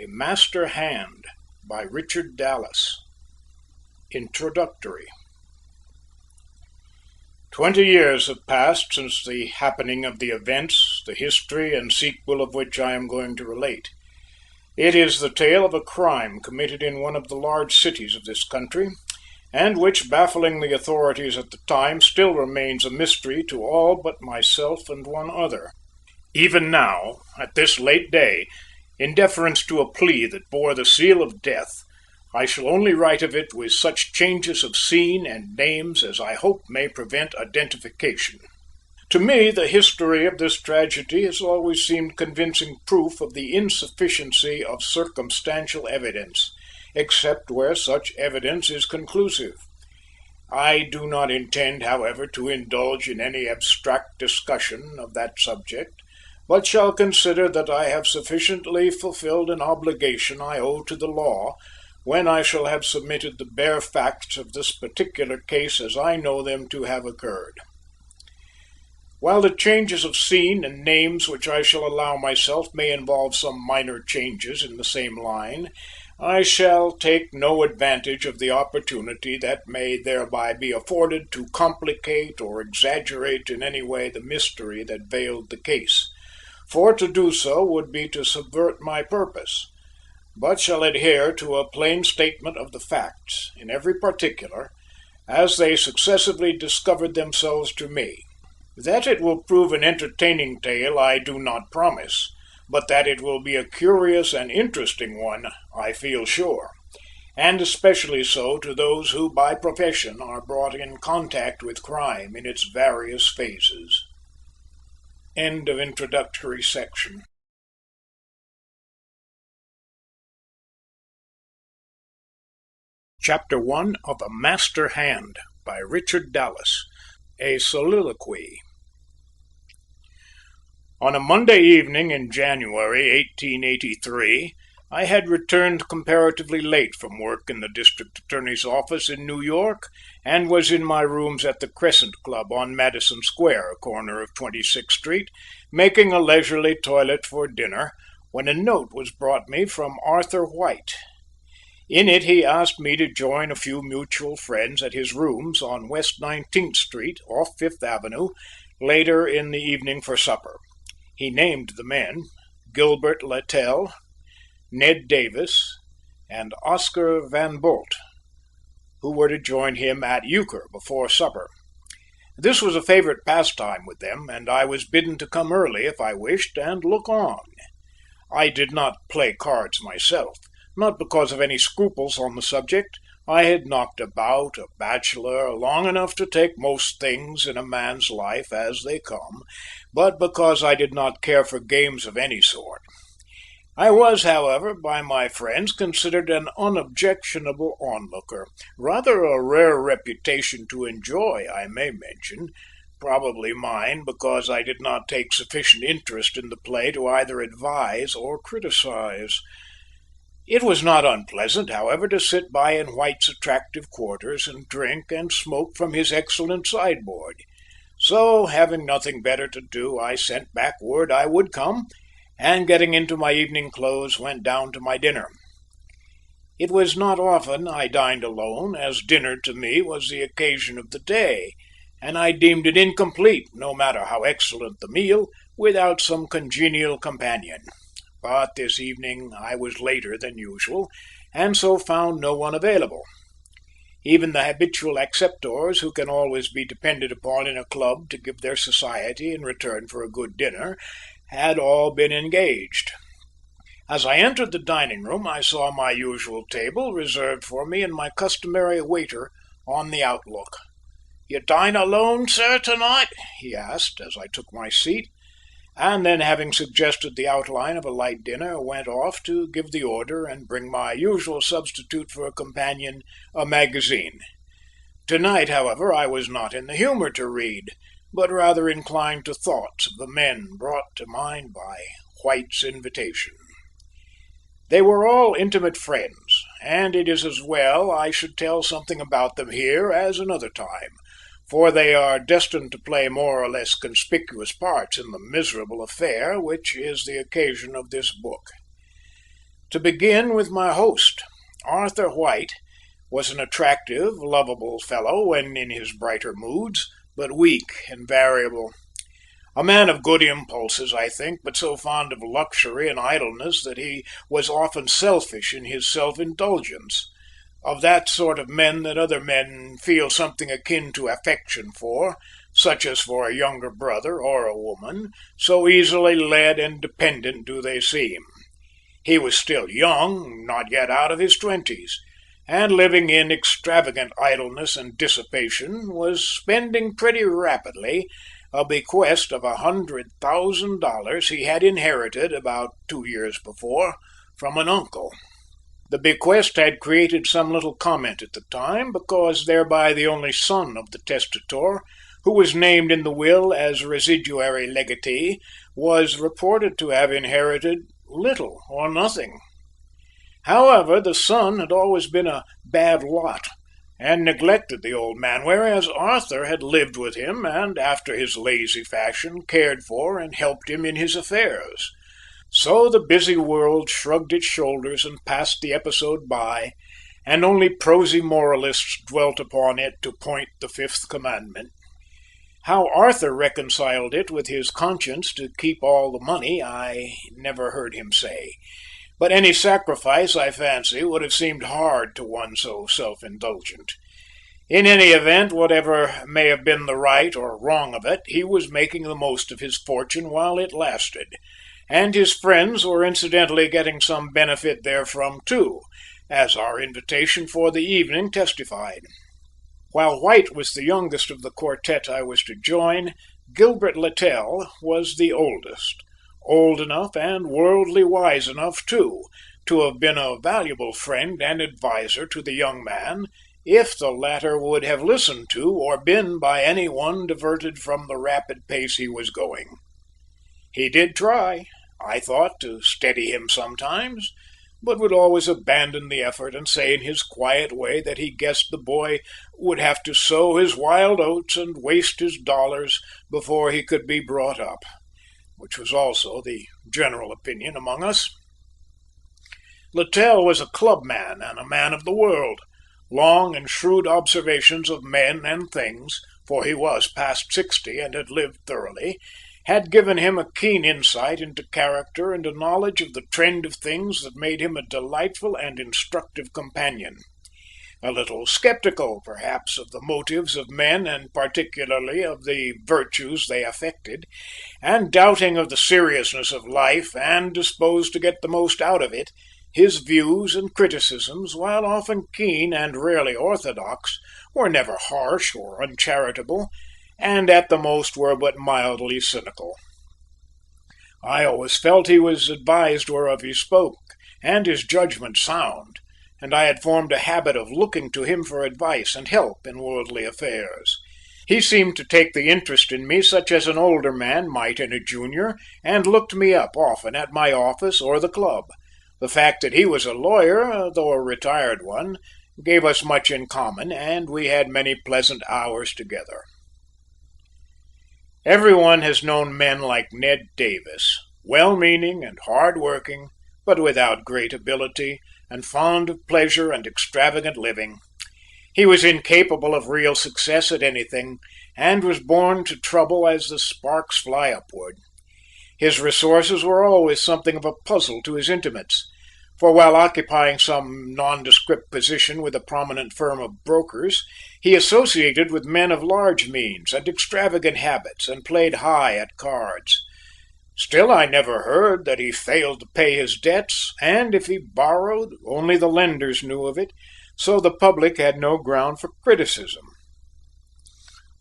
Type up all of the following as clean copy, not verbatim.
A Master Hand by Richard Dallas. Introductory. 20 years have passed since the happening of the events, the history and sequel of which I am going to relate. It is the tale of a crime committed in one of the large cities of this country, and which, baffling the authorities at the time, still remains a mystery to all but myself and one other. Even now, at this late day, in deference to a plea that bore the seal of death, I shall only write of it with such changes of scene and names as I hope may prevent identification. To me, the history of this tragedy has always seemed convincing proof of the insufficiency of circumstantial evidence, except where such evidence is conclusive. I do not intend, however, to indulge in any abstract discussion of that subject, but shall consider that I have sufficiently fulfilled an obligation I owe to the law when I shall have submitted the bare facts of this particular case as I know them to have occurred. While the changes of scene and names which I shall allow myself may involve some minor changes in the same line, I shall take no advantage of the opportunity that may thereby be afforded to complicate or exaggerate in any way the mystery that veiled the case, for to do so would be to subvert my purpose, but shall adhere to a plain statement of the facts, in every particular, as they successively discovered themselves to me. That it will prove an entertaining tale I do not promise, but that it will be a curious and interesting one I feel sure, and especially so to those who by profession are brought in contact with crime in its various phases. End of introductory section. Chapter 1 of A Master Hand by Richard Dallas. A Soliloquy. On a Monday evening in January 1883, I had returned comparatively late from work in the District Attorney's office in New York, and was in my rooms at the Crescent Club on Madison Square, corner of 26th Street, making a leisurely toilet for dinner, when a note was brought me from Arthur White. In it he asked me to join a few mutual friends at his rooms on West 19th Street, off Fifth Avenue, later in the evening for supper. He named the men, Gilbert Littell, Ned Davis, and Oscar Van Bult, who were to join him at euchre before supper. This was a favorite pastime with them, and I was bidden to come early if I wished, and look on. I did not play cards myself, not because of any scruples on the subject. I had knocked about, a bachelor, long enough to take most things in a man's life as they come, but because I did not care for games of any sort. I was, however, by my friends considered an unobjectionable onlooker, rather a rare reputation to enjoy, I may mention, probably mine because I did not take sufficient interest in the play to either advise or criticize. It was not unpleasant, however, to sit by in White's attractive quarters and drink and smoke from his excellent sideboard. So, having nothing better to do, I sent back word I would come, and getting into my evening clothes, went down to my dinner. It was not often I dined alone, as dinner to me was the occasion of the day, and I deemed it incomplete, no matter how excellent the meal, without some congenial companion. But this evening I was later than usual, and so found no one available. Even the habitual acceptors, who can always be depended upon in a club to give their society in return for a good dinner, had all been engaged. As I entered the dining room, I saw my usual table reserved for me and my customary waiter on the outlook. "You dine alone, sir, tonight?" he asked, as I took my seat, and then, having suggested the outline of a light dinner, went off to give the order and bring my usual substitute for a companion, a magazine. Tonight, however, I was not in the humour to read, but rather inclined to thoughts of the men brought to mind by White's invitation. They were all intimate friends, and it is as well I should tell something about them here as another time, for they are destined to play more or less conspicuous parts in the miserable affair which is the occasion of this book. To begin with my host, Arthur White was an attractive, lovable fellow when in his brighter moods, but weak and variable. A man of good impulses, I think, but so fond of luxury and idleness that he was often selfish in his self-indulgence. Of that sort of men that other men feel something akin to affection for, such as for a younger brother or a woman, so easily led and dependent do they seem. He was still young, not yet out of his 20s, and living in extravagant idleness and dissipation, was spending pretty rapidly a bequest of $100,000 he had inherited about 2 years before from an uncle. The bequest had created some little comment at the time, because thereby the only son of the testator, who was named in the will as residuary legatee, was reported to have inherited little or nothing. However, the son had always been a bad lot, and neglected the old man, whereas Arthur had lived with him and, after his lazy fashion, cared for and helped him in his affairs. So the busy world shrugged its shoulders and passed the episode by, and only prosy moralists dwelt upon it to point the fifth commandment. How Arthur reconciled it with his conscience to keep all the money, I never heard him say, but any sacrifice, I fancy, would have seemed hard to one so self-indulgent. In any event, whatever may have been the right or wrong of it, he was making the most of his fortune while it lasted, and his friends were incidentally getting some benefit therefrom too, as our invitation for the evening testified. While White was the youngest of the quartet I was to join, Gilbert Littell was the oldest, old enough and worldly wise enough too, to have been a valuable friend and adviser to the young man, if the latter would have listened to or been by any one diverted from the rapid pace he was going. He did try, I thought, to steady him sometimes, but would always abandon the effort and say in his quiet way that he guessed the boy would have to sow his wild oats and waste his dollars before he could be brought up, which was also the general opinion among us. Littell was a clubman and a man of the world. Long and shrewd observations of men and things, for he was past 60 and had lived thoroughly, had given him a keen insight into character and a knowledge of the trend of things that made him a delightful and instructive companion. A little sceptical, perhaps, of the motives of men and particularly of the virtues they affected, and doubting of the seriousness of life and disposed to get the most out of it, his views and criticisms, while often keen and rarely orthodox, were never harsh or uncharitable, and at the most were but mildly cynical. I always felt he was advised whereof he spoke, and his judgment sound, and I had formed a habit of looking to him for advice and help in worldly affairs. He seemed to take the interest in me such as an older man might in a junior, and looked me up often at my office or the club. The fact that he was a lawyer, though a retired one, gave us much in common, and we had many pleasant hours together. Everyone has known men like Ned Davis, well-meaning and hard-working, but without great ability, and fond of pleasure and extravagant living. He was incapable of real success at anything, and was born to trouble as the sparks fly upward. His resources were always something of a puzzle to his intimates, for while occupying some nondescript position with a prominent firm of brokers, he associated with men of large means and extravagant habits, and played high at cards. Still, I never heard that he failed to pay his debts, and if he borrowed, only the lenders knew of it, so the public had no ground for criticism.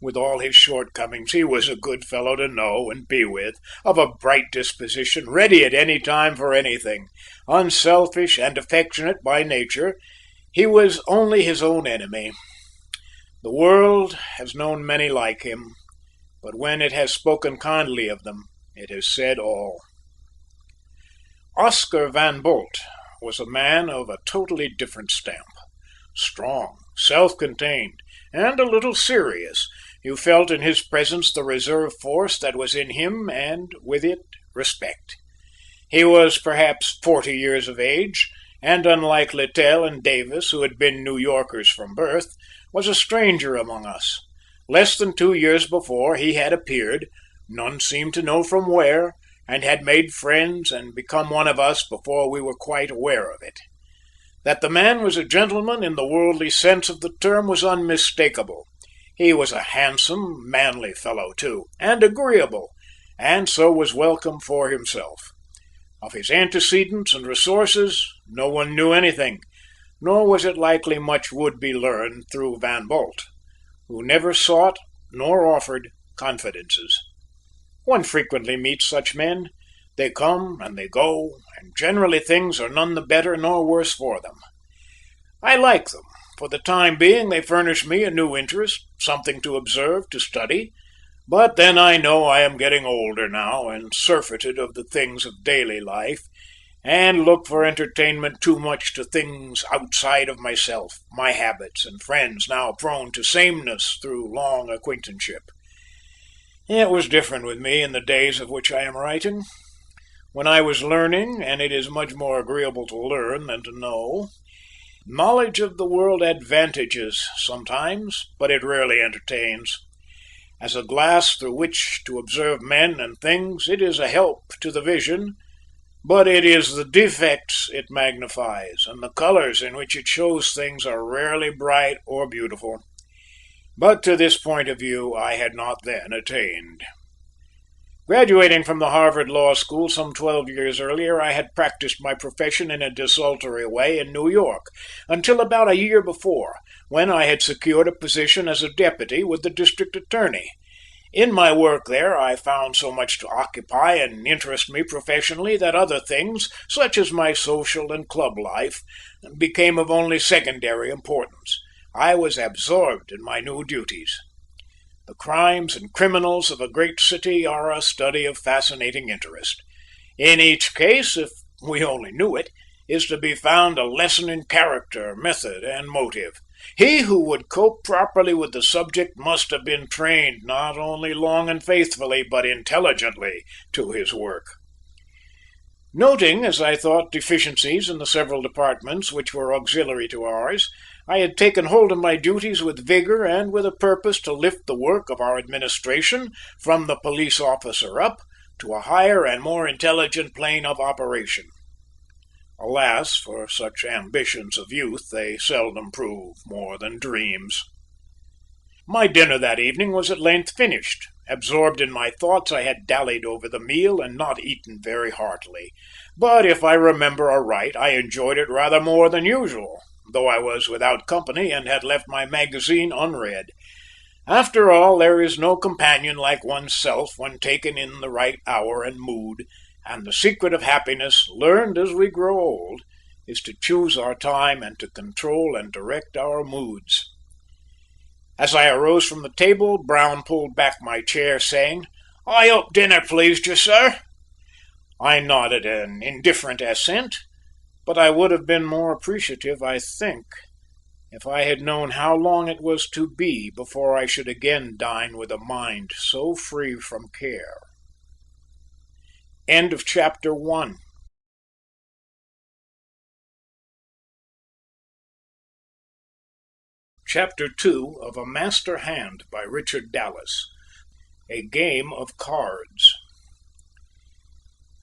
With all his shortcomings, he was a good fellow to know and be with, of a bright disposition, ready at any time for anything, unselfish and affectionate by nature. He was only his own enemy. The world has known many like him, but when it has spoken kindly of them, it has said all. Oscar Van Bult was a man of a totally different stamp. Strong, self-contained, and a little serious, you felt in his presence the reserve force that was in him, and with it respect. He was perhaps 40 years of age, and unlike Littell and Davis, who had been New Yorkers from birth, was a stranger among us. Less than 2 years before he had appeared, none seemed to know from where, and had made friends and become one of us before we were quite aware of it. That the man was a gentleman in the worldly sense of the term was unmistakable. He was a handsome, manly fellow, too, and agreeable, and so was welcome for himself. Of his antecedents and resources, no one knew anything, nor was it likely much would be learned through Van Bult, who never sought nor offered confidences. One frequently meets such men. They come and they go, and generally things are none the better nor worse for them. I like them. For the time being they furnish me a new interest, something to observe, to study, but then I know I am getting older now and surfeited of the things of daily life, and look for entertainment too much to things outside of myself, my habits and friends now prone to sameness through long acquaintanceship. It was different with me in the days of which I am writing, when I was learning, and it is much more agreeable to learn than to know. Knowledge of the world advantages sometimes, but it rarely entertains. As a glass through which to observe men and things, it is a help to the vision, but it is the defects it magnifies, and the colors in which it shows things are rarely bright or beautiful. But to this point of view I had not then attained. Graduating from the Harvard Law School some 12 years earlier, I had practiced my profession in a desultory way in New York, until about a year before, when I had secured a position as a deputy with the district attorney. In my work there I found so much to occupy and interest me professionally that other things, such as my social and club life, became of only secondary importance. I was absorbed in my new duties. The crimes and criminals of a great city are a study of fascinating interest. In each case, if we only knew it, is to be found a lesson in character, method, and motive. He who would cope properly with the subject must have been trained not only long and faithfully, but intelligently, to his work. Noting, as I thought, deficiencies in the several departments which were auxiliary to ours, I had taken hold of my duties with vigor and with a purpose to lift the work of our administration from the police officer up to a higher and more intelligent plane of operation. Alas, for such ambitions of youth, they seldom prove more than dreams. My dinner that evening was at length finished. Absorbed in my thoughts, I had dallied over the meal and not eaten very heartily, but if I remember aright, I enjoyed it rather more than usual, though I was without company and had left my magazine unread. After all, there is no companion like one's self when taken in the right hour and mood, and the secret of happiness, learned as we grow old, is to choose our time and to control and direct our moods. As I arose from the table, Brown pulled back my chair, saying, "I hope dinner pleased you, sir." I nodded an indifferent assent, but I would have been more appreciative, I think, if I had known how long it was to be before I should again dine with a mind so free from care. End of chapter 1. Chapter 2 of A Master Hand by Richard Dallas. A Game of Cards.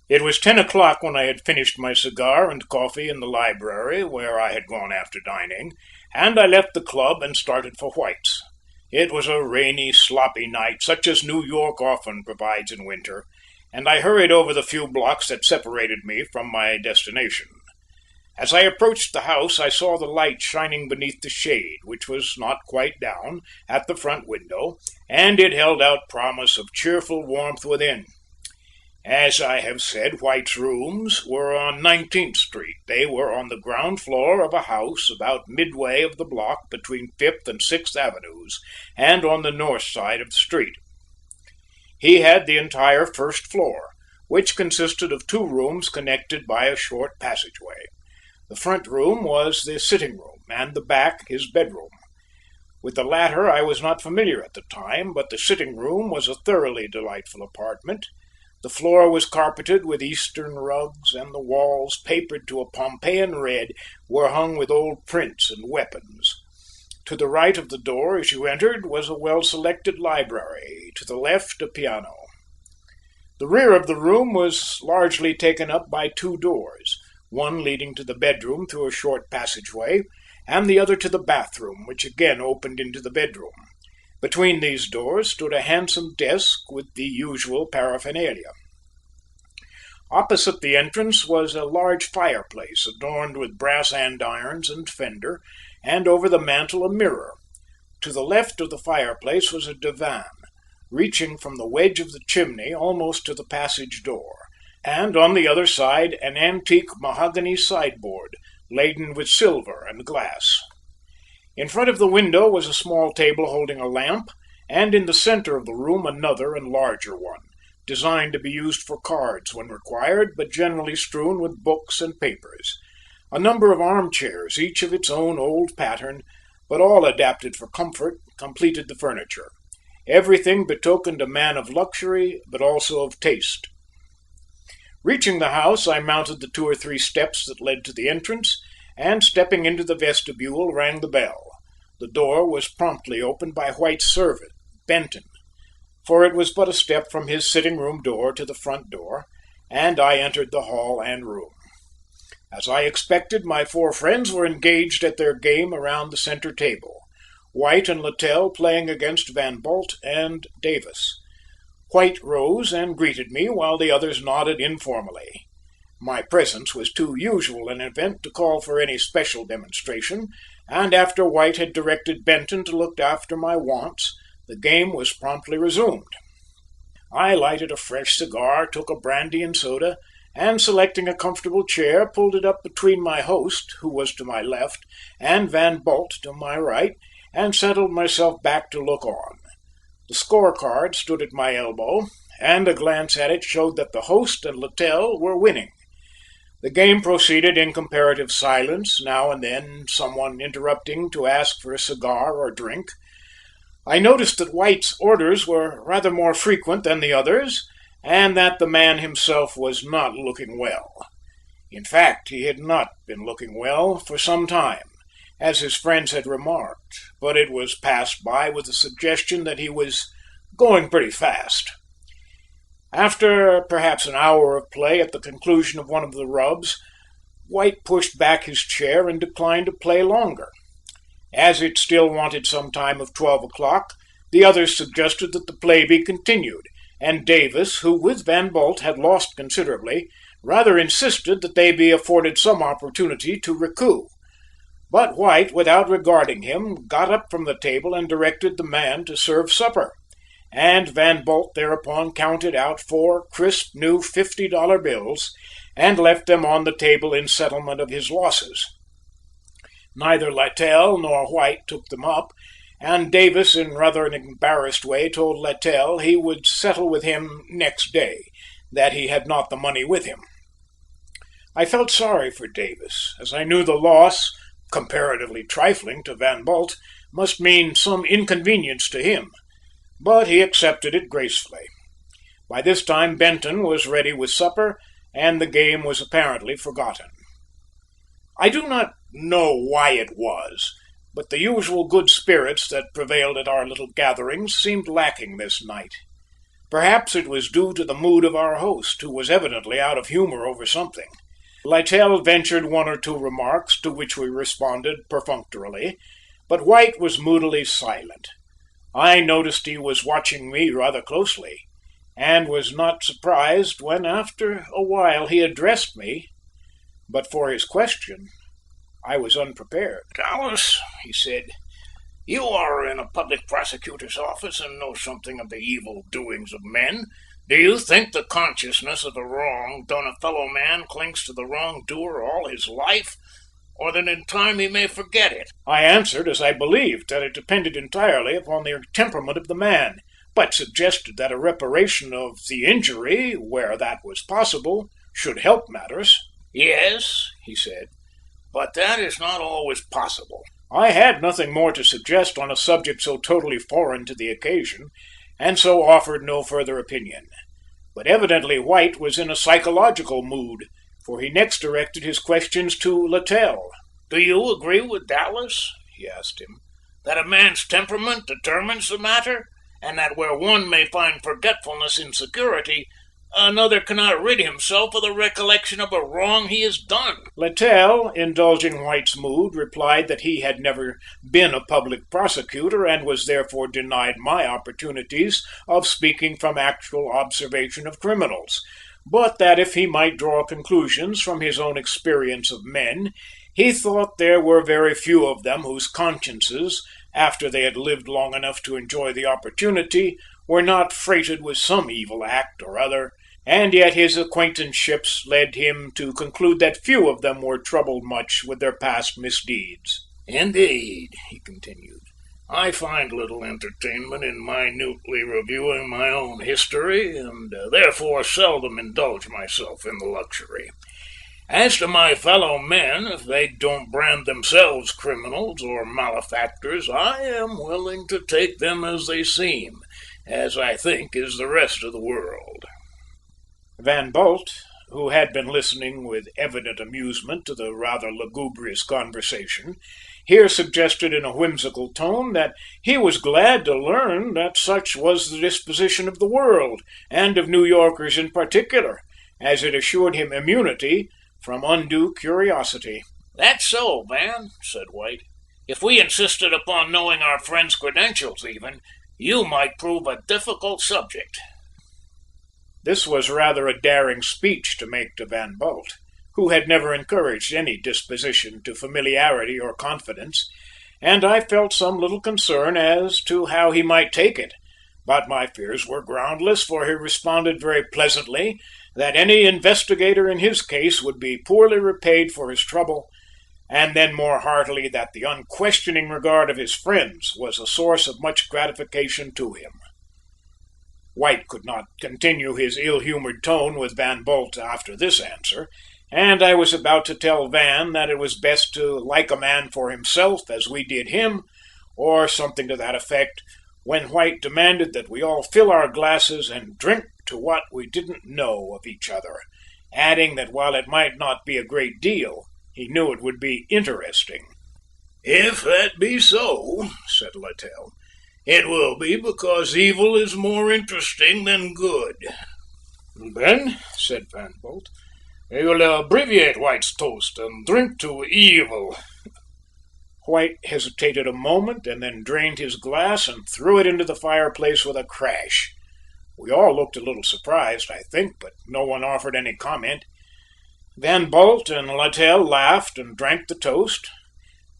It was 10 o'clock when I had finished my cigar and coffee in the library, where I had gone after dining, and I left the club and started for White's. It was a rainy, sloppy night, such as New York often provides in winter, and I hurried over the few blocks that separated me from my destination. As I approached the house, I saw the light shining beneath the shade, which was not quite down, at the front window, and it held out promise of cheerful warmth within. As I have said, White's rooms were on 19th Street. They were on the ground floor of a house about midway of the block between 5th and 6th Avenues, and on the north side of the street. He had the entire first floor, which consisted of 2 rooms connected by a short passageway. The front room was the sitting room, and the back his bedroom. With the latter I was not familiar at the time, but the sitting room was a thoroughly delightful apartment. The floor was carpeted with Eastern rugs, and the walls, papered to a Pompeian red, were hung with old prints and weapons. To the right of the door, as you entered, was a well-selected library, to the left a piano. The rear of the room was largely taken up by two doors, one leading to the bedroom through a short passageway, and the other to the bathroom, which again opened into the bedroom. Between these doors stood a handsome desk with the usual paraphernalia. Opposite the entrance was a large fireplace adorned with brass andirons and fender, and over the mantel a mirror. To the left of the fireplace was a divan, reaching from the wedge of the chimney almost to the passage door, and on the other side an antique mahogany sideboard laden with silver and glass. In front of the window was a small table holding a lamp, and in the center of the room another and larger one, designed to be used for cards when required, but generally strewn with books and papers. A number of armchairs, each of its own old pattern, but all adapted for comfort, completed the furniture. Everything betokened a man of luxury, but also of taste. Reaching the house, I mounted the 2 or 3 steps that led to the entrance, and stepping into the vestibule, rang the bell. The door was promptly opened by White's servant, Benton, for it was but a step from his sitting-room door to the front door, and I entered the hall and room. As I expected, my 4 friends were engaged at their game around the center table, White and Littell playing against Van Bult and Davis. White rose and greeted me, while the others nodded informally. My presence was too usual an event to call for any special demonstration, and after White had directed Benton to look after my wants, the game was promptly resumed. I lighted a fresh cigar, took a brandy and soda, and selecting a comfortable chair, pulled it up between my host, who was to my left, and Van Bult to my right, and settled myself back to look on. The scorecard stood at my elbow, and a glance at it showed that the host and Littell were winning. The game proceeded in comparative silence, now and then someone interrupting to ask for a cigar or drink. I noticed that White's orders were rather more frequent than the others, and that the man himself was not looking well. In fact, he had not been looking well for some time, as his friends had remarked, but it was passed by with the suggestion that he was going pretty fast. After perhaps an hour of play, at the conclusion of one of the rubs, White pushed back his chair and declined to play longer. As it still wanted some time of 12 o'clock, the others suggested that the play be continued, and Davis, who with Van Bult had lost considerably, rather insisted that they be afforded some opportunity to recoup. But White, without regarding him, got up from the table and directed the man to serve supper, and Van Bult thereupon counted out 4 crisp new $50 bills and left them on the table in settlement of his losses. Neither Littell nor White took them up, and Davis, in rather an embarrassed way, told Littell he would settle with him next day, that he had not the money with him. I felt sorry for Davis, as I knew the loss, comparatively trifling to Van Bult, must mean some inconvenience to him, but he accepted it gracefully. By this time Benton was ready with supper, and the game was apparently forgotten. I do not know why it was, but the usual good spirits that prevailed at our little gatherings seemed lacking this night. Perhaps it was due to the mood of our host, who was evidently out of humor over something. Littell ventured 1 or 2 remarks, to which we responded perfunctorily, but White was moodily silent. I noticed he was watching me rather closely, and was not surprised when, after a while, he addressed me, but for his question I was unprepared. "Dallas," he said, "you are in a public prosecutor's office and know something of the evil doings of men. Do you think the consciousness of the wrong done a fellow man clings to the wrongdoer all his life, or that in time he may forget it?" I answered as I believed, that it depended entirely upon the temperament of the man, but suggested that a reparation of the injury, where that was possible, should help matters. "Yes," he said, "but that is not always possible." I had nothing more to suggest on a subject so totally foreign to the occasion, and so offered no further opinion. But evidently White was in a psychological mood, for he next directed his questions to Littell. "Do you agree with Dallas," he asked him, "that a man's temperament determines the matter, and that where one may find forgetfulness in security, another cannot rid himself of the recollection of a wrong he has done?" Littell, indulging White's mood, replied that he had never been a public prosecutor and was therefore denied my opportunities of speaking from actual observation of criminals, but that if he might draw conclusions from his own experience of men, he thought there were very few of them whose consciences, after they had lived long enough to enjoy the opportunity, were not freighted with some evil act or other, and yet his acquaintanceships led him to conclude that few of them were troubled much with their past misdeeds. "Indeed," he continued, "I find little entertainment in minutely reviewing my own history, and therefore seldom indulge myself in the luxury. As to my fellow men, if they don't brand themselves criminals or malefactors, I am willing to take them as they seem, as I think is the rest of the world." Van Bult, who had been listening with evident amusement to the rather lugubrious conversation, here suggested in a whimsical tone that he was glad to learn that such was the disposition of the world, and of New Yorkers in particular, as it assured him immunity from undue curiosity. "That's so, Van," said White. "If we insisted upon knowing our friends' credentials even, you might prove a difficult subject." This was rather a daring speech to make to Van Bult, who had never encouraged any disposition to familiarity or confidence, and I felt some little concern as to how he might take it, but my fears were groundless, for he responded very pleasantly that any investigator in his case would be poorly repaid for his trouble, and then more heartily that the unquestioning regard of his friends was a source of much gratification to him. White could not continue his ill-humored tone with Van Bult after this answer, and I was about to tell Van that it was best to like a man for himself as we did him, or something to that effect, when White demanded that we all fill our glasses and drink to what we didn't know of each other, adding that while it might not be a great deal, he knew it would be interesting. "If that be so," said Littell, "it will be because evil is more interesting than good." "Then," said Van Bult, "we will abbreviate White's toast and drink to evil." White hesitated a moment and then drained his glass and threw it into the fireplace with a crash. We all looked a little surprised, I think, but no one offered any comment. Van Bult and Littell laughed and drank the toast.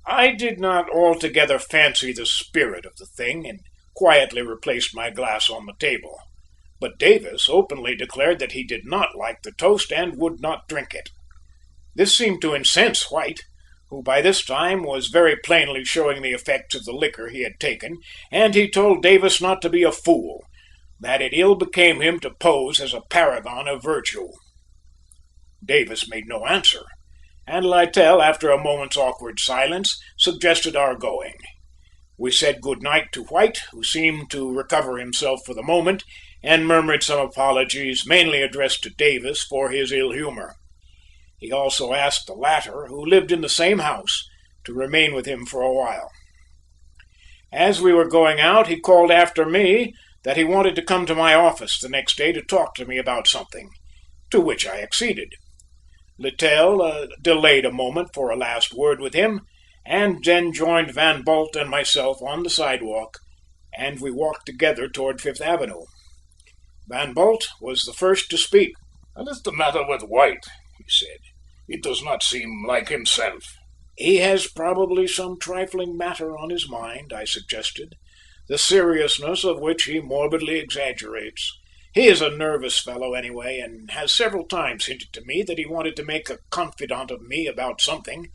I did not altogether fancy the spirit of the thing, and quietly replaced my glass on the table. But Davis openly declared that he did not like the toast and would not drink it. This seemed to incense White, who by this time was very plainly showing the effects of the liquor he had taken, and he told Davis not to be a fool, that it ill became him to pose as a paragon of virtue. Davis made no answer, and Littell, after a moment's awkward silence, suggested our going. We said good night to White, who seemed to recover himself for the moment, and murmured some apologies, mainly addressed to Davis, for his ill humour. He also asked the latter, who lived in the same house, to remain with him for a while. As we were going out, he called after me that he wanted to come to my office the next day to talk to me about something, to which I acceded. Littell delayed a moment for a last word with him, and then joined Van Bult and myself on the sidewalk, and we walked together toward Fifth Avenue. Van Bult was the first to speak. "What is the matter with White?" he said. "It does not seem like himself." "He has probably some trifling matter on his mind," I suggested, "the seriousness of which he morbidly exaggerates. He is a nervous fellow anyway, and has several times hinted to me that he wanted to make a confidant of me about something.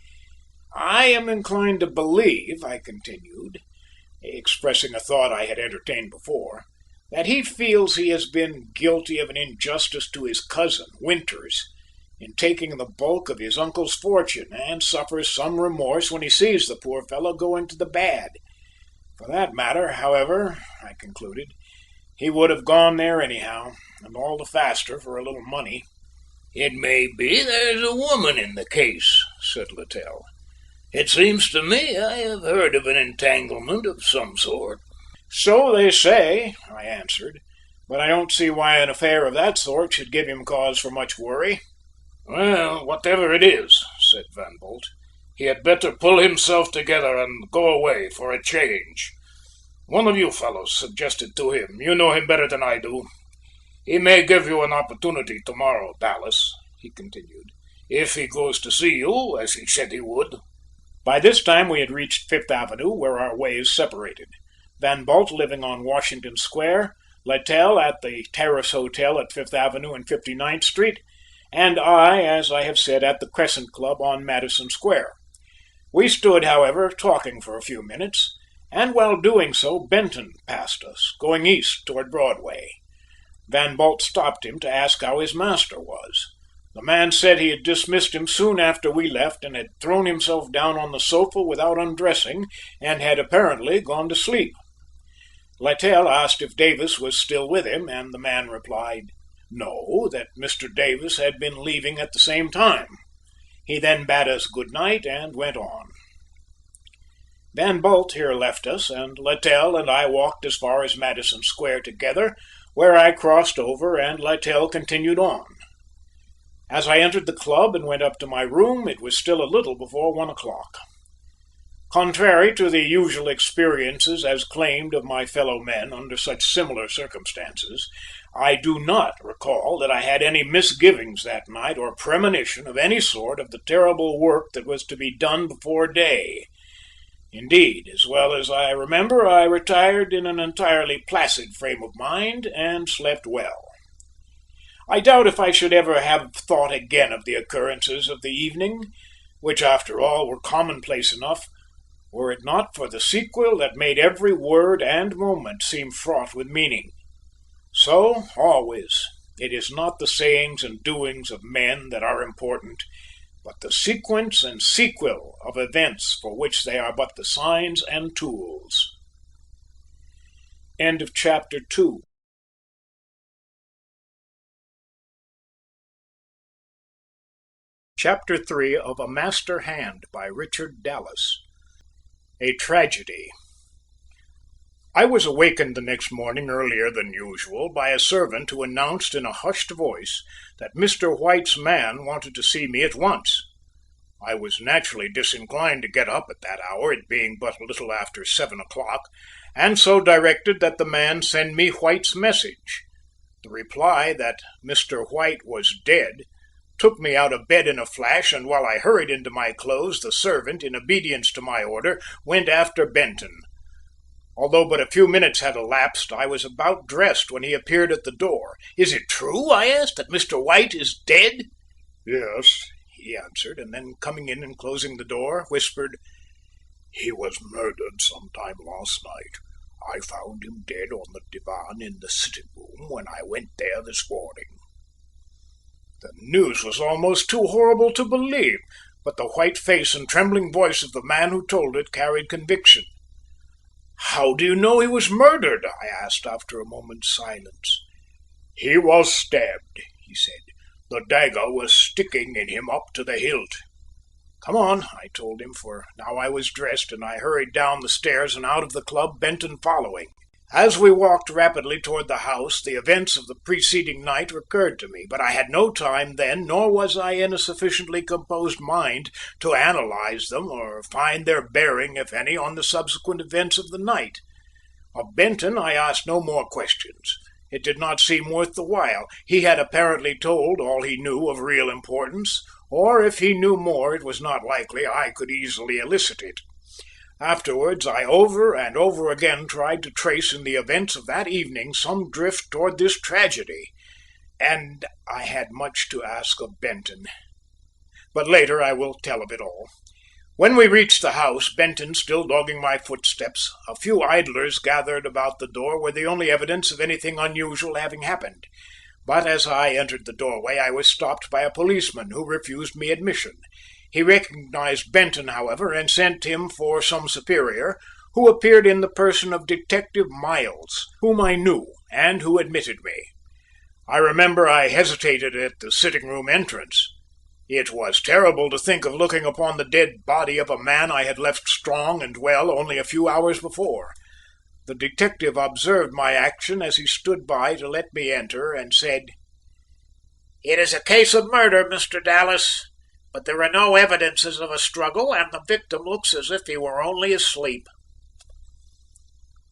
I am inclined to believe," I continued, expressing a thought I had entertained before, "that he feels he has been guilty of an injustice to his cousin, Winters, in taking the bulk of his uncle's fortune, and suffers some remorse when he sees the poor fellow going to the bad. For that matter, however," I concluded, He would have gone there anyhow, and all the faster for a little money." "It may be there's a woman in the case," said Littell. "It seems to me I have heard of an entanglement of some sort." "So they say," I answered, "but I don't see why an affair of that sort should give him cause for much worry." "Well, whatever it is," said Van Bult, "he had better pull himself together and go away for a change. One of you fellows suggested to him. You know him better than I do. He may give you an opportunity tomorrow, Dallas," he continued, "if he goes to see you, as he said he would." By this time we had reached Fifth Avenue, where our ways separated. Van Bult living on Washington Square, Littell at the Terrace Hotel at Fifth Avenue and 59th Street, and I, as I have said, at the Crescent Club on Madison Square. We stood, however, talking for a few minutes, and while doing so, Benton passed us, going east toward Broadway. Van Bult stopped him to ask how his master was. The man said he had dismissed him soon after we left and had thrown himself down on the sofa without undressing and had apparently gone to sleep. Littell asked if Davis was still with him, and the man replied, no, that Mr. Davis had been leaving at the same time. He then bade us good night and went on. Van Bult here left us, and Littell and I walked as far as Madison Square together, where I crossed over and Littell continued on. As I entered the club and went up to my room, it was still a little before 1 o'clock. Contrary to the usual experiences as claimed of my fellow men under such similar circumstances, I do not recall that I had any misgivings that night or premonition of any sort of the terrible work that was to be done before day. Indeed, as well as I remember, I retired in an entirely placid frame of mind and slept well. I doubt if I should ever have thought again of the occurrences of the evening, which after all were commonplace enough, were it not for the sequel that made every word and moment seem fraught with meaning. So, always, it is not the sayings and doings of men that are important, but the sequence and sequel of events for which they are but the signs and tools. End of chapter 2. Chapter 3 of A Master Hand by Richard Dallas. A Tragedy. I was awakened the next morning earlier than usual by a servant who announced in a hushed voice that Mr. White's man wanted to see me at once. I was naturally disinclined to get up at that hour, it being but a little after 7 o'clock, and so directed that the man send me White's message. The reply that Mr. White was dead took me out of bed in a flash, and while I hurried into my clothes, the servant, in obedience to my order, went after Benton. Although but a few minutes had elapsed, I was about dressed when he appeared at the door. "Is it true," I asked, "that Mr. White is dead?" "Yes," he answered, and then coming in and closing the door, whispered, "He was murdered some time last night. I found him dead on the divan in the sitting room when I went there this morning." The news was almost too horrible to believe, but the white face and trembling voice of the man who told it carried conviction. "How do you know he was murdered?" I asked after a moment's silence. "He was stabbed," he said. "The dagger was sticking in him up to the hilt." "Come on," I told him, for now I was dressed, and I hurried down the stairs and out of the club, Benton following. As we walked rapidly toward the house, the events of the preceding night recurred to me, but I had no time then, nor was I in a sufficiently composed mind to analyze them or find their bearing, if any, on the subsequent events of the night. Of Benton I asked no more questions. It did not seem worth the while. He had apparently told all he knew of real importance, or if he knew more, it was not likely I could easily elicit it. Afterwards, I over and over again tried to trace in the events of that evening some drift toward this tragedy, and I had much to ask of Benton. But later I will tell of it all. When we reached the house, Benton still dogging my footsteps, a few idlers gathered about the door were the only evidence of anything unusual having happened. But as I entered the doorway, I was stopped by a policeman who refused me admission. He recognized Benton, however, and sent him for some superior, who appeared in the person of Detective Miles, whom I knew, and who admitted me. I remember I hesitated at the sitting-room entrance. It was terrible to think of looking upon the dead body of a man I had left strong and well only a few hours before. The detective observed my action as he stood by to let me enter, and said, "It is a case of murder, Mr. Dallas, but there are no evidences of a struggle, and the victim looks as if he were only asleep."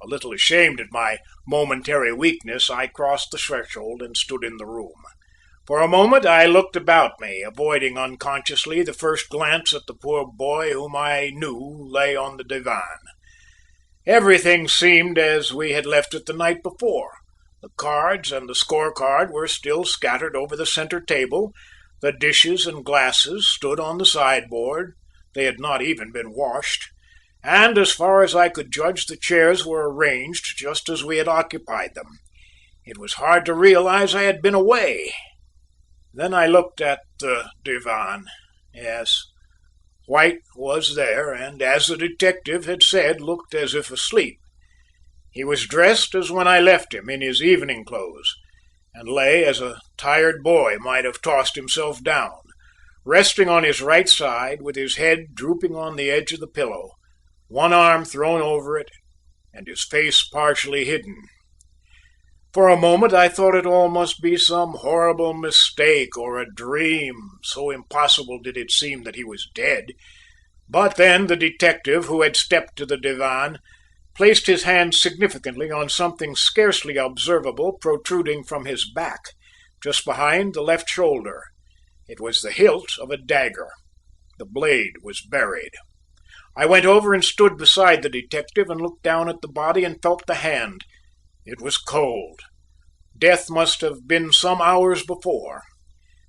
A little ashamed at my momentary weakness, I crossed the threshold and stood in the room. For a moment I looked about me, avoiding unconsciously the first glance at the poor boy whom I knew lay on the divan. Everything seemed as we had left it the night before. The cards and the scorecard were still scattered over the centre table, the dishes and glasses stood on the sideboard, they had not even been washed, and as far as I could judge the chairs were arranged just as we had occupied them. It was hard to realize I had been away. Then I looked at the divan. Yes, White was there, and as the detective had said, looked as if asleep. He was dressed as when I left him, in his evening clothes, and lay as a tired boy might have tossed himself down, resting on his right side with his head drooping on the edge of the pillow, one arm thrown over it, and his face partially hidden. For a moment I thought it all must be some horrible mistake or a dream, so impossible did it seem that he was dead. But then the detective, who had stepped to the divan, placed his hand significantly on something scarcely observable protruding from his back, just behind the left shoulder. It was the hilt of a dagger. The blade was buried. I went over and stood beside the detective and looked down at the body and felt the hand. It was cold. Death must have been some hours before.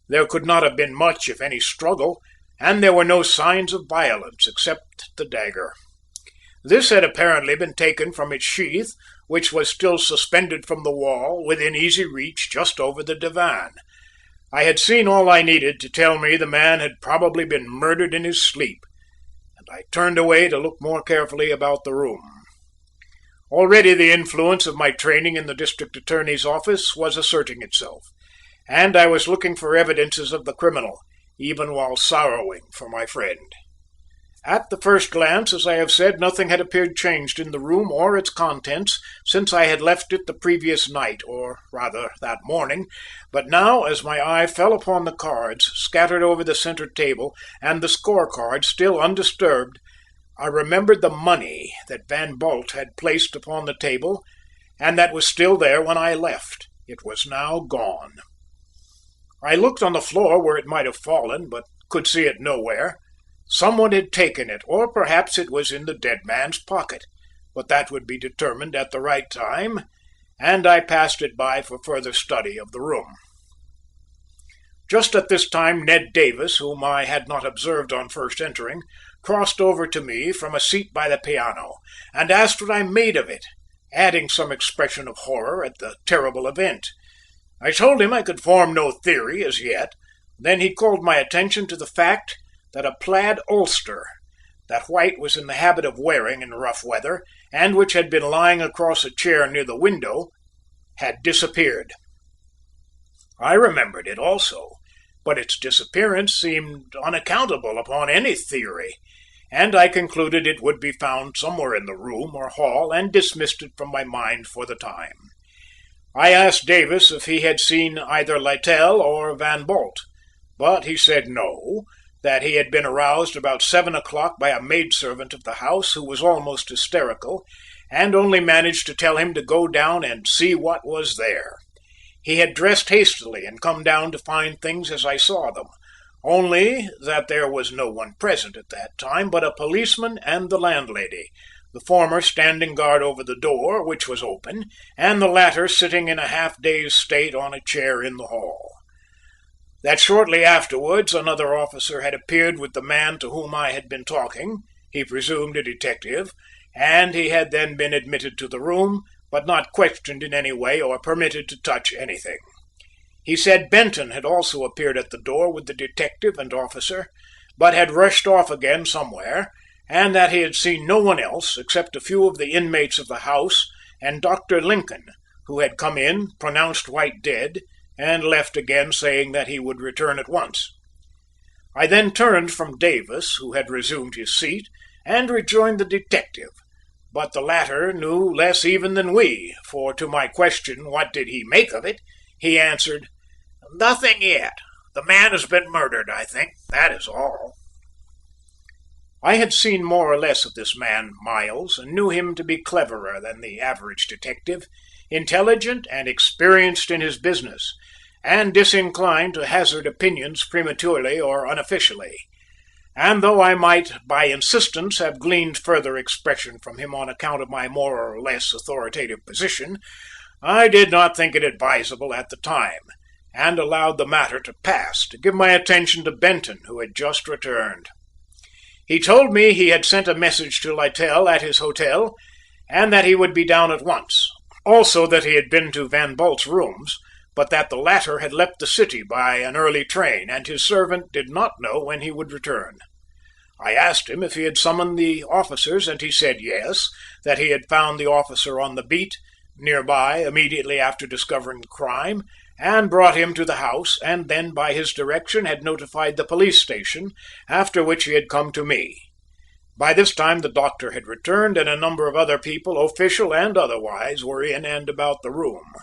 There could not have been much, if any, struggle, and there were no signs of violence except the dagger. This had apparently been taken from its sheath, which was still suspended from the wall, within easy reach, just over the divan. I had seen all I needed to tell me the man had probably been murdered in his sleep, and I turned away to look more carefully about the room. Already the influence of my training in the district attorney's office was asserting itself, and I was looking for evidences of the criminal, even while sorrowing for my friend. At the first glance, as I have said, nothing had appeared changed in the room or its contents since I had left it the previous night, or rather that morning, but now, as my eye fell upon the cards scattered over the centre table and the scorecard still undisturbed, I remembered the money that Van Bult had placed upon the table and that was still there when I left. It was now gone. I looked on the floor where it might have fallen, but could see it nowhere. Someone had taken it, or perhaps it was in the dead man's pocket, but that would be determined at the right time, and I passed it by for further study of the room. Just at this time Ned Davis, whom I had not observed on first entering, crossed over to me from a seat by the piano, and asked what I made of it, adding some expression of horror at the terrible event. I told him I could form no theory as yet. Then he called my attention to the fact that a plaid ulster that White was in the habit of wearing in rough weather, and which had been lying across a chair near the window, had disappeared. I remembered it also, but its disappearance seemed unaccountable upon any theory, and I concluded it would be found somewhere in the room or hall, and dismissed it from my mind for the time. I asked Davis if he had seen either Littell or Van Bult, but he said no, that he had been aroused about 7 o'clock by a maidservant of the house who was almost hysterical, and only managed to tell him to go down and see what was there. He had dressed hastily and come down to find things as I saw them, only that there was no one present at that time but a policeman and the landlady, the former standing guard over the door, which was open, and the latter sitting in a half-dazed state on a chair in the hall. That shortly afterwards another officer had appeared with the man to whom I had been talking, he presumed a detective, and he had then been admitted to the room, but not questioned in any way or permitted to touch anything. He said Benton had also appeared at the door with the detective and officer, but had rushed off again somewhere, and that he had seen no one else except a few of the inmates of the house and Dr. Lincoln, who had come in, pronounced White dead, and left again saying that he would return at once. I then turned from Davis, who had resumed his seat, and rejoined the detective, but the latter knew less even than we, for to my question, what did he make of it, he answered, "Nothing yet. The man has been murdered, I think. That is all." I had seen more or less of this man Miles, and knew him to be cleverer than the average detective, intelligent and experienced in his business, and disinclined to hazard opinions prematurely or unofficially. And though I might by insistence have gleaned further expression from him on account of my more or less authoritative position, I did not think it advisable at the time, and allowed the matter to pass to give my attention to Benton, who had just returned. He told me he had sent a message to Littell at his hotel, and that he would be down at once; also that he had been to Van Bult's rooms, but that the latter had left the city by an early train, and his servant did not know when he would return. I asked him if he had summoned the officers, and he said yes, that he had found the officer on the beat near by immediately after discovering the crime, and brought him to the house, and then by his direction had notified the police station, after which he had come to me. By this time the doctor had returned, and a number of other people, official and otherwise, were in and about the room.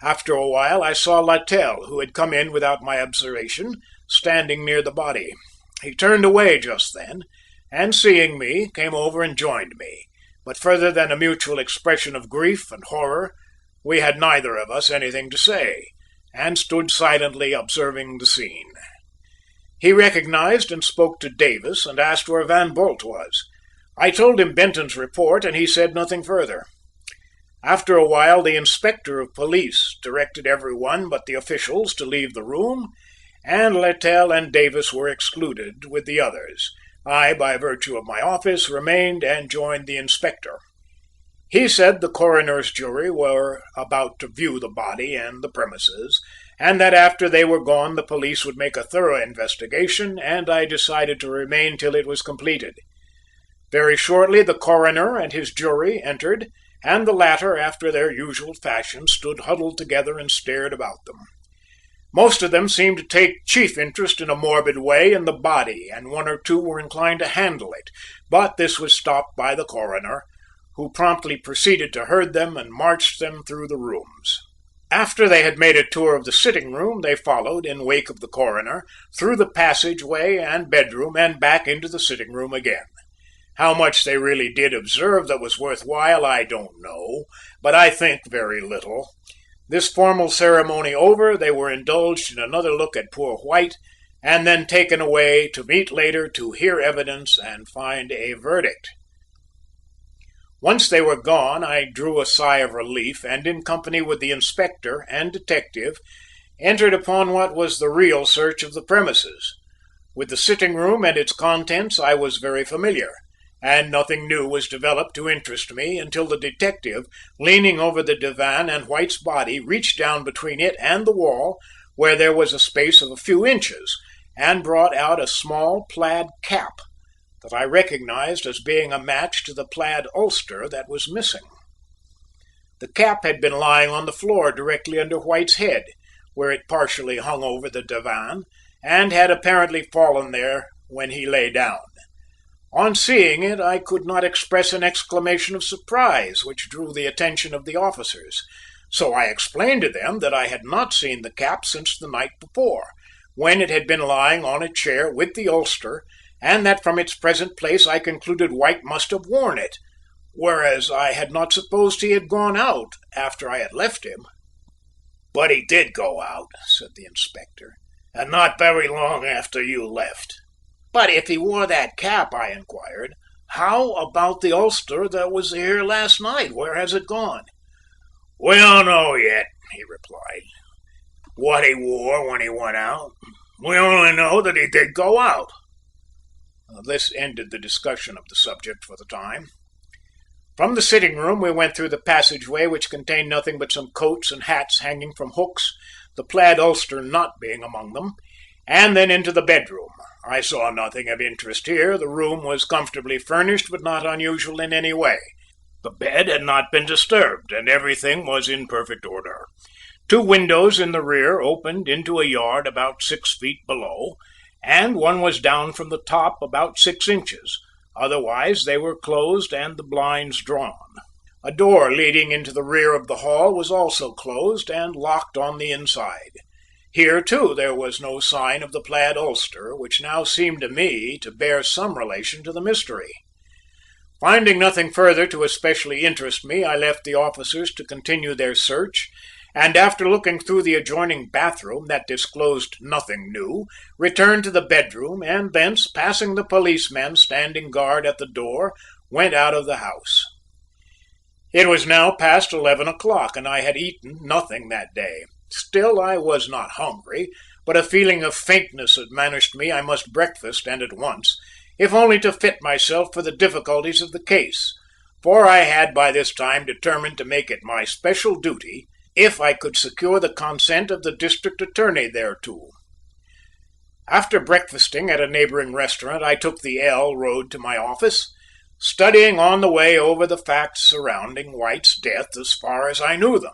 After a while I saw Littell, who had come in without my observation, standing near the body. He turned away just then, and seeing me, came over and joined me, but further than a mutual expression of grief and horror, we had neither of us anything to say, and stood silently observing the scene. He recognized and spoke to Davis, and asked where Van Bult was. I told him Benton's report, and he said nothing further. After a while the inspector of police directed every one but the officials to leave the room, and Littell and Davis were excluded with the others. I, by virtue of my office, remained and joined the inspector. He said the coroner's jury were about to view the body and the premises, and that after they were gone the police would make a thorough investigation, and I decided to remain till it was completed. Very shortly the coroner and his jury entered, and the latter, after their usual fashion, stood huddled together and stared about them. Most of them seemed to take chief interest in a morbid way in the body, and one or two were inclined to handle it, but this was stopped by the coroner, who promptly proceeded to herd them and marched them through the rooms. After they had made a tour of the sitting room, they followed, in wake of the coroner, through the passage-way and bedroom, and back into the sitting room again. How much they really did observe that was worth while, I don't know, but I think very little. This formal ceremony over, they were indulged in another look at poor White, and then taken away to meet later to hear evidence and find a verdict. Once they were gone, I drew a sigh of relief, and in company with the inspector and detective, entered upon what was the real search of the premises. With the sitting room and its contents I was very familiar, and nothing new was developed to interest me until the detective, leaning over the divan and White's body, reached down between it and the wall, where there was a space of a few inches, and brought out a small plaid cap that I recognized as being a match to the plaid ulster that was missing. The cap had been lying on the floor directly under White's head, where it partially hung over the divan, and had apparently fallen there when he lay down. On seeing it, I could not express an exclamation of surprise, which drew the attention of the officers, so I explained to them that I had not seen the cap since the night before, when it had been lying on a chair with the ulster, and that from its present place I concluded White must have worn it, whereas I had not supposed he had gone out after I had left him. "But he did go out," said the inspector, "and not very long after you left." "But if he wore that cap," I inquired, "how about the ulster that was here last night? Where has it gone?" "We don't know yet," he replied, "what he wore when he went out. We only know that he did go out." This ended the discussion of the subject for the time. From the sitting room we went through the passageway, which contained nothing but some coats and hats hanging from hooks, the plaid ulster not being among them, and then into the bedroom. I saw nothing of interest here. The room was comfortably furnished, but not unusual in any way. The bed had not been disturbed, and everything was in perfect order. Two windows in the rear opened into a yard about 6 feet below, and one was down from the top about 6 inches. Otherwise they were closed and the blinds drawn. A door leading into the rear of the hall was also closed and locked on the inside. Here, too, there was no sign of the plaid ulster, which now seemed to me to bear some relation to the mystery. Finding nothing further to especially interest me, I left the officers to continue their search, and after looking through the adjoining bathroom that disclosed nothing new, returned to the bedroom, and thence, passing the policemen standing guard at the door, went out of the house. It was now past 11 o'clock, and I had eaten nothing that day. Still I was not hungry, but a feeling of faintness admonished me I must breakfast, and at once, if only to fit myself for the difficulties of the case, for I had by this time determined to make it my special duty, if I could secure the consent of the district attorney thereto. After breakfasting at a neighboring restaurant, I took the L road to my office, studying on the way over the facts surrounding White's death as far as I knew them.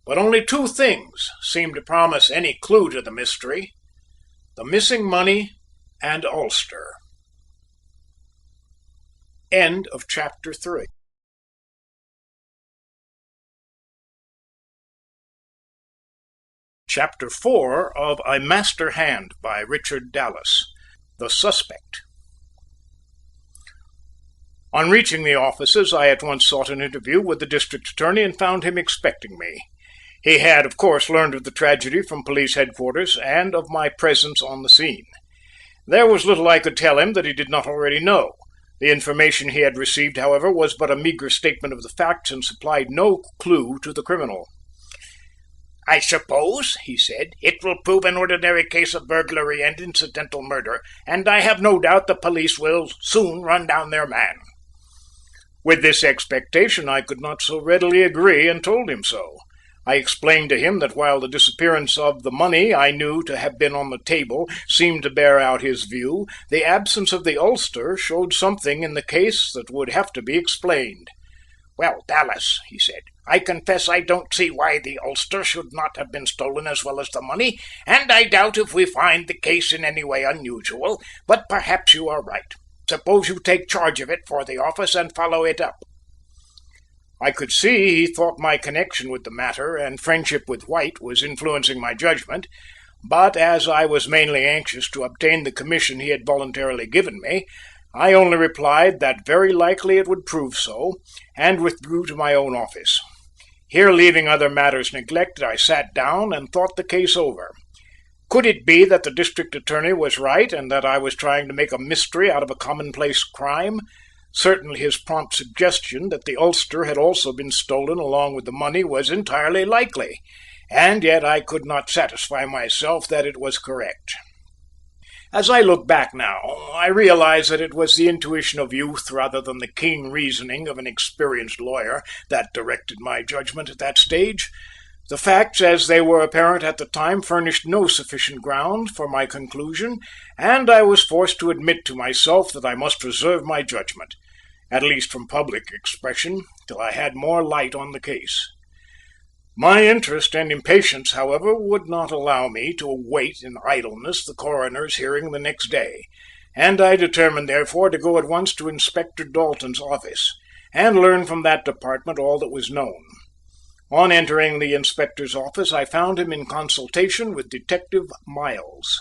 But only two things seemed to promise any clue to the mystery: the missing money and ulster. End of chapter 3. Chapter 4 of A Master Hand by Richard Dallas. The Suspect. On reaching the offices, I at once sought an interview with the district attorney and found him expecting me. He had, of course, learned of the tragedy from police headquarters and of my presence on the scene. There was little I could tell him that he did not already know. The information he had received, however, was but a meagre statement of the facts and supplied no clue to the criminal. "I suppose," he said, "it will prove an ordinary case of burglary and incidental murder, and I have no doubt the police will soon run down their man." With this expectation I could not so readily agree, and told him so. I explained to him that while the disappearance of the money I knew to have been on the table seemed to bear out his view, the absence of the ulster showed something in the case that would have to be explained. "Well, Dallas," he said, "I confess I don't see why the ulster should not have been stolen as well as the money, and I doubt if we find the case in any way unusual, but perhaps you are right. Suppose you take charge of it for the office and follow it up." I could see he thought my connection with the matter and friendship with White was influencing my judgment, but as I was mainly anxious to obtain the commission he had voluntarily given me, I only replied that very likely it would prove so, and withdrew to my own office. Here, leaving other matters neglected, I sat down and thought the case over. Could it be that the district attorney was right, and that I was trying to make a mystery out of a commonplace crime? Certainly his prompt suggestion that the ulster had also been stolen along with the money was entirely likely, and yet I could not satisfy myself that it was correct. As I look back now, I realize that it was the intuition of youth rather than the keen reasoning of an experienced lawyer that directed my judgment at that stage. The facts as they were apparent at the time furnished no sufficient ground for my conclusion, and I was forced to admit to myself that I must reserve my judgment, at least from public expression, till I had more light on the case. My interest and impatience, however, would not allow me to await in idleness the coroner's hearing the next day, and I determined therefore to go at once to Inspector Dalton's office, and learn from that department all that was known. On entering the inspector's office, I found him in consultation with Detective Miles.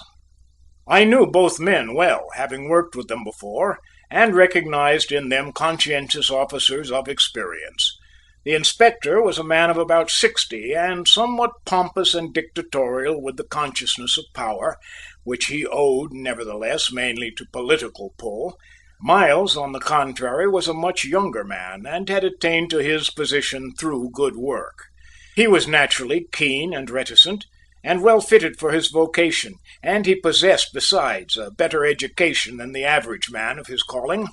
I knew both men well, having worked with them before, and recognized in them conscientious officers of experience. The inspector was a man of about 60, and somewhat pompous and dictatorial with the consciousness of power, which he owed, nevertheless, mainly to political pull. Miles, on the contrary, was a much younger man, and had attained to his position through good work. He was naturally keen and reticent, and well fitted for his vocation, and he possessed, besides, a better education than the average man of his calling.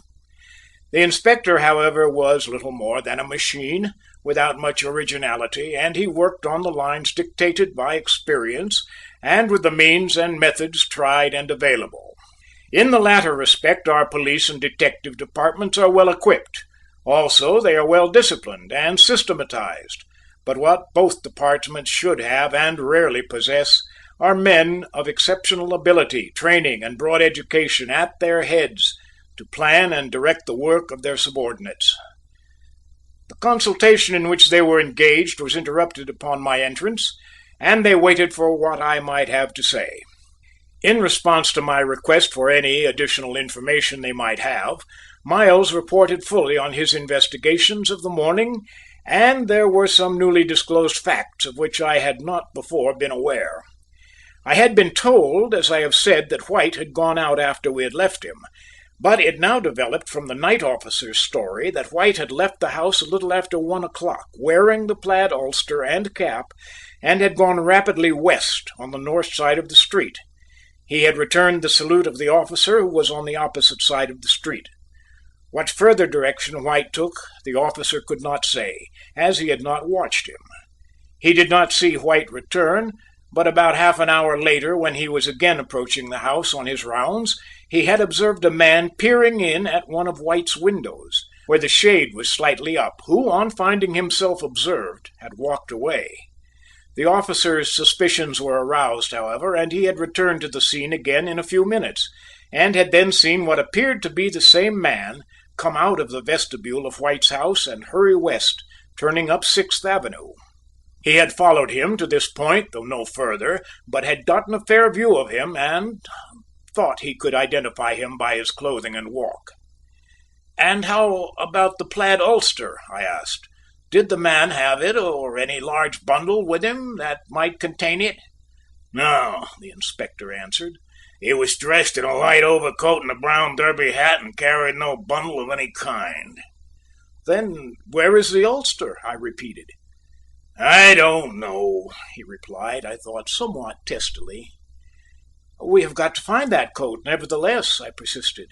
The inspector, however, was little more than a machine, without much originality, and he worked on the lines dictated by experience, and with the means and methods tried and available. In the latter respect, our police and detective departments are well equipped. Also, they are well disciplined and systematized. But what both departments should have and rarely possess are men of exceptional ability, training, and broad education at their heads to plan and direct the work of their subordinates. The consultation in which they were engaged was interrupted upon my entrance, and they waited for what I might have to say. In response to my request for any additional information they might have, Miles reported fully on his investigations of the morning, and there were some newly disclosed facts of which I had not before been aware. I had been told, as I have said, that White had gone out after we had left him, but it now developed from the night officer's story that White had left the house a little after 1 o'clock, wearing the plaid ulster and cap, and had gone rapidly west on the north side of the street. He had returned the salute of the officer, who was on the opposite side of the street. What further direction White took, the officer could not say, as he had not watched him. He did not see White return, but about half an hour later, when he was again approaching the house on his rounds, he had observed a man peering in at one of White's windows, where the shade was slightly up, who, on finding himself observed, had walked away. The officer's suspicions were aroused, however, and he had returned to the scene again in a few minutes, and had then seen what appeared to be the same man come out of the vestibule of White's house and hurry west, turning up 6th Avenue. He had followed him to this point, though no further, but had gotten a fair view of him and thought he could identify him by his clothing and walk. "And how about the plaid ulster?" I asked. "Did the man have it, or any large bundle with him that might contain it?" "No," the inspector answered. "He was dressed in a light overcoat and a brown derby hat and carried no bundle of any kind." "Then where is the ulster?" I repeated. "I don't know," he replied, I thought somewhat testily. "We have got to find that coat, nevertheless," I persisted.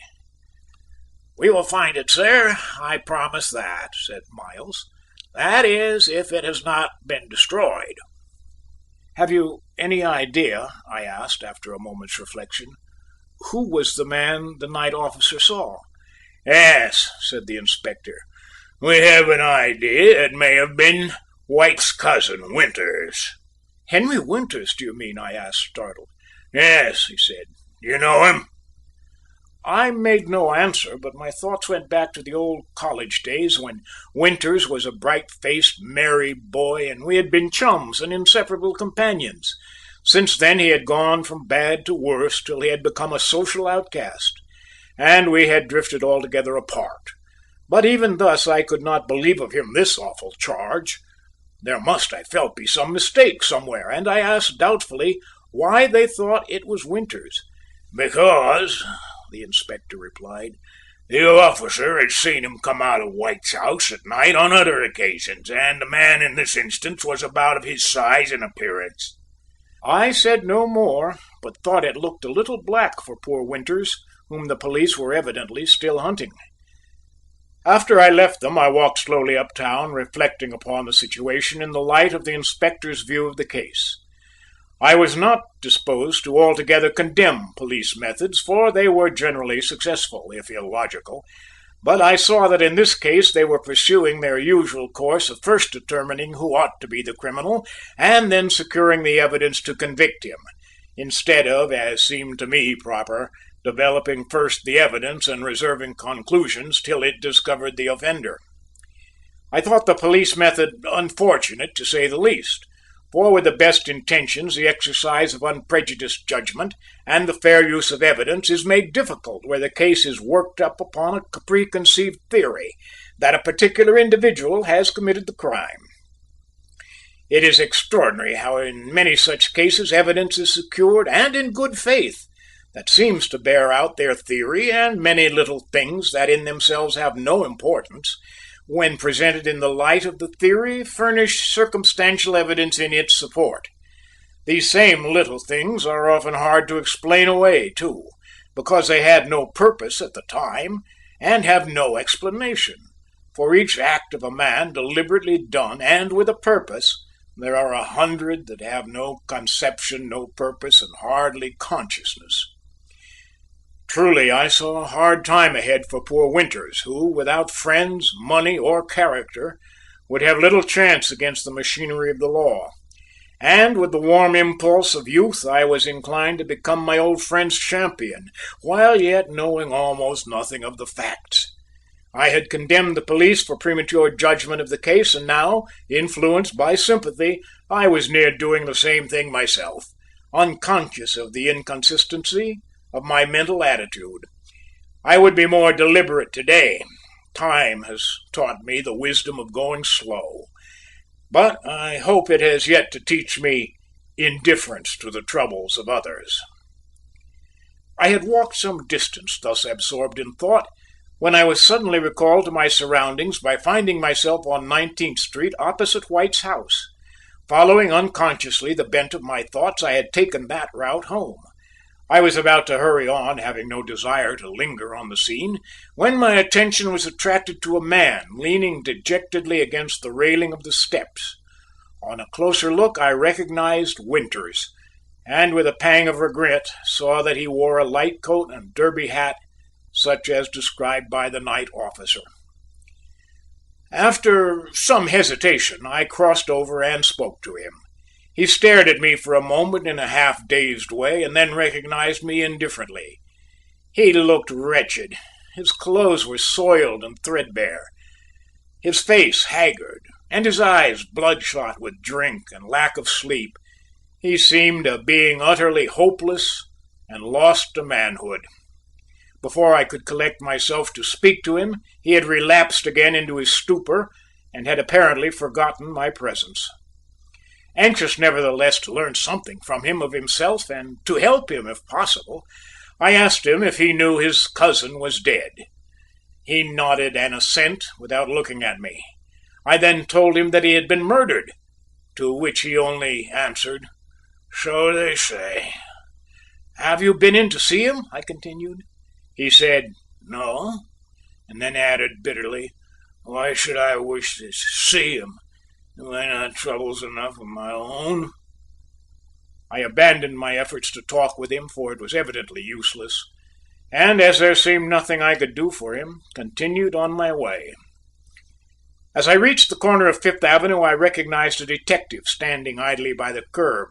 "We will find it, sir, I promise that," said Miles. "That is, if it has not been destroyed." "Have you any idea," I asked after a moment's reflection, "who was the man the night officer saw?" "Yes," said the inspector, "we have an idea it may have been White's cousin, Winters." "Henry Winters, do you mean?" I asked, startled. "Yes," he said. "You know him?" I made no answer, but my thoughts went back to the old college days when Winters was a bright-faced, merry boy, and we had been chums and inseparable companions. Since then he had gone from bad to worse till he had become a social outcast, and we had drifted altogether apart. But even thus I could not believe of him this awful charge. There must, I felt, be some mistake somewhere, and I asked doubtfully why they thought it was Winters. "Because," the inspector replied, "the officer had seen him come out of White's house at night on other occasions, and the man in this instance was about of his size and appearance." I said no more, but thought it looked a little black for poor Winters, whom the police were evidently still hunting. After I left them, I walked slowly uptown, reflecting upon the situation in the light of the inspector's view of the case. I was not disposed to altogether condemn police methods, for they were generally successful, if illogical, but I saw that in this case they were pursuing their usual course of first determining who ought to be the criminal, and then securing the evidence to convict him, instead of, as seemed to me proper, developing first the evidence and reserving conclusions till it discovered the offender. I thought the police method unfortunate, to say the least, for with the best intentions the exercise of unprejudiced judgment and the fair use of evidence is made difficult where the case is worked up upon a preconceived theory that a particular individual has committed the crime. It is extraordinary how in many such cases evidence is secured, and in good faith, that seems to bear out their theory, and many little things that in themselves have no importance, when presented in the light of the theory, furnish circumstantial evidence in its support. These same little things are often hard to explain away, too, because they had no purpose at the time, and have no explanation. For each act of a man deliberately done, and with a purpose, there are 100 that have no conception, no purpose, and hardly consciousness. Truly, I saw a hard time ahead for poor Winters, who, without friends, money, or character, would have little chance against the machinery of the law. And with the warm impulse of youth, I was inclined to become my old friend's champion, while yet knowing almost nothing of the facts. I had condemned the police for premature judgment of the case, and now, influenced by sympathy, I was near doing the same thing myself, unconscious of the inconsistency of my mental attitude. I would be more deliberate today. Time has taught me the wisdom of going slow, but I hope it has yet to teach me indifference to the troubles of others. I had walked some distance thus absorbed in thought, when I was suddenly recalled to my surroundings by finding myself on 19th Street opposite White's house. Following unconsciously the bent of my thoughts, I had taken that route home. I was about to hurry on, having no desire to linger on the scene, when my attention was attracted to a man leaning dejectedly against the railing of the steps. On a closer look, I recognized Winters, and with a pang of regret saw that he wore a light coat and derby hat, such as described by the night officer. After some hesitation, I crossed over and spoke to him. He stared at me for a moment in a half-dazed way, and then recognized me indifferently. He looked wretched. His clothes were soiled and threadbare, his face haggard, and his eyes bloodshot with drink and lack of sleep. He seemed a being utterly hopeless and lost to manhood. Before I could collect myself to speak to him, he had relapsed again into his stupor, and had apparently forgotten my presence. Anxious nevertheless to learn something from him of himself, and to help him if possible, I asked him if he knew his cousin was dead. He nodded an assent without looking at me. I then told him that he had been murdered, to which he only answered, "So they say." "Have you been in to see him?" I continued. He said, "No," and then added bitterly, "Why should I wish to see him? Have I not troubles enough of my own?" I abandoned my efforts to talk with him, for it was evidently useless, and as there seemed nothing I could do for him, continued on my way. As I reached the corner of Fifth Avenue, I recognized a detective standing idly by the curb.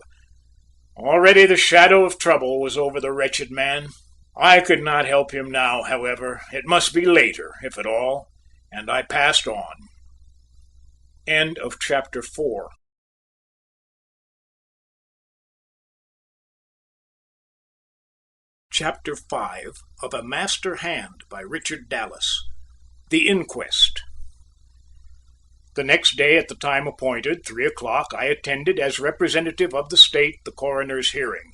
Already the shadow of trouble was over the wretched man. I could not help him now, however. It must be later, if at all, and I passed on. End of chapter 4. Chapter 5 of A Master Hand by Richard Dallas. The Inquest. The next day at the time appointed, 3 o'clock, I attended as representative of the state the coroner's hearing.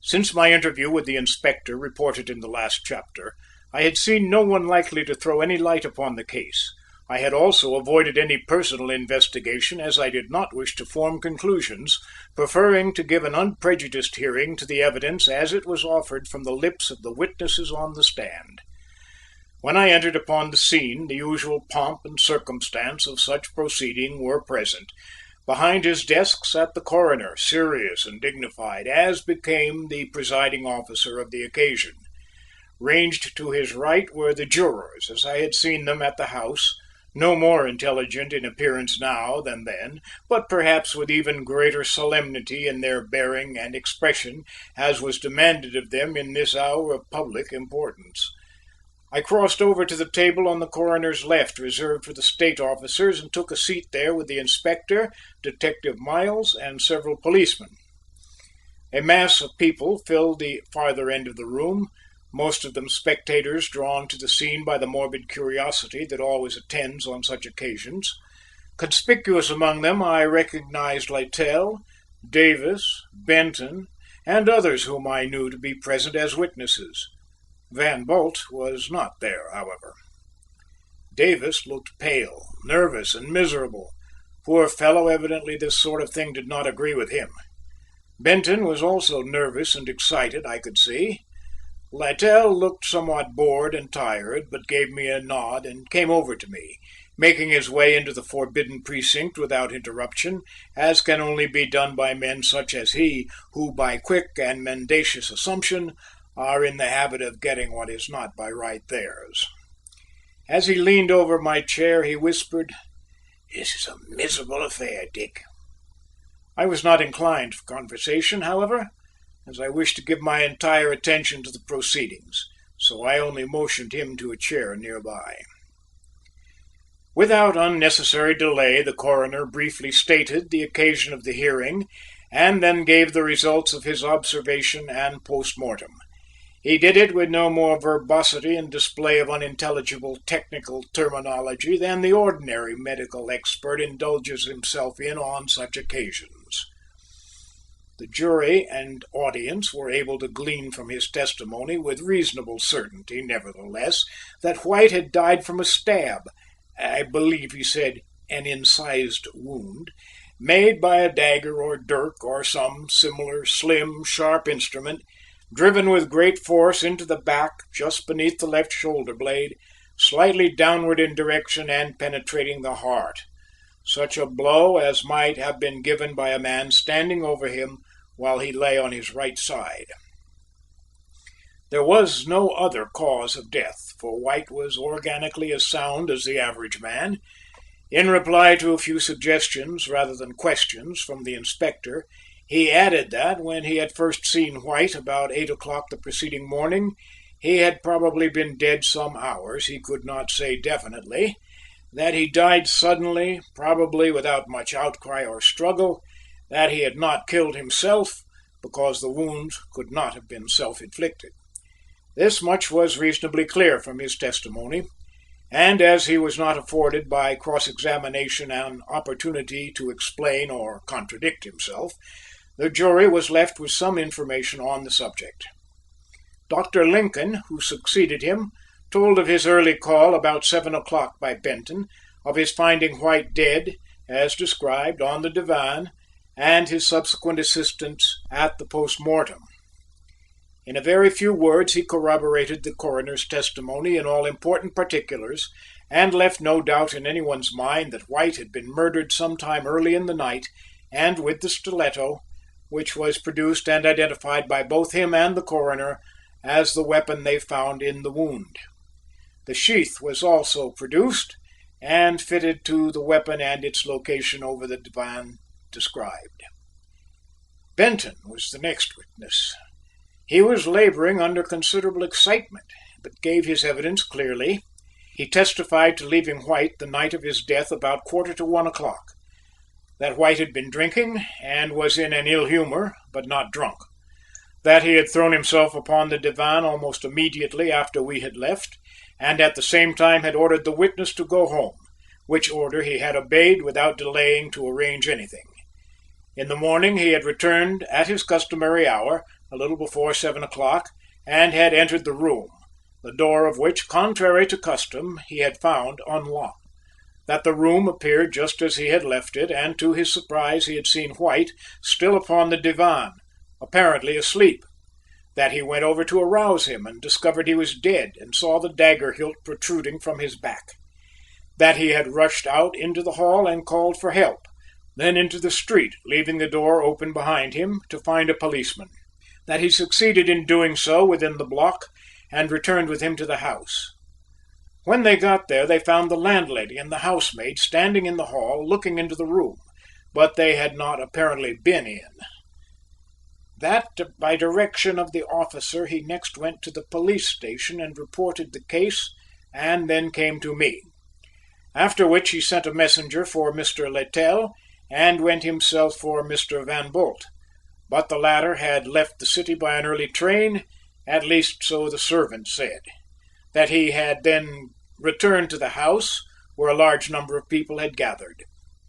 Since my interview with the inspector reported in the last chapter, I had seen no one likely to throw any light upon the case. I had also avoided any personal investigation, as I did not wish to form conclusions, preferring to give an unprejudiced hearing to the evidence as it was offered from the lips of the witnesses on the stand. When I entered upon the scene, the usual pomp and circumstance of such proceeding were present. Behind his desk sat the coroner, serious and dignified, as became the presiding officer of the occasion. Ranged to his right were the jurors, as I had seen them at the House, no more intelligent in appearance now than then, but perhaps with even greater solemnity in their bearing and expression, as was demanded of them in this hour of public importance. I crossed over to the table on the coroner's left, reserved for the state officers, and took a seat there with the inspector, Detective Miles, and several policemen. A mass of people filled the farther end of the room, most of them spectators drawn to the scene by the morbid curiosity that always attends on such occasions. Conspicuous among them I recognized Littell, Davis, Benton, and others whom I knew to be present as witnesses. Van Bult was not there, however. Davis looked pale, nervous, and miserable. Poor fellow, evidently this sort of thing did not agree with him. Benton was also nervous and excited, I could see. Littell looked somewhat bored and tired, but gave me a nod and came over to me, making his way into the forbidden precinct without interruption, as can only be done by men such as he, who by quick and mendacious assumption are in the habit of getting what is not by right theirs. As he leaned over my chair, he whispered, "This is a miserable affair, Dick." I was not inclined for conversation, however, as I wished to give my entire attention to the proceedings, so I only motioned him to a chair near by. Without unnecessary delay, the coroner briefly stated the occasion of the hearing, and then gave the results of his observation and post-mortem. He did it with no more verbosity and display of unintelligible technical terminology than the ordinary medical expert indulges himself in on such occasions. The jury and audience were able to glean from his testimony with reasonable certainty, nevertheless, that White had died from a stab, I believe he said an incised wound, made by a dagger or dirk or some similar slim, sharp instrument, driven with great force into the back just beneath the left shoulder blade, slightly downward in direction and penetrating the heart. Such a blow as might have been given by a man standing over him while he lay on his right side. There was no other cause of death, for White was organically as sound as the average man. In reply to a few suggestions rather than questions from the inspector, he added that when he had first seen White about 8 o'clock the preceding morning, he had probably been dead some hours, he could not say definitely, that he died suddenly, probably without much outcry or struggle, that he had not killed himself, because the wound could not have been self-inflicted. This much was reasonably clear from his testimony, and as he was not afforded by cross-examination an opportunity to explain or contradict himself, the jury was left with some information on the subject. Dr. Lincoln, who succeeded him, told of his early call about 7 o'clock by Benton, of his finding White dead, as described, on the divan, and his subsequent assistance at the post-mortem. In a very few words he corroborated the coroner's testimony in all important particulars, and left no doubt in anyone's mind that White had been murdered some time early in the night, and with the stiletto, which was produced and identified by both him and the coroner as the weapon they found in the wound. The sheath was also produced, and fitted to the weapon and its location over the divan described. Benton was the next witness. He was laboring under considerable excitement, but gave his evidence clearly. He testified to leaving White the night of his death about 1:45 o'clock, that White had been drinking and was in an ill humor, but not drunk, that he had thrown himself upon the divan almost immediately after we had left, and at the same time had ordered the witness to go home, which order he had obeyed without delaying to arrange anything. In the morning he had returned at his customary hour, a little before 7 o'clock, and had entered the room, the door of which, contrary to custom, he had found unlocked. That the room appeared just as he had left it, and to his surprise he had seen White still upon the divan, apparently asleep. That he went over to arouse him, and discovered he was dead, and saw the dagger hilt protruding from his back. That he had rushed out into the hall and called for help, then into the street, leaving the door open behind him, to find a policeman. That he succeeded in doing so within the block, and returned with him to the house. When they got there, they found the landlady and the housemaid standing in the hall, looking into the room, but they had not apparently been in. That, by direction of the officer, he next went to the police station and reported the case, and then came to me. After which he sent a messenger for Mr. Littell, and went himself for Mr. Van Bult, but the latter had left the city by an early train, at least so the servant said. That he had then returned to the house, where a large number of people had gathered.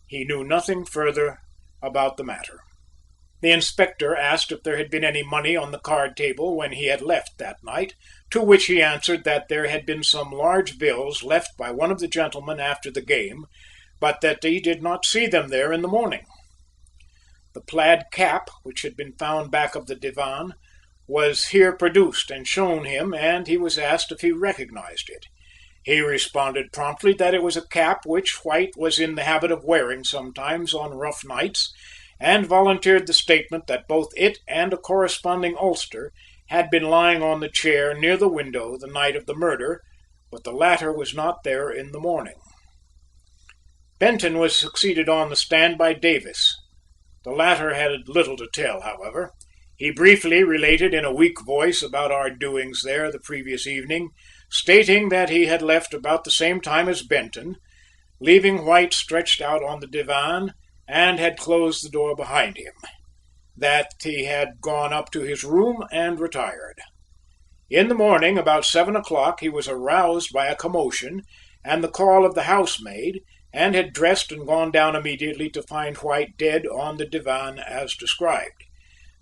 He knew nothing further about the matter. The inspector asked if there had been any money on the card table when he had left that night, to which he answered that there had been some large bills left by one of the gentlemen after the game, but that he did not see them there in the morning. The plaid cap, which had been found back of the divan, was here produced and shown him, and he was asked if he recognized it. He responded promptly that it was a cap which White was in the habit of wearing sometimes on rough nights, and volunteered the statement that both it and a corresponding ulster had been lying on the chair near the window the night of the murder, but the latter was not there in the morning. Benton was succeeded on the stand by Davis. The latter had little to tell, however. He briefly related in a weak voice about our doings there the previous evening, stating that he had left about the same time as Benton, leaving White stretched out on the divan, and had closed the door behind him, that he had gone up to his room and retired. In the morning, about 7 o'clock, he was aroused by a commotion and the call of the housemaid, and had dressed and gone down immediately to find White dead on the divan as described.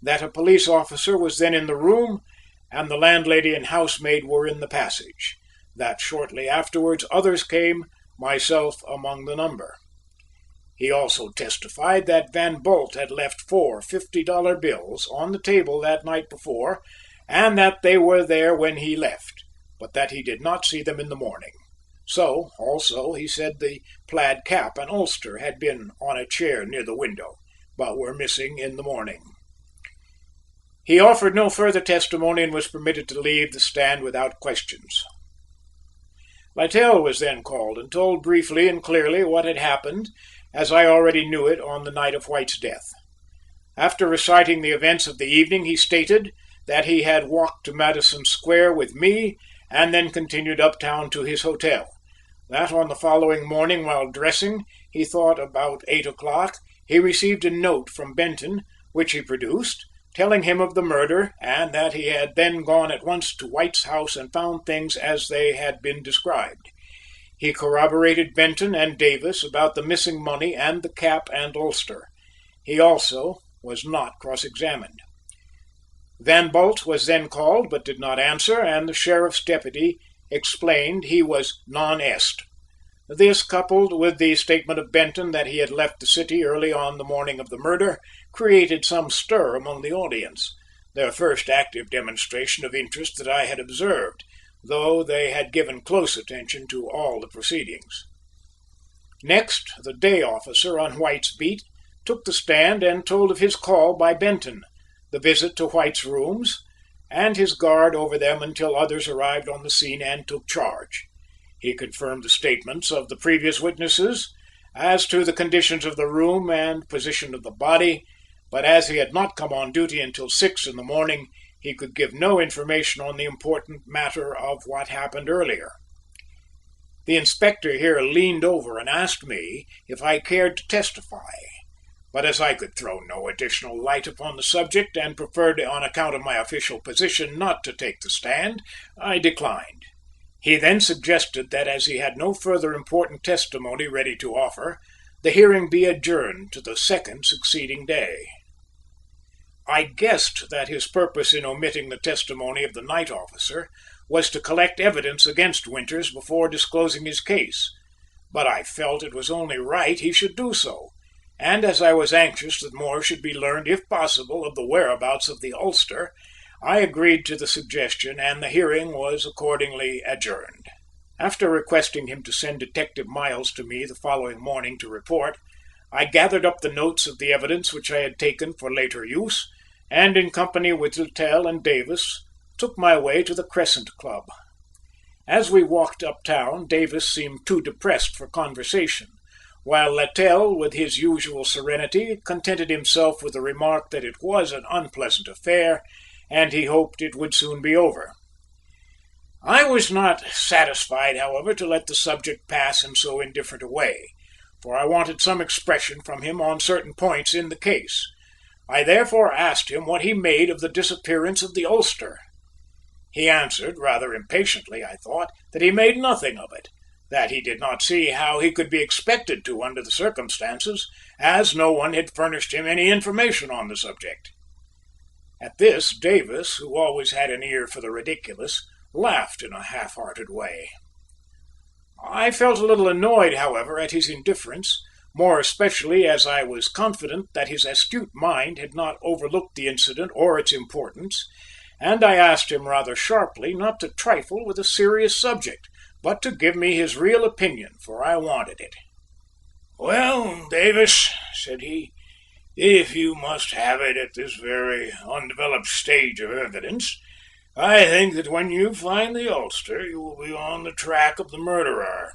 That a police officer was then in the room, and the landlady and housemaid were in the passage. That shortly afterwards others came, myself among the number. He also testified that Van Bult had left 4 $50 bills on the table that night before, and that they were there when he left, but that he did not see them in the morning. So, also, he said the plaid cap and ulster had been on a chair near the window, but were missing in the morning. He offered no further testimony and was permitted to leave the stand without questions. Littell was then called and told briefly and clearly what had happened, as I already knew it on the night of White's death. After reciting the events of the evening, he stated that he had walked to Madison Square with me and then continued uptown to his hotel. That on the following morning, while dressing, he thought about 8 o'clock, he received a note from Benton, which he produced, telling him of the murder, and that he had then gone at once to White's house and found things as they had been described. He corroborated Benton and Davis about the missing money and the cap and ulster. He also was not cross-examined. Van Bult was then called, but did not answer, and the sheriff's deputy explained he was non est. This, coupled with the statement of Benton that he had left the city early on the morning of the murder, created some stir among the audience, their first active demonstration of interest that I had observed, though they had given close attention to all the proceedings. Next, the day officer on White's beat took the stand and told of his call by Benton, the visit to White's rooms, and his guard over them until others arrived on the scene and took charge. He confirmed the statements of the previous witnesses as to the conditions of the room and position of the body, but as he had not come on duty until 6 in the morning, he could give no information on the important matter of what happened earlier. The inspector here leaned over and asked me if I cared to testify, but as I could throw no additional light upon the subject and preferred on account of my official position not to take the stand, I declined. He then suggested that as he had no further important testimony ready to offer, the hearing be adjourned to the second succeeding day. I guessed that his purpose in omitting the testimony of the night officer was to collect evidence against Winters before disclosing his case, but I felt it was only right he should do so, and as I was anxious that more should be learned, if possible, of the whereabouts of the ulster, I agreed to the suggestion, and the hearing was accordingly adjourned. After requesting him to send Detective Miles to me the following morning to report, I gathered up the notes of the evidence which I had taken for later use, and in company with Littell and Davis, took my way to the Crescent Club. As we walked uptown, Davis seemed too depressed for conversation, while Littell, with his usual serenity, contented himself with the remark that it was an unpleasant affair, and he hoped it would soon be over. I was not satisfied, however, to let the subject pass in so indifferent a way, for I wanted some expression from him on certain points in the case. I therefore asked him what he made of the disappearance of the ulster. He answered, rather impatiently, I thought, that he made nothing of it, that he did not see how he could be expected to under the circumstances, as no one had furnished him any information on the subject. At this, Davis, who always had an ear for the ridiculous, laughed in a half-hearted way. I felt a little annoyed, however, at his indifference, more especially as I was confident that his astute mind had not overlooked the incident or its importance, and I asked him rather sharply not to trifle with a serious subject, but to give me his real opinion, for I wanted it. "Well, Davis," said he, "if you must have it at this very undeveloped stage of evidence, I think that when you find the ulster, you will be on the track of the murderer."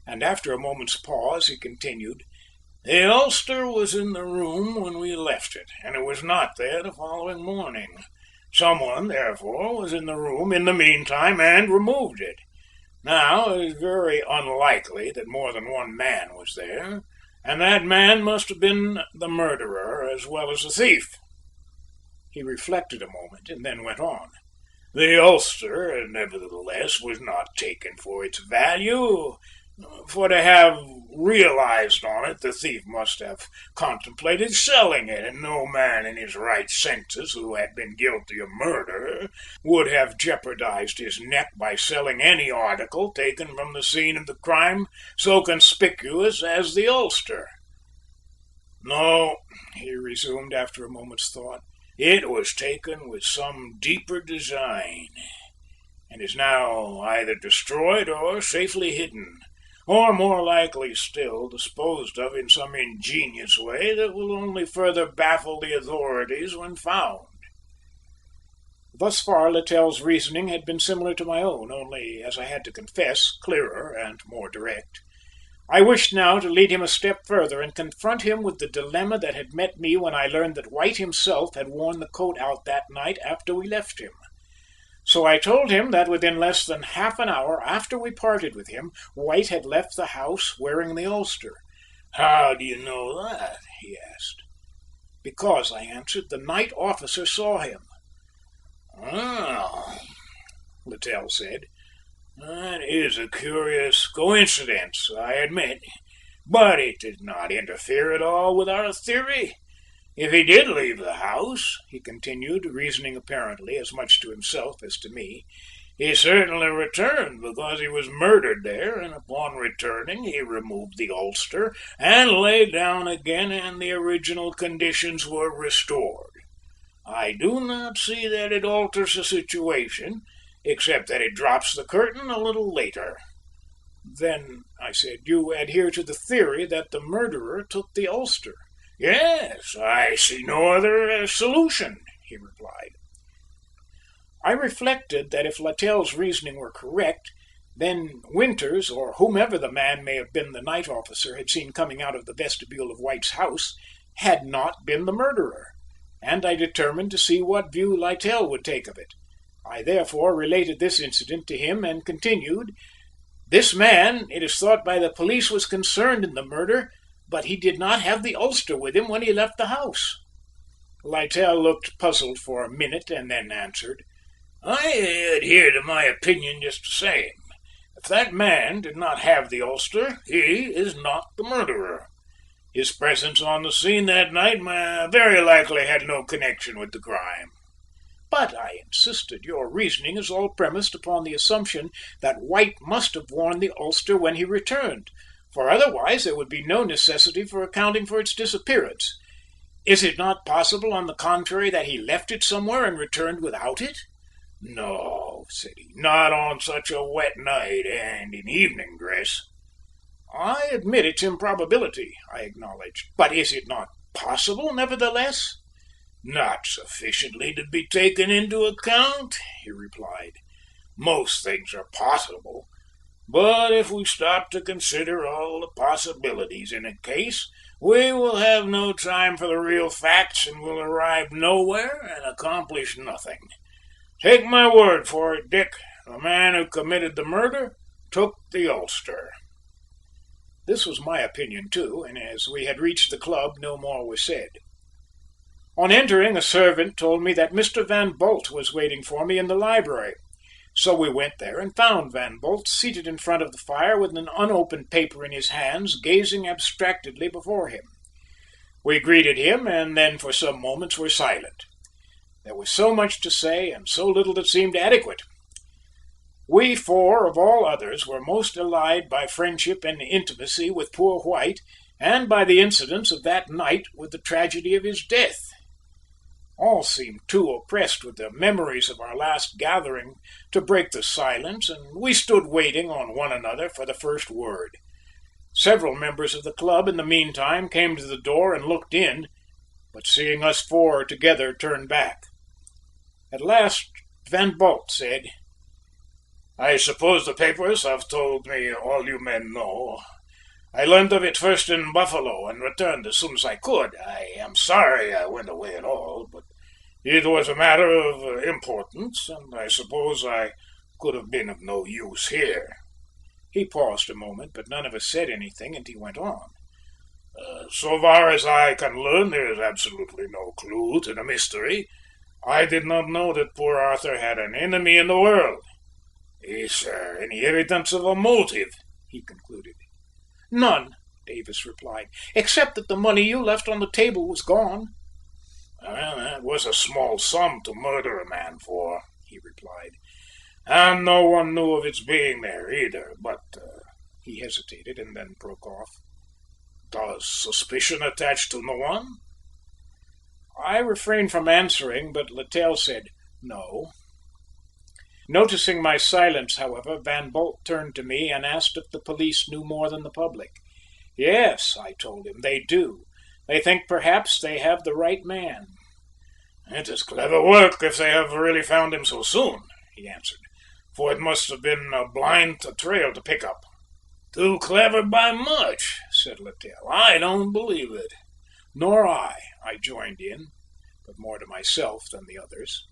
And after a moment's pause, he continued, "The ulster was in the room when we left it, and it was not there the following morning. Someone, therefore, was in the room in the meantime and removed it. Now, it is very unlikely that more than one man was there, and that man must have been the murderer as well as the thief." He reflected a moment and then went on. "The ulster, nevertheless, was not taken for its value, for to have realized on it, the thief must have contemplated selling it, and no man in his right senses who had been guilty of murder would have jeopardized his neck by selling any article taken from the scene of the crime so conspicuous as the ulster. No," he resumed after a moment's thought, "it was taken with some deeper design, and is now either destroyed or safely hidden, or more likely still disposed of in some ingenious way that will only further baffle the authorities when found." Thus far Littell's reasoning had been similar to my own, only, as I had to confess, clearer and more direct. I wished now to lead him a step further and confront him with the dilemma that had met me when I learned that White himself had worn the coat out that night after we left him. So I told him that within less than half an hour after we parted with him, White had left the house wearing the ulster. "How do you know that?" he asked. "Because," I answered, "the night officer saw him." "Oh," Littell said, "that is a curious coincidence, I admit, but it does not interfere at all with our theory. If he did leave the house," he continued, reasoning apparently as much to himself as to me, "he certainly returned because he was murdered there, and upon returning he removed the ulster and lay down again, and the original conditions were restored. I do not see that it alters the situation, except that it drops the curtain a little later." "Then," I said, "you adhere to the theory that the murderer took the ulster?" "Yes, I see no other solution," he replied. I reflected that if Littell's reasoning were correct, then Winters, or whomever the man may have been the night officer had seen coming out of the vestibule of White's house, had not been the murderer, and I determined to see what view Littell would take of it. I therefore related this incident to him and continued, "This man, it is thought by the police, was concerned in the murder, but he did not have the ulster with him when he left the house." Littell looked puzzled for a minute and then answered, "I adhere to my opinion just the same. If that man did not have the ulster, he is not the murderer. His presence on the scene that night very likely had no connection with the crime." "But," I insisted, "your reasoning is all premised upon the assumption that White must have worn the ulster when he returned, for otherwise there would be no necessity for accounting for its disappearance. Is it not possible, on the contrary, that he left it somewhere and returned without it?" "No," said he, "not on such a wet night and in evening dress." "I admit its improbability," I acknowledged, "but is it not possible, nevertheless?" "Not sufficiently to be taken into account," he replied. "Most things are possible, but if we stop to consider all the possibilities in a case, we will have no time for the real facts and will arrive nowhere and accomplish nothing. Take my word for it, Dick, the man who committed the murder took the ulster." This was my opinion too, and as we had reached the club no more was said. On entering, a servant told me that Mr. Van Bult was waiting for me in the library. So we went there and found Van Bult seated in front of the fire with an unopened paper in his hands, gazing abstractedly before him. We greeted him and then for some moments were silent. There was so much to say and so little that seemed adequate. We four, of all others, were most allied by friendship and intimacy with poor White, and by the incidents of that night with the tragedy of his death. All seemed too oppressed with the memories of our last gathering to break the silence, and we stood waiting on one another for the first word. Several members of the club in the meantime came to the door and looked in, but seeing us four together turned back. At last Van Bult said, "I suppose the papers have told me all you men know. I learned of it first in Buffalo and returned as soon as I could. I am sorry I went away at all, but it was a matter of importance, and I suppose I could have been of no use here." He paused a moment, but none of us said anything, and he went on. "So far as I can learn, there is absolutely no clue to the mystery. I did not know that poor Arthur had an enemy in the world. Is there any evidence of a motive?" he concluded. "None," Davis replied, "except that the money you left on the table was gone." "Well, that was a small sum to murder a man for," he replied, "and no one knew of its being there either, but he hesitated and then broke off. "Does suspicion attach to no one?" I refrained from answering, but Littell said, "No." Noticing my silence, however, Van Bult turned to me and asked if the police knew more than the public. "Yes," I told him, "they do. They think perhaps they have the right man." "It is clever work if they have really found him so soon," he answered, "for it must have been a blind trail to pick up." "Too clever by much," said Littell. "I don't believe it." "Nor I joined in, but more to myself than the others.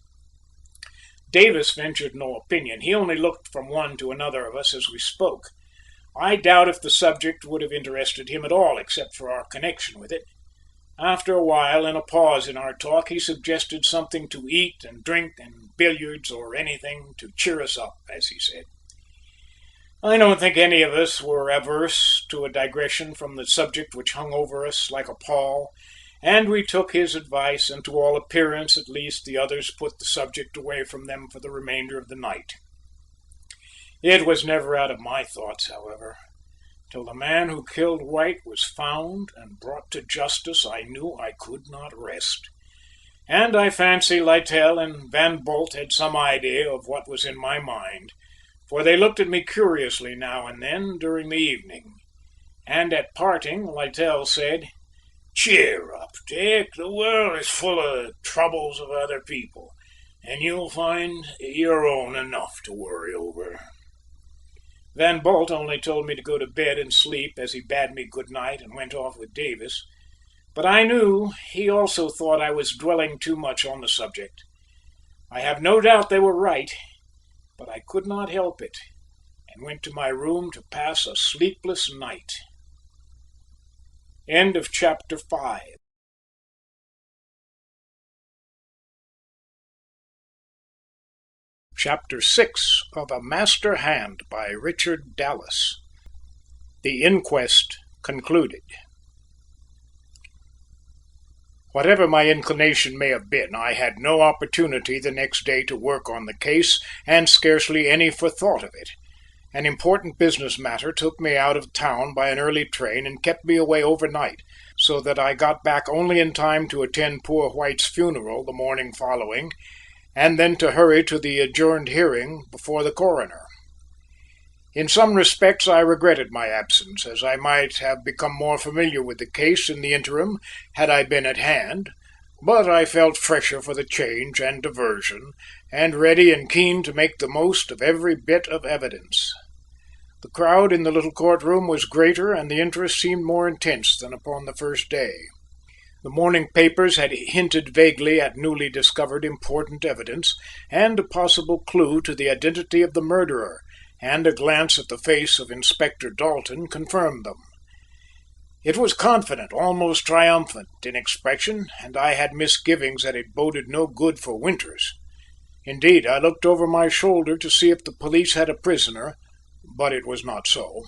Davis ventured no opinion. He only looked from one to another of us as we spoke. I doubt if the subject would have interested him at all except for our connection with it. After a while, in a pause in our talk, he suggested something to eat and drink and billiards or anything to cheer us up, as he said. I don't think any of us were averse to a digression from the subject which hung over us like a pall, and we took his advice, and to all appearance, at least, the others put the subject away from them for the remainder of the night. It was never out of my thoughts, however. Till the man who killed White was found and brought to justice, I knew I could not rest. And I fancy Littell and Van Bult had some idea of what was in my mind, for they looked at me curiously now and then during the evening. And at parting, Littell said, "Cheer up, Dick. The world is full of troubles of other people, and you'll find your own enough to worry over." Van Bult only told me to go to bed and sleep as he bade me good night and went off with Davis, but I knew he also thought I was dwelling too much on the subject. I have no doubt they were right, but I could not help it, and went to my room to pass a sleepless night. End of chapter 5. Chapter 6 of A Master Hand by Richard Dallas. The Inquest concluded. Whatever my inclination may have been, I had no opportunity the next day to work on the case, and scarcely any for thought of it. An important business matter took me out of town by an early train and kept me away overnight, so that I got back only in time to attend poor White's funeral the morning following, and then to hurry to the adjourned hearing before the coroner. In some respects I regretted my absence, as I might have become more familiar with the case in the interim had I been at hand, but I felt fresher for the change and diversion, and ready and keen to make the most of every bit of evidence. The crowd in the little courtroom was greater, and the interest seemed more intense than upon the first day. The morning papers had hinted vaguely at newly discovered important evidence, and a possible clue to the identity of the murderer, and a glance at the face of Inspector Dalton confirmed them. It was confident, almost triumphant in expression, and I had misgivings that it boded no good for Winters. Indeed, I looked over my shoulder to see if the police had a prisoner, but it was not so.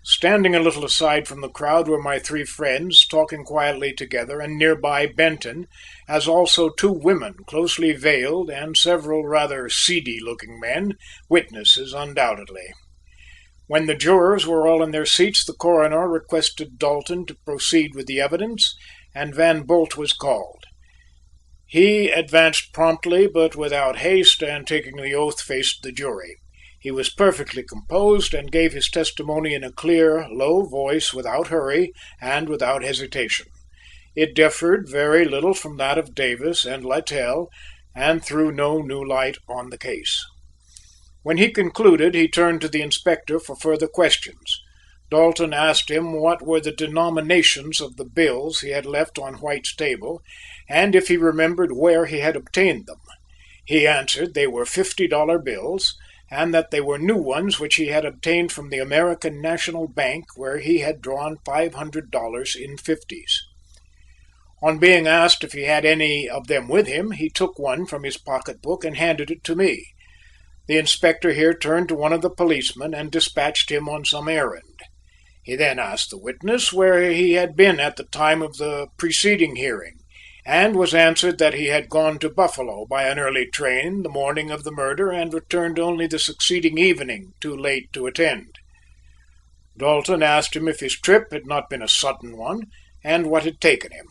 Standing a little aside from the crowd were my three friends, talking quietly together, and nearby Benton, as also two women, closely veiled, and several rather seedy-looking men, witnesses undoubtedly. When the jurors were all in their seats, the coroner requested Dalton to proceed with the evidence, and Van Bult was called. He advanced promptly, but without haste, and taking the oath, faced the jury. He was perfectly composed, and gave his testimony in a clear, low voice, without hurry, and without hesitation. It differed very little from that of Davis and Littell, and threw no new light on the case. When he concluded, he turned to the inspector for further questions. Dalton asked him what were the denominations of the bills he had left on White's table, and if he remembered where he had obtained them. He answered they were $50 bills, and that they were new ones which he had obtained from the American National Bank, where he had drawn $500 in fifties. On being asked if he had any of them with him, he took one from his pocketbook and handed it to me. The inspector here turned to one of the policemen and dispatched him on some errand. He then asked the witness where he had been at the time of the preceding hearing, and was answered that he had gone to Buffalo by an early train the morning of the murder and returned only the succeeding evening, too late to attend. Dalton asked him if his trip had not been a sudden one, and what had taken him.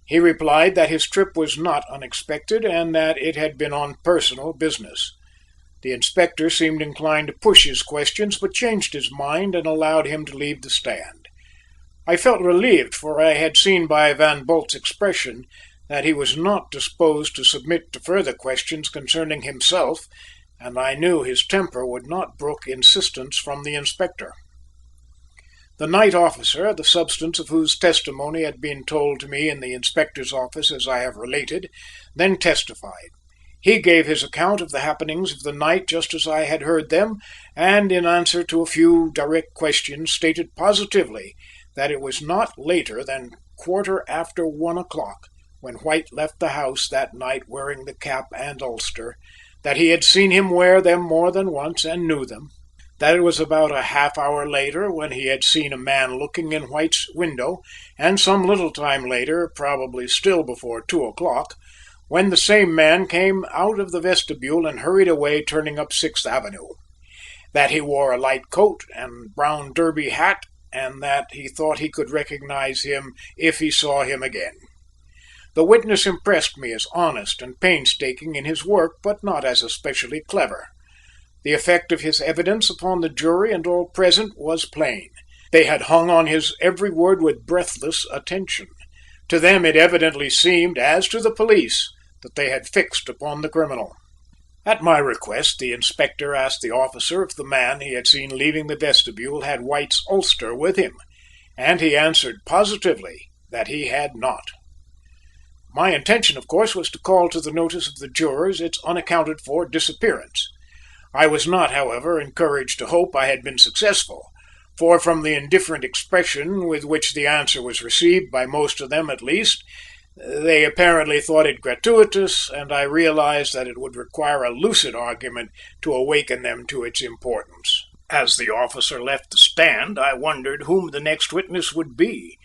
He replied that his trip was not unexpected, and that it had been on personal business. The inspector seemed inclined to push his questions, but changed his mind and allowed him to leave the stand. I felt relieved, for I had seen by Van Bult's expression that he was not disposed to submit to further questions concerning himself, and I knew his temper would not brook insistence from the inspector. The night officer, the substance of whose testimony had been told to me in the inspector's office as I have related, then testified. He gave his account of the happenings of the night just as I had heard them, and in answer to a few direct questions stated positively that it was not later than 1:15 when White left the house that night wearing the cap and ulster, that he had seen him wear them more than once and knew them, that it was about a half hour later when he had seen a man looking in White's window, and some little time later, probably still before 2:00, when the same man came out of the vestibule and hurried away turning up Sixth Avenue, that he wore a light coat and brown derby hat, and that he thought he could recognize him if he saw him again. The witness impressed me as honest and painstaking in his work, but not as especially clever. The effect of his evidence upon the jury and all present was plain. They had hung on his every word with breathless attention. To them it evidently seemed, as to the police, that they had fixed upon the criminal. At my request, the inspector asked the officer if the man he had seen leaving the vestibule had White's ulster with him, and he answered positively that he had not. My intention, of course, was to call to the notice of the jurors its unaccounted for disappearance. I was not, however, encouraged to hope I had been successful, for from the indifferent expression with which the answer was received by most of them at least, they apparently thought it gratuitous, and I realized that it would require a lucid argument to awaken them to its importance. As the officer left the stand, I wondered whom the next witness would be,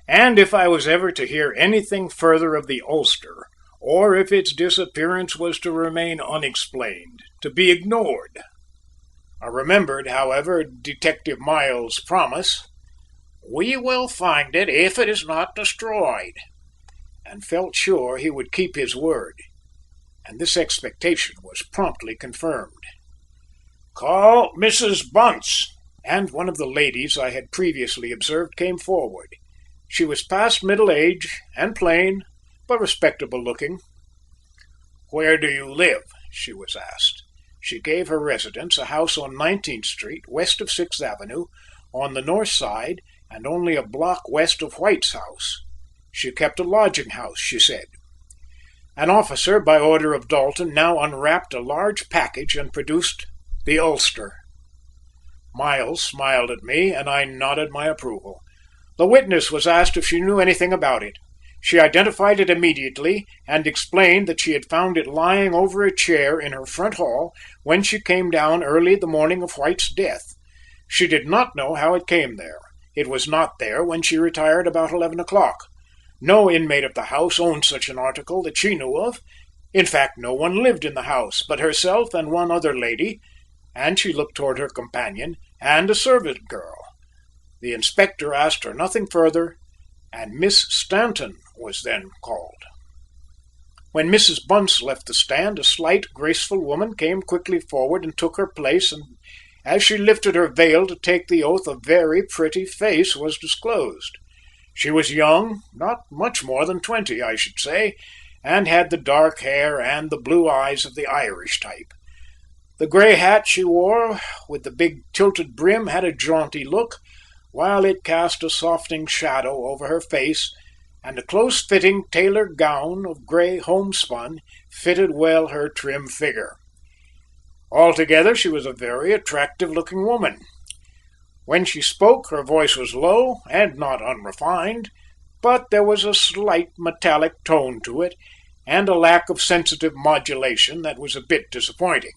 and if I was ever to hear anything further of the ulster, or if its disappearance was to remain unexplained, to be ignored. I remembered, however, Detective Miles' promise, "We will find it if it is not destroyed," and felt sure he would keep his word, and this expectation was promptly confirmed. "Call Mrs. Bunce," and one of the ladies I had previously observed came forward. She was past middle age and plain, but respectable looking. "Where do you live?" she was asked. She gave her residence, a house on 19th Street, west of 6th Avenue, on the north side, and only a block west of White's house. She kept a lodging house, she said. An officer, by order of Dalton, now unwrapped a large package and produced the ulster. Miles smiled at me, and I nodded my approval. The witness was asked if she knew anything about it. She identified it immediately, and explained that she had found it lying over a chair in her front hall when she came down early the morning of White's death. She did not know how it came there. It was not there when she retired about 11 o'clock. No inmate of the house owned such an article that she knew of. In fact, no one lived in the house but herself and one other lady, and she looked toward her companion, and a servant girl. The inspector asked her nothing further, and Miss Stanton was then called. When Mrs. Bunce left the stand, a slight, graceful woman came quickly forward and took her place, and as she lifted her veil to take the oath, a very pretty face was disclosed. She was young, not much more than 20, I should say, and had the dark hair and the blue eyes of the Irish type. The grey hat she wore, with the big tilted brim, had a jaunty look, while it cast a softening shadow over her face, and a close-fitting tailored gown of grey homespun fitted well her trim figure. Altogether she was a very attractive-looking woman. When she spoke, her voice was low and not unrefined, but there was a slight metallic tone to it, and a lack of sensitive modulation that was a bit disappointing.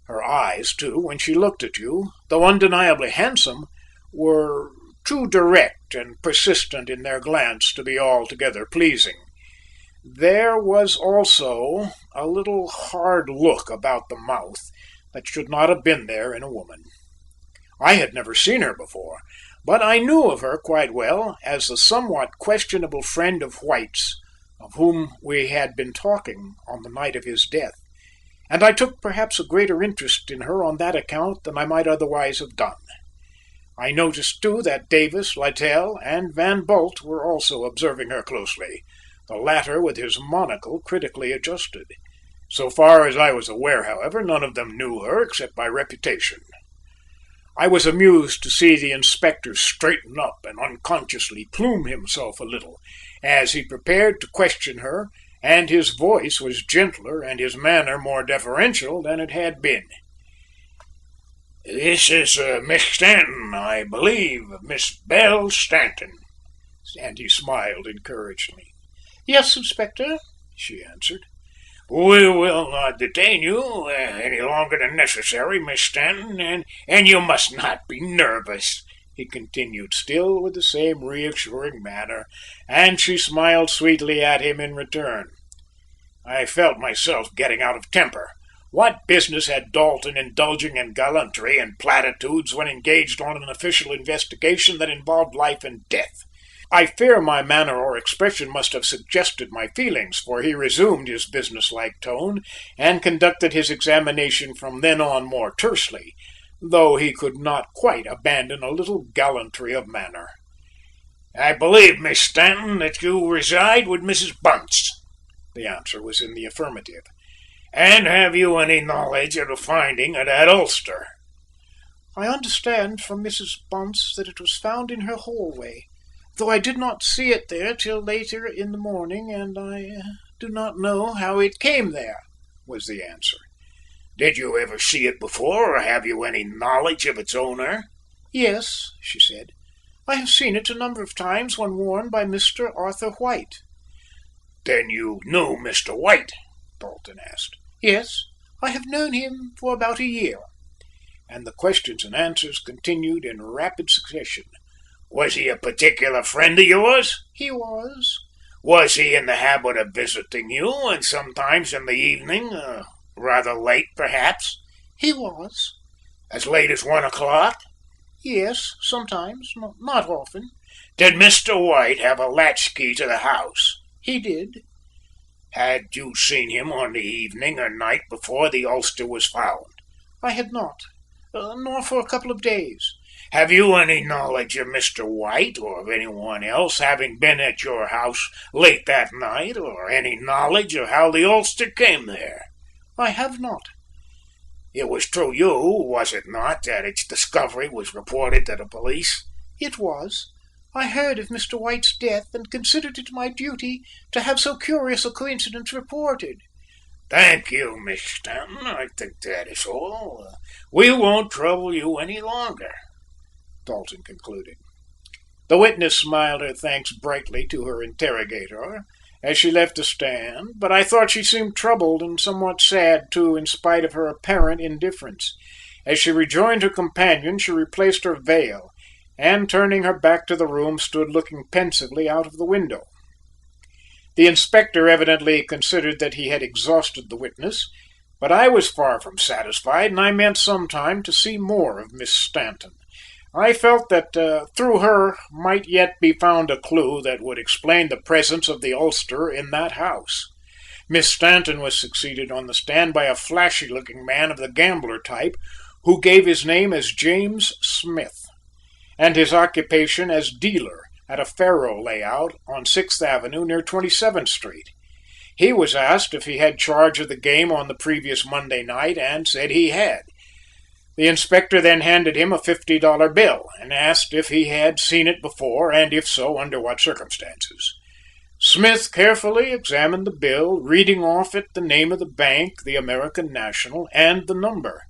Her eyes, too, when she looked at you, though undeniably handsome, were too direct and persistent in their glance to be altogether pleasing. There was also a little hard look about the mouth that should not have been there in a woman. I had never seen her before, but I knew of her quite well as the somewhat questionable friend of White's, of whom we had been talking on the night of his death, and I took perhaps a greater interest in her on that account than I might otherwise have done. I noticed, too, that Davis, Littell, and Van Bult were also observing her closely, the latter with his monocle critically adjusted. So far as I was aware, however, none of them knew her except by reputation. I was amused to see the inspector straighten up and unconsciously plume himself a little, as he prepared to question her, and his voice was gentler and his manner more deferential than it had been. "This is Miss Stanton, I believe, Miss Belle Stanton," and he smiled encouragingly. "Yes, Inspector," she answered. "We will not detain you any longer than necessary, Miss Stanton, and you must not be nervous," he continued, still with the same reassuring manner, and she smiled sweetly at him in return. I felt myself getting out of temper. What business had Dalton indulging in gallantry and platitudes when engaged on an official investigation that involved life and death? I fear my manner or expression must have suggested my feelings, for he resumed his businesslike tone, and conducted his examination from then on more tersely, though he could not quite abandon a little gallantry of manner. "I believe, Miss Stanton, that you reside with Mrs. Bunce." The answer was in the affirmative. "And have you any knowledge of the finding of that ulster?" "I understand from Mrs. Bunce that it was found in her hallway, though I did not see it there till later in the morning, and I do not know how it came there," was the answer. "Did you ever see it before, or have you any knowledge of its owner?" "Yes," she said. "I have seen it a number of times when worn by Mr. Arthur White." "Then you knew Mr. White?" Dalton asked. "Yes, I have known him for about a year." And the questions and answers continued in rapid succession. "Was he a particular friend of yours?" "He was." "Was he in the habit of visiting you, and sometimes in the evening, rather late, perhaps?" "He was." "As late as 1 o'clock?" "Yes, sometimes, not often." "Did Mr. White have a latchkey to the house?" "He did." "Had you seen him on the evening or night before the ulster was found?" "I had not, nor for a couple of days." "Have you any knowledge of Mr. White, or of any one else, having been at your house late that night, or any knowledge of how the ulster came there?" "I have not." "It was through you, was it not, that its discovery was reported to the police?" "It was. I heard of Mr. White's death, and considered it my duty to have so curious a coincidence reported." "Thank you, Miss Stanton. I think that is all. We won't trouble you any longer," Dalton concluded. The witness smiled her thanks brightly to her interrogator as she left the stand, but I thought she seemed troubled and somewhat sad, too, in spite of her apparent indifference. As she rejoined her companion, she replaced her veil, and turning her back to the room, stood looking pensively out of the window. The inspector evidently considered that he had exhausted the witness, but I was far from satisfied, and I meant some time to see more of Miss Stanton. I felt that through her might yet be found a clue that would explain the presence of the ulster in that house. Miss Stanton was succeeded on the stand by a flashy-looking man of the gambler type, who gave his name as James Smith, and his occupation as dealer at a faro layout on 6th Avenue near 27th Street. He was asked if he had charge of the game on the previous Monday night, and said he had. The inspector then handed him a $50 bill, and asked if he had seen it before, and if so, under what circumstances. Smith carefully examined the bill, reading off it the name of the bank, the American National, and the number.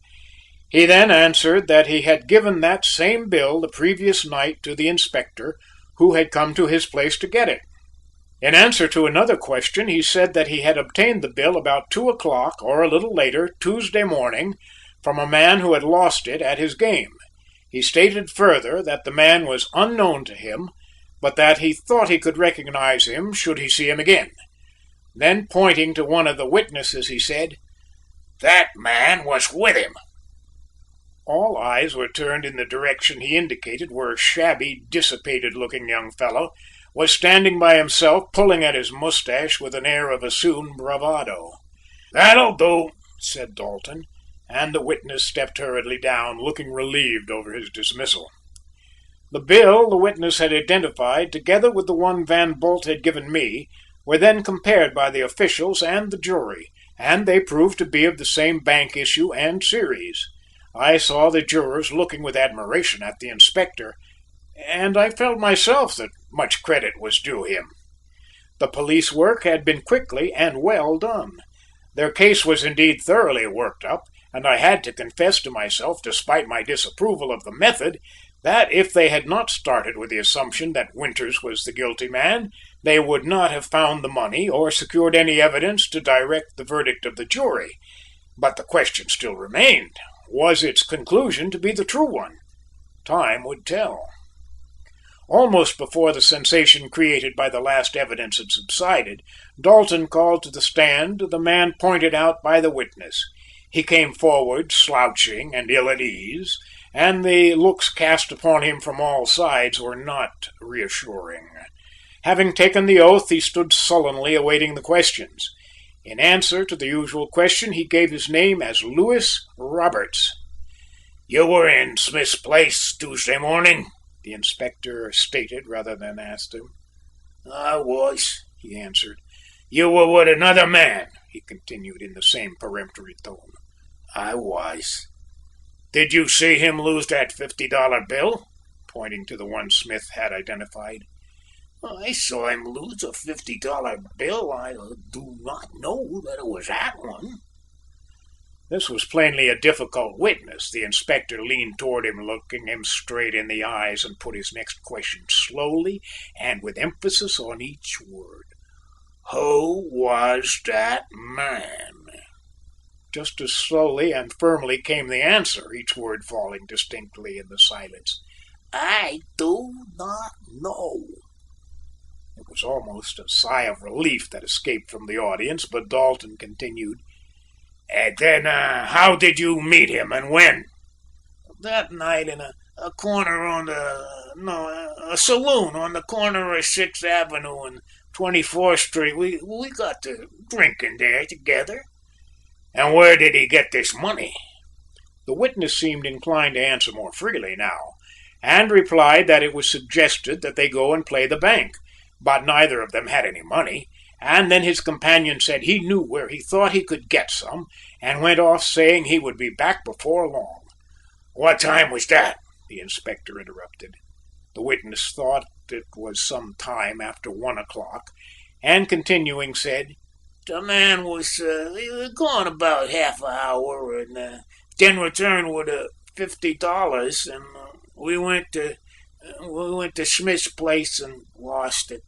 He then answered that he had given that same bill the previous night to the inspector, who had come to his place to get it. In answer to another question, he said that he had obtained the bill about 2 o'clock, or a little later, Tuesday morning, from a man who had lost it at his game. He stated further that the man was unknown to him, but that he thought he could recognize him should he see him again. Then, pointing to one of the witnesses, he said, "That man was with him." All eyes were turned in the direction he indicated, where a shabby, dissipated-looking young fellow was standing by himself, pulling at his mustache with an air of assumed bravado. "That'll do," said Dalton, and the witness stepped hurriedly down, looking relieved over his dismissal. The bill the witness had identified, together with the one Van Bult had given me, were then compared by the officials and the jury, and they proved to be of the same bank issue and series. I saw the jurors looking with admiration at the inspector, and I felt myself that much credit was due him. The police work had been quickly and well done. Their case was indeed thoroughly worked up, and I had to confess to myself, despite my disapproval of the method, that if they had not started with the assumption that Winters was the guilty man, they would not have found the money or secured any evidence to direct the verdict of the jury. But the question still remained. Was its conclusion to be the true one? Time would tell. Almost before the sensation created by the last evidence had subsided, Dalton called to the stand the man pointed out by the witness. He came forward, slouching and ill at ease, and the looks cast upon him from all sides were not reassuring. Having taken the oath, he stood sullenly awaiting the questions. In answer to the usual question, he gave his name as Lewis Roberts. "You were in Smith's place Tuesday morning?" the inspector stated rather than asked him. "I was," he answered. "You were with another man?" he continued in the same peremptory tone. "I was." "Did you see him lose that $50 bill?" pointing to the one Smith had identified. "I saw him lose a $50 bill. I do not know that it was that one." This was plainly a difficult witness. The inspector leaned toward him, looking him straight in the eyes, and put his next question slowly and with emphasis on each word. "Who was that man?" Just as slowly and firmly came the answer, each word falling distinctly in the silence. "I do not know." It was almost a sigh of relief that escaped from the audience, but Dalton continued. "Then how did you meet him, and when?" "That night in a corner on a saloon on the corner of 6th Avenue and 24th Street. We got to drinking there together." "And where did he get this money?" The witness seemed inclined to answer more freely now, and replied that it was suggested that they go and play the bank, but neither of them had any money, and then his companion said he knew where he thought he could get some, and went off saying he would be back before long. "What time was that?" the inspector interrupted. The witness thought it was some time after 1 o'clock, and continuing said, "The man was gone about half an hour, and then returned with $50, and we went to Smith's place and lost it."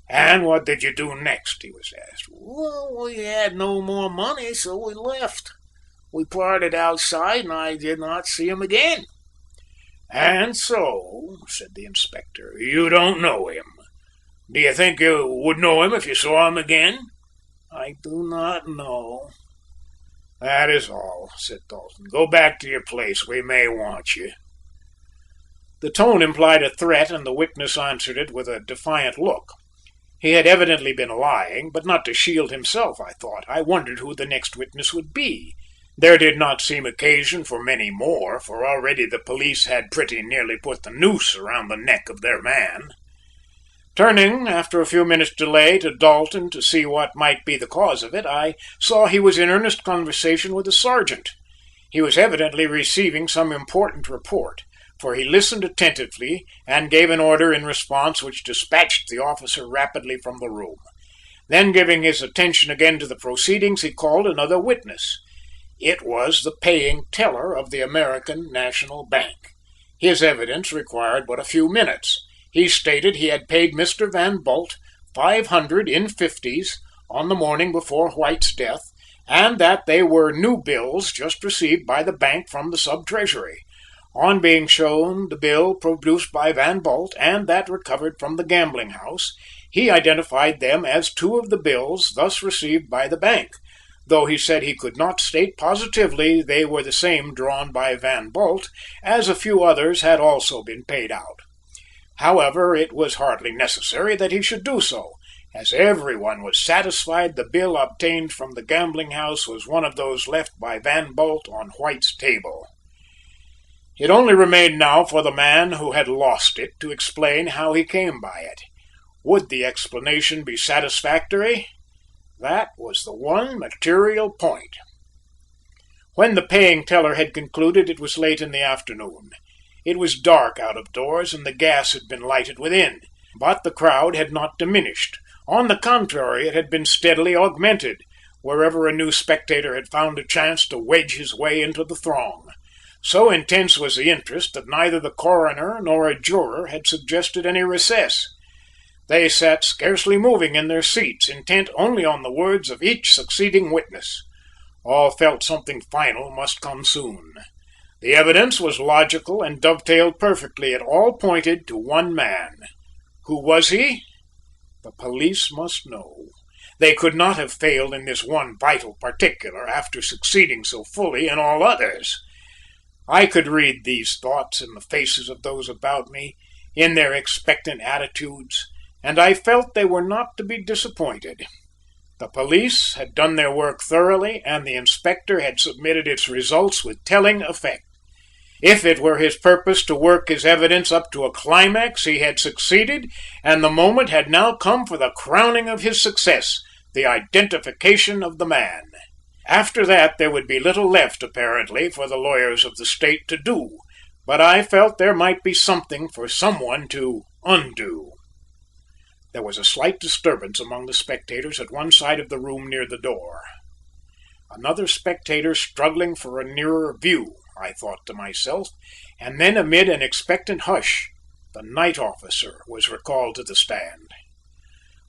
"And what did you do next?" he was asked. "Well, we had no more money, so we left. We parted outside, and I did not see him again." "And so," said the inspector, "you don't know him. Do you think you would know him if you saw him again?" "I do not know." "That is all," said Dalton. "Go back to your place. We may want you." The tone implied a threat, and the witness answered it with a defiant look. He had evidently been lying, but not to shield himself, I thought. I wondered who the next witness would be. There did not seem occasion for many more, for already the police had pretty nearly put the noose around the neck of their man. Turning, after a few minutes' delay, to Dalton to see what might be the cause of it, I saw he was in earnest conversation with a sergeant. He was evidently receiving some important report, for he listened attentively and gave an order in response which dispatched the officer rapidly from the room. Then, giving his attention again to the proceedings, he called another witness. It was the paying teller of the American National Bank. His evidence required but a few minutes. He stated he had paid Mr. Van Bult 500 in 50s on the morning before White's death, and that they were new bills just received by the bank from the sub-treasury. On being shown the bill produced by Van Bult and that recovered from the gambling house, he identified them as two of the bills thus received by the bank, though he said he could not state positively they were the same drawn by Van Bult, as a few others had also been paid out. However, it was hardly necessary that he should do so, as everyone was satisfied the bill obtained from the gambling house was one of those left by Van Bult on White's table. It only remained now for the man who had lost it to explain how he came by it. Would the explanation be satisfactory? That was the one material point. When the paying teller had concluded, it was late in the afternoon. It was dark out of doors, and the gas had been lighted within, but the crowd had not diminished. On the contrary, it had been steadily augmented, wherever a new spectator had found a chance to wedge his way into the throng. So intense was the interest that neither the coroner nor a juror had suggested any recess. They sat scarcely moving in their seats, intent only on the words of each succeeding witness. All felt something final must come soon. The evidence was logical and dovetailed perfectly. It all pointed to one man. Who was he? The police must know. They could not have failed in this one vital particular after succeeding so fully in all others. I could read these thoughts in the faces of those about me, in their expectant attitudes, and I felt they were not to be disappointed. The police had done their work thoroughly, and the inspector had submitted its results with telling effect. If it were his purpose to work his evidence up to a climax, he had succeeded, and the moment had now come for the crowning of his success, the identification of the man. After that, there would be little left, apparently, for the lawyers of the state to do, but I felt there might be something for someone to undo. There was a slight disturbance among the spectators at one side of the room near the door. Another spectator struggling for a nearer view, I thought to myself, and then amid an expectant hush, the night officer was recalled to the stand.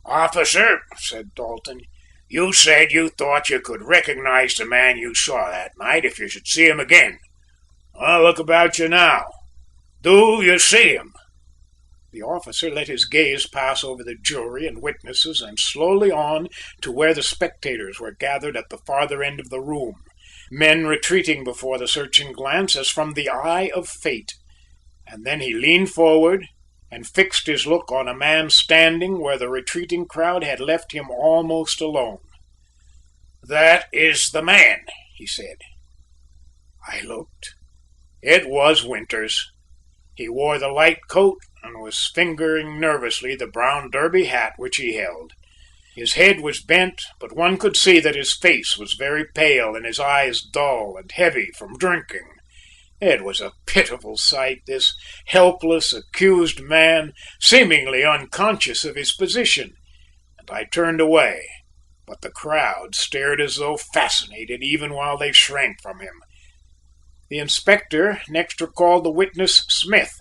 "Officer," said Dalton, "you said you thought you could recognize the man you saw that night if you should see him again. Well, look about you now. Do you see him?" The officer let his gaze pass over the jury and witnesses and slowly on to where the spectators were gathered at the farther end of the room, men retreating before the searching glance as from the eye of fate, and then he leaned forward and fixed his look on a man standing where the retreating crowd had left him almost alone. "That is the man," he said. I looked. It was Winters. He wore the light coat and was fingering nervously the brown derby hat which he held. His head was bent, but one could see that his face was very pale and his eyes dull and heavy from drinking. It was a pitiful sight, this helpless, accused man, seemingly unconscious of his position, and I turned away, but the crowd stared as though fascinated even while they shrank from him. The inspector next recalled the witness Smith.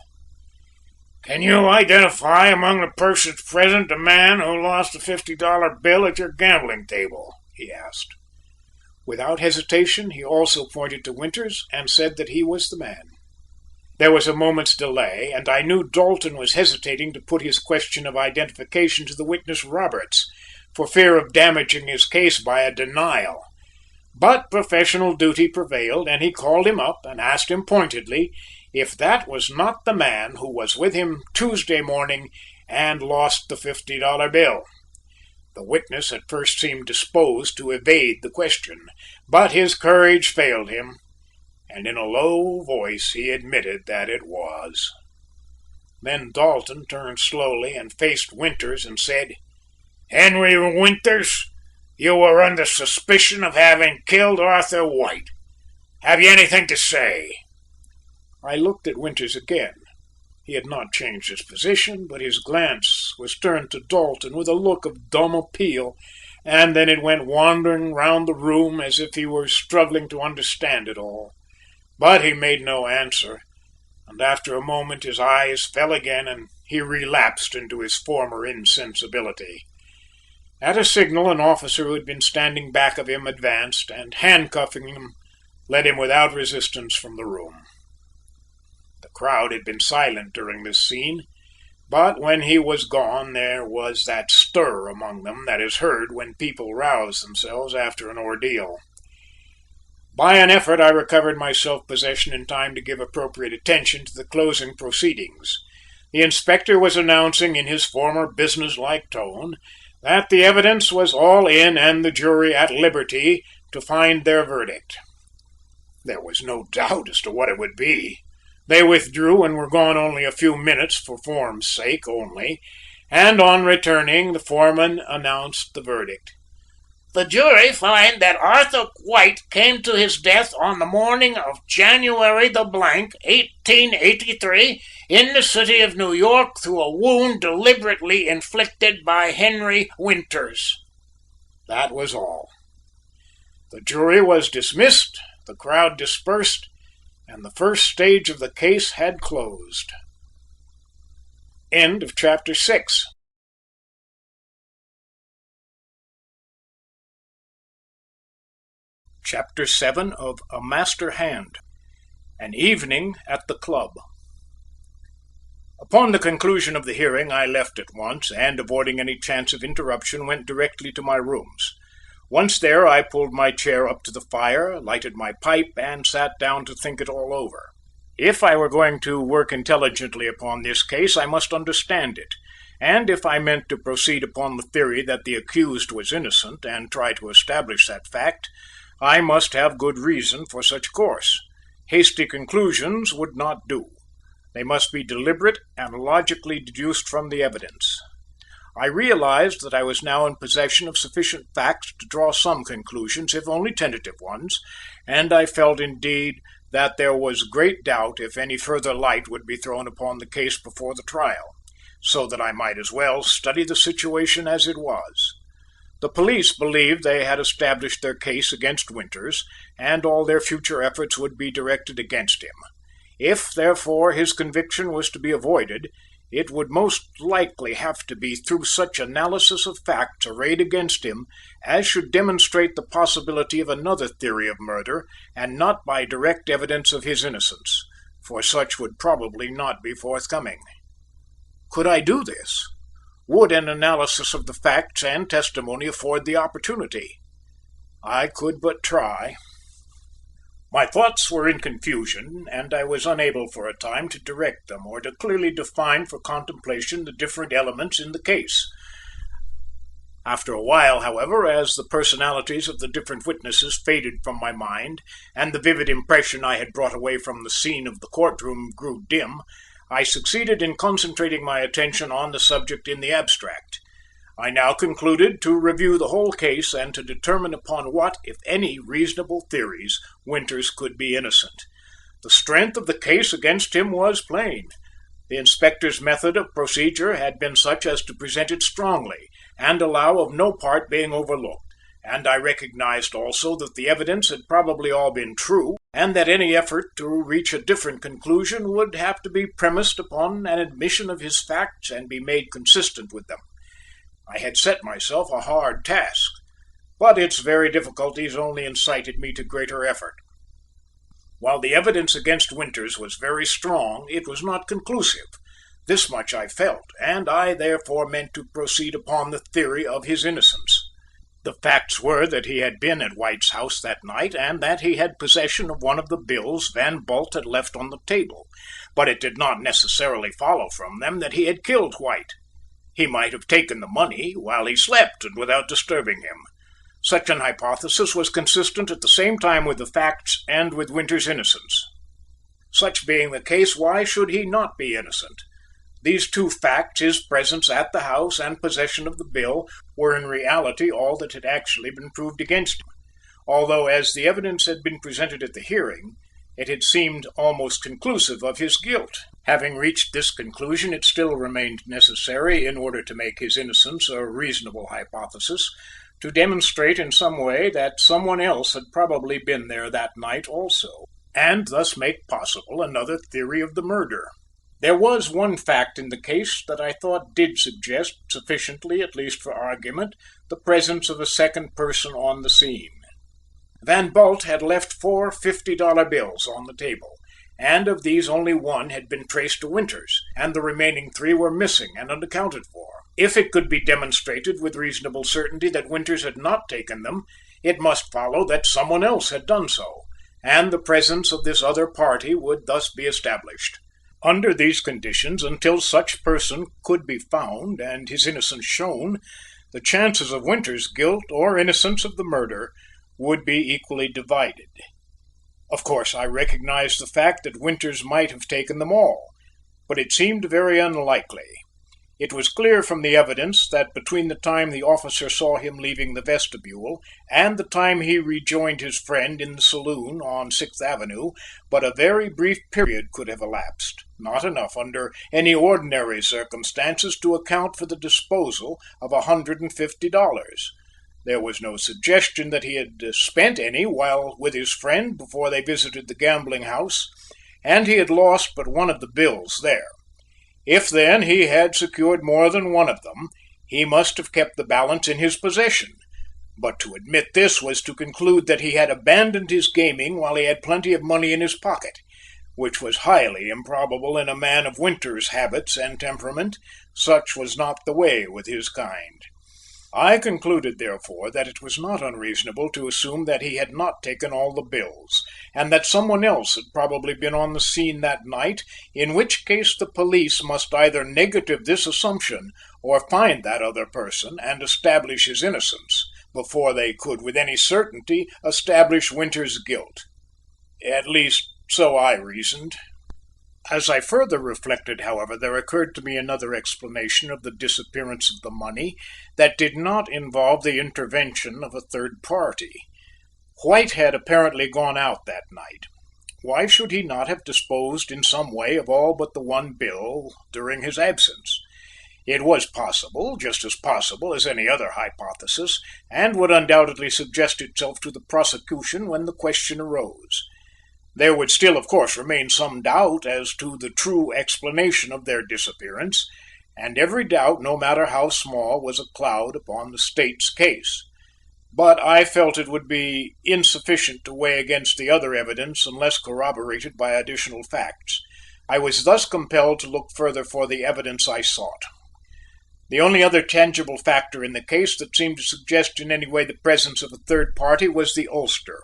"Can you identify among the persons present the man who lost the $50 bill at your gambling table?" he asked. Without hesitation, he also pointed to Winters and said that he was the man. There was a moment's delay, and I knew Dalton was hesitating to put his question of identification to the witness Roberts, for fear of damaging his case by a denial. But professional duty prevailed, and he called him up and asked him pointedly if that was not the man who was with him Tuesday morning and lost the $50 bill. The witness at first seemed disposed to evade the question, but his courage failed him, and in a low voice he admitted that it was. Then Dalton turned slowly and faced Winters and said, "Henry Winters, you were under suspicion of having killed Arthur White. Have you anything to say?" I looked at Winters again. He had not changed his position, but his glance was turned to Dalton with a look of dumb appeal, and then it went wandering round the room as if he were struggling to understand it all. But he made no answer, and after a moment his eyes fell again and he relapsed into his former insensibility. At a signal, an officer who had been standing back of him advanced, and handcuffing him, led him without resistance from the room. The crowd had been silent during this scene, but when he was gone there was that stir among them that is heard when people rouse themselves after an ordeal. By an effort I recovered my self-possession in time to give appropriate attention to the closing proceedings. The inspector was announcing in his former business-like tone that the evidence was all in and the jury at liberty to find their verdict. There was no doubt as to what it would be. They withdrew and were gone only a few minutes for form's sake only, and on returning the foreman announced the verdict. "The jury find that Arthur White came to his death on the morning of January the blank, 1883, in the city of New York through a wound deliberately inflicted by Henry Winters." That was all. The jury was dismissed, the crowd dispersed, and the first stage of the case had closed. End of chapter 6. Chapter 7 of A Master Hand. An Evening at the Club. Upon the conclusion of the hearing, I left at once, and avoiding any chance of interruption, went directly to my rooms. Once there, I pulled my chair up to the fire, lighted my pipe, and sat down to think it all over. If I were going to work intelligently upon this case, I must understand it, and if I meant to proceed upon the theory that the accused was innocent, and try to establish that fact, I must have good reason for such course. Hasty conclusions would not do. They must be deliberate and logically deduced from the evidence. I realized that I was now in possession of sufficient facts to draw some conclusions, if only tentative ones, and I felt indeed that there was great doubt if any further light would be thrown upon the case before the trial, so that I might as well study the situation as it was. The police believed they had established their case against Winters, and all their future efforts would be directed against him. If, therefore, his conviction was to be avoided, it would most likely have to be through such analysis of facts arrayed against him as should demonstrate the possibility of another theory of murder, and not by direct evidence of his innocence, for such would probably not be forthcoming. Could I do this? Would an analysis of the facts and testimony afford the opportunity? I could but try. My thoughts were in confusion, and I was unable for a time to direct them, or to clearly define for contemplation the different elements in the case. After a while, however, as the personalities of the different witnesses faded from my mind, and the vivid impression I had brought away from the scene of the courtroom grew dim, I succeeded in concentrating my attention on the subject in the abstract. I now concluded to review the whole case and to determine upon what, if any, reasonable theories Winters could be innocent. The strength of the case against him was plain. The inspector's method of procedure had been such as to present it strongly, and allow of no part being overlooked, and I recognized also that the evidence had probably all been true, and that any effort to reach a different conclusion would have to be premised upon an admission of his facts and be made consistent with them. I had set myself a hard task, but its very difficulties only incited me to greater effort. While the evidence against Winters was very strong, it was not conclusive. This much I felt, and I therefore meant to proceed upon the theory of his innocence. The facts were that he had been at White's house that night, and that he had possession of one of the bills Van Bult had left on the table, but it did not necessarily follow from them that he had killed White. He might have taken the money while he slept and without disturbing him. Such an hypothesis was consistent at the same time with the facts and with Winters' innocence. Such being the case, why should he not be innocent? These two facts, his presence at the house and possession of the bill, were in reality all that had actually been proved against him, although as the evidence had been presented at the hearing, it had seemed almost conclusive of his guilt. Having reached this conclusion, it still remained necessary, in order to make his innocence a reasonable hypothesis, to demonstrate in some way that someone else had probably been there that night also, and thus make possible another theory of the murder. There was one fact in the case that I thought did suggest, sufficiently at least for argument, the presence of a second person on the scene. Van Bult had left 4 $50 bills on the table, and of these only one had been traced to Winters, and the remaining 3 were missing and unaccounted for. If it could be demonstrated with reasonable certainty that Winters had not taken them, it must follow that someone else had done so, and the presence of this other party would thus be established. Under these conditions, until such person could be found and his innocence shown, the chances of Winters' guilt or innocence of the murder would be equally divided. Of course, I recognized the fact that Winters might have taken them all, but it seemed very unlikely. It was clear from the evidence that between the time the officer saw him leaving the vestibule and the time he rejoined his friend in the saloon on 6th Avenue, but a very brief period could have elapsed, not enough under any ordinary circumstances to account for the disposal of $150. There was no suggestion that he had spent any while with his friend before they visited the gambling house, and he had lost but one of the bills there. If, then, he had secured more than one of them, he must have kept the balance in his possession. But to admit this was to conclude that he had abandoned his gaming while he had plenty of money in his pocket, which was highly improbable in a man of Winters' habits and temperament. Such was not the way with his kind. I concluded, therefore, that it was not unreasonable to assume that he had not taken all the bills, and that someone else had probably been on the scene that night, in which case the police must either negative this assumption or find that other person and establish his innocence, before they could with any certainty establish Winters' guilt. At least, so I reasoned. As I further reflected, however, there occurred to me another explanation of the disappearance of the money that did not involve the intervention of a third party. White had apparently gone out that night. Why should he not have disposed in some way of all but the one bill during his absence? It was possible, just as possible as any other hypothesis, and would undoubtedly suggest itself to the prosecution when the question arose. There would still, of course, remain some doubt as to the true explanation of their disappearance, and every doubt, no matter how small, was a cloud upon the State's case. But I felt it would be insufficient to weigh against the other evidence unless corroborated by additional facts. I was thus compelled to look further for the evidence I sought. The only other tangible factor in the case that seemed to suggest in any way the presence of a third party was the ulster.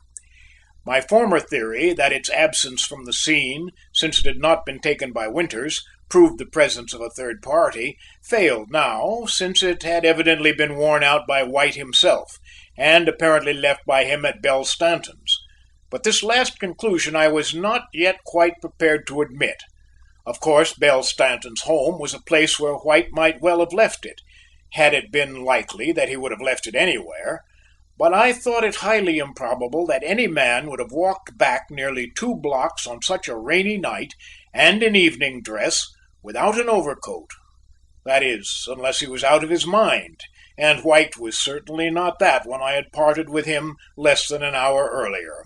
My former theory that its absence from the scene, since it had not been taken by Winters, proved the presence of a third party, failed now, since it had evidently been worn out by White himself, and apparently left by him at Belle Stanton's. But this last conclusion I was not yet quite prepared to admit. Of course, Belle Stanton's home was a place where White might well have left it, had it been likely that he would have left it anywhere. But I thought it highly improbable that any man would have walked back nearly 2 blocks on such a rainy night and in evening dress without an overcoat. That is, unless he was out of his mind, and White was certainly not that when I had parted with him less than an hour earlier.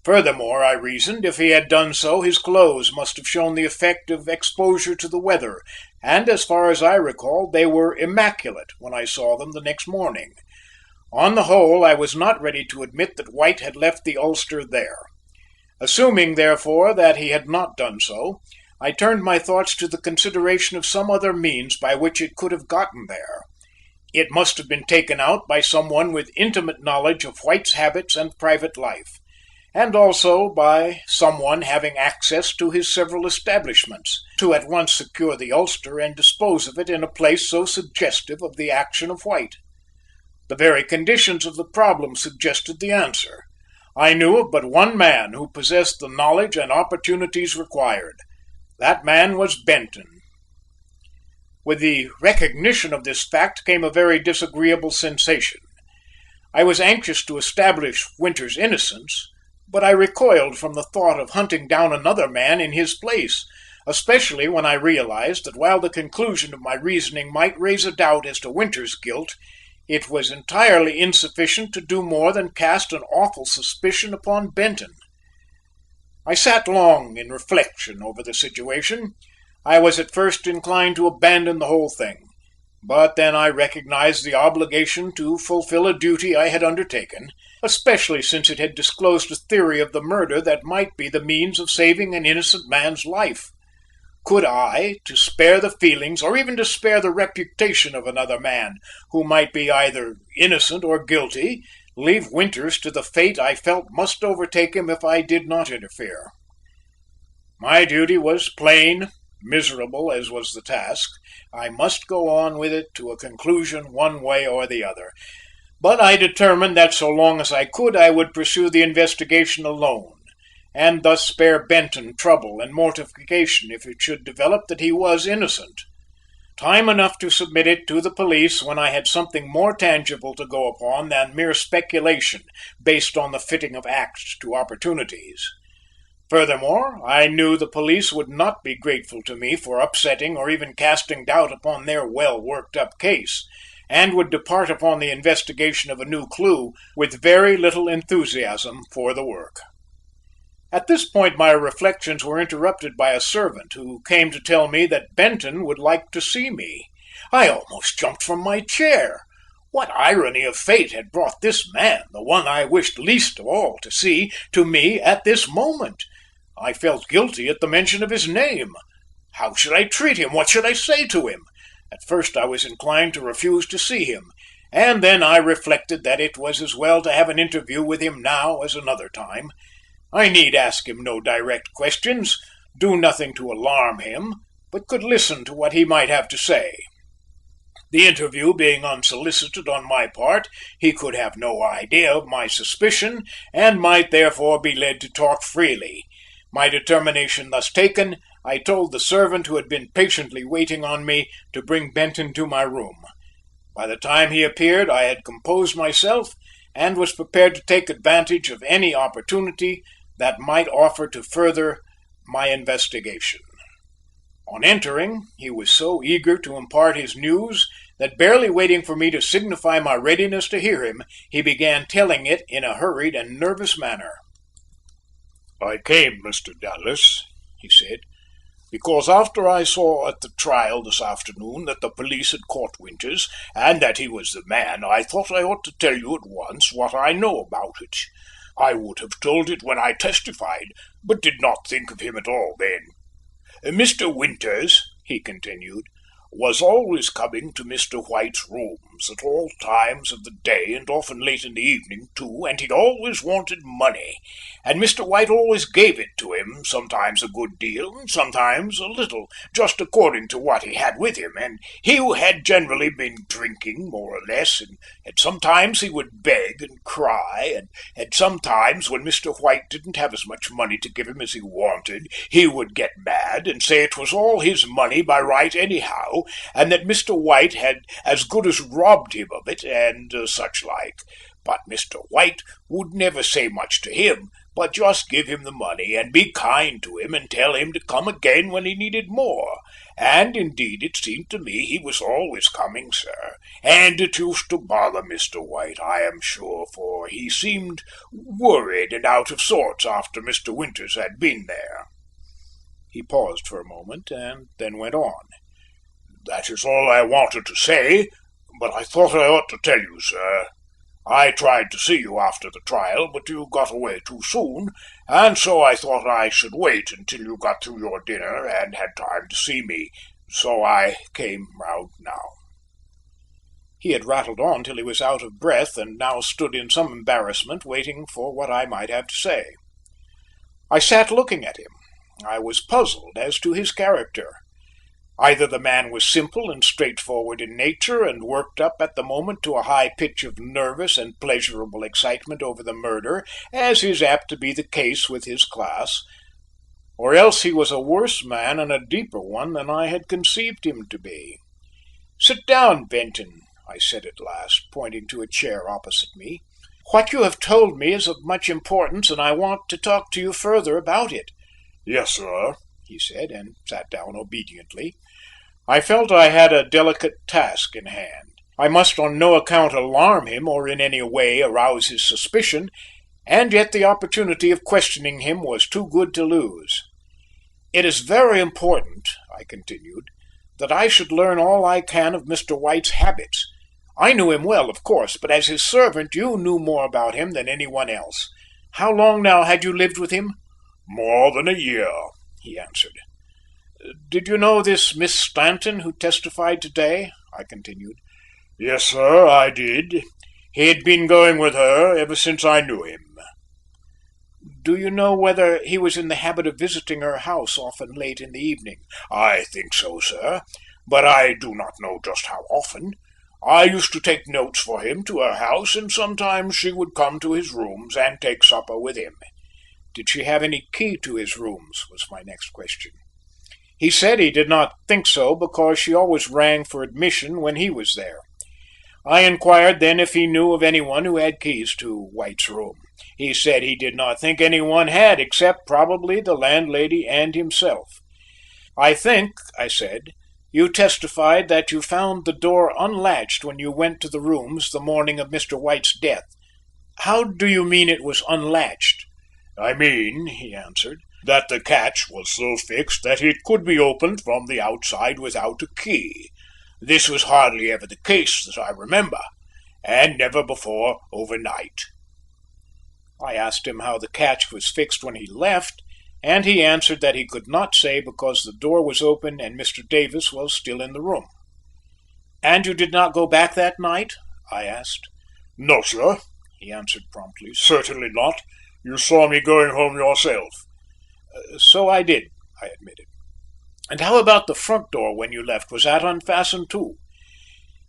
Furthermore, I reasoned, if he had done so, his clothes must have shown the effect of exposure to the weather, and as far as I recalled, they were immaculate when I saw them the next morning. On the whole, I was not ready to admit that White had left the ulster there. Assuming, therefore, that he had not done so, I turned my thoughts to the consideration of some other means by which it could have gotten there. It must have been taken out by someone with intimate knowledge of White's habits and private life, and also by someone having access to his several establishments, to at once secure the ulster and dispose of it in a place so suggestive of the action of White. The very conditions of the problem suggested the answer. I knew of but one man who possessed the knowledge and opportunities required. That man was Benton. With the recognition of this fact came a very disagreeable sensation. I was anxious to establish Winters's innocence, but I recoiled from the thought of hunting down another man in his place, especially when I realized that while the conclusion of my reasoning might raise a doubt as to Winters's guilt, it was entirely insufficient to do more than cast an awful suspicion upon Benton. I sat long in reflection over the situation. I was at first inclined to abandon the whole thing, but then I recognized the obligation to fulfill a duty I had undertaken, especially since it had disclosed a theory of the murder that might be the means of saving an innocent man's life. Could I, to spare the feelings or even to spare the reputation of another man, who might be either innocent or guilty, leave Winters to the fate I felt must overtake him if I did not interfere? My duty was plain, miserable as was the task. I must go on with it to a conclusion one way or the other, but I determined that so long as I could I would pursue the investigation alone, and thus spare Benton trouble and mortification if it should develop that he was innocent. Time enough to submit it to the police when I had something more tangible to go upon than mere speculation based on the fitting of acts to opportunities. Furthermore, I knew the police would not be grateful to me for upsetting or even casting doubt upon their well worked up case, and would depart upon the investigation of a new clue with very little enthusiasm for the work. At this point my reflections were interrupted by a servant who came to tell me that Benton would like to see me. I almost jumped from my chair. What irony of fate had brought this man, the one I wished least of all to see, to me at this moment? I felt guilty at the mention of his name. How should I treat him? What should I say to him? At first I was inclined to refuse to see him, and then I reflected that it was as well to have an interview with him now as another time. I need ask him no direct questions, do nothing to alarm him, but could listen to what he might have to say. The interview being unsolicited on my part, he could have no idea of my suspicion, and might therefore be led to talk freely. My determination thus taken, I told the servant who had been patiently waiting on me to bring Benton to my room. By the time he appeared, I had composed myself, and was prepared to take advantage of any opportunity that might offer to further my investigation. On entering, he was so eager to impart his news that barely waiting for me to signify my readiness to hear him, he began telling it in a hurried and nervous manner. "I came, Mr. Dallas," he said, "because after I saw at the trial this afternoon that the police had caught Winters, and that he was the man, I thought I ought to tell you at once what I know about it. I would have told it when I testified, but did not think of him at all then. Mr. Winters," he continued, "was always coming to Mr. White's rooms at all times of the day and often late in the evening too, and he always wanted money, and Mr. White always gave it to him, sometimes a good deal and sometimes a little, just according to what he had with him, and he had generally been drinking more or less, and sometimes he would beg and cry, and sometimes when Mr. White didn't have as much money to give him as he wanted, he would get mad and say it was all his money by right anyhow, and that Mr. White had as good as robbed him of it, and such like. But Mr. White would never say much to him, but just give him the money, and be kind to him, and tell him to come again when he needed more. And indeed it seemed to me he was always coming, sir, and it used to bother Mr. White, I am sure, for he seemed worried and out of sorts after Mr. Winters had been there." He paused for a moment, and then went on. "That is all I wanted to say, but I thought I ought to tell you, sir. I tried to see you after the trial, but you got away too soon, and so I thought I should wait until you got through your dinner and had time to see me, so I came round now." He had rattled on till he was out of breath, and now stood in some embarrassment, waiting for what I might have to say. I sat looking at him. I was puzzled as to his character. Either the man was simple and straightforward in nature, and worked up at the moment to a high pitch of nervous and pleasurable excitement over the murder, as is apt to be the case with his class, or else he was a worse man and a deeper one than I had conceived him to be. "Sit down, Benton," I said at last, pointing to a chair opposite me. "What you have told me is of much importance, and I want to talk to you further about it." "Yes, sir," he said, and sat down obediently. I felt I had a delicate task in hand. I must on no account alarm him or in any way arouse his suspicion, and yet the opportunity of questioning him was too good to lose. "It is very important," I continued, "that I should learn all I can of Mr. White's habits. I knew him well, of course, but as his servant you knew more about him than any one else. How long now had you lived with him?" "More than a year," he answered. "Did you know this Miss Stanton who testified today?" I continued. "Yes, sir, I did. He had been going with her ever since I knew him." "Do you know whether he was in the habit of visiting her house often late in the evening?" "I think so, sir, but I do not know just how often. I used to take notes for him to her house, and sometimes she would come to his rooms and take supper with him." "Did she have any key to his rooms?" was my next question. He said he did not think so because she always rang for admission when he was there. I inquired then if he knew of anyone who had keys to White's room. He said he did not think anyone had except probably the landlady and himself. "I think," I said, "you testified that you found the door unlatched when you went to the rooms the morning of Mr. White's death. How do you mean it was unlatched?" "I mean," he answered, "that the catch was so fixed that it could be opened from the outside without a key. This was hardly ever the case that I remember, and never before overnight." I asked him how the catch was fixed when he left, and he answered that he could not say because the door was open and Mr. Davis was still in the room. "And you did not go back that night?" I asked. "No, sir," he answered promptly. "Certainly not. You saw me going home yourself." "So I did," I admitted. "And how about the front door when you left? Was that unfastened too?"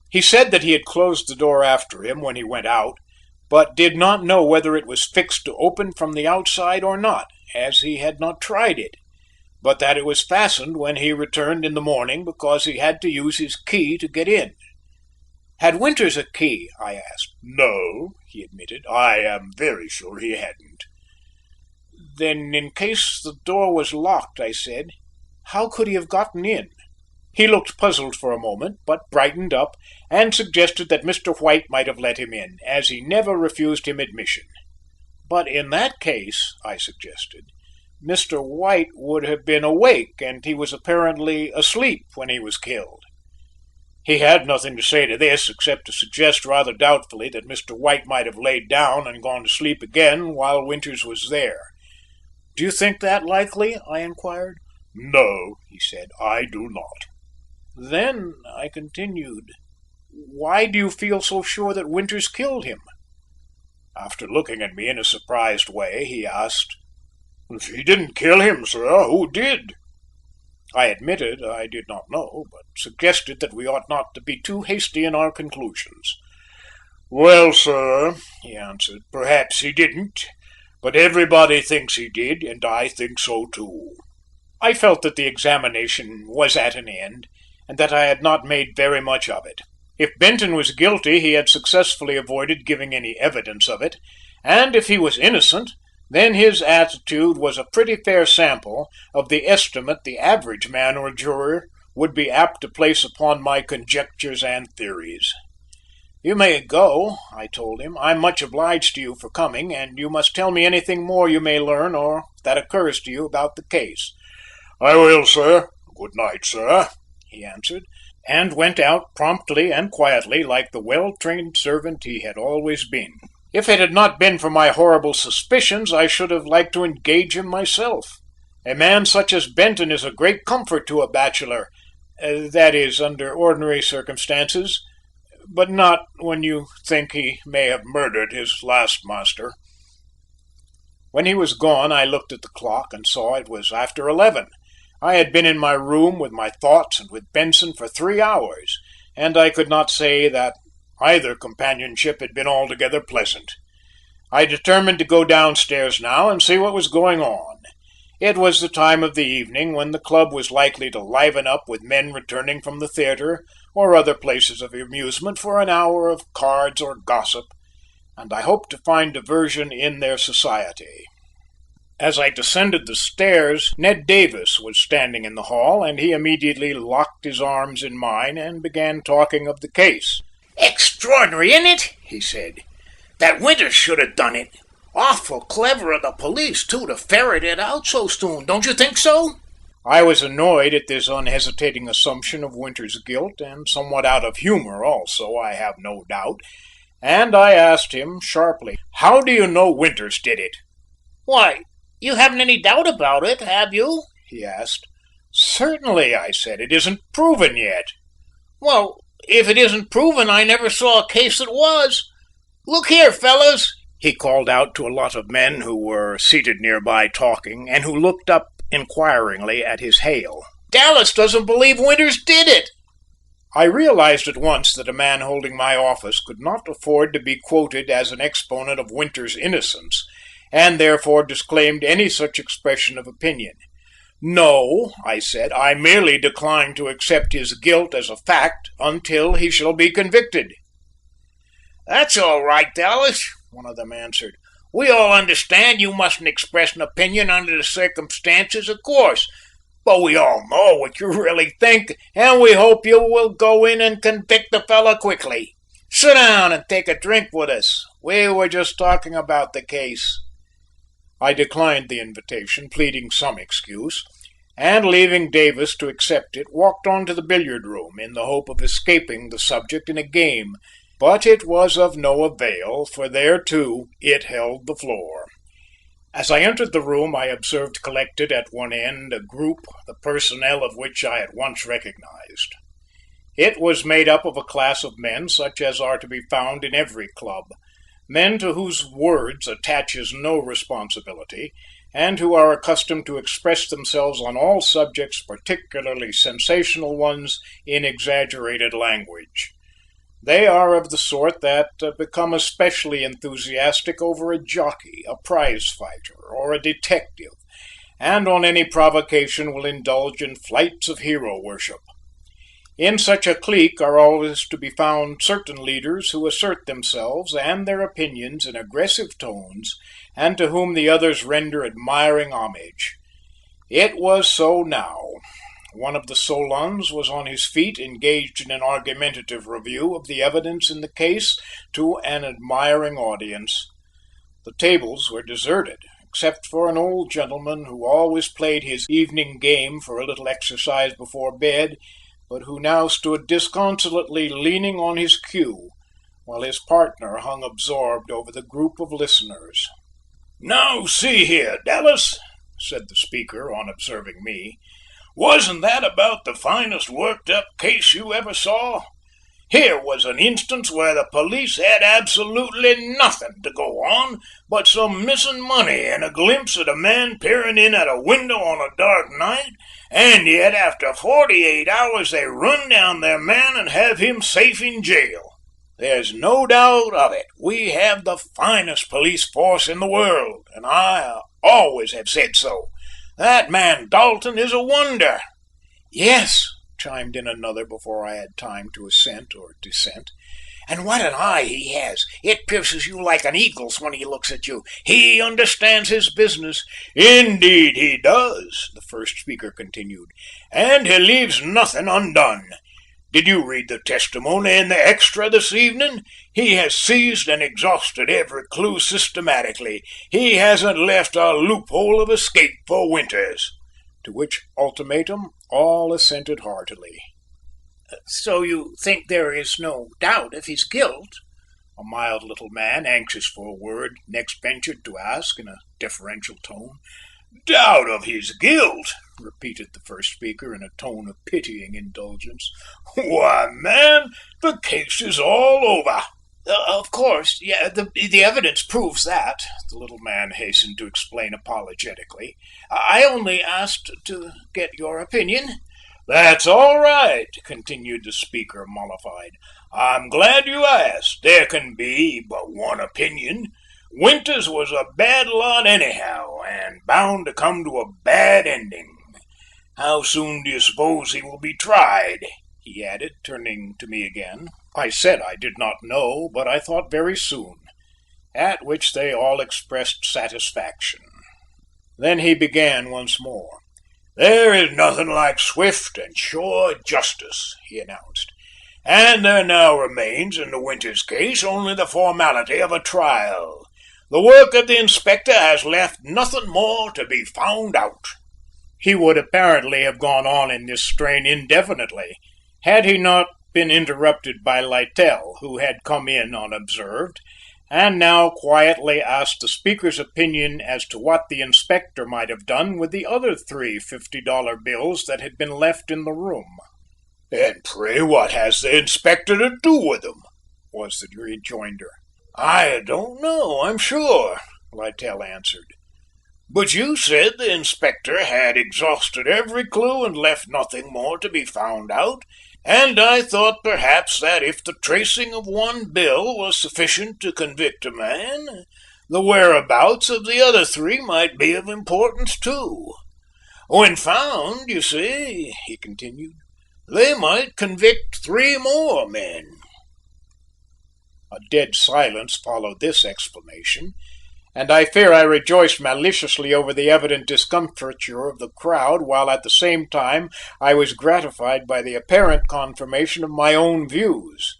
He said that he had closed the door after him when he went out, but did not know whether it was fixed to open from the outside or not, as he had not tried it, but that it was fastened when he returned in the morning because he had to use his key to get in. "Had Winters a key?" I asked. "No," he admitted. "I am very sure he hadn't." "Then in case the door was locked," I said, "how could he have gotten in?" He looked puzzled for a moment, but brightened up and suggested that Mr. White might have let him in, as he never refused him admission. "But in that case," I suggested, "Mr. White would have been awake, and he was apparently asleep when he was killed." He had nothing to say to this, except to suggest rather doubtfully that Mr. White might have laid down and gone to sleep again while Winters was there. "Do you think that likely?" I inquired. "No," he said, "I do not." "Then," I continued, "why do you feel so sure that Winters killed him?" After looking at me in a surprised way, he asked, "If he didn't kill him, sir, who did?" I admitted I did not know, but suggested that we ought not to be too hasty in our conclusions. "Well, sir," he answered, "perhaps he didn't, but everybody thinks he did, and I think so too." I felt that the examination was at an end, and that I had not made very much of it. If Benton was guilty, he had successfully avoided giving any evidence of it, and if he was innocent, then his attitude was a pretty fair sample of the estimate the average man or juror would be apt to place upon my conjectures and theories. "You may go," I told him. "I'm much obliged to you for coming, and you must tell me anything more you may learn or that occurs to you about the case." "I will, sir. Good night, sir," he answered, and went out promptly and quietly like the well-trained servant he had always been. If it had not been for my horrible suspicions, I should have liked to engage him myself. A man such as Benton is a great comfort to a bachelor, that is, under ordinary circumstances, but not when you think he may have murdered his last master. When he was gone, I looked at the clock and saw it was after 11. I had been in my room with my thoughts and with Benson for 3 hours, and I could not say that either companionship had been altogether pleasant. I determined to go downstairs now and see what was going on. It was the time of the evening when the club was likely to liven up with men returning from the theatre or other places of amusement for an hour of cards or gossip, and I hoped to find diversion in their society. As I descended the stairs, Ned Davis was standing in the hall, and he immediately locked his arms in mine and began talking of the case. "Extraordinary, isn't it?" he said. "That Winters should have done it. Awful clever of the police, too, to ferret it out so soon. Don't you think so?" I was annoyed at this unhesitating assumption of Winters' guilt, and somewhat out of humour also, I have no doubt, and I asked him sharply, "How do you know Winters did it?" "Why, you haven't any doubt about it, have you?" he asked. "Certainly," I said. "It isn't proven yet." "Well, if it isn't proven, I never saw a case that was. Look here, fellows," he called out to a lot of men who were seated nearby talking, and who looked up inquiringly at his hail. "Dallas doesn't believe Winters did it." I realized at once that a man holding my office could not afford to be quoted as an exponent of Winters' innocence, and therefore disclaimed any such expression of opinion. "No," I said, "I merely decline to accept his guilt as a fact until he shall be convicted." "That's all right, Dallas," one of them answered. "We all understand you mustn't express an opinion under the circumstances, of course, but we all know what you really think, and we hope you will go in and convict the fellow quickly. Sit down and take a drink with us. We were just talking about the case." I declined the invitation, pleading some excuse, and leaving Davis to accept it, walked on to the billiard room in the hope of escaping the subject in a game, but it was of no avail, for there, too, it held the floor. As I entered the room, I observed collected at one end a group, the personnel of which I at once recognized. It was made up of a class of men such as are to be found in every club, men to whose words attaches no responsibility, and who are accustomed to express themselves on all subjects, particularly sensational ones, in exaggerated language. They are of the sort that become especially enthusiastic over a jockey, a prize fighter, or a detective, and on any provocation will indulge in flights of hero worship. In such a clique are always to be found certain leaders who assert themselves and their opinions in aggressive tones, and to whom the others render admiring homage. It was so now. One of the Solons was on his feet, engaged in an argumentative review of the evidence in the case to an admiring audience. The tables were deserted, except for an old gentleman who always played his evening game for a little exercise before bed, but who now stood disconsolately leaning on his cue, while his partner hung absorbed over the group of listeners. "Now, see here, Dallas," said the speaker on observing me. "Wasn't that about the finest worked-up case you ever saw? Here was an instance where the police had absolutely nothing to go on but some missing money and a glimpse at a man peering in at a window on a dark night, and yet after 48 hours they run down their man and have him safe in jail. There's no doubt of it. We have the finest police force in the world, and I always have said so. That man Dalton is a wonder." "Yes," chimed in another before I had time to assent or dissent. "And what an eye he has! It pierces you like an eagle's when he looks at you. He understands his business." "Indeed he does," the first speaker continued, "and he leaves nothing undone. Did you read the testimony in the Extra this evening? He has seized and exhausted every clue systematically. He hasn't left a loophole of escape for Winters." To which ultimatum all assented heartily. "So you think there is no doubt of his guilt?" a mild little man, anxious for a word, next ventured to ask in a deferential tone. "Doubt of his guilt?" repeated the first speaker in a tone of pitying indulgence. "Why, man, the case is all over." "Of course, yeah, the evidence proves that," the little man hastened to explain apologetically. "I only asked to get your opinion." "That's all right," continued the speaker, mollified. "I'm glad you asked. There can be but one opinion. Winters was a bad lot anyhow, and bound to come to a bad ending. How soon do you suppose he will be tried?" he added, turning to me again. I said I did not know, but I thought very soon, at which they all expressed satisfaction. Then he began once more. "There is nothing like swift and sure justice," he announced, "and there now remains in the Winters case only the formality of a trial. The work of the Inspector has left nothing more to be found out." He would apparently have gone on in this strain indefinitely, had he not been interrupted by Littell, who had come in unobserved, and now quietly asked the speaker's opinion as to what the Inspector might have done with the other three $50 bills that had been left in the room. "And pray what has the Inspector to do with them?" was the rejoinder. "I don't know, I'm sure," Littell answered. "But you said the Inspector had exhausted every clue and left nothing more to be found out, and I thought perhaps that if the tracing of one bill was sufficient to convict a man, the whereabouts of the other three might be of importance too. When found, you see," he continued, "they might convict three more men." A dead silence followed this explanation, and I fear I rejoiced maliciously over the evident discomfiture of the crowd, while at the same time I was gratified by the apparent confirmation of my own views.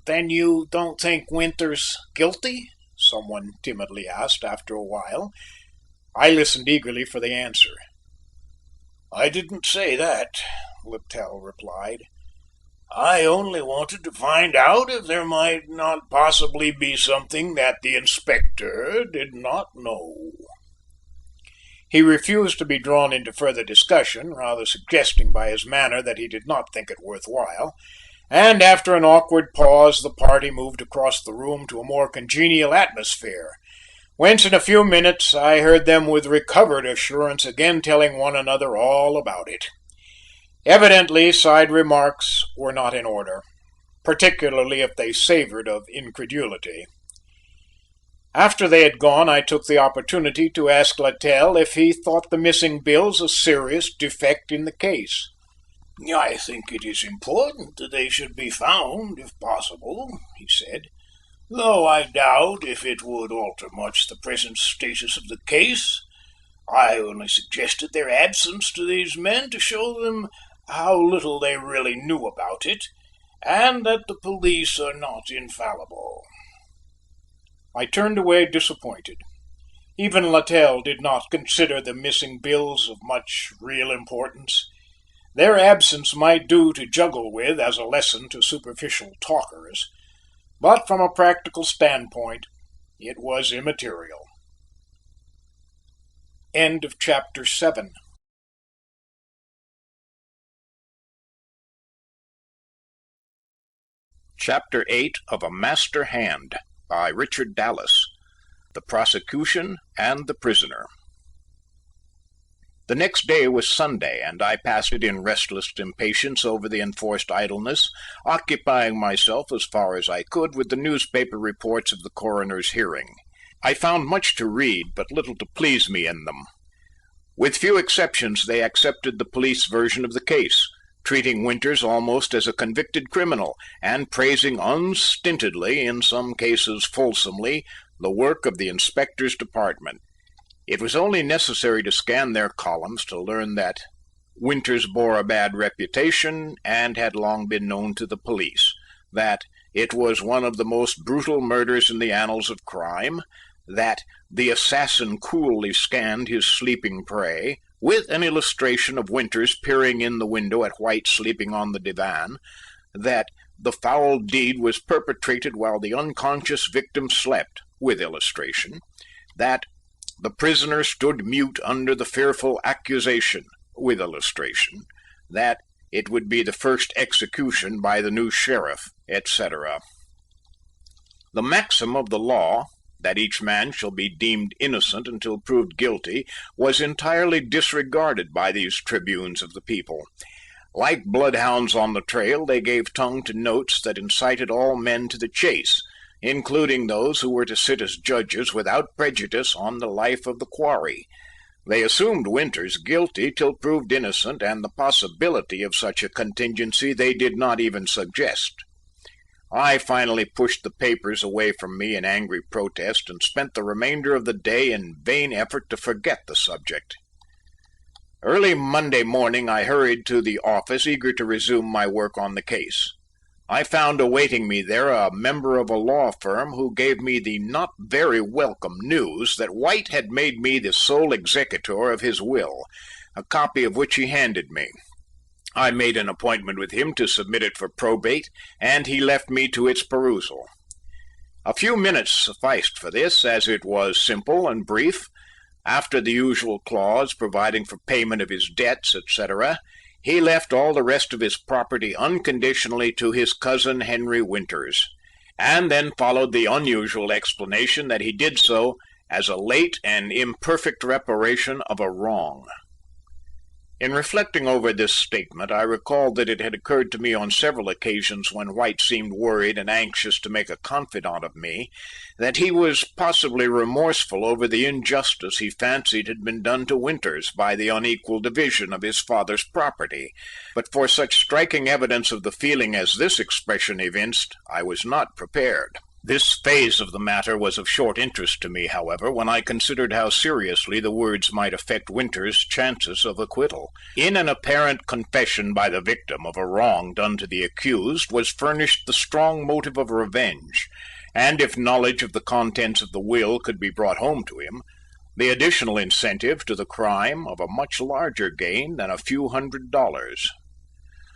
"Then you don't think Winters guilty?" someone timidly asked after a while. I listened eagerly for the answer. "I didn't say that," Littell replied. "I only wanted to find out if there might not possibly be something that the Inspector did not know." He refused to be drawn into further discussion, rather suggesting by his manner that he did not think it worth while, and after an awkward pause the party moved across the room to a more congenial atmosphere, whence in a few minutes I heard them with recovered assurance again telling one another all about it. Evidently side remarks were not in order, particularly if they savoured of incredulity. After they had gone, I took the opportunity to ask Littell if he thought the missing bills a serious defect in the case. "I think it is important that they should be found, if possible," he said, "though I doubt if it would alter much the present status of the case. I only suggested their absence to these men to show them how little they really knew about it, and that the police are not infallible." I turned away disappointed. Even Littell did not consider the missing bills of much real importance. Their absence might do to juggle with as a lesson to superficial talkers, but from a practical standpoint it was immaterial. End of chapter 7. Chapter 8 of A Master Hand by Richard Dallas. The Prosecution and the Prisoner. The next day was Sunday, and I passed it in restless impatience over the enforced idleness, occupying myself as far as I could with the newspaper reports of the coroner's hearing. I found much to read, but little to please me in them. With few exceptions, they accepted the police version of the case, treating Winters almost as a convicted criminal, and praising unstintedly, in some cases fulsomely, the work of the Inspector's department. It was only necessary to scan their columns to learn that Winters bore a bad reputation and had long been known to the police, that it was one of the most brutal murders in the annals of crime, that the assassin coolly scanned his sleeping prey, with an illustration of Winters peering in the window at White sleeping on the divan, that the foul deed was perpetrated while the unconscious victim slept, with illustration, that the prisoner stood mute under the fearful accusation, with illustration, that it would be the first execution by the new sheriff, etc. The maxim of the law, that each man shall be deemed innocent until proved guilty, was entirely disregarded by these tribunes of the people. Like bloodhounds on the trail, they gave tongue to notes that incited all men to the chase, including those who were to sit as judges without prejudice on the life of the quarry. They assumed Winters guilty till proved innocent, and the possibility of such a contingency they did not even suggest. I finally pushed the papers away from me in angry protest, and spent the remainder of the day in vain effort to forget the subject. Early Monday morning I hurried to the office, eager to resume my work on the case. I found awaiting me there a member of a law firm who gave me the not very welcome news that White had made me the sole executor of his will, a copy of which he handed me. I made an appointment with him to submit it for probate, and he left me to its perusal. A few minutes sufficed for this, as it was simple and brief. After the usual clause providing for payment of his debts, etc., he left all the rest of his property unconditionally to his cousin Henry Winters, and then followed the unusual explanation that he did so as a late and imperfect reparation of a wrong. In reflecting over this statement, I recalled that it had occurred to me on several occasions when White seemed worried and anxious to make a confidant of me, that he was possibly remorseful over the injustice he fancied had been done to Winters by the unequal division of his father's property, but for such striking evidence of the feeling as this expression evinced, I was not prepared. This phase of the matter was of short interest to me, however, when I considered how seriously the words might affect Winters' chances of acquittal. In an apparent confession by the victim of a wrong done to the accused was furnished the strong motive of revenge, and if knowledge of the contents of the will could be brought home to him, the additional incentive to the crime of a much larger gain than a few $100s.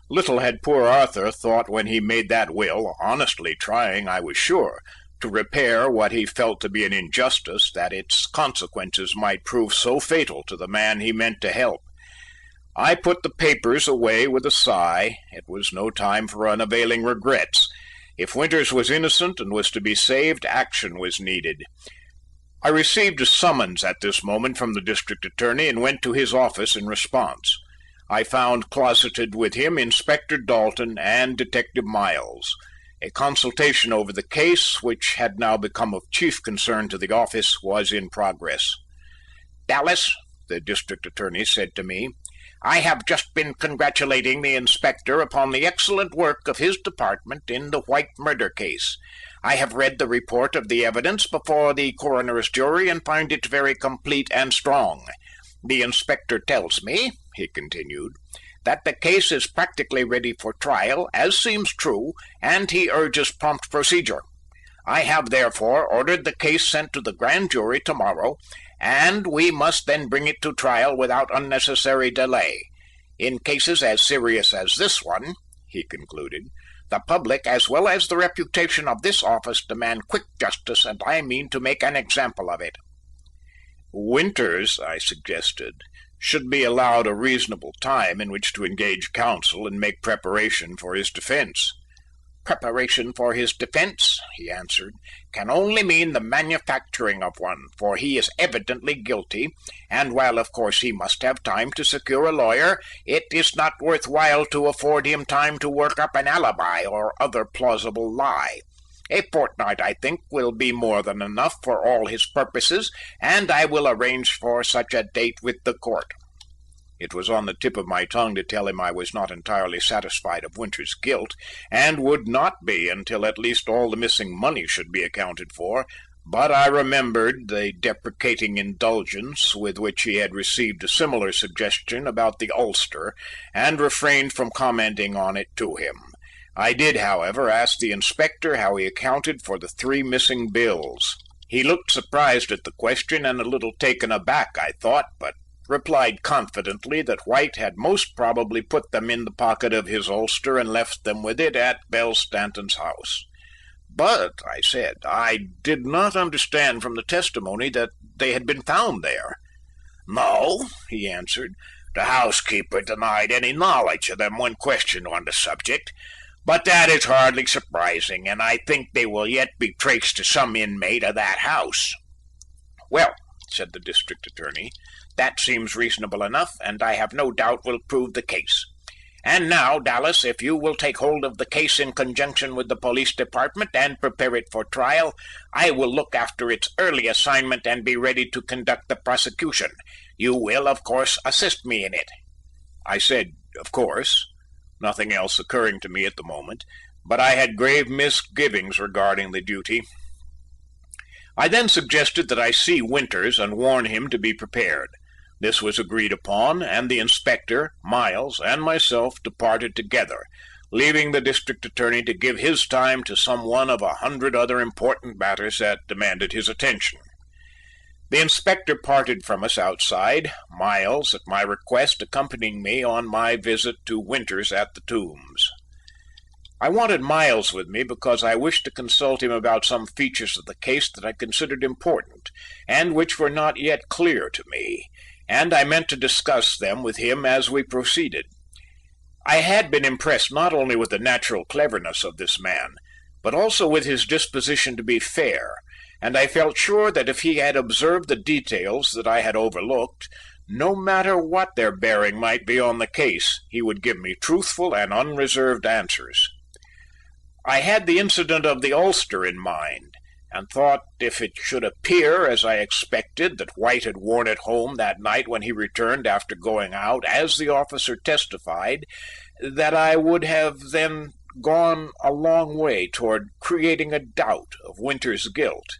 Little had poor Arthur thought when he made that will, honestly trying, I was sure, to repair what he felt to be an injustice, that its consequences might prove so fatal to the man he meant to help. I put the papers away with a sigh. It was no time for unavailing regrets. If Winters was innocent and was to be saved, action was needed. I received a summons at this moment from the district attorney and went to his office in response. I found closeted with him Inspector Dalton and Detective Miles. A consultation over the case, which had now become of chief concern to the office, was in progress. "Dallas," the district attorney said to me, "I have just been congratulating the inspector upon the excellent work of his department in the White murder case. I have read the report of the evidence before the coroner's jury and find it very complete and strong. The inspector tells me," he continued, "that the case is practically ready for trial, as seems true, and he urges prompt procedure. I have therefore ordered the case sent to the grand jury tomorrow, and we must then bring it to trial without unnecessary delay. In cases as serious as this one," he concluded, "the public as well as the reputation of this office demand quick justice, and I mean to make an example of it." Winters, I suggested, should be allowed a reasonable time in which to engage counsel and make preparation for his defence. "Preparation for his defence," he answered, "can only mean the manufacturing of one, for he is evidently guilty, and while of course he must have time to secure a lawyer, it is not worth while to afford him time to work up an alibi or other plausible lie. A fortnight, I think, will be more than enough for all his purposes, and I will arrange for such a date with the court." It was on the tip of my tongue to tell him I was not entirely satisfied of Winters' guilt, and would not be until at least all the missing money should be accounted for, but I remembered the deprecating indulgence with which he had received a similar suggestion about the ulster, and refrained from commenting on it to him. I did, however, ask the inspector how he accounted for the 3 missing bills. He looked surprised at the question and a little taken aback, I thought, but replied confidently that White had most probably put them in the pocket of his ulster and left them with it at Belle Stanton's house. "But," I said, "I did not understand from the testimony that they had been found there." "No," he answered, "the housekeeper denied any knowledge of them when questioned on the subject. But that is hardly surprising, and I think they will yet be traced to some inmate of that house." "Well," said the district attorney, "that seems reasonable enough, and I have no doubt will prove the case. And now, Dallas, if you will take hold of the case in conjunction with the police department and prepare it for trial, I will look after its early assignment and be ready to conduct the prosecution. You will, of course, assist me in it." I said, "Of course," nothing else occurring to me at the moment, but I had grave misgivings regarding the duty. I then suggested that I see Winters and warn him to be prepared. This was agreed upon, and the Inspector, Miles, and myself departed together, leaving the District Attorney to give his time to some one of 100 other important matters that demanded his attention. The Inspector parted from us outside, Miles, at my request, accompanying me on my visit to Winters at the Tombs. I wanted Miles with me because I wished to consult him about some features of the case that I considered important, and which were not yet clear to me, and I meant to discuss them with him as we proceeded. I had been impressed not only with the natural cleverness of this man, but also with his disposition to be fair, and I felt sure that if he had observed the details that I had overlooked, no matter what their bearing might be on the case, he would give me truthful and unreserved answers. I had the incident of the ulster in mind, and thought if it should appear, as I expected, that White had worn it home that night when he returned after going out, as the officer testified, that I would have then gone a long way toward creating a doubt of Winters's guilt.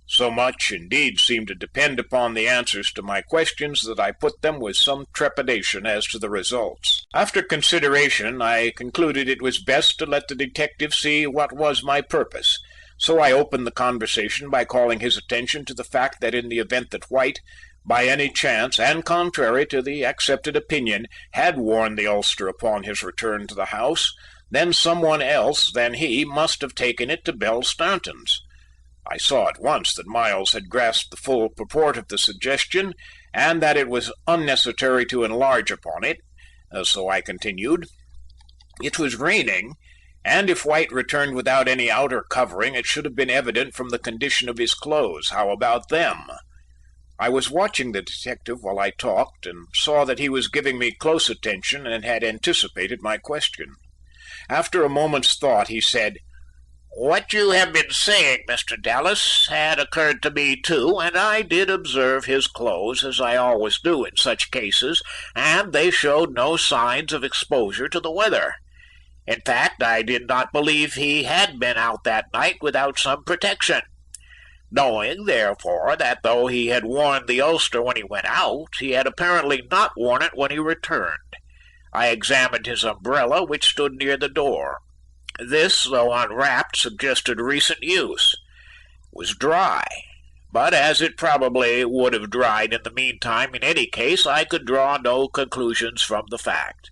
So much, indeed, seemed to depend upon the answers to my questions that I put them with some trepidation as to the results. After consideration, I concluded it was best to let the detective see what was my purpose, so I opened the conversation by calling his attention to the fact that in the event that White, by any chance, and contrary to the accepted opinion, had worn the ulster upon his return to the house, then someone else than he must have taken it to Belle Stanton's. I saw at once that Miles had grasped the full purport of the suggestion, and that it was unnecessary to enlarge upon it, so I continued. It was raining, and if White returned without any outer covering, it should have been evident from the condition of his clothes. How about them? I was watching the detective while I talked, and saw that he was giving me close attention and had anticipated my question. After a moment's thought, he said, "What you have been saying, Mr. Dallas, had occurred to me too, and I did observe his clothes, as I always do in such cases, and they showed no signs of exposure to the weather. In fact, I did not believe he had been out that night without some protection. Knowing, therefore, that though he had worn the ulster when he went out, he had apparently not worn it when he returned, I examined his umbrella, which stood near the door. This, though unwrapped, suggested recent use. It was dry, but as it probably would have dried in the meantime in any case, I could draw no conclusions from the fact."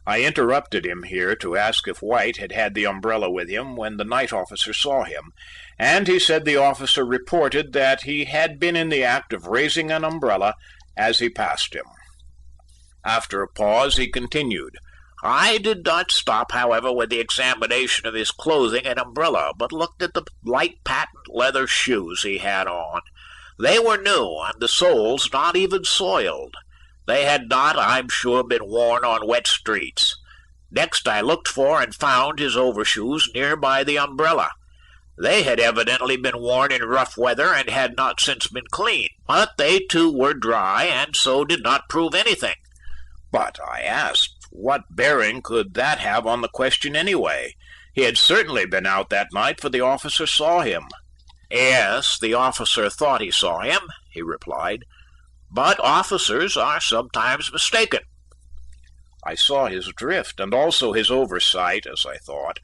I interrupted him here to ask if White had had the umbrella with him when the night officer saw him, and he said the officer reported that he had been in the act of raising an umbrella as he passed him. After a pause, he continued, "I did not stop, however, with the examination of his clothing and umbrella, but looked at the light patent leather shoes he had on. They were new, and the soles not even soiled. They had not, I'm sure, been worn on wet streets. Next I looked for and found his overshoes near by the umbrella. They had evidently been worn in rough weather and had not since been cleaned, but they too were dry, and so did not prove anything." "But," I asked, "what bearing could that have on the question anyway? He had certainly been out that night, for the officer saw him." "Yes, the officer thought he saw him," he replied, "but officers are sometimes mistaken." I saw his drift, and also his oversight, as I thought.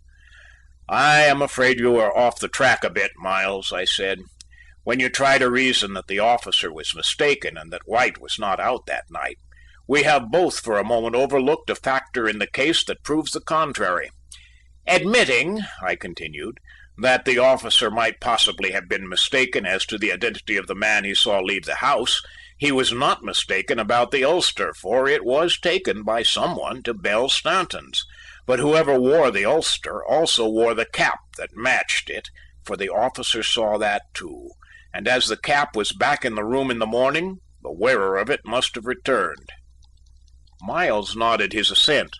"I am afraid you are off the track a bit, Miles," I said, "when you try to reason that the officer was mistaken and that White was not out that night. We have both for a moment overlooked a factor in the case that proves the contrary. Admitting," I continued, "that the officer might possibly have been mistaken as to the identity of the man he saw leave the house, he was not mistaken about the ulster, for it was taken by someone to Belle Stanton's. But whoever wore the ulster also wore the cap that matched it, for the officer saw that too, and as the cap was back in the room in the morning, the wearer of it must have returned." Miles nodded his assent.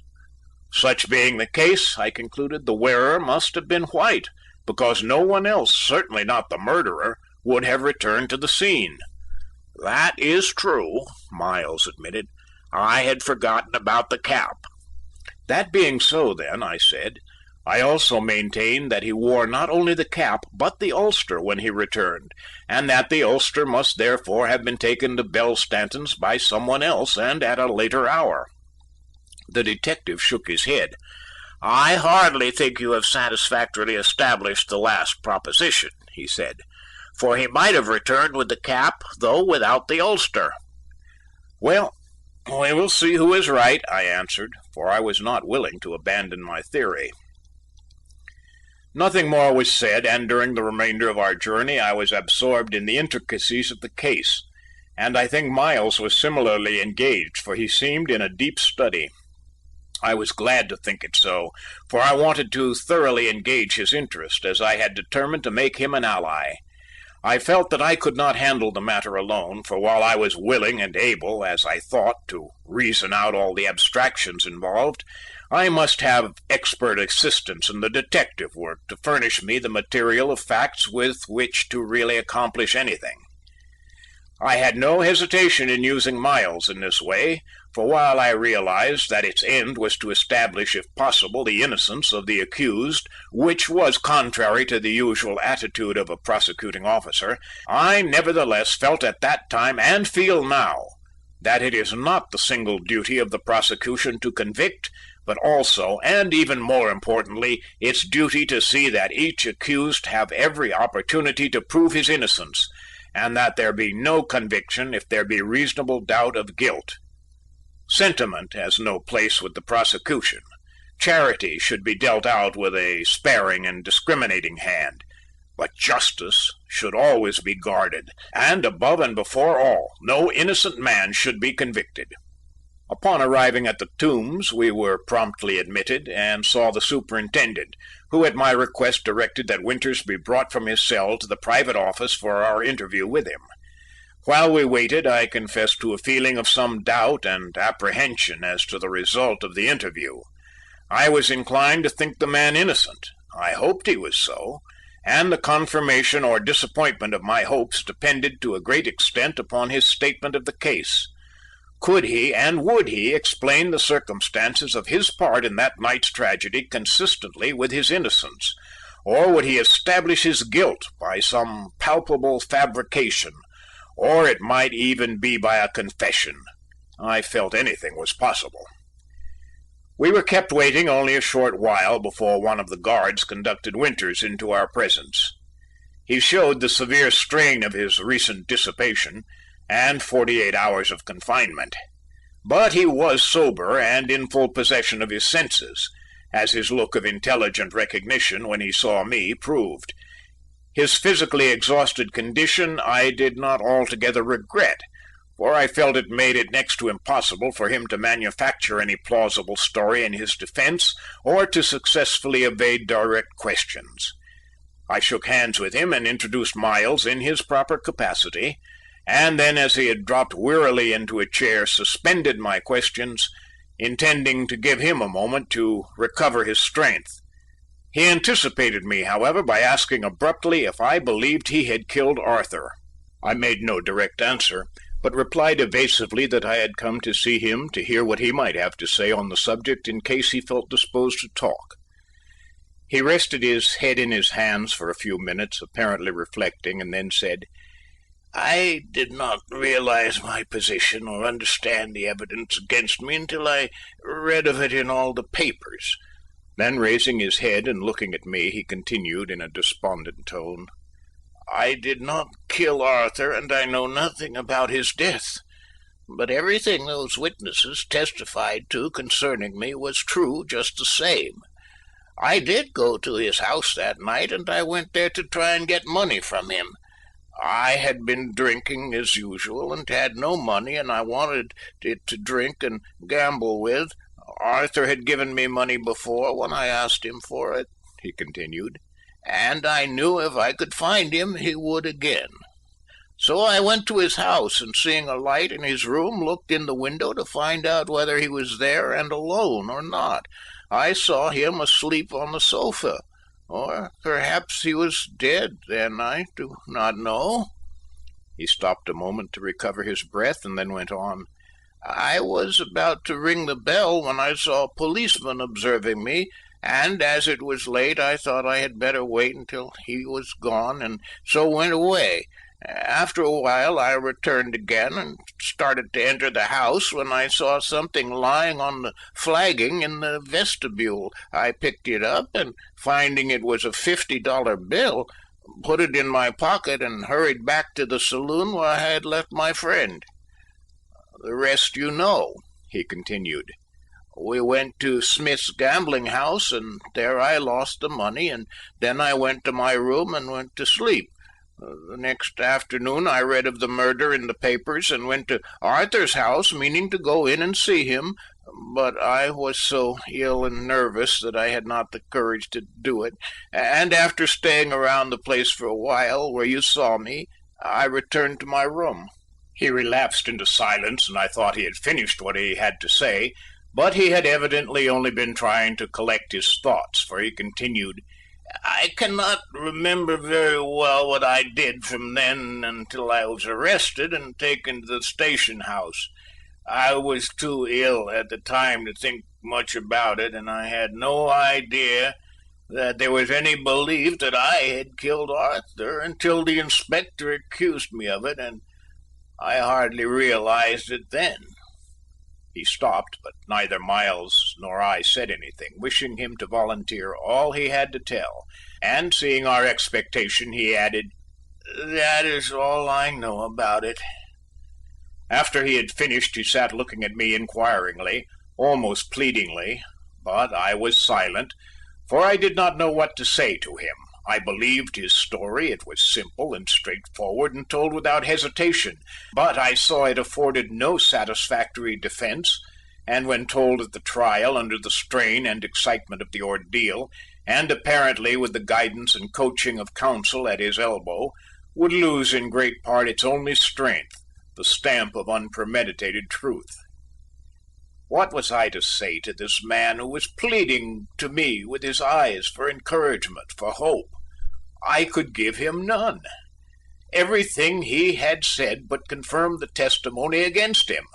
Such being the case, I concluded, the wearer must have been White, because no one else, certainly not the murderer, would have returned to the scene. "That is true," Miles admitted. "I had forgotten about the cap." "That being so, then," I said, "I also maintain that he wore not only the cap but the ulster when he returned, and that the ulster must therefore have been taken to Belle Stanton's by someone else and at a later hour." The detective shook his head. "I hardly think you have satisfactorily established the last proposition," he said, "for he might have returned with the cap, though without the ulster." "Well, we will see who is right," I answered, for I was not willing to abandon my theory. Nothing more was said, and during the remainder of our journey I was absorbed in the intricacies of the case, and I think Miles was similarly engaged, for he seemed in a deep study. I was glad to think it so, for I wanted to thoroughly engage his interest, as I had determined to make him an ally. I felt that I could not handle the matter alone, for while I was willing and able, as I thought, to reason out all the abstractions involved, I must have expert assistance in the detective work to furnish me the material of facts with which to really accomplish anything. I had no hesitation in using Miles in this way, for while I realized that its end was to establish if possible the innocence of the accused, which was contrary to the usual attitude of a prosecuting officer, I nevertheless felt at that time and feel now that it is not the single duty of the prosecution to convict, but also, and even more importantly, its duty to see that each accused have every opportunity to prove his innocence, and that there be no conviction if there be reasonable doubt of guilt. Sentiment has no place with the prosecution. Charity should be dealt out with a sparing and discriminating hand, but justice should always be guarded, and above and before all, no innocent man should be convicted. Upon arriving at the Tombs, we were promptly admitted, and saw the superintendent, who at my request directed that Winters be brought from his cell to the private office for our interview with him. While we waited, I confessed to a feeling of some doubt and apprehension as to the result of the interview. I was inclined to think the man innocent. I hoped he was so, and the confirmation or disappointment of my hopes depended to a great extent upon his statement of the case. Could he and would he explain the circumstances of his part in that night's tragedy consistently with his innocence, or would he establish his guilt by some palpable fabrication, or it might even be by a confession? I felt anything was possible. We were kept waiting only a short while before one of the guards conducted Winters into our presence. He showed the severe strain of his recent dissipation, and 48 hours of confinement. But he was sober and in full possession of his senses, as his look of intelligent recognition when he saw me proved. His physically exhausted condition I did not altogether regret, for I felt it made it next to impossible for him to manufacture any plausible story in his defence or to successfully evade direct questions. I shook hands with him and introduced Miles in his proper capacity, and then, as he had dropped wearily into a chair, suspended my questions, intending to give him a moment to recover his strength. He anticipated me, however, by asking abruptly if I believed he had killed Arthur. I made no direct answer, but replied evasively that I had come to see him to hear what he might have to say on the subject in case he felt disposed to talk. He rested his head in his hands for a few minutes, apparently reflecting, and then said, "I did not realize my position or understand the evidence against me until I read of it in all the papers." Then raising his head and looking at me, he continued in a despondent tone, "I did not kill Arthur, and I know nothing about his death. But everything those witnesses testified to concerning me was true just the same. I did go to his house that night, and I went there to try and get money from him. I had been drinking as usual, and had no money, and I wanted it to drink and gamble with. Arthur had given me money before when I asked him for it," he continued, "and I knew if I could find him he would again. So I went to his house, and seeing a light in his room, looked in the window to find out whether he was there and alone or not. I saw him asleep on the sofa, or perhaps he was dead then, I do not know." He stopped a moment to recover his breath, and then went on. "I was about to ring the bell when I saw a policeman observing me, and as it was late I thought I had better wait until he was gone, and so went away. After a while I returned again and started to enter the house when I saw something lying on the flagging in the vestibule. I picked it up, and finding it was a $50 bill, put it in my pocket and hurried back to the saloon where I had left my friend. The rest you know," he continued. "We went to Smith's gambling house, and there I lost the money, and then I went to my room and went to sleep. The next afternoon I read of the murder in the papers and went to Arthur's house, meaning to go in and see him, but I was so ill and nervous that I had not the courage to do it, and after staying around the place for a while, where you saw me, I returned to my room." He relapsed into silence, and I thought he had finished what he had to say, but he had evidently only been trying to collect his thoughts, for he continued, "I cannot remember very well what I did from then until I was arrested and taken to the station house. I was too ill at the time to think much about it, and I had no idea that there was any belief that I had killed Arthur until the inspector accused me of it, and I hardly realized it then." He stopped, but neither Miles nor I said anything, wishing him to volunteer all he had to tell, and seeing our expectation, he added, "That is all I know about it." After he had finished, he sat looking at me inquiringly, almost pleadingly, but I was silent, for I did not know what to say to him. I believed his story. It was simple and straightforward and told without hesitation, but I saw it afforded no satisfactory defense, and when told at the trial under the strain and excitement of the ordeal, and apparently with the guidance and coaching of counsel at his elbow, would lose in great part its only strength, the stamp of unpremeditated truth. What was I to say to this man who was pleading to me with his eyes for encouragement, for hope? I could give him none. Everything he had said but confirmed the testimony against him.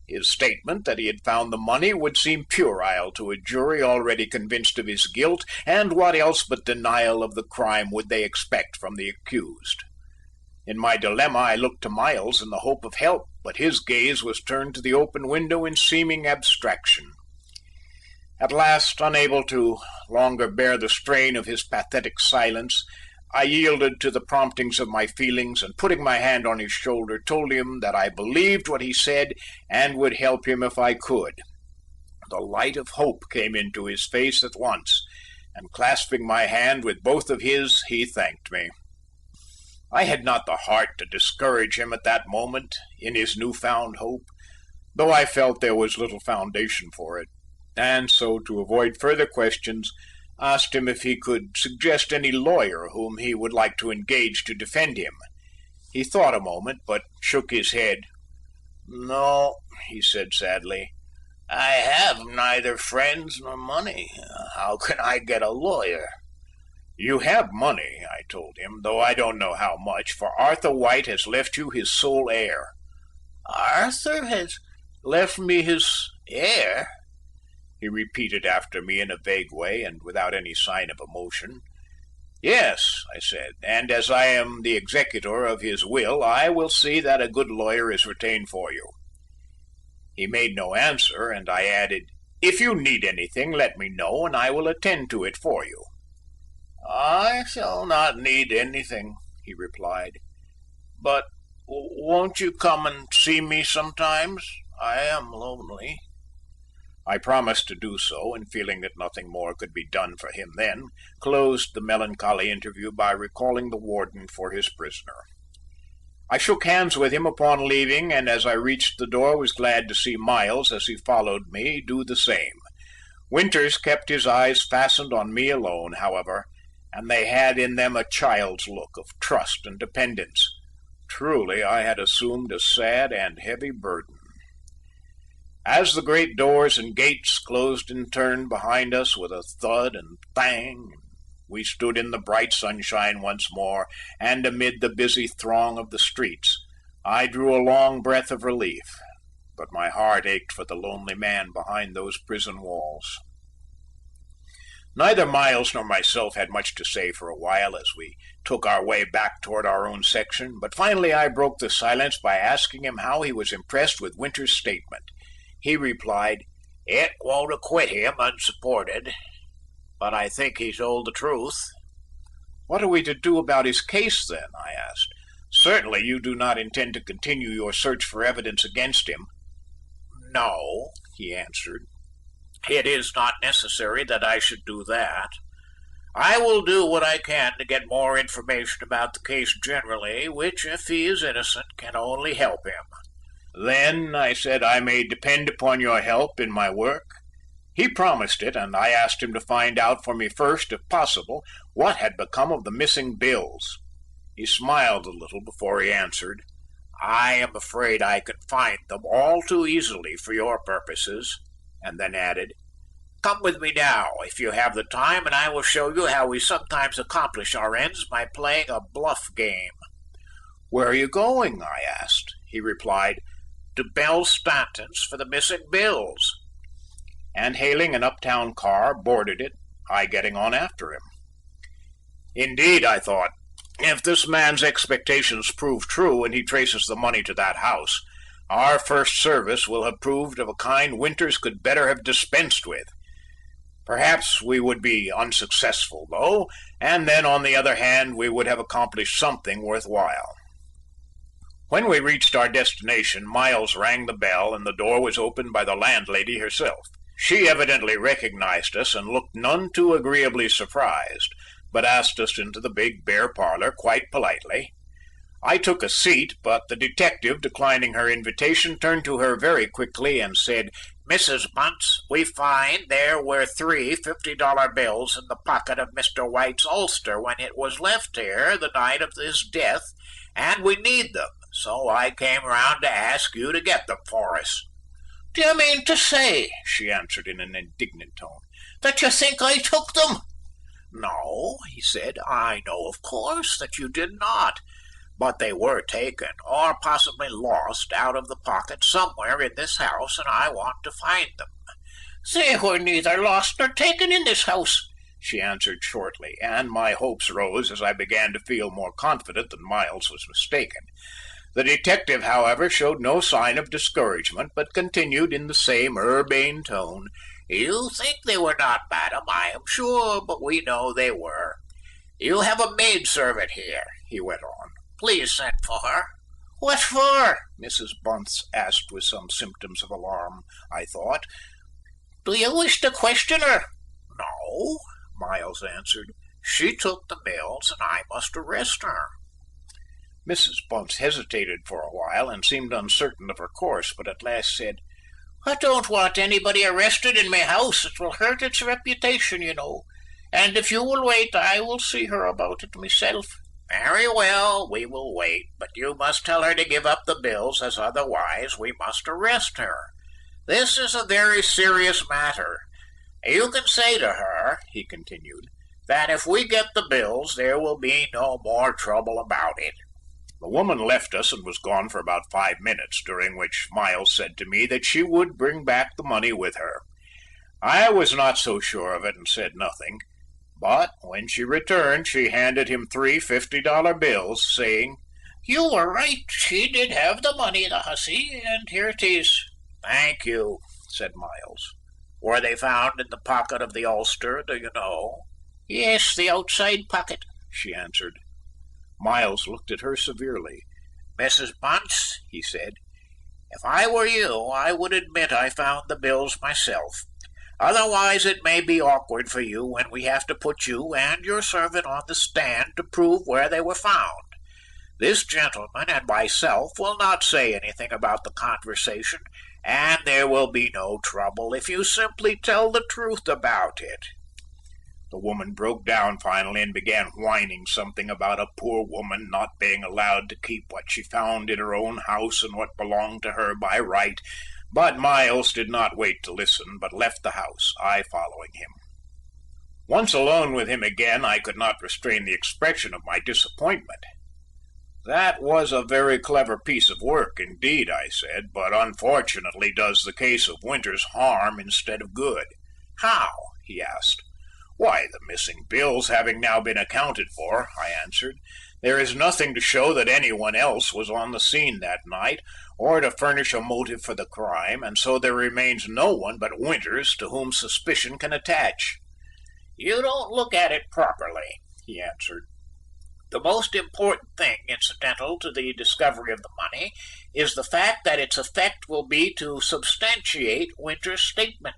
His statement that he had found the money would seem puerile to a jury already convinced of his guilt, and what else but denial of the crime would they expect from the accused? In my dilemma I looked to Miles in the hope of help, but his gaze was turned to the open window in seeming abstraction. At last, unable to longer bear the strain of his pathetic silence, I yielded to the promptings of my feelings, and putting my hand on his shoulder, told him that I believed what he said and would help him if I could. The light of hope came into his face at once, and clasping my hand with both of his, he thanked me. I had not the heart to discourage him at that moment in his new-found hope, though I felt there was little foundation for it, and so, to avoid further questions, asked him if he could suggest any lawyer whom he would like to engage to defend him. He thought a moment, but shook his head. "No," he said sadly, "I have neither friends nor money. How can I get a lawyer?" "You have money," I told him, "though I don't know how much, for Arthur White has left you his sole heir." "Arthur has left me his heir?" he repeated after me in a vague way and without any sign of emotion. "Yes," I said, "and as I am the executor of his will, I will see that a good lawyer is retained for you." He made no answer, and I added, "If you need anything, let me know, and I will attend to it for you." "I shall not need anything," he replied, "but won't you come and see me sometimes? I am lonely." I promised to do so, and feeling that nothing more could be done for him then, closed the melancholy interview by recalling the warden for his prisoner. I shook hands with him upon leaving, and as I reached the door was glad to see Miles, as he followed me, do the same. Winters kept his eyes fastened on me alone, however, and they had in them a child's look of trust and dependence. Truly I had assumed a sad and heavy burden. As the great doors and gates closed in turn behind us with a thud and bang, we stood in the bright sunshine once more, and amid the busy throng of the streets, I drew a long breath of relief, but my heart ached for the lonely man behind those prison walls. Neither Miles nor myself had much to say for a while as we took our way back toward our own section, but finally I broke the silence by asking him how he was impressed with Winter's statement. He replied, "It won't acquit him unsupported, but I think he told the truth." "What are we to do about his case, then?" I asked. "Certainly you do not intend to continue your search for evidence against him." "No," he answered. "It is not necessary that I should do that. I will do what I can to get more information about the case generally, which, if he is innocent, can only help him." "Then," I said, "I may depend upon your help in my work?" He promised it, and I asked him to find out for me first, if possible, what had become of the missing bills. He smiled a little before he answered, "I am afraid I can find them all too easily for your purposes," and then added, "Come with me now, if you have the time, and I will show you how we sometimes accomplish our ends by playing a bluff game." "Where are you going?" I asked. He replied, "To Belle Stanton's for the missing bills," and hailing an uptown car, boarded it, I getting on after him. Indeed, I thought, if this man's expectations prove true and he traces the money to that house, our first service will have proved of a kind Winters could better have dispensed with. Perhaps we would be unsuccessful, though, and then on the other hand we would have accomplished something worthwhile. When we reached our destination, Miles rang the bell and the door was opened by the landlady herself. She evidently recognized us and looked none too agreeably surprised, but asked us into the big bare parlor quite politely. I took a seat, but the detective, declining her invitation, turned to her very quickly and said, "Mrs. Bunce, we find there were 3 $50 bills in the pocket of Mr. White's ulster when it was left here the night of his death, and we need them, so I came round to ask you to get them for us." "Do you mean to say," she answered in an indignant tone, "that you think I took them?" "No," he said, "I know of course that you did not, but they were taken, or possibly lost, out of the pocket somewhere in this house, and I want to find them." "They were neither lost nor taken in this house," she answered shortly, and my hopes rose as I began to feel more confident that Miles was mistaken. The detective, however, showed no sign of discouragement, but continued in the same urbane tone, "You think they were not, madam, I am sure, but we know they were. You have a maidservant here," he went on. "Please send for her." "What for?" Mrs. Bunce asked with some symptoms of alarm, I thought. "Do you wish to question her?" "No," Miles answered. "She took the bills, and I must arrest her." Mrs. Bunce hesitated for a while and seemed uncertain of her course, but at last said, "I don't want anybody arrested in my house. It will hurt its reputation, you know, and if you will wait I will see her about it myself." "Very well, we will wait, but you must tell her to give up the bills, as otherwise we must arrest her. This is a very serious matter. You can say to her," he continued, "that if we get the bills there will be no more trouble about it." The woman left us and was gone for about 5 minutes, during which Miles said to me that she would bring back the money with her. I was not so sure of it and said nothing, but when she returned she handed him 3 $50 bills, saying, "You were right, she did have the money, the hussy, and here it is." "Thank you," said Miles. "Were they found in the pocket of the ulster, do you know?" "Yes, the outside pocket," she answered. Miles looked at her severely. "Mrs. Bunce," he said, "if I were you, I would admit I found the bills myself. Otherwise it may be awkward for you when we have to put you and your servant on the stand to prove where they were found. This gentleman and myself will not say anything about the conversation, and there will be no trouble if you simply tell the truth about it." The woman broke down finally and began whining something about a poor woman not being allowed to keep what she found in her own house and what belonged to her by right, But Miles did not wait to listen, but left the house, I following him. Once alone with him again, I could not restrain the expression of my disappointment. "That was a very clever piece of work indeed," I said, "but unfortunately does the case of Winters harm instead of good." "How?" he asked. "Why, the missing bills having now been accounted for," I answered, "there is nothing to show that any one else was on the scene that night, or to furnish a motive for the crime, and so there remains no one but Winters to whom suspicion can attach." "You don't look at it properly," he answered. "The most important thing incidental to the discovery of the money is the fact that its effect will be to substantiate Winters's statement."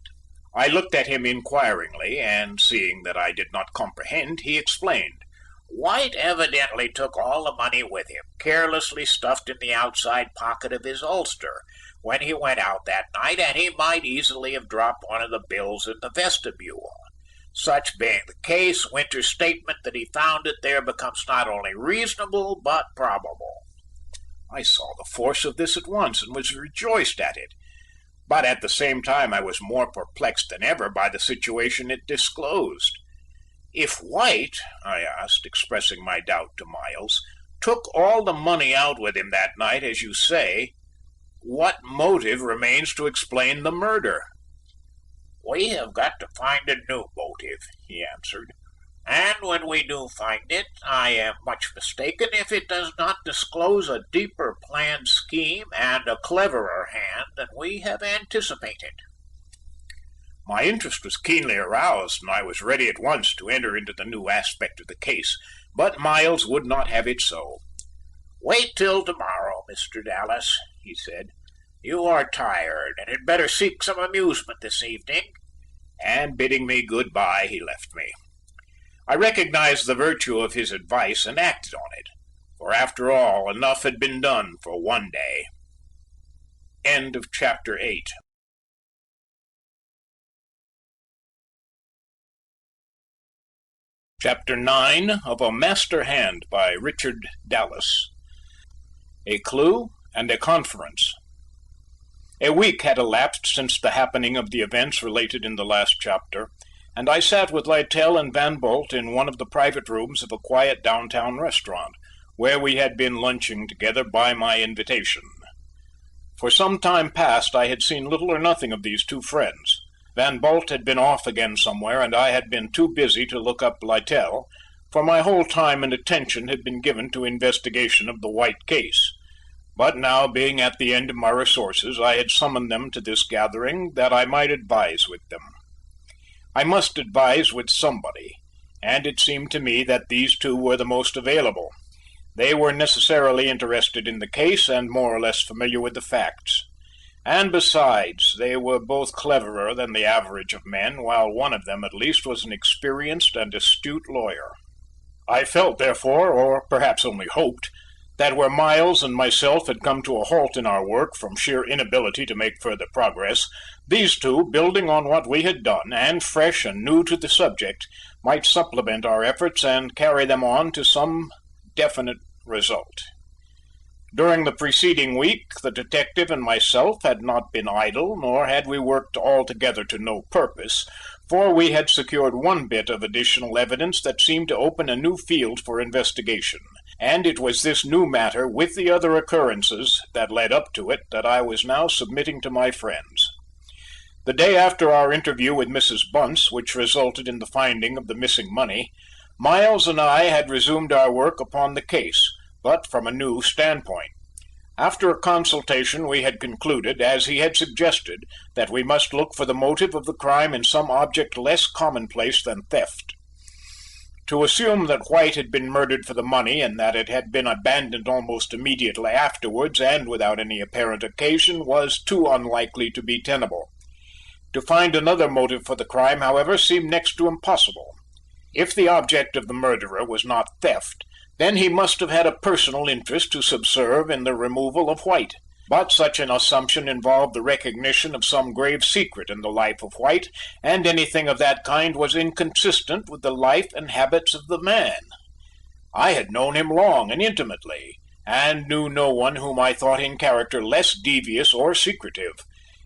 I looked at him inquiringly, and seeing that I did not comprehend, he explained. "White evidently took all the money with him, carelessly stuffed in the outside pocket of his ulster, when he went out that night, and he might easily have dropped one of the bills in the vestibule. Such being the case, Winters's statement that he found it there becomes not only reasonable, but probable." I saw the force of this at once, and was rejoiced at it. But at the same time I was more perplexed than ever by the situation it disclosed. "If White," I asked, expressing my doubt to Miles, "took all the money out with him that night, as you say, what motive remains to explain the murder?" "We have got to find a new motive," he answered, "and when we do find it, I am much mistaken if it does not disclose a deeper planned scheme and a cleverer hand than we have anticipated." My interest was keenly aroused, and I was ready at once to enter into the new aspect of the case, but Miles would not have it so. "Wait till tomorrow, Mr. Dallas," he said. "You are tired, and had better seek some amusement this evening," and bidding me good bye, he left me. I recognized the virtue of his advice and acted on it, for after all, enough had been done for one day. End of chapter 8. Chapter 9 of A Master Hand by Richard Dallas. A Clue and a Conference. A week had elapsed since the happening of the events related in the last chapter, and I sat with Littell and Van Bult in one of the private rooms of a quiet downtown restaurant, where we had been lunching together by my invitation. For some time past I had seen little or nothing of these two friends. Van Bult had been off again somewhere, and I had been too busy to look up Littell, for my whole time and attention had been given to investigation of the White case. But now, being at the end of my resources, I had summoned them to this gathering that I might advise with them. I must advise with somebody, and it seemed to me that these two were the most available. They were necessarily interested in the case and more or less familiar with the facts. And besides, they were both cleverer than the average of men, while one of them at least was an experienced and astute lawyer. I felt, therefore, or perhaps only hoped, that where Miles and myself had come to a halt in our work from sheer inability to make further progress, these two, building on what we had done, and fresh and new to the subject, might supplement our efforts and carry them on to some definite result. During the preceding week, the detective and myself had not been idle, nor had we worked altogether to no purpose, for we had secured one bit of additional evidence that seemed to open a new field for investigation, and it was this new matter, with the other occurrences that led up to it, that I was now submitting to my friends. The day after our interview with Mrs. Bunce, which resulted in the finding of the missing money, Miles and I had resumed our work upon the case, but from a new standpoint. After a consultation we had concluded, as he had suggested, that we must look for the motive of the crime in some object less commonplace than theft. To assume that White had been murdered for the money, and that it had been abandoned almost immediately afterwards and without any apparent occasion, was too unlikely to be tenable. To find another motive for the crime, however, seemed next to impossible. If the object of the murderer was not theft, then he must have had a personal interest to subserve in the removal of White. But such an assumption involved the recognition of some grave secret in the life of White, and anything of that kind was inconsistent with the life and habits of the man. I had known him long and intimately, and knew no one whom I thought in character less devious or secretive.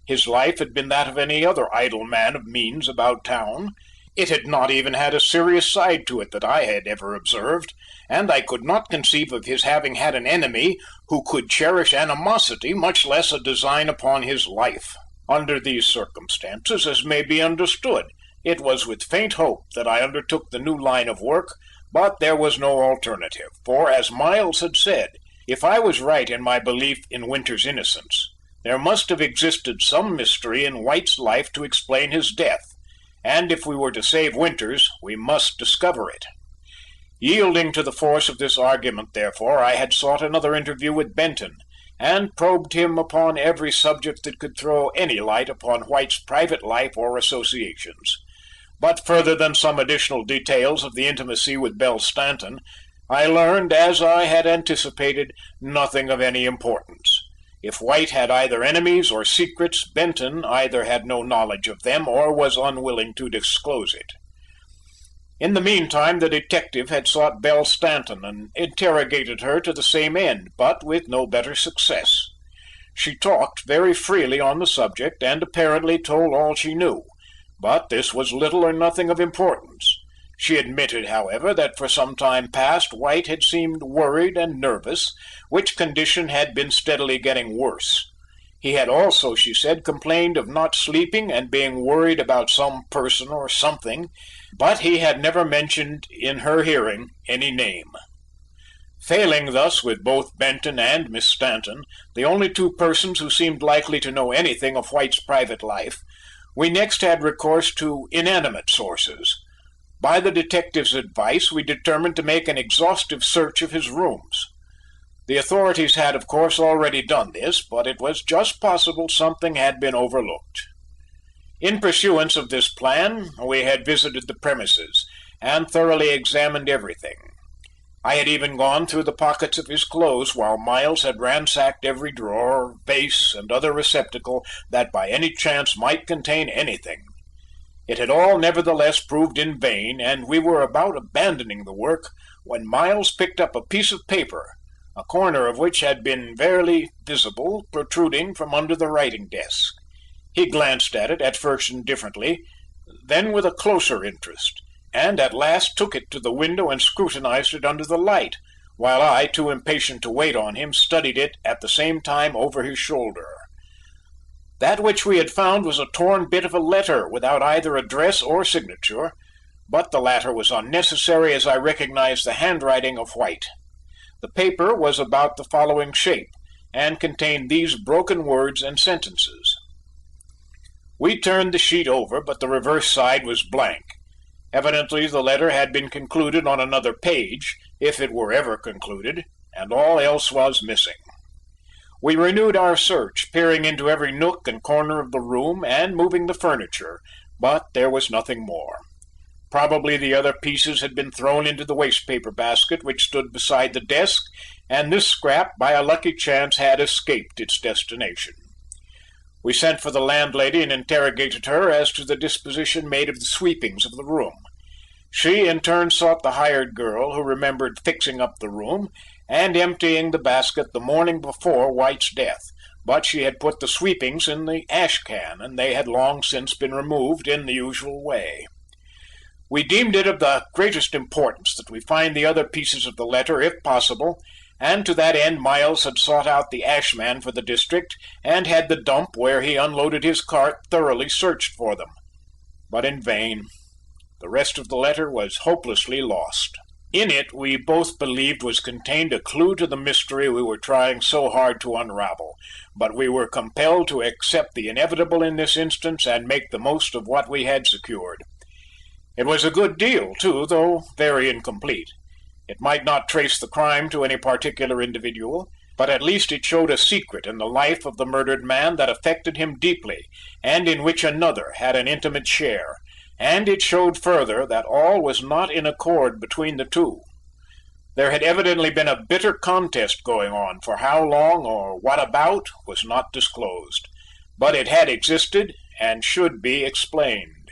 His life had been that of any other idle man of means about town. It had not even had a serious side to it that I had ever observed, and I could not conceive of his having had an enemy who could cherish animosity, much less a design upon his life. Under these circumstances, as may be understood, it was with faint hope that I undertook the new line of work, but there was no alternative, for, as Miles had said, if I was right in my belief in Winter's innocence, there must have existed some mystery in White's life to explain his death, and if we were to save Winters, we must discover it. Yielding to the force of this argument, therefore, I had sought another interview with Benton, and probed him upon every subject that could throw any light upon White's private life or associations. But further than some additional details of the intimacy with Belle Stanton, I learned, as I had anticipated, nothing of any importance. If White had either enemies or secrets, Benton either had no knowledge of them or was unwilling to disclose it. In the meantime, the detective had sought Belle Stanton and interrogated her to the same end, but with no better success. She talked very freely on the subject and apparently told all she knew, but this was little or nothing of importance. She admitted, however, that for some time past White had seemed worried and nervous, which condition had been steadily getting worse. He had also, she said, complained of not sleeping and being worried about some person or something, but he had never mentioned in her hearing any name. Failing thus with both Benton and Miss Stanton, the only two persons who seemed likely to know anything of White's private life, we next had recourse to inanimate sources. By the detective's advice, we determined to make an exhaustive search of his rooms. The authorities had, of course, already done this, but it was just possible something had been overlooked. In pursuance of this plan, we had visited the premises, and thoroughly examined everything. I had even gone through the pockets of his clothes, while Miles had ransacked every drawer, vase, and other receptacle that by any chance might contain anything. It had all nevertheless proved in vain, and we were about abandoning the work, when Miles picked up a piece of paper, a corner of which had been barely visible, protruding from under the writing desk. He glanced at it, at first indifferently, then with a closer interest, and at last took it to the window and scrutinized it under the light, while I, too impatient to wait on him, studied it at the same time over his shoulder. That which we had found was a torn bit of a letter without either address or signature, but the latter was unnecessary as I recognized the handwriting of White. The paper was about the following shape, and contained these broken words and sentences. We turned the sheet over, but the reverse side was blank. Evidently the letter had been concluded on another page, if it were ever concluded, and all else was missing. We renewed our search, peering into every nook and corner of the room, and moving the furniture, but there was nothing more. Probably the other pieces had been thrown into the waste paper basket which stood beside the desk, and this scrap, by a lucky chance, had escaped its destination. We sent for the landlady and interrogated her as to the disposition made of the sweepings of the room. She in turn sought the hired girl, who remembered fixing up the room and emptying the basket the morning before White's death, but she had put the sweepings in the ash can, and they had long since been removed in the usual way. We deemed it of the greatest importance that we find the other pieces of the letter, if possible, and to that end Miles had sought out the ashman for the district, and had the dump where he unloaded his cart thoroughly searched for them, but in vain. The rest of the letter was hopelessly lost. In it we both believed was contained a clue to the mystery we were trying so hard to unravel, but we were compelled to accept the inevitable in this instance and make the most of what we had secured. It was a good deal, too, though very incomplete. It might not trace the crime to any particular individual, but at least it showed a secret in the life of the murdered man that affected him deeply, and in which another had an intimate share, and it showed further that all was not in accord between the two. There had evidently been a bitter contest going on, for how long or what about was not disclosed, but it had existed and should be explained.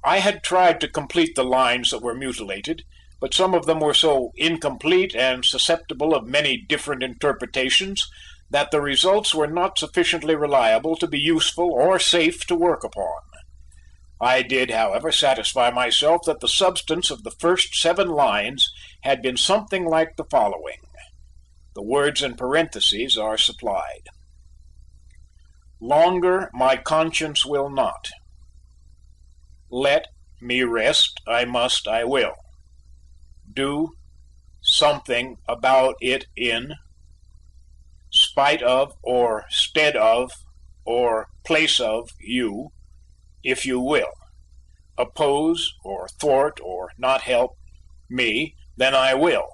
I had tried to complete the lines that were mutilated, but some of them were so incomplete and susceptible of many different interpretations that the results were not sufficiently reliable to be useful or safe to work upon. I did, however, satisfy myself that the substance of the first 7 lines had been something like the following. The words in parentheses are supplied. Longer my conscience will not. Let me rest, I must, I will. Do something about it in spite of or stead of or place of you, if you will. Oppose or thwart or not help me, then I will.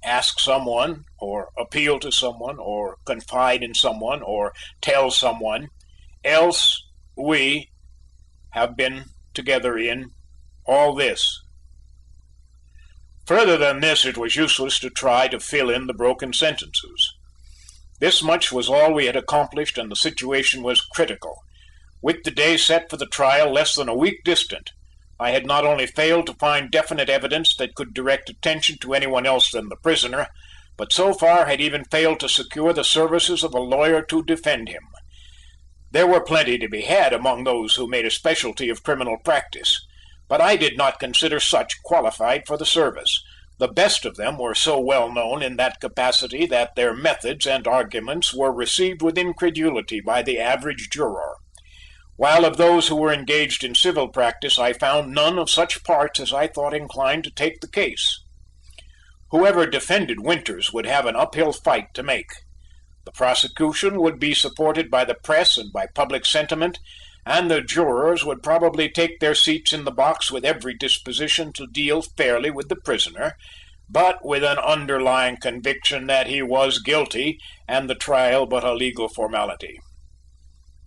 Ask someone or appeal to someone or confide in someone or tell someone, else we have been together in all this. Further than this, it was useless to try to fill in the broken sentences. This much was all we had accomplished, and the situation was critical. With the day set for the trial less than a week distant, I had not only failed to find definite evidence that could direct attention to anyone else than the prisoner, but so far had even failed to secure the services of a lawyer to defend him. There were plenty to be had among those who made a specialty of criminal practice, but I did not consider such qualified for the service. The best of them were so well known in that capacity that their methods and arguments were received with incredulity by the average juror, while of those who were engaged in civil practice I found none of such parts as I thought inclined to take the case. Whoever defended Winters would have an uphill fight to make. The prosecution would be supported by the press and by public sentiment, and the jurors would probably take their seats in the box with every disposition to deal fairly with the prisoner, but with an underlying conviction that he was guilty and the trial but a legal formality.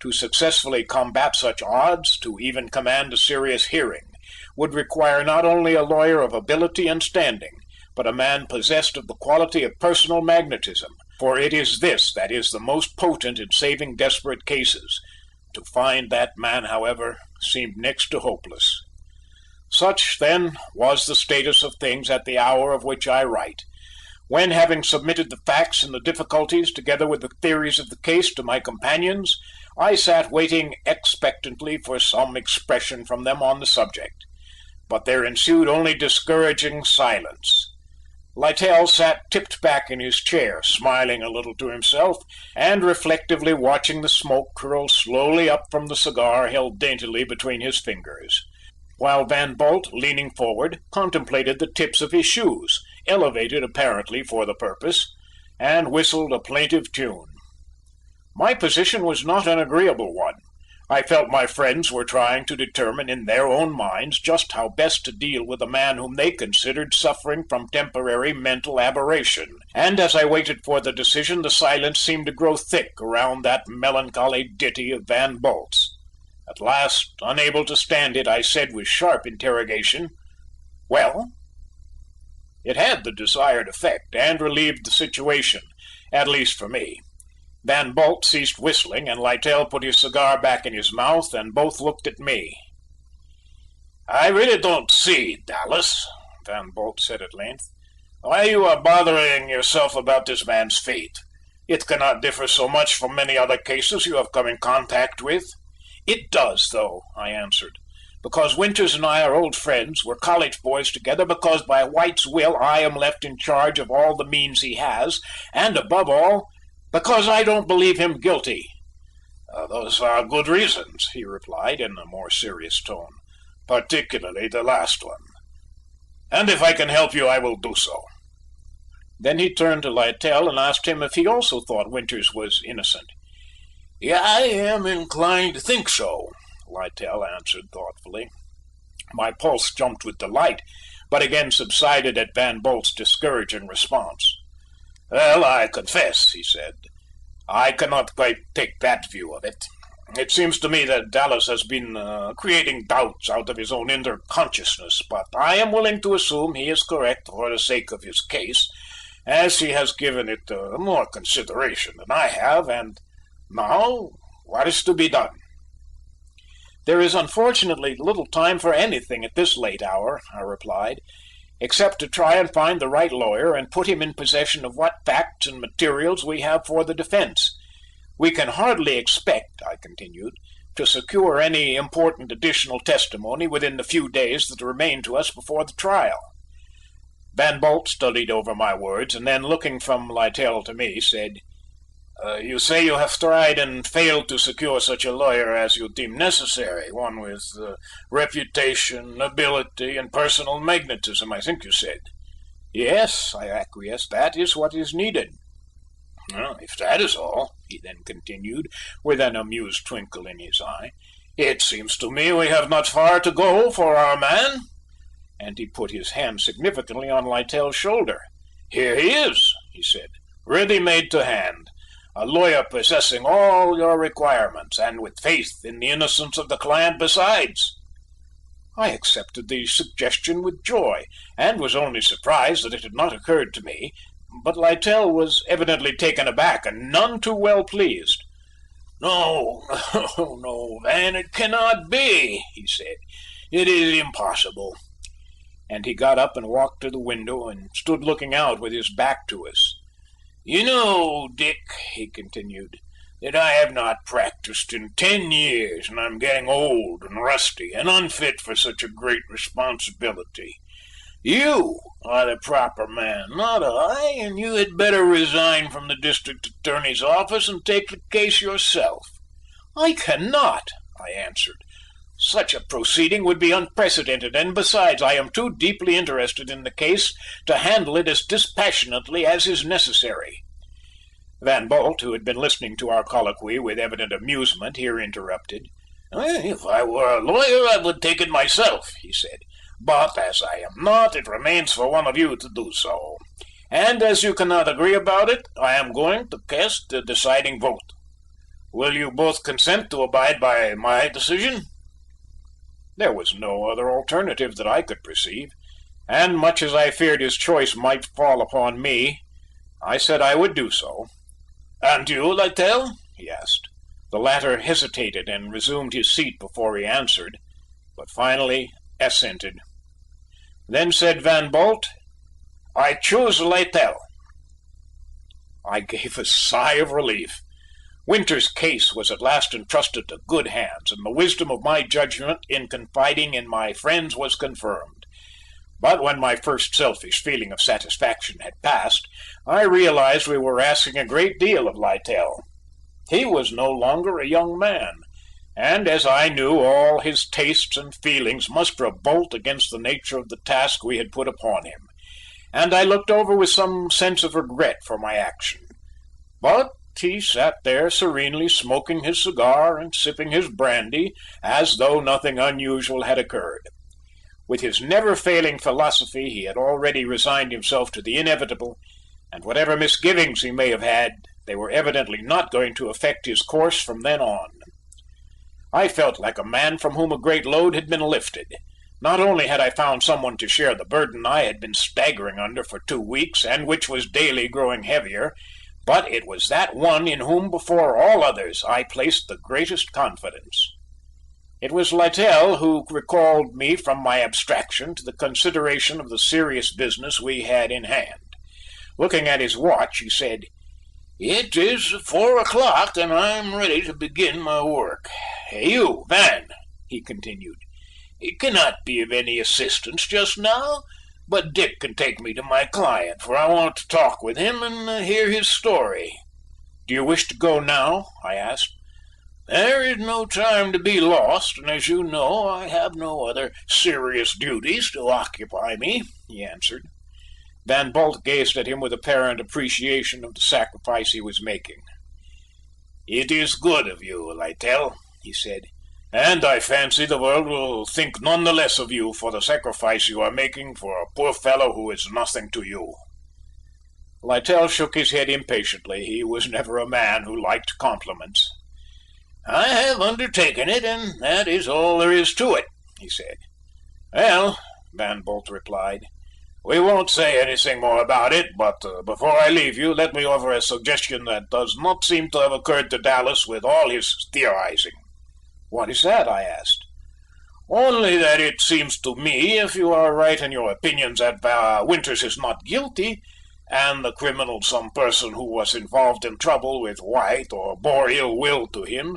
To successfully combat such odds, to even command a serious hearing, would require not only a lawyer of ability and standing, but a man possessed of the quality of personal magnetism, for it is this that is the most potent in saving desperate cases. To find that man, however, seemed next to hopeless. Such, then, was the status of things at the hour of which I write, when, having submitted the facts and the difficulties, together with the theories of the case, to my companions, I sat waiting expectantly for some expression from them on the subject. But there ensued only discouraging silence. Littell sat tipped back in his chair, smiling a little to himself, and reflectively watching the smoke curl slowly up from the cigar held daintily between his fingers, while Van Bult, leaning forward, contemplated the tips of his shoes, elevated apparently for the purpose, and whistled a plaintive tune. My position was not an agreeable one. I felt my friends were trying to determine in their own minds just how best to deal with a man whom they considered suffering from temporary mental aberration, and as I waited for the decision the silence seemed to grow thick around that melancholy ditty of Van Bult's. At last, unable to stand it, I said with sharp interrogation, "Well?" It had the desired effect, and relieved the situation, at least for me. Van Bult ceased whistling, and Littell put his cigar back in his mouth, and both looked at me. "I really don't see, Dallas," Van Bult said at length, "why you are bothering yourself about this man's fate. It cannot differ so much from many other cases you have come in contact with." "It does, though," I answered, "because Winters and I are old friends, were college boys together, because by White's will I am left in charge of all the means he has, and above all, because I don't believe him guilty." "Those are good reasons," he replied in a more serious tone, "particularly the last one. And if I can help you, I will do so." Then he turned to Littell and asked him if he also thought Winters was innocent. "Yeah, I am inclined to think so," Littell answered thoughtfully. My pulse jumped with delight, but again subsided at Van Bult's discouraging response. "Well, I confess," he said, "I cannot quite take that view of it. It seems to me that Dallas has been creating doubts out of his own inner consciousness, but I am willing to assume he is correct for the sake of his case, as he has given it more consideration than I have, and now what is to be done?" "There is unfortunately little time for anything at this late hour," I replied. except to try and find the right lawyer and put him in possession of what facts and materials we have for the defense. We can hardly expect," I continued, "to secure any important additional testimony within the few days that remain to us before the trial." Van Bult studied over my words, and then, looking from Littell to me, said, "You say you have tried and failed to secure such a lawyer as you deem necessary, one with reputation, ability, and personal magnetism, I think you said." "Yes," I acquiesced, "that is what is needed." "Well, if that is all," he then continued, with an amused twinkle in his eye, "it seems to me we have not far to go for our man." And he put his hand significantly on Littell's shoulder. "Here he is," he said, "ready made to hand, a lawyer possessing all your requirements, and with faith in the innocence of the client besides." I accepted the suggestion with joy, and was only surprised that it had not occurred to me, but Littell was evidently taken aback and none too well pleased. "No, no, Van, it cannot be," he said. "It is impossible." And he got up and walked to the window and stood looking out with his back to us. "You know, Dick," he continued, "that I have not practiced in 10 years, and I'm getting old and rusty and unfit for such a great responsibility. You are the proper man, not I, and you had better resign from the district attorney's office and take the case yourself." "I cannot," I answered. "Such a proceeding would be unprecedented, and besides, I am too deeply interested in the case to handle it as dispassionately as is necessary." Van Bult, who had been listening to our colloquy with evident amusement, here interrupted. "If I were a lawyer, I would take it myself," he said. "But as I am not, it remains for one of you to do so. And as you cannot agree about it, I am going to cast the deciding vote. Will you both consent to abide by my decision?" There was no other alternative that I could perceive, and much as I feared his choice might fall upon me, I said I would do so. "And you, Littell?" he asked. The latter hesitated and resumed his seat before he answered, but finally assented. Then said Van Bult, "I choose Littell." I gave a sigh of relief. Winter's case was at last entrusted to good hands, and the wisdom of my judgment in confiding in my friends was confirmed. But when my first selfish feeling of satisfaction had passed, I realized we were asking a great deal of Littell. He was no longer a young man, and as I knew, all his tastes and feelings must revolt against the nature of the task we had put upon him, and I looked over with some sense of regret for my action. But he sat there serenely smoking his cigar and sipping his brandy as though nothing unusual had occurred. With his never-failing philosophy, he had already resigned himself to the inevitable, and whatever misgivings he may have had, they were evidently not going to affect his course from then on. I felt like a man from whom a great load had been lifted. Not only had I found someone to share the burden I had been staggering under for 2 weeks, and which was daily growing heavier, but it was that one in whom before all others I placed the greatest confidence. It was Littell who recalled me from my abstraction to the consideration of the serious business we had in hand. Looking at his watch, he said, "It is 4 o'clock, and I am ready to begin my work. You, Van," he continued, "cannot be of any assistance just now, but Dick can take me to my client, for I want to talk with him and hear his story." "Do you wish to go now?" I asked. "There is no time to be lost, and as you know, I have no other serious duties to occupy me," he answered. Van Bult gazed at him with apparent appreciation of the sacrifice he was making. "It is good of you, Littell," he said, "and I fancy the world will think none the less of you for the sacrifice you are making for a poor fellow who is nothing to you." Littell shook his head impatiently. He was never a man who liked compliments. "I have undertaken it, and that is all there is to it," he said. "Well," Van Bult replied, "we won't say anything more about it, but before I leave you, let me offer a suggestion that does not seem to have occurred to Dallas with all his theorizing." "What is that?" I asked. "Only that it seems to me, if you are right in your opinion that Winters is not guilty, and the criminal some person who was involved in trouble with White or bore ill will to him,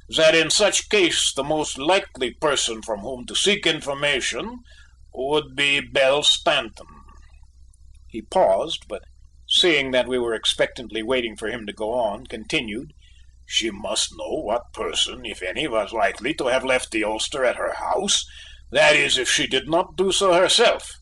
that in such case the most likely person from whom to seek information would be Belle Stanton." He paused, but seeing that we were expectantly waiting for him to go on, continued: "She must know what person, if any, was likely to have left the ulster at her house, that is, if she did not do so herself.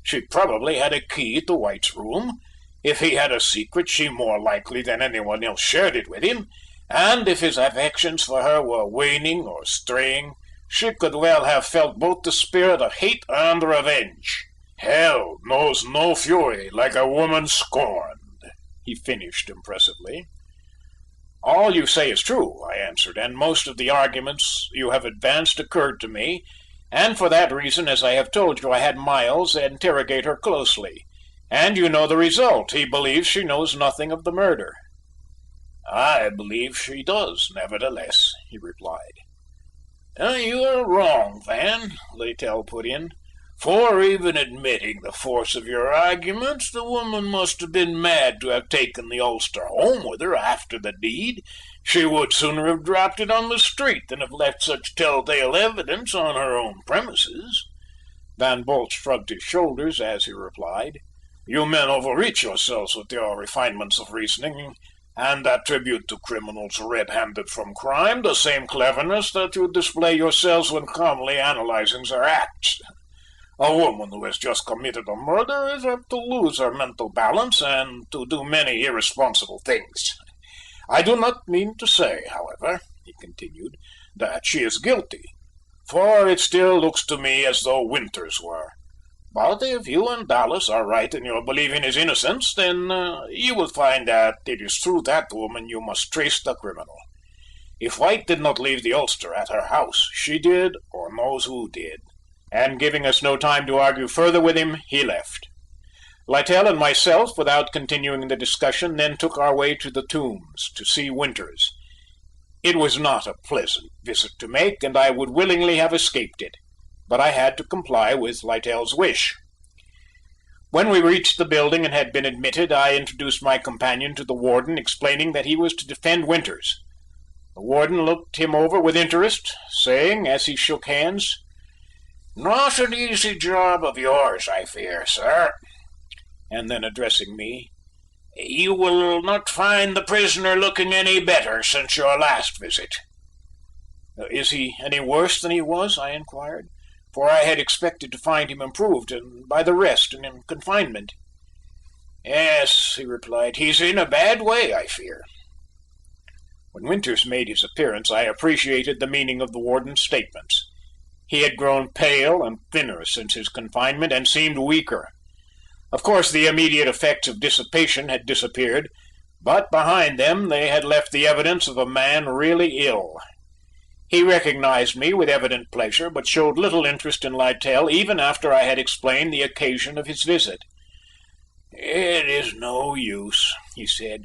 She probably had a key to White's room. If he had a secret, she more likely than anyone else shared it with him, and if his affections for her were waning or straying, she could well have felt both the spirit of hate and revenge. Hell knows no fury like a woman scorned," he finished impressively. "All you say is true," I answered, "and most of the arguments you have advanced occurred to me, and for that reason, as I have told you, I had Miles interrogate her closely. And you know the result. He believes she knows nothing of the murder." "I believe she does, nevertheless," he replied. "You are wrong, Van," Littell put in. "For even admitting the force of your arguments, the woman must have been mad to have taken the ulster home with her after the deed. She would sooner have dropped it on the street than have left such telltale evidence on her own premises." Van Bult shrugged his shoulders as he replied: "You men overreach yourselves with your refinements of reasoning, and attribute to criminals red-handed from crime the same cleverness that you display yourselves when calmly analyzing their acts. A woman who has just committed a murder is apt to lose her mental balance and to do many irresponsible things. I do not mean to say, however," he continued, "that she is guilty, for it still looks to me as though Winters were. But if you and Dallas are right in your belief in his innocence, then you will find that it is through that woman you must trace the criminal. If White did not leave the ulster at her house, she did or knows who did." And giving us no time to argue further with him, he left. Littell and myself, without continuing the discussion, then took our way to the Tombs to see Winters. It was not a pleasant visit to make, and I would willingly have escaped it, but I had to comply with Littell's wish. When we reached the building and had been admitted, I introduced my companion to the warden, explaining that he was to defend Winters. The warden looked him over with interest, saying, as he shook hands: "Not an easy job of yours, I fear, sir." And then addressing me: "You will not find the prisoner looking any better since your last visit." "Is he any worse than he was?" I inquired, for I had expected to find him improved by the rest and in confinement. "Yes," he replied, "he's in a bad way, I fear." When Winters made his appearance, I appreciated the meaning of the warden's statements. He had grown pale and thinner since his confinement, and seemed weaker. Of course, the immediate effects of dissipation had disappeared, but behind them they had left the evidence of a man really ill. He recognized me with evident pleasure, but showed little interest in Littell even after I had explained the occasion of his visit. "It is no use," he said.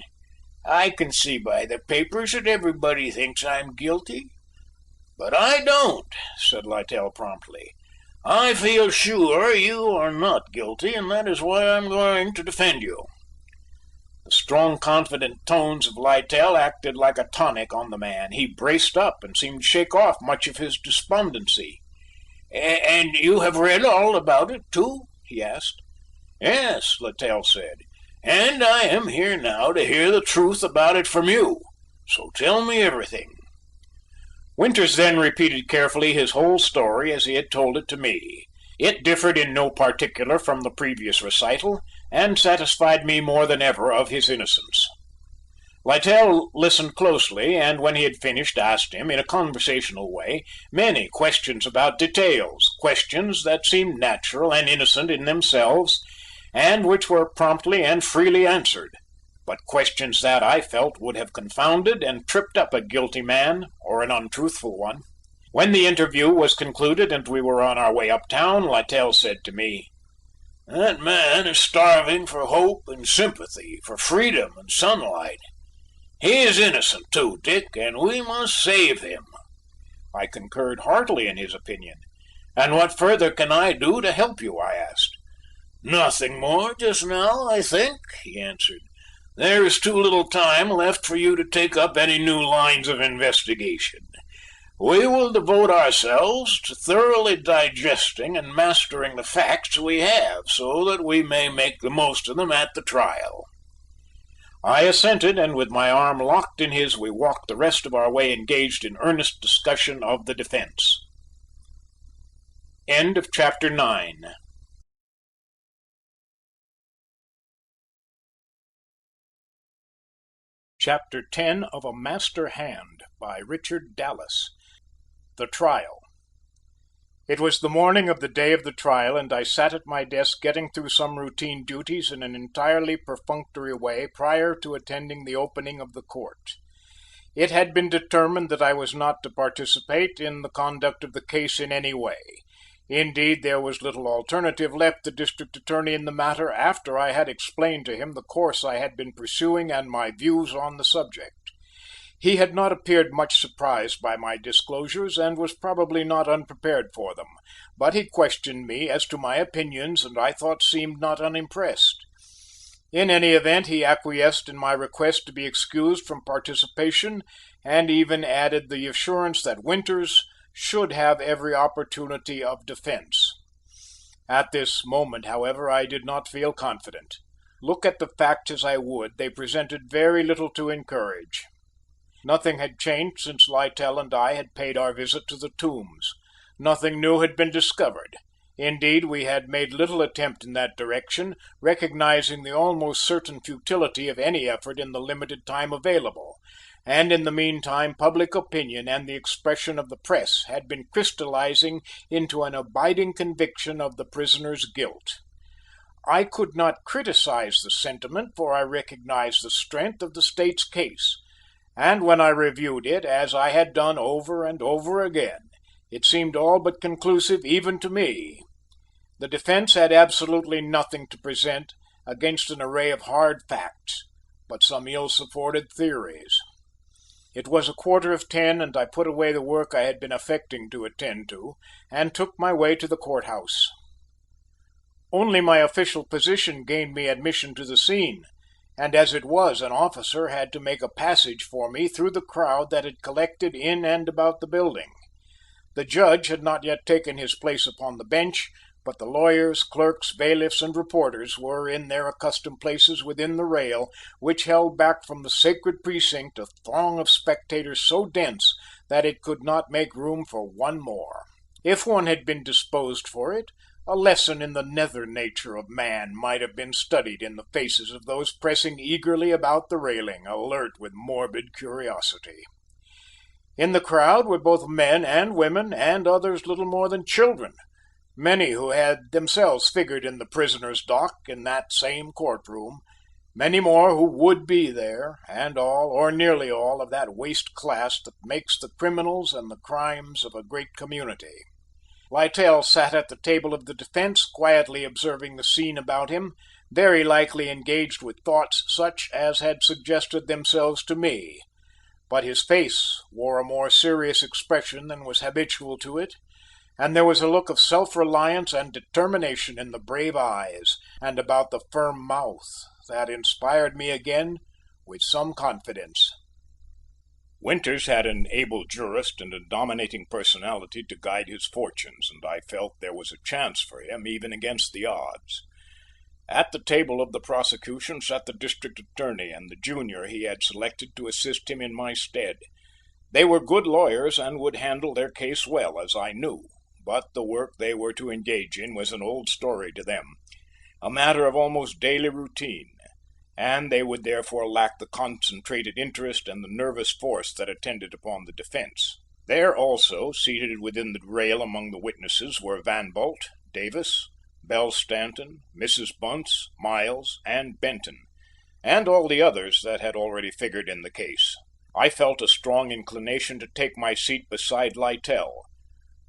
"I can see by the papers that everybody thinks I'm guilty." "But I don't," said Littell promptly. "I feel sure you are not guilty, and that is why I am going to defend you." The strong, confident tones of Littell acted like a tonic on the man. He braced up and seemed to shake off much of his despondency. "And you have read all about it, too?" he asked. "Yes," Littell said, "and I am here now to hear the truth about it from you. So tell me everything." Winters then repeated carefully his whole story as he had told it to me. It differed in no particular from the previous recital, and satisfied me more than ever of his innocence. Littell listened closely, and when he had finished, asked him, in a conversational way, many questions about details, questions that seemed natural and innocent in themselves, and which were promptly and freely answered, but questions that, I felt, would have confounded and tripped up a guilty man or an untruthful one. When the interview was concluded and we were on our way uptown, Littell said to me: "That man is starving for hope and sympathy, for freedom and sunlight. He is innocent too, Dick, and we must save him." I concurred heartily in his opinion. "And what further can I do to help you?" I asked. "Nothing more just now, I think," he answered. "There is too little time left for you to take up any new lines of investigation. We will devote ourselves to thoroughly digesting and mastering the facts we have, so that we may make the most of them at the trial." I assented, and with my arm locked in his, we walked the rest of our way engaged in earnest discussion of the defense. End of chapter 9. Chapter 10 of A Master Hand by Richard Dallas. The Trial. It was the morning of the day of the trial, and I sat at my desk getting through some routine duties in an entirely perfunctory way prior to attending the opening of the court. It had been determined that I was not to participate in the conduct of the case in any way. Indeed, there was little alternative left the District Attorney in the matter after I had explained to him the course I had been pursuing and my views on the subject. He had not appeared much surprised by my disclosures, and was probably not unprepared for them, but he questioned me as to my opinions, and I thought seemed not unimpressed. In any event, he acquiesced in my request to be excused from participation, and even added the assurance that Winters should have every opportunity of defense. At this moment, however, I did not feel confident. Look at the facts as I would, they presented very little to encourage. Nothing had changed since Littell and I had paid our visit to the Tombs. Nothing new had been discovered. Indeed, we had made little attempt in that direction, recognizing the almost certain futility of any effort in the limited time available, and in the meantime public opinion and the expression of the press had been crystallizing into an abiding conviction of the prisoner's guilt. I could not criticize the sentiment, for I recognized the strength of the State's case, and when I reviewed it, as I had done over and over again, it seemed all but conclusive even to me. The defense had absolutely nothing to present against an array of hard facts, but some ill-supported theories. It was 10:15, and I put away the work I had been affecting to attend to, and took my way to the courthouse. Only my official position gained me admission to the scene, and as it was, an officer had to make a passage for me through the crowd that had collected in and about the building. The judge had not yet taken his place upon the bench, but the lawyers, clerks, bailiffs, and reporters were in their accustomed places within the rail, which held back from the sacred precinct a throng of spectators so dense that it could not make room for one more. If one had been disposed for it, a lesson in the nether nature of man might have been studied in the faces of those pressing eagerly about the railing, alert with morbid curiosity. In the crowd were both men and women, and others little more than children, many who had themselves figured in the prisoner's dock in that same courtroom, many more who would be there, and all, or nearly all, of that waste class that makes the criminals and the crimes of a great community. Littell sat at the table of the defense, quietly observing the scene about him, very likely engaged with thoughts such as had suggested themselves to me, but his face wore a more serious expression than was habitual to it, and there was a look of self-reliance and determination in the brave eyes and about the firm mouth that inspired me again with some confidence. Winters had an able jurist and a dominating personality to guide his fortunes, and I felt there was a chance for him even against the odds. At the table of the prosecution sat the district attorney and the junior he had selected to assist him in my stead. They were good lawyers and would handle their case well, as I knew, but the work they were to engage in was an old story to them, a matter of almost daily routine, and they would therefore lack the concentrated interest and the nervous force that attended upon the defense. There also, seated within the rail among the witnesses, were Van Bult, Davis, Belle Stanton, Mrs. Bunce, Miles, and Benton, and all the others that had already figured in the case. I felt a strong inclination to take my seat beside Littell,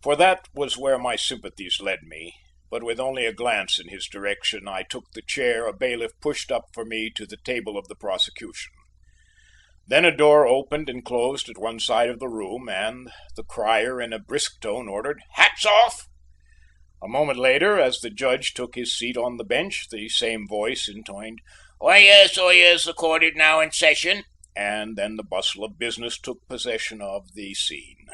for that was where my sympathies led me, but with only a glance in his direction I took the chair a bailiff pushed up for me to the table of the prosecution. Then a door opened and closed at one side of the room, and the crier in a brisk tone ordered, "Hats off!" A moment later, as the judge took his seat on the bench, the same voice intoned, "Oh yes, the court is now in session." and then the bustle of business took possession of the scene.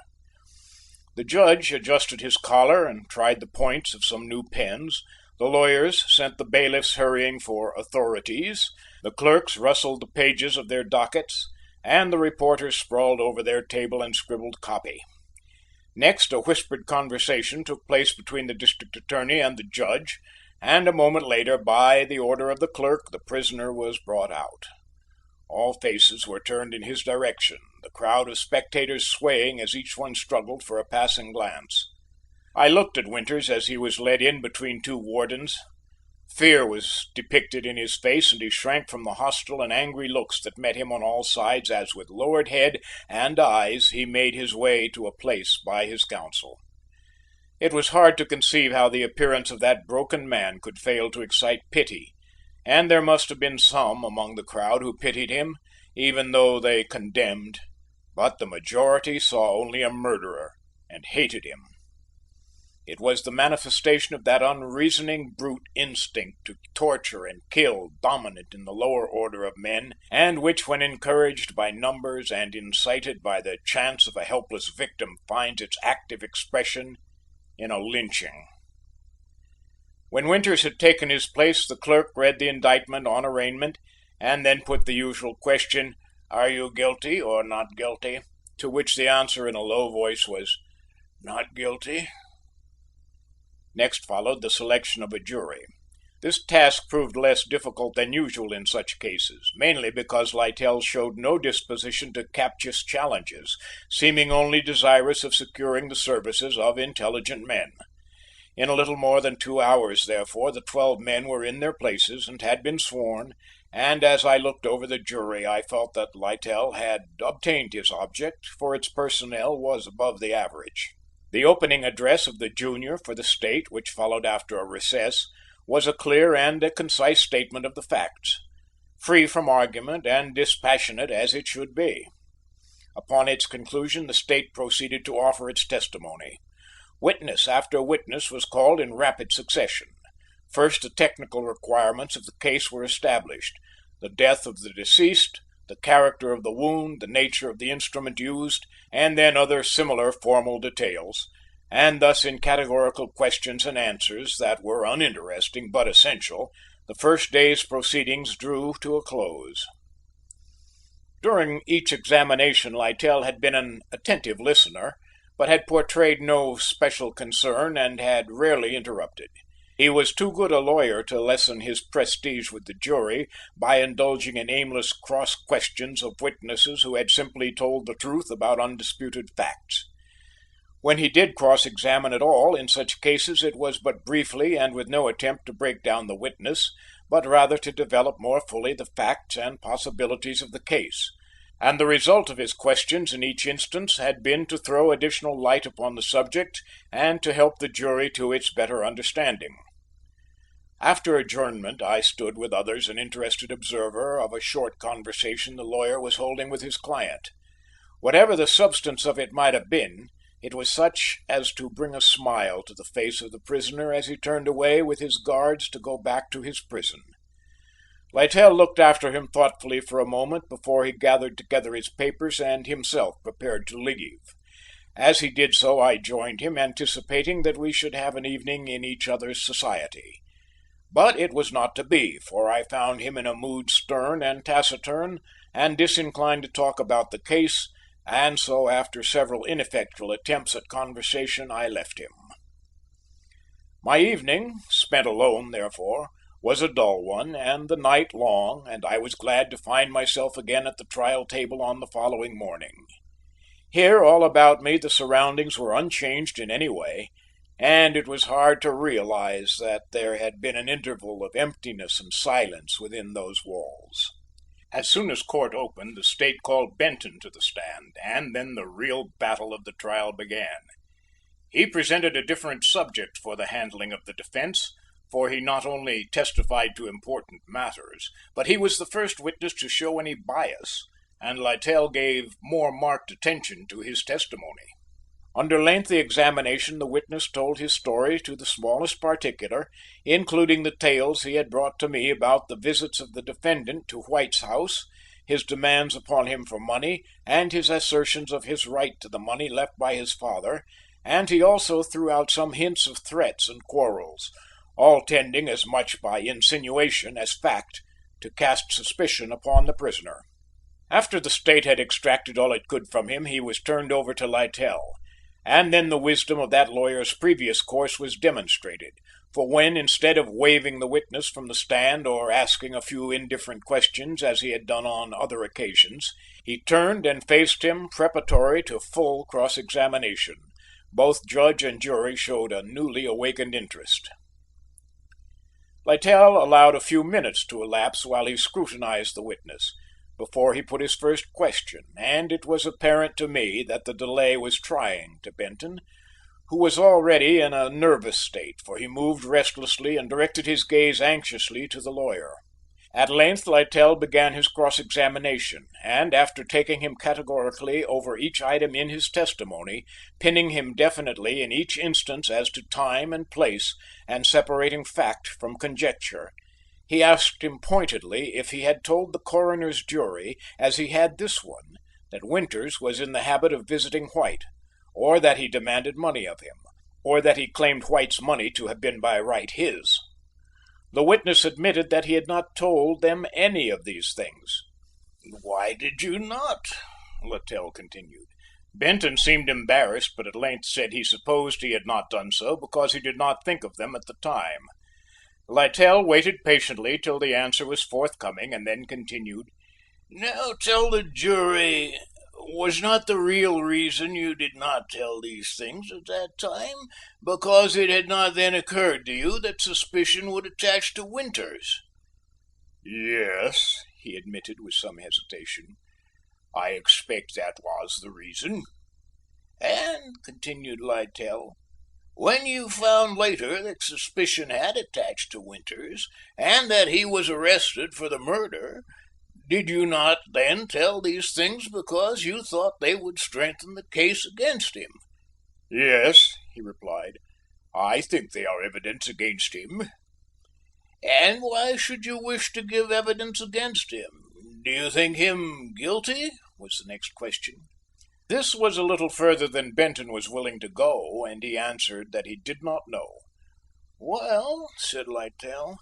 The judge adjusted his collar and tried the points of some new pens. The lawyers sent the bailiffs hurrying for authorities. The clerks rustled the pages of their dockets, and the reporters sprawled over their table and scribbled copy. Next, a whispered conversation took place between the district attorney and the judge, and a moment later, by the order of the clerk, the prisoner was brought out. All faces were turned in his direction, the crowd of spectators swaying as each one struggled for a passing glance. I looked at Winters as he was led in between two wardens. Fear was depicted in his face, and he shrank from the hostile and angry looks that met him on all sides as with lowered head and eyes he made his way to a place by his counsel. It was hard to conceive how the appearance of that broken man could fail to excite pity, and there must have been some among the crowd who pitied him, even though they condemned, but the majority saw only a murderer and hated him. It was the manifestation of that unreasoning brute instinct to torture and kill dominant in the lower order of men, and which, when encouraged by numbers and incited by the chance of a helpless victim, finds its active expression in a lynching. When Winters had taken his place, the clerk read the indictment on arraignment, and then put the usual question, "Are you guilty or not guilty?" to which the answer in a low voice was, "Not guilty." Next followed the selection of a jury. This task proved less difficult than usual in such cases, mainly because Littell showed no disposition to captious challenges, seeming only desirous of securing the services of intelligent men. In a little more than 2 hours, therefore, the 12 men were in their places and had been sworn, and as I looked over the jury, I felt that Littell had obtained his object, for its personnel was above the average. The opening address of the junior for the state, which followed after a recess, was a clear and a concise statement of the facts, free from argument and dispassionate as it should be. Upon its conclusion, the state proceeded to offer its testimony. Witness after witness was called in rapid succession. First, the technical requirements of the case were established: the death of the deceased, the character of the wound, the nature of the instrument used, and then other similar formal details, and thus in categorical questions and answers that were uninteresting but essential, the first day's proceedings drew to a close. During each examination Littell had been an attentive listener, but had portrayed no special concern and had rarely interrupted. He was too good a lawyer to lessen his prestige with the jury by indulging in aimless cross-questions of witnesses who had simply told the truth about undisputed facts. When he did cross-examine at all, in such cases it was but briefly and with no attempt to break down the witness, but rather to develop more fully the facts and possibilities of the case, and the result of his questions in each instance had been to throw additional light upon the subject and to help the jury to its better understanding. After adjournment, I stood with others an interested observer of a short conversation the lawyer was holding with his client. Whatever the substance of it might have been, it was such as to bring a smile to the face of the prisoner as he turned away with his guards to go back to his prison. Littell looked after him thoughtfully for a moment before he gathered together his papers and himself prepared to leave. As he did so, I joined him, anticipating that we should have an evening in each other's society. But it was not to be, for I found him in a mood stern and taciturn, and disinclined to talk about the case, and so after several ineffectual attempts at conversation, I left him. My evening, spent alone therefore, was a dull one, and the night long, and I was glad to find myself again at the trial table on the following morning. Here, all about me, the surroundings were unchanged in any way, and it was hard to realize that there had been an interval of emptiness and silence within those walls. As soon as court opened, the state called Benton to the stand, and then the real battle of the trial began. He presented a different subject for the handling of the defense, for he not only testified to important matters, but he was the first witness to show any bias, and Littell gave more marked attention to his testimony. Under lengthy examination the witness told his story to the smallest particular, including the tales he had brought to me about the visits of the defendant to White's house, his demands upon him for money, and his assertions of his right to the money left by his father, and he also threw out some hints of threats and quarrels, all tending as much by insinuation as fact to cast suspicion upon the prisoner. After the State had extracted all it could from him, he was turned over to Littell, and then the wisdom of that lawyer's previous course was demonstrated, for when, instead of waving the witness from the stand or asking a few indifferent questions as he had done on other occasions, he turned and faced him preparatory to full cross-examination, both judge and jury showed a newly awakened interest. Littell allowed a few minutes to elapse while he scrutinized the witness, before he put his first question, and it was apparent to me that the delay was trying to Benton, who was already in a nervous state, for he moved restlessly and directed his gaze anxiously to the lawyer. At length Littell began his cross-examination, and after taking him categorically over each item in his testimony, pinning him definitely in each instance as to time and place, and separating fact from conjecture, he asked him pointedly if he had told the coroner's jury, as he had this one, that Winters was in the habit of visiting White, or that he demanded money of him, or that he claimed White's money to have been by right his. The witness admitted that he had not told them any of these things. "Why did you not?" Littell continued. Benton seemed embarrassed, but at length said he supposed he had not done so because he did not think of them at the time. Littell waited patiently till the answer was forthcoming, and then continued, "Now tell the jury, was not the real reason you did not tell these things at that time because it had not then occurred to you that suspicion would attach to Winters?" "Yes," he admitted with some hesitation. "I expect that was the reason." "And," continued Littell, "when you found later that suspicion had attached to Winters, and that he was arrested for the murder, did you not then tell these things because you thought they would strengthen the case against him?" "Yes," he replied. "I think they are evidence against him." "And why should you wish to give evidence against him? Do you think him guilty?" was the next question. This was a little further than Benton was willing to go, and he answered that he did not know. "Well," said Littell,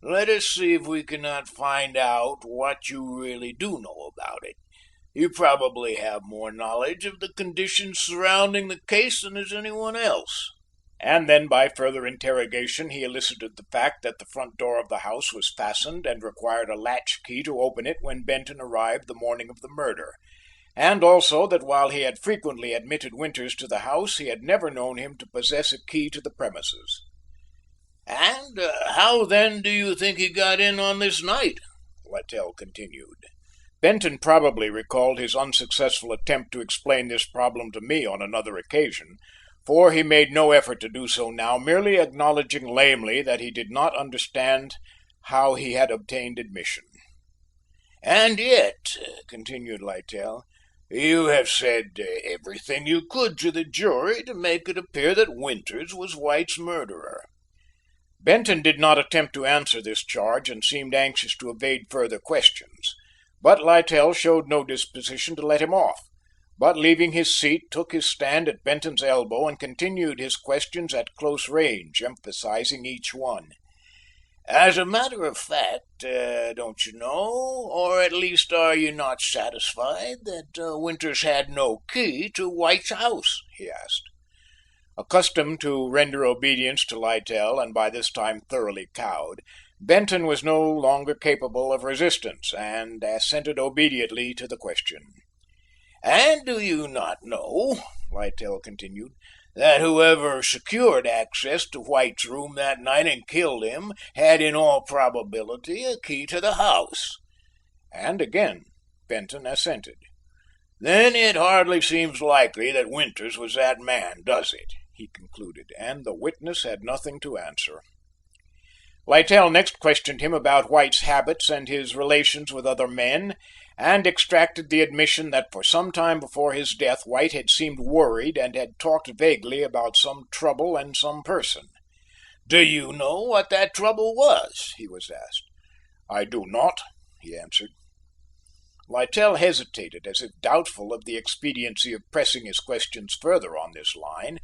"let us see if we cannot find out what you really do know about it. You probably have more knowledge of the conditions surrounding the case than has anyone else." And then by further interrogation he elicited the fact that the front door of the house was fastened and required a latch key to open it when Benton arrived the morning of the murder, and also that while he had frequently admitted Winters to the house, he had never known him to possess a key to the premises. "And how then do you think he got in on this night?" Littell continued. Benton probably recalled his unsuccessful attempt to explain this problem to me on another occasion, for he made no effort to do so now, merely acknowledging lamely that he did not understand how he had obtained admission. "And yet," continued Littell, "you have said everything you could to the jury to make it appear that Winters was White's murderer." Benton did not attempt to answer this charge and seemed anxious to evade further questions, but Littell showed no disposition to let him off, but leaving his seat took his stand at Benton's elbow and continued his questions at close range, emphasizing each one. "As a matter of fact, don't you know, or at least are you not satisfied that Winters had no key to White's house?" he asked. Accustomed to render obedience to Littell, and by this time thoroughly cowed, Benton was no longer capable of resistance, and assented obediently to the question. "And do you not know," Littell continued, "that whoever secured access to White's room that night and killed him had in all probability a key to the house?" And again Benton assented. "Then it hardly seems likely that Winters was that man, does it?" he concluded, and the witness had nothing to answer. Littell next questioned him about White's habits and his relations with other men, and extracted the admission that for some time before his death White had seemed worried and had talked vaguely about some trouble and some person. "Do you know what that trouble was?" he was asked. "I do not," he answered. Littell hesitated, as if doubtful of the expediency of pressing his questions further on this line,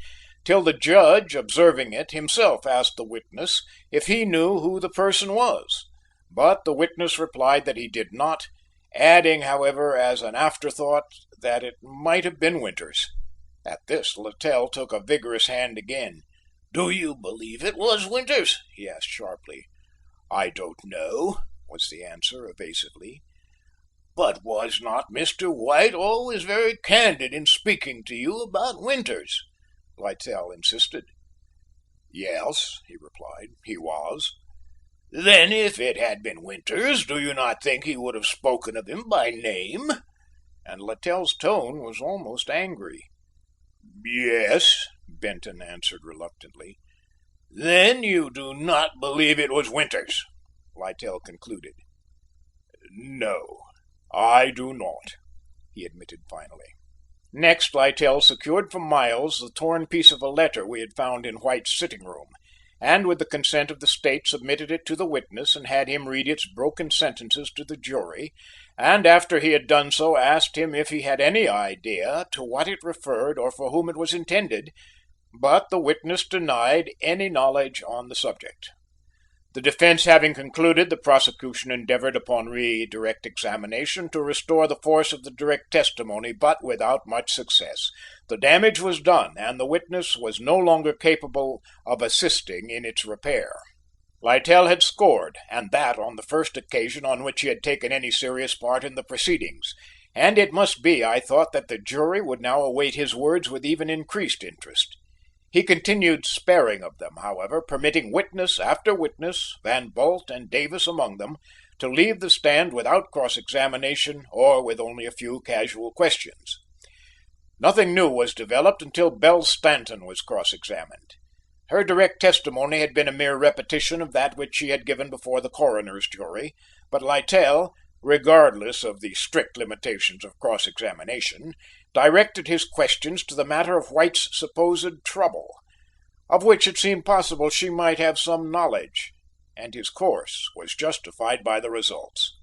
till the judge, observing it, himself asked the witness if he knew who the person was, but the witness replied that he did not, adding, however, as an afterthought, that it might have been Winters. At this Littell took a vigorous hand again. "Do you believe it was Winters?" he asked sharply. "I don't know," was the answer, evasively. "But was not Mr. White always very candid in speaking to you about Winters?" Littell insisted. "Yes," he replied, "he was." "Then if it had been Winters, do you not think he would have spoken of him by name?" And Littell's tone was almost angry. "Yes," Benton answered reluctantly. "Then you do not believe it was Winters?" Littell concluded. "No, I do not," he admitted finally. Next, Littell secured from Miles the torn piece of a letter we had found in White's sitting room, and with the consent of the State submitted it to the witness and had him read its broken sentences to the jury, and after he had done so asked him if he had any idea to what it referred or for whom it was intended, but the witness denied any knowledge on the subject. The defense having concluded, the prosecution endeavored upon redirect examination to restore the force of the direct testimony, but without much success. The damage was done, and the witness was no longer capable of assisting in its repair. Littell had scored, and that on the first occasion on which he had taken any serious part in the proceedings, and it must be, I thought, that the jury would now await his words with even increased interest. He continued sparing of them, however, permitting witness after witness, Van Bult and Davis among them, to leave the stand without cross-examination or with only a few casual questions. Nothing new was developed until Belle Stanton was cross-examined. Her direct testimony had been a mere repetition of that which she had given before the coroner's jury, but Littell, regardless of the strict limitations of cross-examination, directed his questions to the matter of White's supposed trouble, of which it seemed possible she might have some knowledge, and his course was justified by the results.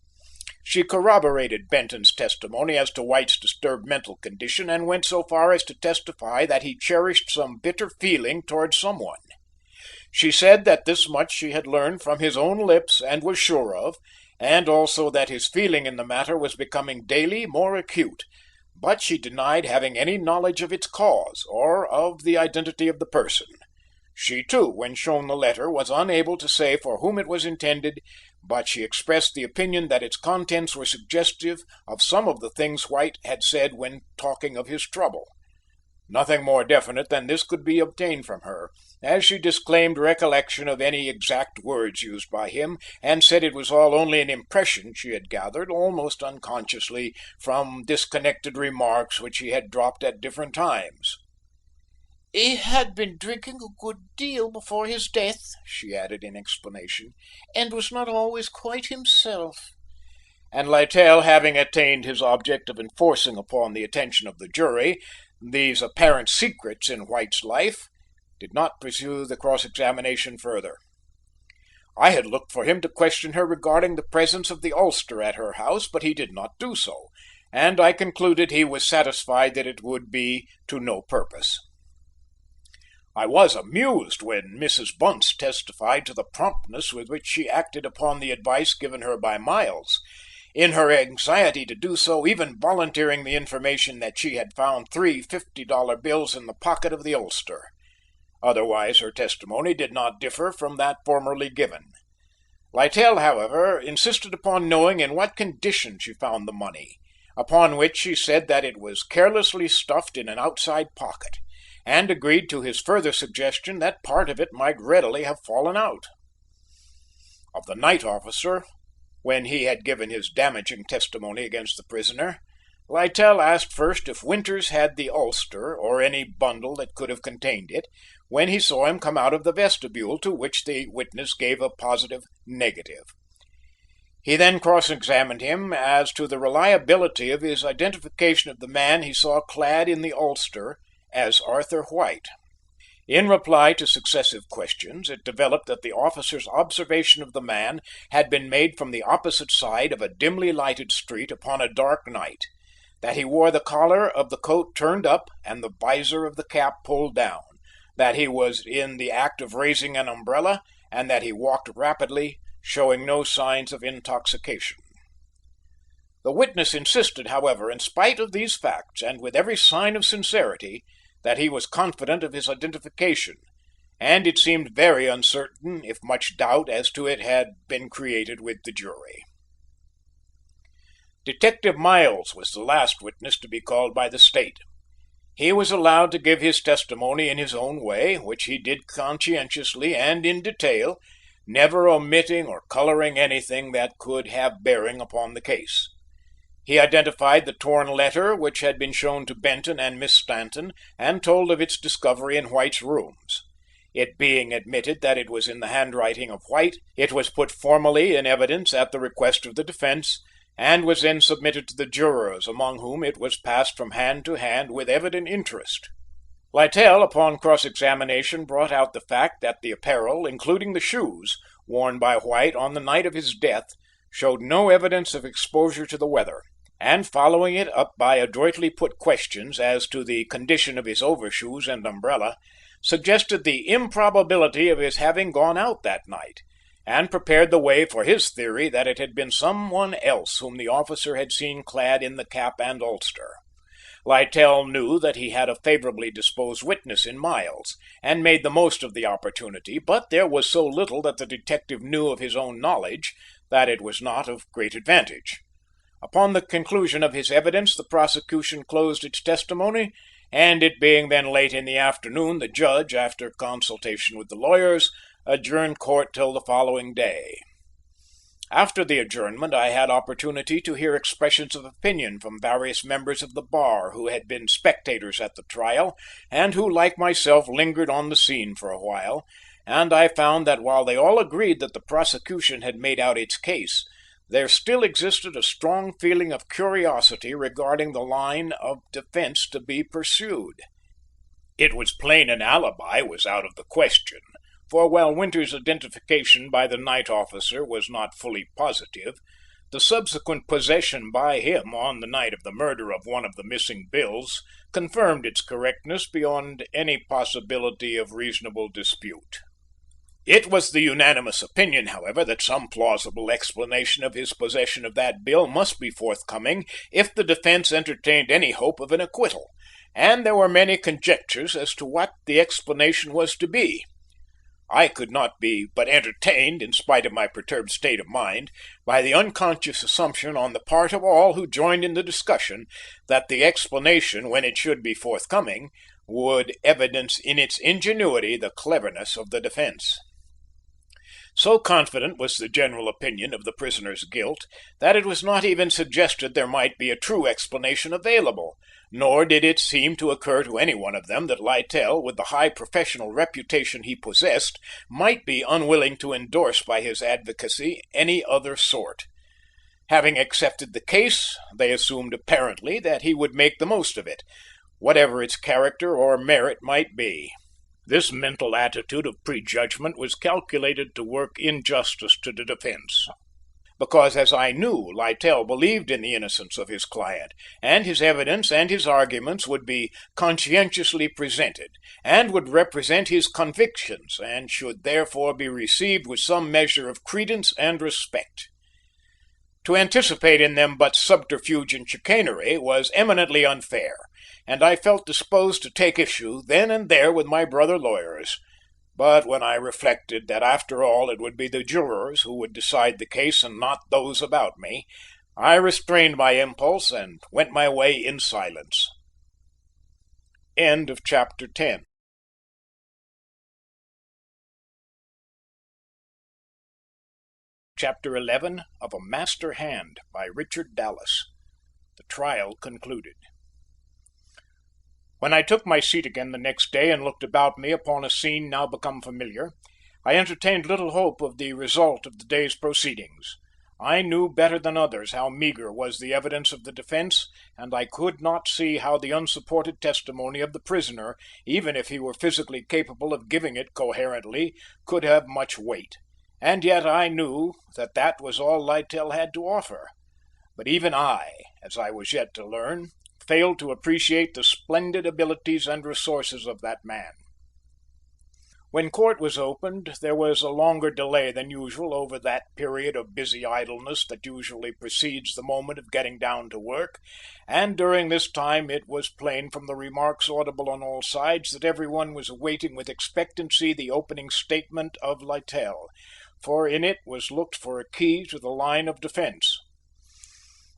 She corroborated Benton's testimony as to White's disturbed mental condition, and went so far as to testify that he cherished some bitter feeling towards someone. She said that this much she had learned from his own lips and was sure of, and also that his feeling in the matter was becoming daily more acute, but she denied having any knowledge of its cause, or of the identity of the person. She, too, when shown the letter, was unable to say for whom it was intended, but she expressed the opinion that its contents were suggestive of some of the things White had said when talking of his trouble. Nothing more definite than this could be obtained from her, as she disclaimed recollection of any exact words used by him, and said it was all only an impression she had gathered, almost unconsciously, from disconnected remarks which he had dropped at different times. "He had been drinking a good deal before his death," she added in explanation, "and was not always quite himself." And Littell, having attained his object of enforcing upon the attention of the jury these apparent secrets in White's life, did not pursue the cross-examination further. I had looked for him to question her regarding the presence of the ulster at her house, but he did not do so, and I concluded he was satisfied that it would be to no purpose. I was amused when Mrs. Bunce testified to the promptness with which she acted upon the advice given her by Miles, in her anxiety to do so, even volunteering the information that she had found 3 $50 bills in the pocket of the ulster. Otherwise her testimony did not differ from that formerly given. Littell, however, insisted upon knowing in what condition she found the money, upon which she said that it was carelessly stuffed in an outside pocket, and agreed to his further suggestion that part of it might readily have fallen out. Of the night officer, when he had given his damaging testimony against the prisoner, Littell asked first if Winters had the ulster, or any bundle that could have contained it, when he saw him come out of the vestibule, to which the witness gave a positive negative. He then cross-examined him as to the reliability of his identification of the man he saw clad in the ulster as Arthur White. In reply to successive questions, it developed that the officer's observation of the man had been made from the opposite side of a dimly lighted street upon a dark night, that he wore the collar of the coat turned up and the visor of the cap pulled down, that he was in the act of raising an umbrella, and that he walked rapidly, showing no signs of intoxication. The witness insisted, however, in spite of these facts, and with every sign of sincerity, that he was confident of his identification, and it seemed very uncertain if much doubt as to it had been created with the jury. Detective Miles was the last witness to be called by the State. He was allowed to give his testimony in his own way, which he did conscientiously and in detail, never omitting or coloring anything that could have bearing upon the case. He identified the torn letter which had been shown to Benton and Miss Stanton, and told of its discovery in White's rooms. It being admitted that it was in the handwriting of White, it was put formally in evidence at the request of the defense, and was then submitted to the jurors, among whom it was passed from hand to hand with evident interest. Littell, upon cross-examination, brought out the fact that the apparel, including the shoes, worn by White on the night of his death, showed no evidence of exposure to the weather, and following it up by adroitly put questions as to the condition of his overshoes and umbrella, suggested the improbability of his having gone out that night, and prepared the way for his theory that it had been some one else whom the officer had seen clad in the cap and ulster. Littell knew that he had a favorably disposed witness in Miles, and made the most of the opportunity, but there was so little that the detective knew of his own knowledge that it was not of great advantage. Upon the conclusion of his evidence, the prosecution closed its testimony, and it being then late in the afternoon, the judge, after consultation with the lawyers, adjourned court till the following day. After the adjournment, I had opportunity to hear expressions of opinion from various members of the bar who had been spectators at the trial, and who, like myself, lingered on the scene for a while, and I found that while they all agreed that the prosecution had made out its case, there still existed a strong feeling of curiosity regarding the line of defense to be pursued. It was plain an alibi was out of the question, for while Winter's identification by the night officer was not fully positive, the subsequent possession by him on the night of the murder of one of the missing bills confirmed its correctness beyond any possibility of reasonable dispute. It was the unanimous opinion, however, that some plausible explanation of his possession of that bill must be forthcoming if the defense entertained any hope of an acquittal, and there were many conjectures as to what the explanation was to be. I could not be but entertained, in spite of my perturbed state of mind, by the unconscious assumption on the part of all who joined in the discussion that the explanation, when it should be forthcoming, would evidence in its ingenuity the cleverness of the defense. So confident was the general opinion of the prisoner's guilt that it was not even suggested there might be a true explanation available, nor did it seem to occur to any one of them that Littell, with the high professional reputation he possessed, might be unwilling to endorse by his advocacy any other sort. Having accepted the case, they assumed apparently that he would make the most of it, whatever its character or merit might be. This mental attitude of prejudgment was calculated to work injustice to the defense, because, as I knew, Littell believed in the innocence of his client, and his evidence and his arguments would be conscientiously presented, and would represent his convictions, and should therefore be received with some measure of credence and respect. To anticipate in them but subterfuge and chicanery was eminently unfair, and I felt disposed to take issue then and there with my brother lawyers. But when I reflected that after all it would be the jurors who would decide the case and not those about me, I restrained my impulse and went my way in silence. End of chapter 10. Chapter 11 of A Master Hand by Richard Dallas. The trial concluded. When I took my seat again the next day and looked about me upon a scene now become familiar, I entertained little hope of the result of the day's proceedings. I knew better than others how meagre was the evidence of the defence, and I could not see how the unsupported testimony of the prisoner, even if he were physically capable of giving it coherently, could have much weight. And yet I knew that that was all Littell had to offer. But even I, as I was yet to learn, failed to appreciate the splendid abilities and resources of that man. When court was opened, there was a longer delay than usual over that period of busy idleness that usually precedes the moment of getting down to work, and during this time it was plain from the remarks audible on all sides that every one was awaiting with expectancy the opening statement of Littell, for in it was looked for a key to the line of defence.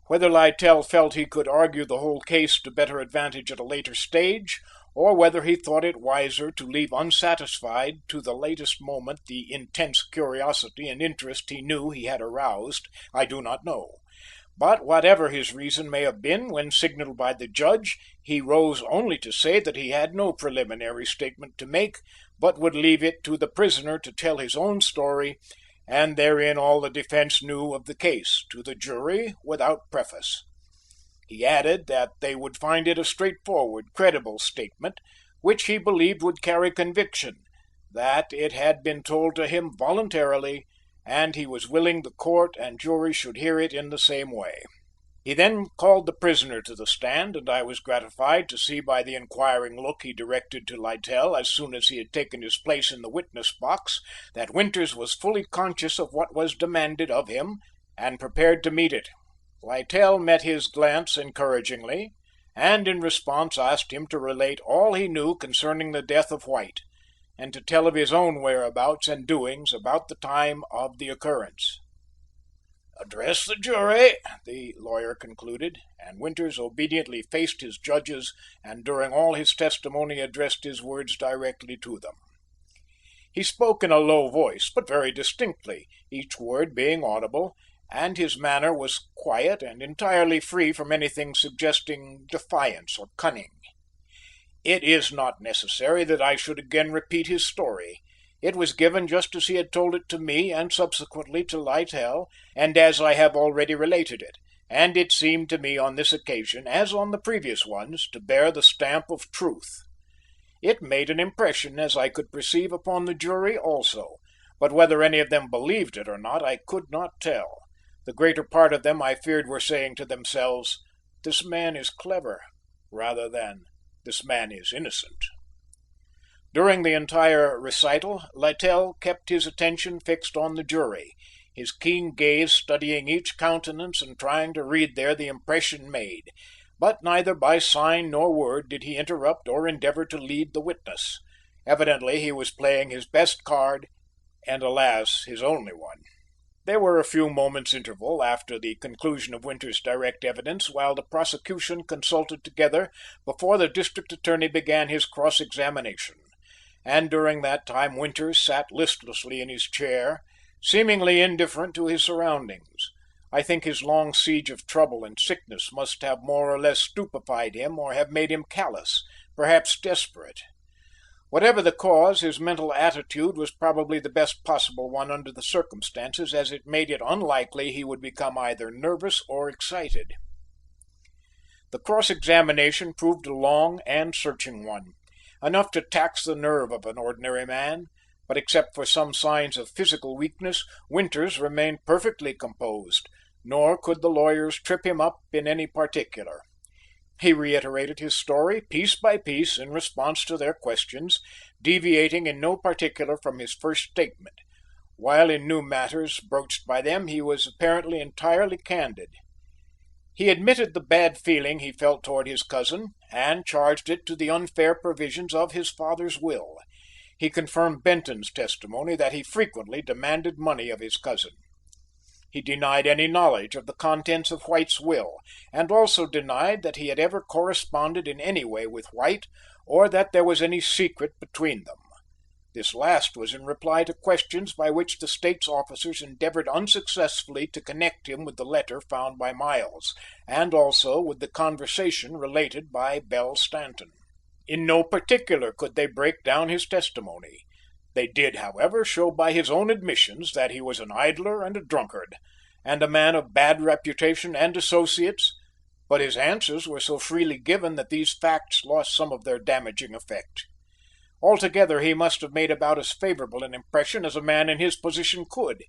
Whether Littell felt he could argue the whole case to better advantage at a later stage, or whether he thought it wiser to leave unsatisfied to the latest moment the intense curiosity and interest he knew he had aroused, I do not know. But whatever his reason may have been, when signalled by the judge, he rose only to say that he had no preliminary statement to make, but would leave it to the prisoner to tell his own story, and therein all the defence knew of the case, to the jury without preface. He added that they would find it a straightforward, credible statement, which he believed would carry conviction, that it had been told to him voluntarily, and he was willing the court and jury should hear it in the same way. He then called the prisoner to the stand, and I was gratified to see by the inquiring look he directed to Littell as soon as he had taken his place in the witness box that Winters was fully conscious of what was demanded of him and prepared to meet it. Littell met his glance encouragingly, and in response asked him to relate all he knew concerning the death of White, and to tell of his own whereabouts and doings about the time of the occurrence. "Address the jury," the lawyer concluded, and Winters obediently faced his judges and during all his testimony addressed his words directly to them. He spoke in a low voice, but very distinctly, each word being audible, and his manner was quiet and entirely free from anything suggesting defiance or cunning. It is not necessary that I should again repeat his story. It was given just as he had told it to me and subsequently to Littell, and as I have already related it, and it seemed to me on this occasion, as on the previous ones, to bear the stamp of truth. It made an impression, as I could perceive, upon the jury also, but whether any of them believed it or not I could not tell. The greater part of them I feared were saying to themselves, "This man is clever," rather than "This man is innocent." During the entire recital, Littell kept his attention fixed on the jury, his keen gaze studying each countenance and trying to read there the impression made, but neither by sign nor word did he interrupt or endeavour to lead the witness. Evidently he was playing his best card, and alas, his only one. There were a few moments' interval after the conclusion of Winters' direct evidence while the prosecution consulted together before the district attorney began his cross-examination, and during that time Winters sat listlessly in his chair, seemingly indifferent to his surroundings. I think his long siege of trouble and sickness must have more or less stupefied him or have made him callous, perhaps desperate. Whatever the cause, his mental attitude was probably the best possible one under the circumstances, as it made it unlikely he would become either nervous or excited. The cross-examination proved a long and searching one, enough to tax the nerve of an ordinary man, but except for some signs of physical weakness, Winters remained perfectly composed, nor could the lawyers trip him up in any particular. He reiterated his story piece by piece in response to their questions, deviating in no particular from his first statement, while in new matters broached by them he was apparently entirely candid. He admitted the bad feeling he felt toward his cousin, and charged it to the unfair provisions of his father's will. He confirmed Benton's testimony that he frequently demanded money of his cousin. He denied any knowledge of the contents of White's will, and also denied that he had ever corresponded in any way with White, or that there was any secret between them. This last was in reply to questions by which the State's officers endeavored unsuccessfully to connect him with the letter found by Miles, and also with the conversation related by Belle Stanton. In no particular could they break down his testimony. They did, however, show by his own admissions that he was an idler and a drunkard, and a man of bad reputation and associates, but his answers were so freely given that these facts lost some of their damaging effect. Altogether he must have made about as favorable an impression as a man in his position could,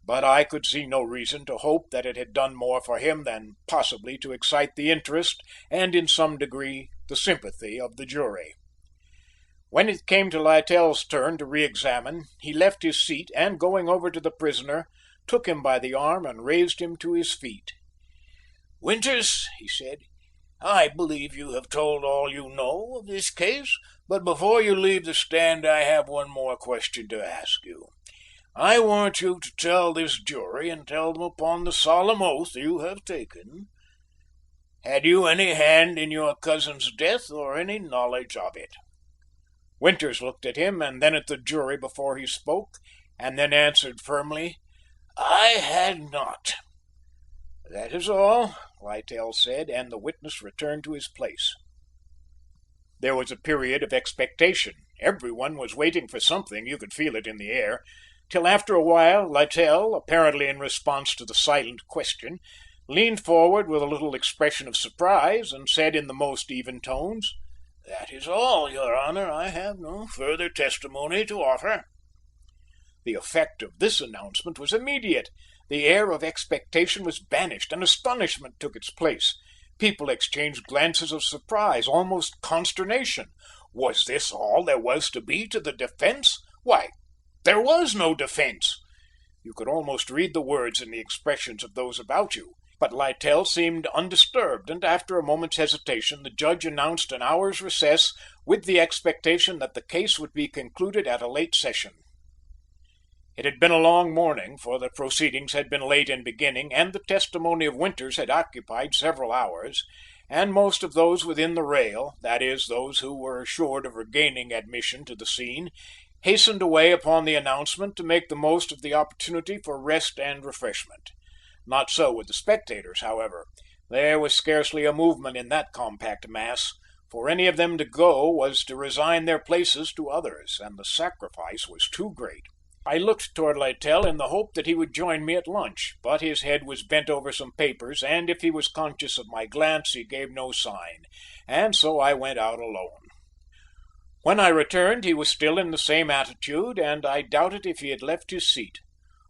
but I could see no reason to hope that it had done more for him than possibly to excite the interest and in some degree the sympathy of the jury. When it came to Littell's turn to re-examine, he left his seat and, going over to the prisoner, took him by the arm and raised him to his feet. "Winters," he said, "I believe you have told all you know of this case, but before you leave the stand I have one more question to ask you. I want you to tell this jury, and tell them upon the solemn oath you have taken, had you any hand in your cousin's death or any knowledge of it?" Winters looked at him and then at the jury before he spoke, and then answered firmly, "I had not." "That is all," Littell said, and the witness returned to his place. There was a period of expectation. Everyone was waiting for something, you could feel it in the air, till after a while Littell, apparently in response to the silent question, leaned forward with a little expression of surprise, and said in the most even tones, "That is all, your Honor. I have no further testimony to offer." The effect of this announcement was immediate. The air of expectation was banished, and astonishment took its place. People exchanged glances of surprise, almost consternation. Was this all there was to be to the defence? Why, there was no defence! You could almost read the words in the expressions of those about you. But Littell seemed undisturbed, and after a moment's hesitation the judge announced an hour's recess, with the expectation that the case would be concluded at a late session. It had been a long morning, for the proceedings had been late in beginning, and the testimony of Winters had occupied several hours, and most of those within the rail, that is, those who were assured of regaining admission to the scene, hastened away upon the announcement to make the most of the opportunity for rest and refreshment. Not so with the spectators, however. There was scarcely a movement in that compact mass. For any of them to go was to resign their places to others, and the sacrifice was too great. I looked toward Littell in the hope that he would join me at lunch, but his head was bent over some papers, and if he was conscious of my glance he gave no sign, and so I went out alone. When I returned he was still in the same attitude, and I doubted if he had left his seat.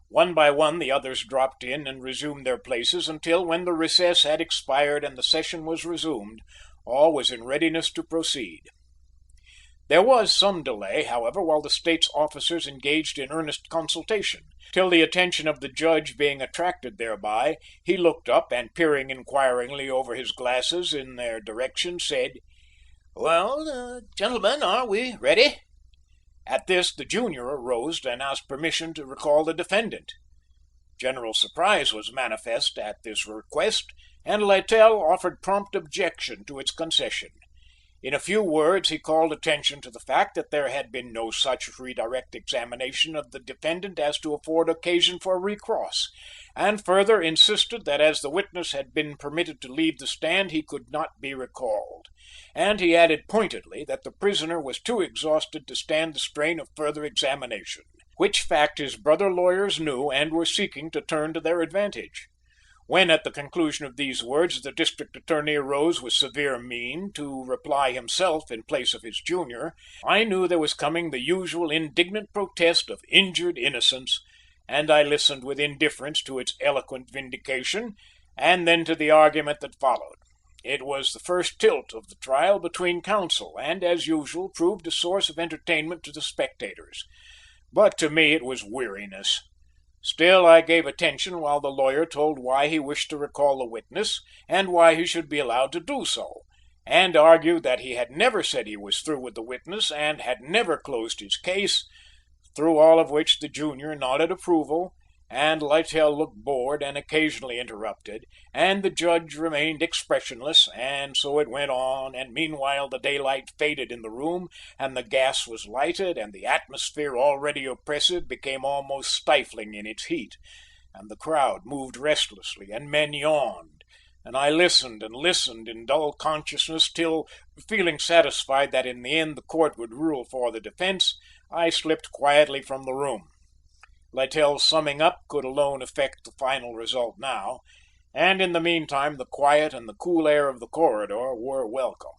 One by one the others dropped in and resumed their places until, when the recess had expired and the session was resumed, all was in readiness to proceed. There was some delay, however, while the State's officers engaged in earnest consultation, till the attention of the judge being attracted thereby, he looked up and, peering inquiringly over his glasses in their direction, said, "Well, gentlemen, are we ready?" At this the junior arose and asked permission to recall the defendant. General surprise was manifest at this request, and Littell offered prompt objection to its concession. In a few words he called attention to the fact that there had been no such redirect examination of the defendant as to afford occasion for recross, and further insisted that as the witness had been permitted to leave the stand he could not be recalled, and he added pointedly that the prisoner was too exhausted to stand the strain of further examination, which fact his brother lawyers knew and were seeking to turn to their advantage. When, at the conclusion of these words, the district attorney arose with severe mien to reply himself in place of his junior, I knew there was coming the usual indignant protest of injured innocence, and I listened with indifference to its eloquent vindication, and then to the argument that followed. It was the first tilt of the trial between counsel, and, as usual, proved a source of entertainment to the spectators. But to me it was weariness. Still I gave attention while the lawyer told why he wished to recall the witness, and why he should be allowed to do so, and argued that he had never said he was through with the witness, and had never closed his case, through all of which the junior nodded approval, and Littell looked bored and occasionally interrupted, and the Judge remained expressionless, and so it went on, and meanwhile the daylight faded in the room, and the gas was lighted, and the atmosphere, already oppressive, became almost stifling in its heat, and the crowd moved restlessly, and men yawned, and I listened and listened in dull consciousness till, feeling satisfied that in the end the court would rule for the defence, I slipped quietly from the room. Littell's summing up could alone affect the final result now, and in the meantime the quiet and the cool air of the corridor were welcome.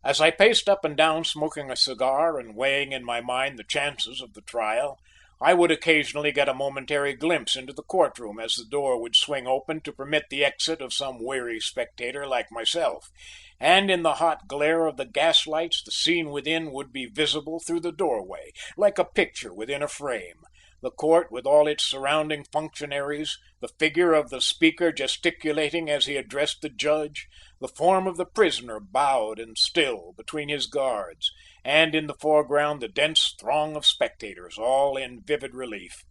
As I paced up and down smoking a cigar and weighing in my mind the chances of the trial, I would occasionally get a momentary glimpse into the courtroom as the door would swing open to permit the exit of some weary spectator like myself, and in the hot glare of the gaslights the scene within would be visible through the doorway, like a picture within a frame, the court with all its surrounding functionaries, the figure of the speaker gesticulating as he addressed the judge, the form of the prisoner bowed and still between his guards, and in the foreground the dense throng of spectators, all in vivid relief.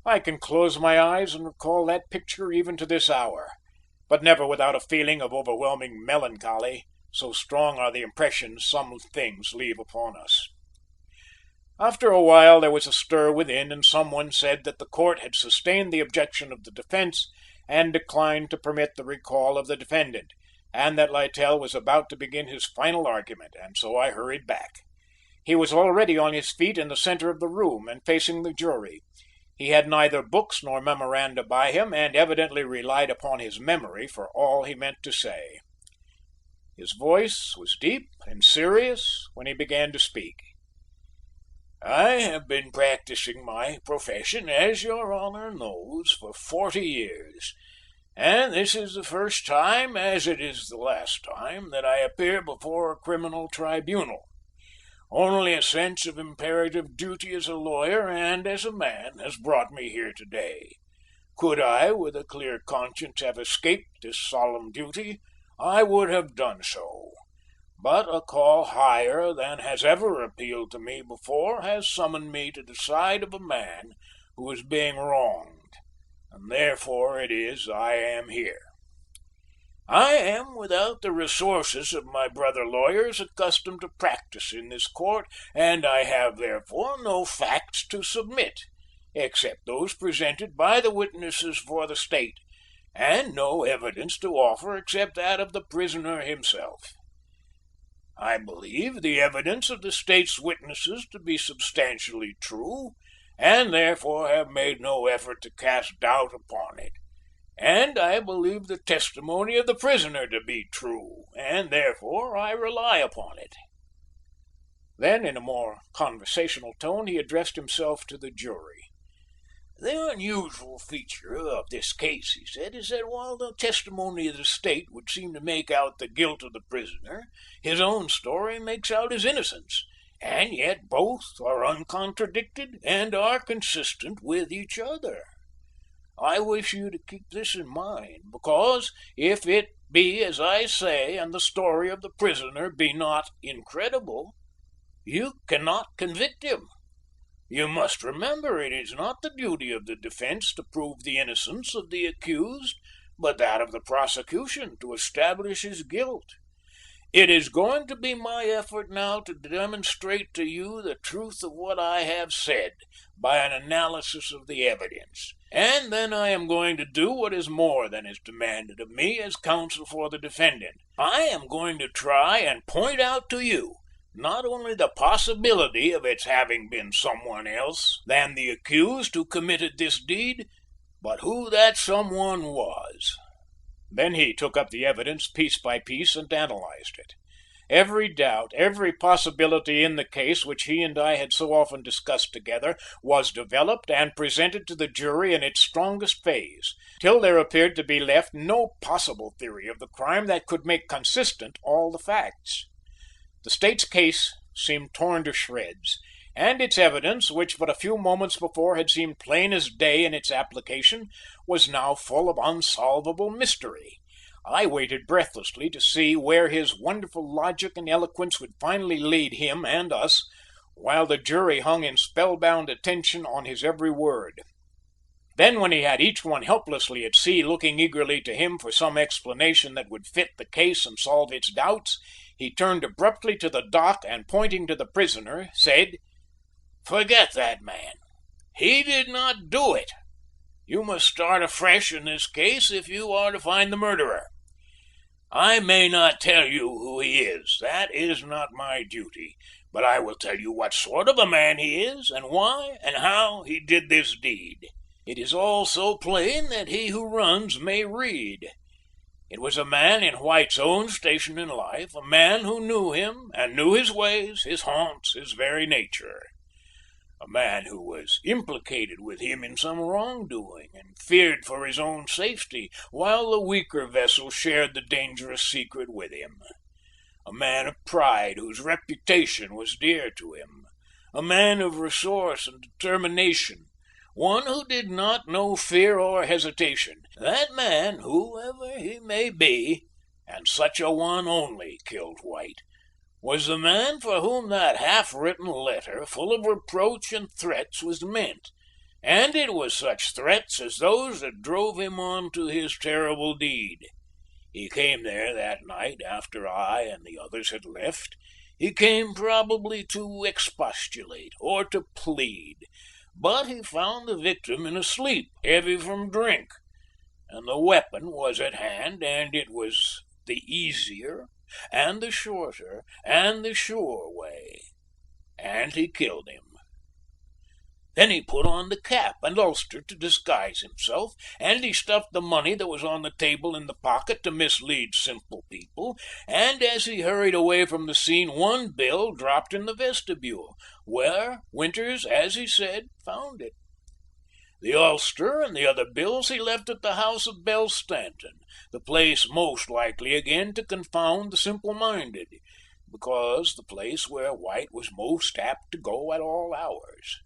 I can close my eyes and recall that picture even to this hour, but never without a feeling of overwhelming melancholy, so strong are the impressions some things leave upon us. After a while there was a stir within, and someone said that the court had sustained the objection of the defence and declined to permit the recall of the defendant, and that Littell was about to begin his final argument, and so I hurried back. He was already on his feet in the centre of the room and facing the jury. He had neither books nor memoranda by him, and evidently relied upon his memory for all he meant to say. His voice was deep and serious when he began to speak. "I have been practising my profession, as your Honour knows, for 40 years, and this is the first time, as it is the last time, that I appear before a criminal tribunal. Only a sense of imperative duty as a lawyer and as a man has brought me here today. Could I, with a clear conscience, have escaped this solemn duty, I would have done so. But a call higher than has ever appealed to me before has summoned me to the side of a man who is being wronged, and therefore it is I am here. I am without the resources of my brother lawyers accustomed to practice in this court, and I have therefore no facts to submit, except those presented by the witnesses for the state, and no evidence to offer except that of the prisoner himself. I believe the evidence of the state's witnesses to be substantially true, and therefore have made no effort to cast doubt upon it. And I believe the testimony of the prisoner to be true, and therefore I rely upon it." Then, in a more conversational tone, he addressed himself to the jury. "The unusual feature of this case," he said, "is that while the testimony of the state would seem to make out the guilt of the prisoner, his own story makes out his innocence, and yet both are uncontradicted and are consistent with each other. I wish you to keep this in mind, because if it be as I say, and the story of the prisoner be not incredible, you cannot convict him. You must remember it is not the duty of the defence to prove the innocence of the accused, but that of the prosecution to establish his guilt. It is going to be my effort now to demonstrate to you the truth of what I have said by an analysis of the evidence, and then I am going to do what is more than is demanded of me as counsel for the defendant. I am going to try and point out to you not only the possibility of its having been someone else than the accused who committed this deed, but who that someone was." Then he took up the evidence piece by piece and analyzed it. Every doubt, every possibility in the case which he and I had so often discussed together, was developed and presented to the jury in its strongest phase, till there appeared to be left no possible theory of the crime that could make consistent all the facts. The state's case seemed torn to shreds, and its evidence, which but a few moments before had seemed plain as day in its application, was now full of unsolvable mystery. I waited breathlessly to see where his wonderful logic and eloquence would finally lead him and us, while the jury hung in spellbound attention on his every word. Then, when he had each one helplessly at sea, looking eagerly to him for some explanation that would fit the case and solve its doubts, he turned abruptly to the dock and, pointing to the prisoner, said, "Forget that man. He did not do it. You must start afresh in this case if you are to find the murderer. I may not tell you who he is. That is not my duty. But I will tell you what sort of a man he is, and why and how he did this deed. It is all so plain that he who runs may read. It was a man in White's own station in life, a man who knew him and knew his ways, his haunts, his very nature. A man who was implicated with him in some wrongdoing and feared for his own safety, while the weaker vessel shared the dangerous secret with him. A man of pride whose reputation was dear to him. A man of resource and determination. One who did not know fear or hesitation. That man, whoever he may be, and such a one only, killed White, was the man for whom that half-written letter, full of reproach and threats, was meant, and it was such threats as those that drove him on to his terrible deed. He came there that night after I and the others had left. He came probably to expostulate or to plead, but he found the victim in a sleep, heavy from drink, and the weapon was at hand, and it was the easier and the shorter and the sure way, and he killed him. Then he put on the cap and ulster to disguise himself, and he stuffed the money that was on the table in the pocket to mislead simple people, and as he hurried away from the scene, one bill dropped in the vestibule, where Winters, as he said, found it. The ulster and the other bills he left at the house of Belle Stanton, the place most likely again to confound the simple-minded, because the place where White was most apt to go at all hours.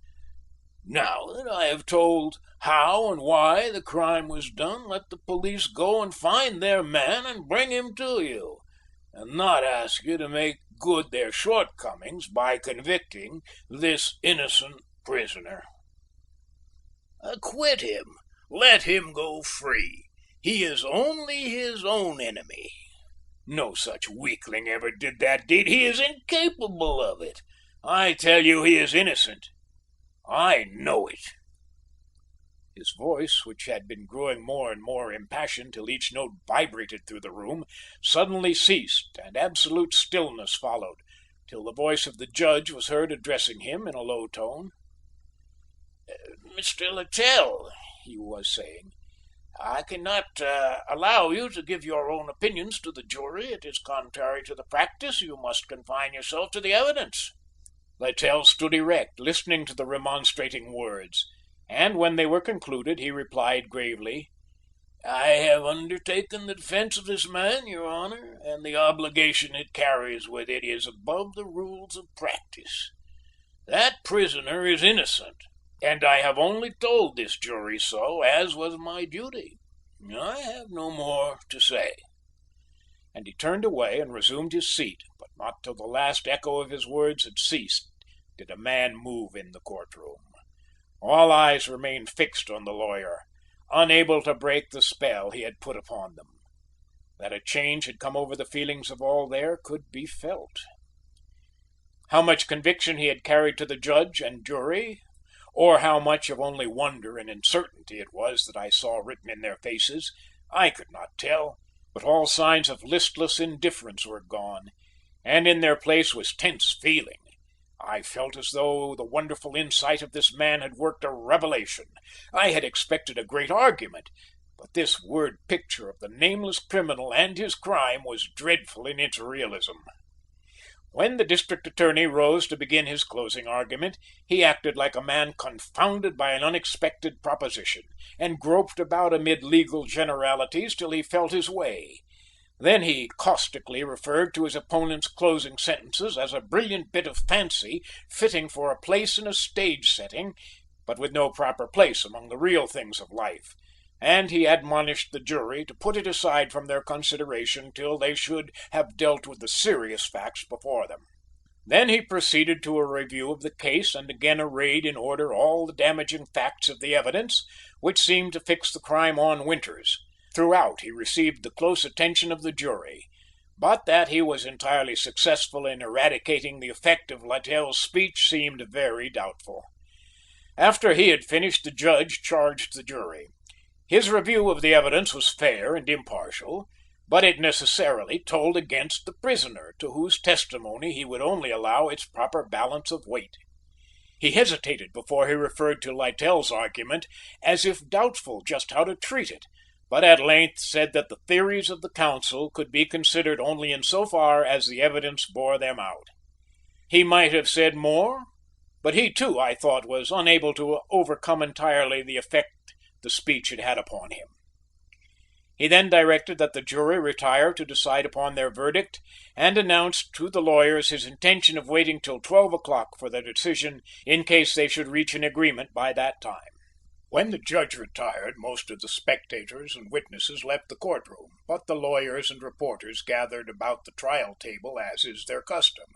Now that I have told how and why the crime was done, let the police go and find their man and bring him to you, and not ask you to make good their shortcomings by convicting this innocent prisoner. Acquit him. Let him go free. He is only his own enemy. No such weakling ever did that deed. He is incapable of it. I tell you he is innocent. I know it." His voice, which had been growing more and more impassioned till each note vibrated through the room, suddenly ceased, and absolute stillness followed, till the voice of the judge was heard addressing him in a low tone. "Mr. Littell," he was saying, "I cannot allow you to give your own opinions to the jury. It is contrary to the practice. You must confine yourself to the evidence." Littell stood erect, listening to the remonstrating words, and when they were concluded, he replied gravely, "I have undertaken the defence of this man, your Honor, and the obligation it carries with it is above the rules of practice. That prisoner is innocent, and I have only told this jury so, as was my duty. I have no more to say." And he turned away and resumed his seat, but not till the last echo of his words had ceased did a man move in the courtroom. All eyes remained fixed on the lawyer, unable to break the spell he had put upon them. That a change had come over the feelings of all there could be felt. How much conviction he had carried to the judge and jury, or how much of only wonder and uncertainty it was that I saw written in their faces, I could not tell, but all signs of listless indifference were gone, and in their place was tense feeling. I felt as though the wonderful insight of this man had worked a revelation. I had expected a great argument, but this word picture of the nameless criminal and his crime was dreadful in its realism. When the district attorney rose to begin his closing argument, he acted like a man confounded by an unexpected proposition, and groped about amid legal generalities till he felt his way. Then he caustically referred to his opponent's closing sentences as a brilliant bit of fancy fitting for a place in a stage setting, but with no proper place among the real things of life, and he admonished the jury to put it aside from their consideration till they should have dealt with the serious facts before them. Then he proceeded to a review of the case and again arrayed in order all the damaging facts of the evidence, which seemed to fix the crime on Winters. Throughout he received the close attention of the jury, but that he was entirely successful in eradicating the effect of Littell's speech seemed very doubtful. After he had finished, the judge charged the jury. His review of the evidence was fair and impartial, but it necessarily told against the prisoner, to whose testimony he would only allow its proper balance of weight. He hesitated before he referred to Littell's argument, as if doubtful just how to treat it, but at length said that the theories of the counsel could be considered only in so far as the evidence bore them out. He might have said more, but he too, I thought, was unable to overcome entirely the effect the speech had had upon him. He then directed that the jury retire to decide upon their verdict, and announced to the lawyers his intention of waiting till 12 o'clock for their decision, in case they should reach an agreement by that time. When the judge retired, most of the spectators and witnesses left the courtroom, but the lawyers and reporters gathered about the trial table, as is their custom,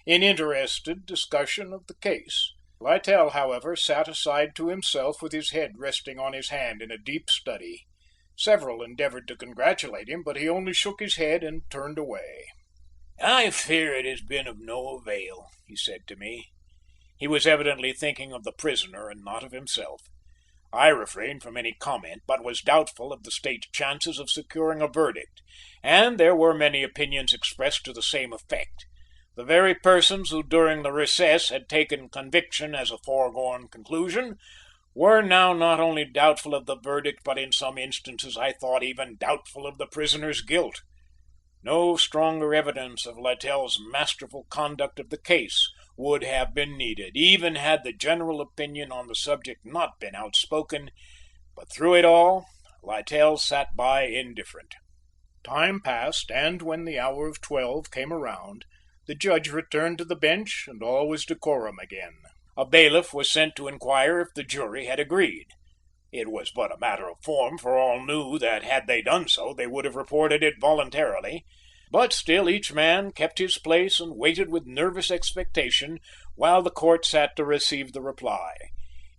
in interested discussion of the case. Littell, however, sat aside to himself with his head resting on his hand in a deep study. Several endeavored to congratulate him, but he only shook his head and turned away. "I fear it has been of no avail," he said to me. He was evidently thinking of the prisoner and not of himself. I refrained from any comment, but was doubtful of the state's chances of securing a verdict, and there were many opinions expressed to the same effect. The very persons who during the recess had taken conviction as a foregone conclusion were now not only doubtful of the verdict, but in some instances I thought even doubtful of the prisoner's guilt. No stronger evidence of Littell's masterful conduct of the case would have been needed, even had the general opinion on the subject not been outspoken, but through it all Littell sat by indifferent. Time passed, and when the hour of 12 came around, the judge returned to the bench, and all was decorum again. A bailiff was sent to inquire if the jury had agreed. It was but a matter of form, for all knew that had they done so, they would have reported it voluntarily. But still each man kept his place and waited with nervous expectation while the court sat to receive the reply.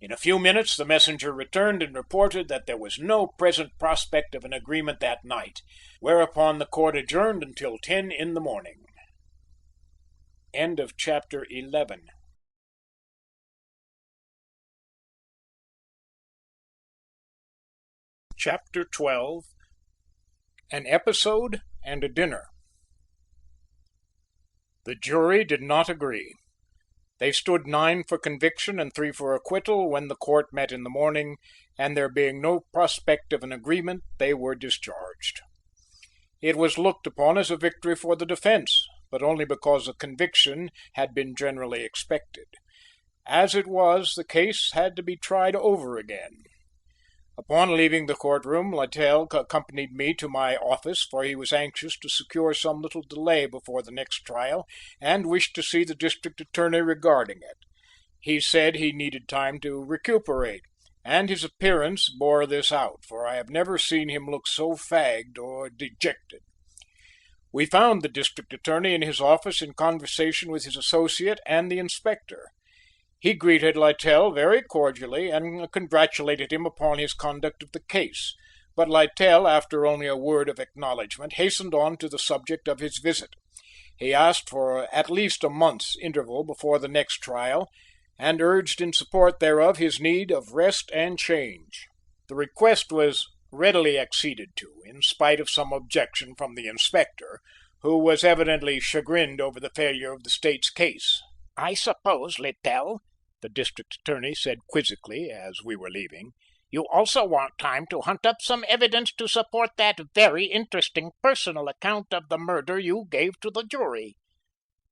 In a few minutes the messenger returned and reported that there was no present prospect of an agreement that night, whereupon the court adjourned until 10 in the morning. End of chapter 11. Chapter 12. An Episode and a Dinner. The jury did not agree. They stood 9 for conviction and 3 for acquittal when the court met in the morning, and there being no prospect of an agreement, they were discharged. It was looked upon as a victory for the defense, but only because a conviction had been generally expected. As it was, the case had to be tried over again. Upon leaving the courtroom, Littell accompanied me to my office, for he was anxious to secure some little delay before the next trial, and wished to see the district attorney regarding it. He said he needed time to recuperate, and his appearance bore this out, for I have never seen him look so fagged or dejected. We found the district attorney in his office in conversation with his associate and the inspector. He greeted Littell very cordially and congratulated him upon his conduct of the case, but Littell, after only a word of acknowledgment, hastened on to the subject of his visit. He asked for at least a month's interval before the next trial, and urged in support thereof his need of rest and change. The request was readily acceded to, in spite of some objection from the inspector, who was evidently chagrined over the failure of the state's case. "I suppose, Littell," the district attorney said quizzically as we were leaving, "you also want time to hunt up some evidence to support that very interesting personal account of the murder you gave to the jury."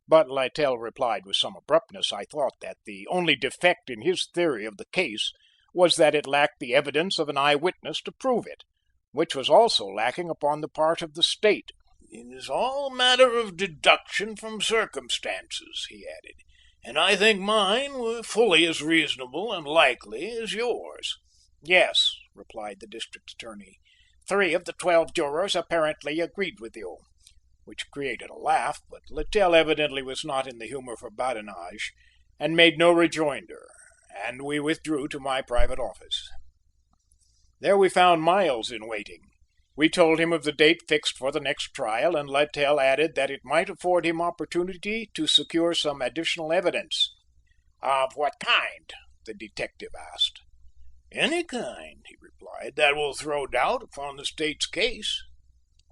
But Littell replied with some abruptness, I thought, that the only defect in his theory of the case was that it lacked the evidence of an eyewitness to prove it, which was also lacking upon the part of the state. "It is all a matter of deduction from circumstances," he added, "and I think mine were fully as reasonable and likely as yours." "Yes," replied the district attorney, "3 of the 12 jurors apparently agreed with you." which created a laugh, but Littell evidently was not in the humor for badinage, and made no rejoinder, and we withdrew to my private office. There we found Miles in waiting. We told him of the date fixed for the next trial, and Littell added that it might afford him opportunity to secure some additional evidence. "Of what kind?" the detective asked. "Any kind," he replied, "that will throw doubt upon the State's case."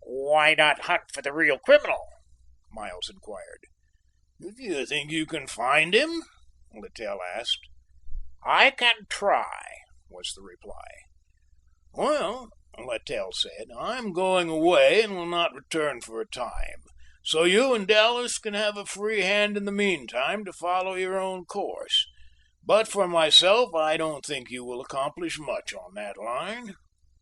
"Why not hunt for the real criminal?" Miles inquired. "Do you think you can find him?" Littell asked. "I can try," was the reply. "Well," Littell said, "I'm going away and will not return for a time, so you and Dallas can have a free hand in the meantime to follow your own course. But for myself, I don't think you will accomplish much on that line."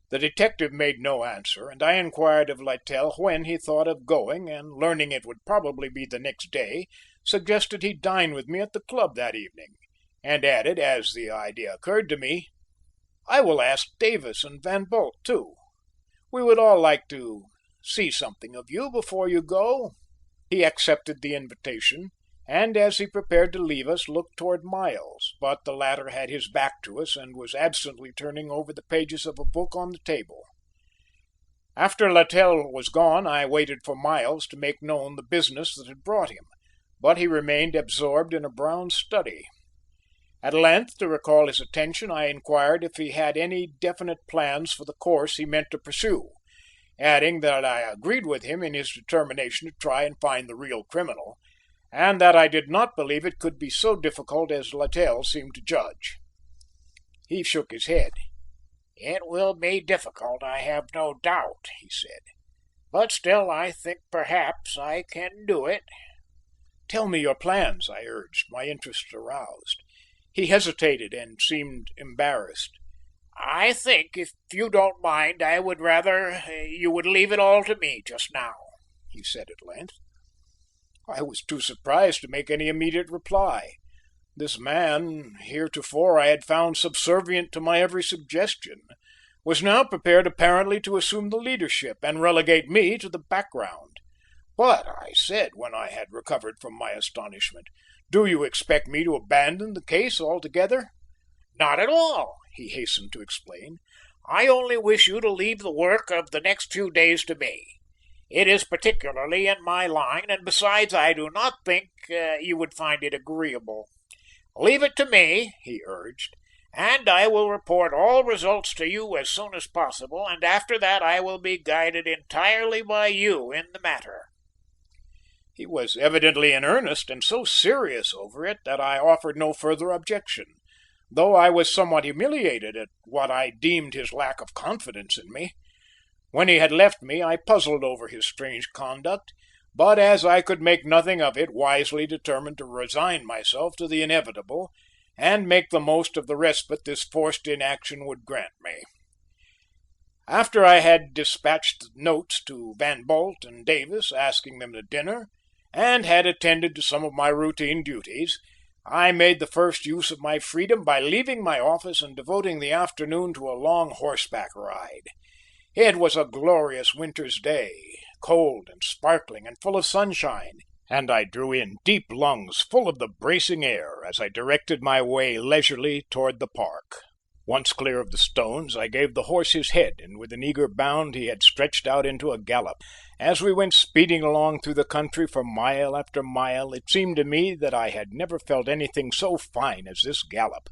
The detective made no answer, and I inquired of Littell when he thought of going, and learning it would probably be the next day, suggested he dine with me at the club that evening, and added, as the idea occurred to me, "I will ask Davis and Van Bult, too. We would all like to see something of you before you go." He accepted the invitation, and as he prepared to leave us, looked toward Miles, but the latter had his back to us and was absently turning over the pages of a book on the table. After Littell was gone, I waited for Miles to make known the business that had brought him, but he remained absorbed in a brown study. At length, to recall his attention, I inquired if he had any definite plans for the course he meant to pursue, adding that I agreed with him in his determination to try and find the real criminal, and that I did not believe it could be so difficult as Littell seemed to judge. He shook his head. "It will be difficult, I have no doubt," he said, "but still I think perhaps I can do it." "Tell me your plans," I urged, my interest aroused. He hesitated and seemed embarrassed. "I think, if you don't mind, I would rather you would leave it all to me just now," he said at length. I was too surprised to make any immediate reply. This man, heretofore I had found subservient to my every suggestion, was now prepared apparently to assume the leadership and relegate me to the background. "But," I said, when I had recovered from my astonishment, "do you expect me to abandon the case altogether?" "Not at all," he hastened to explain. "I only wish you to leave the work of the next few days to me. It is particularly in my line, and besides I do not think you would find it agreeable. Leave it to me," he urged, "and I will report all results to you as soon as possible, and after that I will be guided entirely by you in the matter." He was evidently in earnest and so serious over it that I offered no further objection, though I was somewhat humiliated at what I deemed his lack of confidence in me. When he had left me, I puzzled over his strange conduct, but as I could make nothing of it, wisely determined to resign myself to the inevitable, and make the most of the respite this forced inaction would grant me. After I had dispatched notes to Van Bult and Davis, asking them to dinner, and had attended to some of my routine duties, I made the first use of my freedom by leaving my office and devoting the afternoon to a long horseback ride. It was a glorious winter's day, cold and sparkling and full of sunshine, and I drew in deep lungs full of the bracing air as I directed my way leisurely toward the park. Once clear of the stones, I gave the horse his head, and with an eager bound he had stretched out into a gallop. As we went speeding along through the country for mile after mile, it seemed to me that I had never felt anything so fine as this gallop.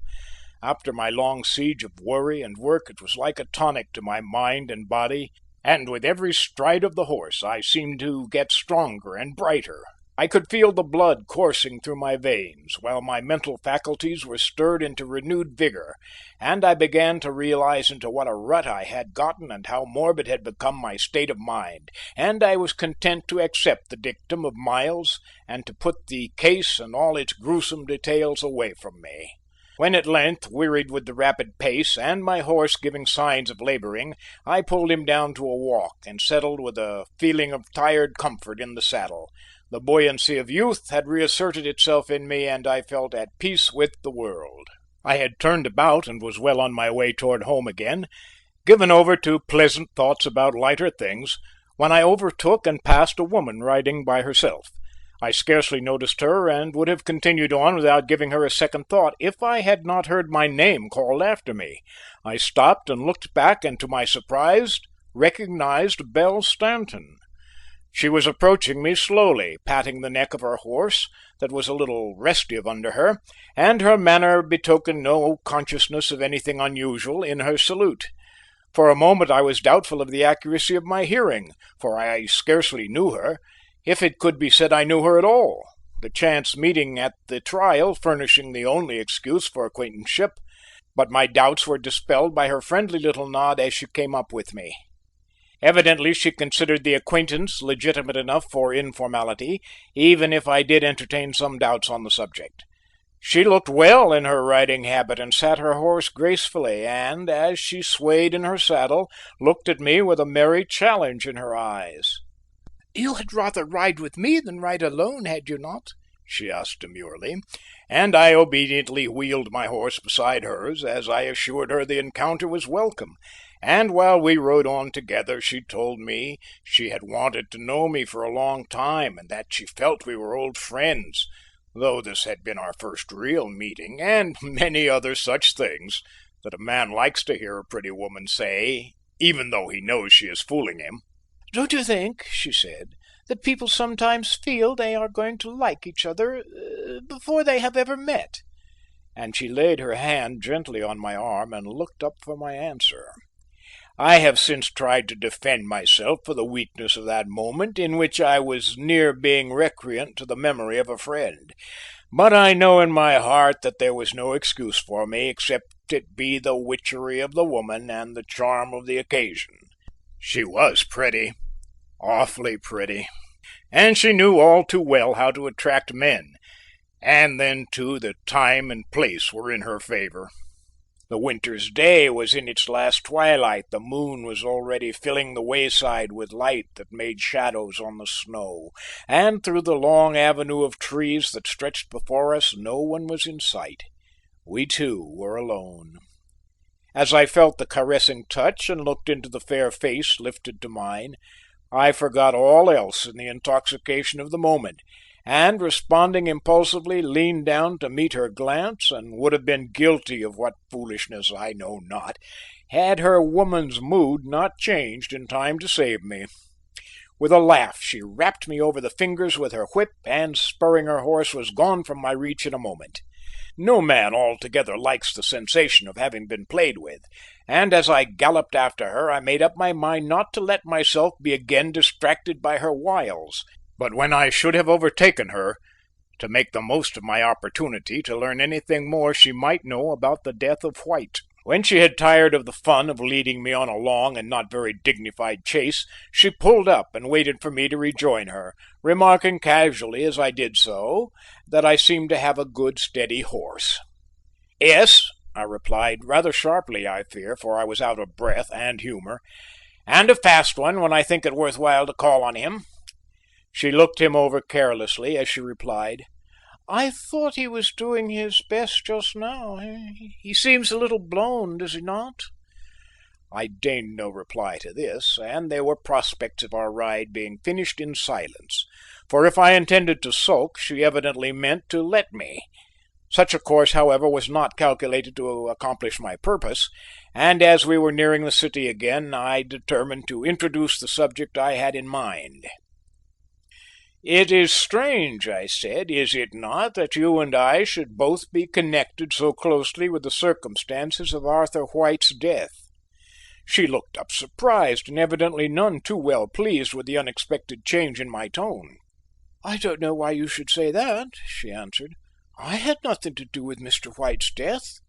After my long siege of worry and work, it was like a tonic to my mind and body, and with every stride of the horse I seemed to get stronger and brighter. I could feel the blood coursing through my veins, while my mental faculties were stirred into renewed vigor, and I began to realize into what a rut I had gotten and how morbid had become my state of mind, and I was content to accept the dictum of Miles and to put the case and all its gruesome details away from me. When at length, wearied with the rapid pace, and my horse giving signs of labouring, I pulled him down to a walk, and settled with a feeling of tired comfort in the saddle. The buoyancy of youth had reasserted itself in me, and I felt at peace with the world. I had turned about and was well on my way toward home again, given over to pleasant thoughts about lighter things, when I overtook and passed a woman riding by herself. I scarcely noticed her and would have continued on without giving her a second thought if I had not heard my name called after me. I stopped and looked back and to my surprise recognized Belle Stanton. She was approaching me slowly, patting the neck of her horse, that was a little restive under her, and her manner betokened no consciousness of anything unusual in her salute. For a moment I was doubtful of the accuracy of my hearing, for I scarcely knew her, if it could be said I knew her at all, the chance meeting at the trial furnishing the only excuse for acquaintanceship, but my doubts were dispelled by her friendly little nod as she came up with me. Evidently she considered the acquaintance legitimate enough for informality, even if I did entertain some doubts on the subject. She looked well in her riding habit and sat her horse gracefully, and, as she swayed in her saddle, looked at me with a merry challenge in her eyes. "You had rather ride with me than ride alone, had you not?" she asked demurely, and I obediently wheeled my horse beside hers, as I assured her the encounter was welcome, and while we rode on together she told me she had wanted to know me for a long time, and that she felt we were old friends, though this had been our first real meeting, and many other such things that a man likes to hear a pretty woman say, even though he knows she is fooling him. "Don't you think," she said, "that people sometimes feel they are going to like each other before they have ever met?" And she laid her hand gently on my arm and looked up for my answer. I have since tried to defend myself for the weakness of that moment in which I was near being recreant to the memory of a friend, but I know in my heart that there was no excuse for me except it be the witchery of the woman and the charm of the occasion. She was pretty, awfully pretty, and she knew all too well how to attract men, and then, too, the time and place were in her favor. The winter's day was in its last twilight, the moon was already filling the wayside with light that made shadows on the snow, and through the long avenue of trees that stretched before us no one was in sight. We two were alone. As I felt the caressing touch and looked into the fair face lifted to mine, I forgot all else in the intoxication of the moment, and responding impulsively leaned down to meet her glance and would have been guilty of what foolishness I know not, had her woman's mood not changed in time to save me. With a laugh she rapped me over the fingers with her whip, and spurring her horse was gone from my reach in a moment. No man altogether likes the sensation of having been played with, and as I galloped after her I made up my mind not to let myself be again distracted by her wiles, but when I should have overtaken her, to make the most of my opportunity to learn anything more she might know about the death of White. When she had tired of the fun of leading me on a long and not very dignified chase, she pulled up and waited for me to rejoin her, remarking casually as I did so that I seemed to have a good steady horse. "Yes," I replied, rather sharply, I fear, for I was out of breath and humour, "and a fast one when I think it worth while to call on him." She looked him over carelessly as she replied, "I thought he was doing his best just now. He seems a little blown, does he not?" I deigned no reply to this, and there were prospects of our ride being finished in silence, for if I intended to sulk, she evidently meant to let me. Such a course, however, was not calculated to accomplish my purpose, and as we were nearing the city again, I determined to introduce the subject I had in mind. "It is strange," I said, "is it not, that you and I should both be connected so closely with the circumstances of Arthur White's death?" She looked up surprised, and evidently none too well pleased with the unexpected change in my tone. "I don't know why you should say that," she answered. "I had nothing to do with Mr. White's death."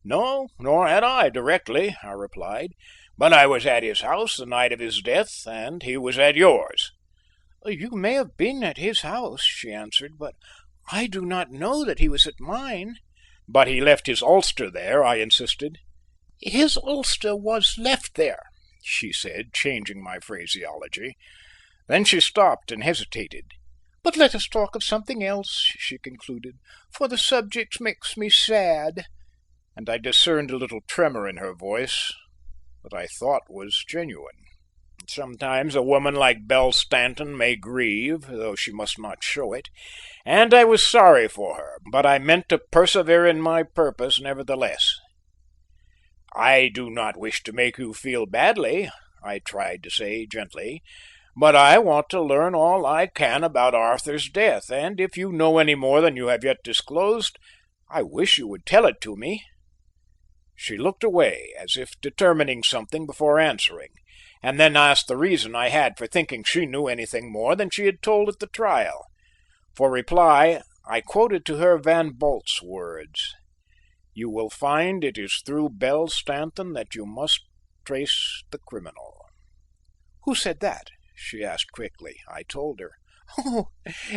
"No, nor had I directly," I replied, "but I was at his house the night of his death, and he was at yours." "You may have been at his house," she answered, "but I do not know that he was at mine." "But he left his ulster there," I insisted. "His ulster was left there," she said, changing my phraseology. Then she stopped and hesitated. "But let us talk of something else," she concluded, "for the subject makes me sad." And I discerned a little tremor in her voice that I thought was genuine. Sometimes a woman like Belle Stanton may grieve, though she must not show it, and I was sorry for her, but I meant to persevere in my purpose nevertheless. "I do not wish to make you feel badly," I tried to say gently, "but I want to learn all I can about Arthur's death, and if you know any more than you have yet disclosed, I wish you would tell it to me." She looked away, as if determining something before answering, and then asked the reason I had for thinking she knew anything more than she had told at the trial. For reply, I quoted to her Van Bult's words: "You will find it is through Belle Stanton that you must trace the criminal." "Who said that?" she asked quickly. I told her. "Oh,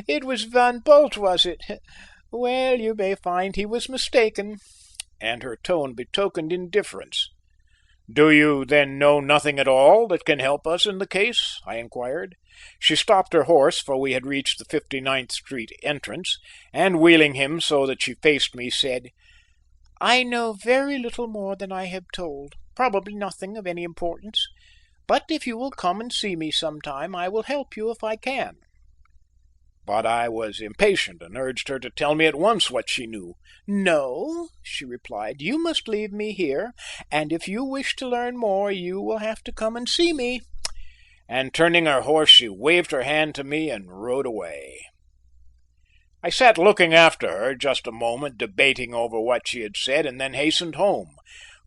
it was Van Bult, was it? Well, you may find he was mistaken," and her tone betokened indifference. "Do you then know nothing at all that can help us in the case?" I inquired. She stopped her horse, for we had reached the 59th Street entrance, and wheeling him so that she faced me, said: "I know very little more than I have told, probably nothing of any importance, but if you will come and see me sometime, I will help you if I can." But I was impatient and urged her to tell me at once what she knew. "No," she replied, "you must leave me here, and if you wish to learn more, you will have to come and see me." And turning her horse, she waved her hand to me and rode away. I sat looking after her just a moment, debating over what she had said, and then hastened home,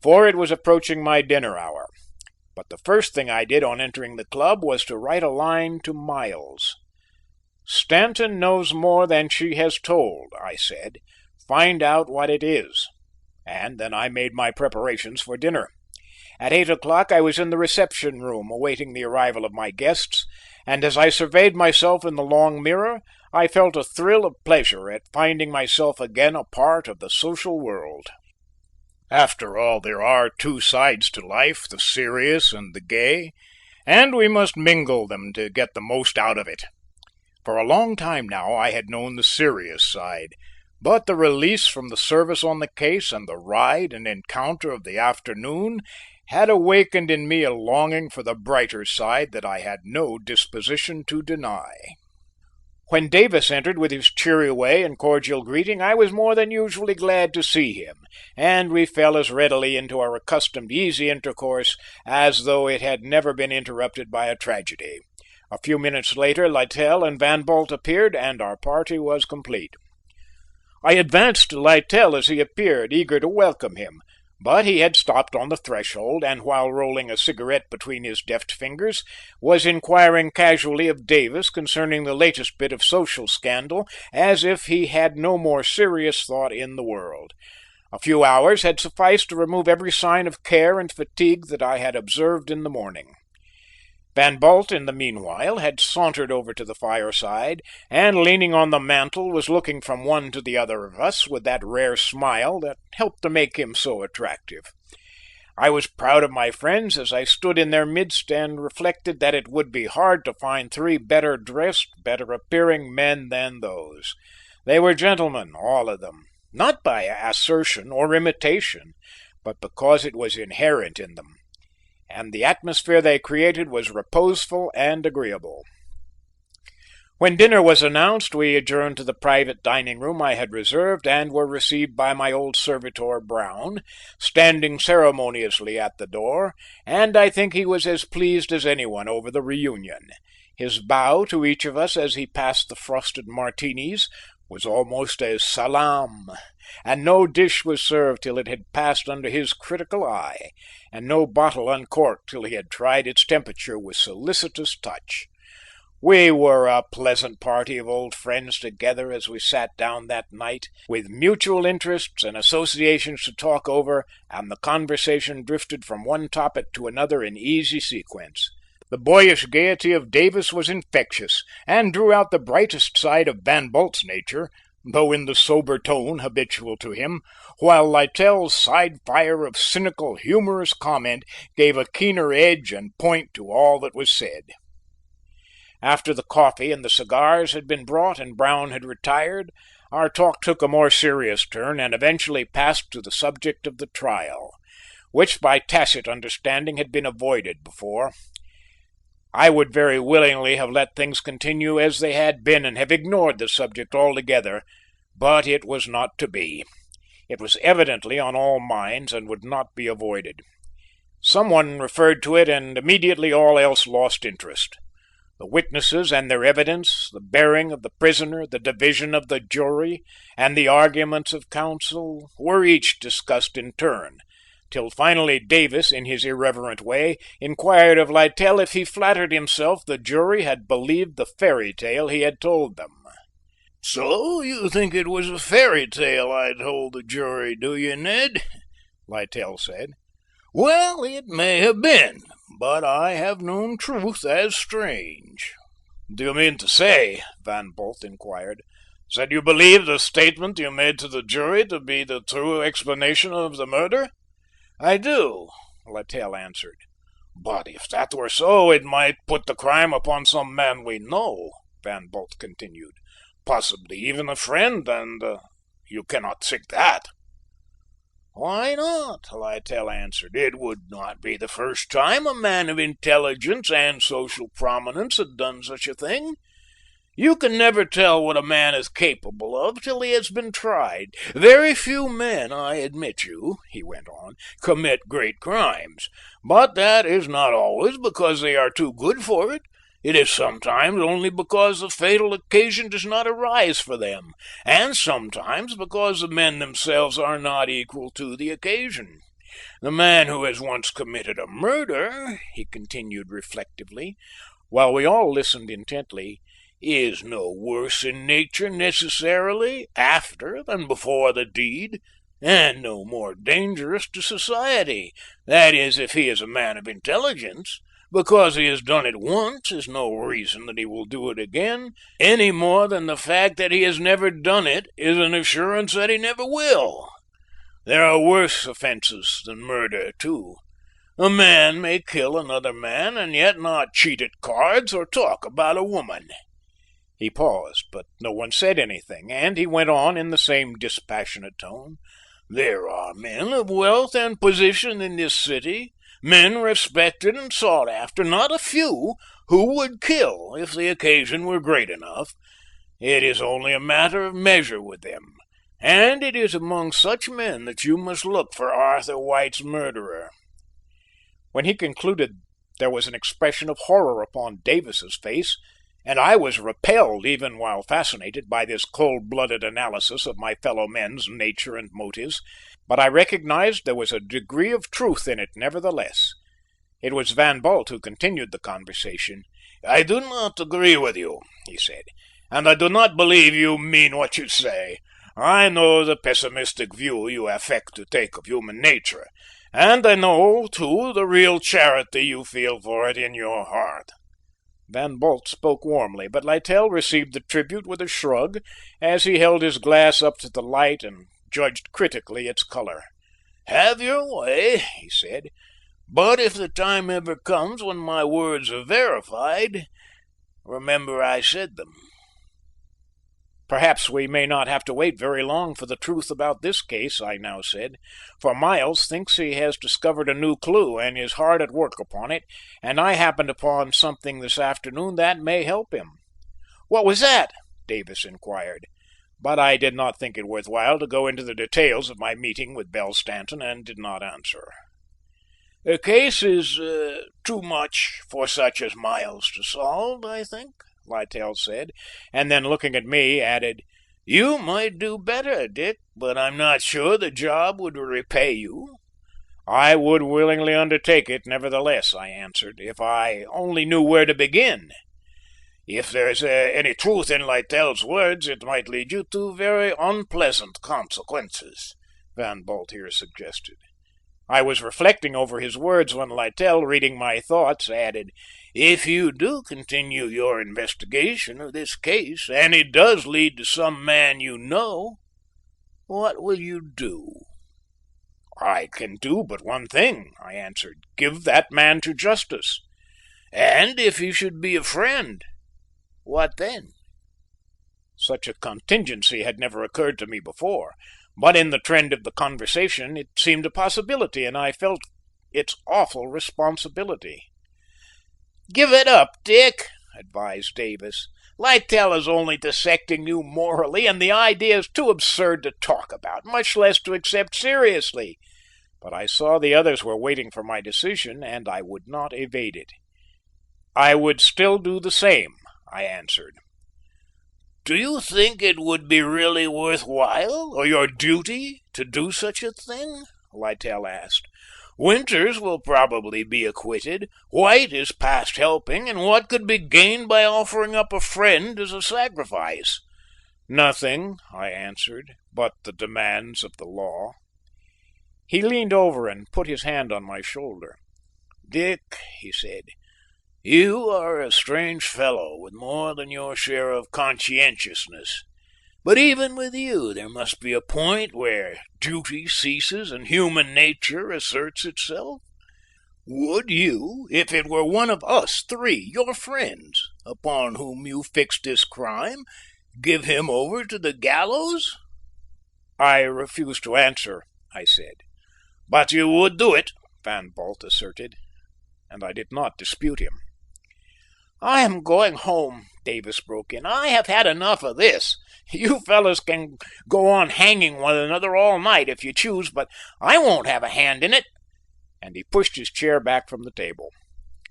for it was approaching my dinner hour. But the first thing I did on entering the club was to write a line to Miles. "Stanton knows more than she has told," I said. "Find out what it is." And then I made my preparations for dinner. At 8 o'clock I was in the reception room awaiting the arrival of my guests, and as I surveyed myself in the long mirror, I felt a thrill of pleasure at finding myself again a part of the social world. After all, there are two sides to life, the serious and the gay, and we must mingle them to get the most out of it. For a long time now I had known the serious side, but the release from the service on the case and the ride and encounter of the afternoon had awakened in me a longing for the brighter side that I had no disposition to deny. When Davis entered with his cheery way and cordial greeting, I was more than usually glad to see him, and we fell as readily into our accustomed easy intercourse as though it had never been interrupted by a tragedy. A few minutes later Littell and Van Bult appeared, and our party was complete. I advanced to Littell as he appeared, eager to welcome him, but he had stopped on the threshold, and while rolling a cigarette between his deft fingers, was inquiring casually of Davis concerning the latest bit of social scandal, as if he had no more serious thought in the world. A few hours had sufficed to remove every sign of care and fatigue that I had observed in the morning. Van Bult, in the meanwhile, had sauntered over to the fireside, and leaning on the mantel was looking from one to the other of us with that rare smile that helped to make him so attractive. I was proud of my friends as I stood in their midst and reflected that it would be hard to find three better dressed, better appearing men than those. They were gentlemen, all of them, not by assertion or imitation, but because it was inherent in them, and the atmosphere they created was reposeful and agreeable. When dinner was announced, we adjourned to the private dining room I had reserved, and were received by my old servitor Brown, standing ceremoniously at the door, and I think he was as pleased as anyone over the reunion. His bow to each of us as he passed the frosted martinis was almost a salaam, and no dish was served till it had passed under his critical eye, and no bottle uncorked till he had tried its temperature with solicitous touch. We were a pleasant party of old friends together as we sat down that night, with mutual interests and associations to talk over, and the conversation drifted from one topic to another in easy sequence. The boyish gaiety of Davis was infectious, and drew out the brightest side of Van Bult's nature, though in the sober tone habitual to him, while Littell's side fire of cynical, humorous comment gave a keener edge and point to all that was said. After the coffee and the cigars had been brought and Brown had retired, our talk took a more serious turn and eventually passed to the subject of the trial, which by tacit understanding had been avoided before. I would very willingly have let things continue as they had been and have ignored the subject altogether, but it was not to be. It was evidently on all minds and would not be avoided. Someone referred to it, and immediately all else lost interest. The witnesses and their evidence, the bearing of the prisoner, the division of the jury, and the arguments of counsel were each discussed in turn, till finally Davis, in his irreverent way, inquired of Littell if he flattered himself the jury had believed the fairy tale he had told them. "So you think it was a fairy tale I told the jury, do you, Ned?" Littell said. "Well, it may have been, but I have known truth as strange." "Do you mean to say," Van Bult inquired, "that you believe the statement you made to the jury to be the true explanation of the murder?" "I do," Littell answered. "But if that were so, it might put the crime upon some man we know," Van Bult continued. "Possibly even a friend, and you cannot think that." "Why not?" Littell answered. "It would not be the first time a man of intelligence and social prominence had done such a thing. You can never tell what a man is capable of till he has been tried. Very few men, I admit you," he went on, "commit great crimes, but that is not always because they are too good for it. It is sometimes only because the fatal occasion does not arise for them, and sometimes because the men themselves are not equal to the occasion. The man who has once committed a murder," he continued reflectively, while we all listened intently, "is no worse in nature necessarily after than before the deed, and no more dangerous to society, that is, if he is a man of intelligence. Because he has done it once is no reason that he will do it again, any more than the fact that he has never done it is an assurance that he never will. There are worse offences than murder, too. A man may kill another man and yet not cheat at cards or talk about a woman." He paused, but no one said anything, and he went on in the same dispassionate tone. "There are men of wealth and position in this city, men respected and sought after, not a few, who would kill if the occasion were great enough. It is only a matter of measure with them, and it is among such men that you must look for Arthur White's murderer." When he concluded, there was an expression of horror upon Davis's face, and I was repelled, even while fascinated, by this cold-blooded analysis of my fellow men's nature and motives, but I recognized there was a degree of truth in it nevertheless. It was Van Bult who continued the conversation. "I do not agree with you," he said, "and I do not believe you mean what you say. I know the pessimistic view you affect to take of human nature, and I know, too, the real charity you feel for it in your heart." Van Bult spoke warmly, but Littell received the tribute with a shrug, as he held his glass up to the light and judged critically its colour. "Have your way," he said, "but if the time ever comes when my words are verified, remember I said them." "Perhaps we may not have to wait very long for the truth about this case," I now said, "for Miles thinks he has discovered a new clue and is hard at work upon it, and I happened upon something this afternoon that may help him." "What was that?" Davis inquired, but I did not think it worth while to go into the details of my meeting with Belle Stanton, and did not answer. "The case is too much for such as Miles to solve, I think," Littell said, and then looking at me added, "You might do better, Dick, but I'm not sure the job would repay you." "I would willingly undertake it, nevertheless," I answered, "if I only knew where to begin." "If there's any truth in Littell's words, it might lead you to very unpleasant consequences," Van Bult here suggested. I was reflecting over his words when Littell, reading my thoughts, added, "If you do continue your investigation of this case, and it does lead to some man you know, what will you do?" "I can do but one thing," I answered, "give that man to justice." "And if he should be a friend, what then?" Such a contingency had never occurred to me before, but in the trend of the conversation it seemed a possibility, and I felt its awful responsibility. "Give it up, Dick," advised Davis. "Littell is only dissecting you morally, and the idea is too absurd to talk about, much less to accept seriously." But I saw the others were waiting for my decision, and I would not evade it. "I would still do the same," I answered. "Do you think it would be really worth while, or your duty, to do such a thing?" Littell asked. "Winters will probably be acquitted. White is past helping, and what could be gained by offering up a friend as a sacrifice?" "Nothing," I answered, "but the demands of the law." He leaned over and put his hand on my shoulder. "Dick," he said, "you are a strange fellow with more than your share of conscientiousness. But even with you there must be a point where duty ceases and human nature asserts itself. Would you, if it were one of us three, your friends, upon whom you fixed this crime, give him over to the gallows?" "I refuse to answer," I said. "But you would do it," Van Bult asserted, and I did not dispute him. "I am going home," Davis broke in. "I have had enough of this. You fellows can go on hanging one another all night if you choose, but I won't have a hand in it." And he pushed his chair back from the table.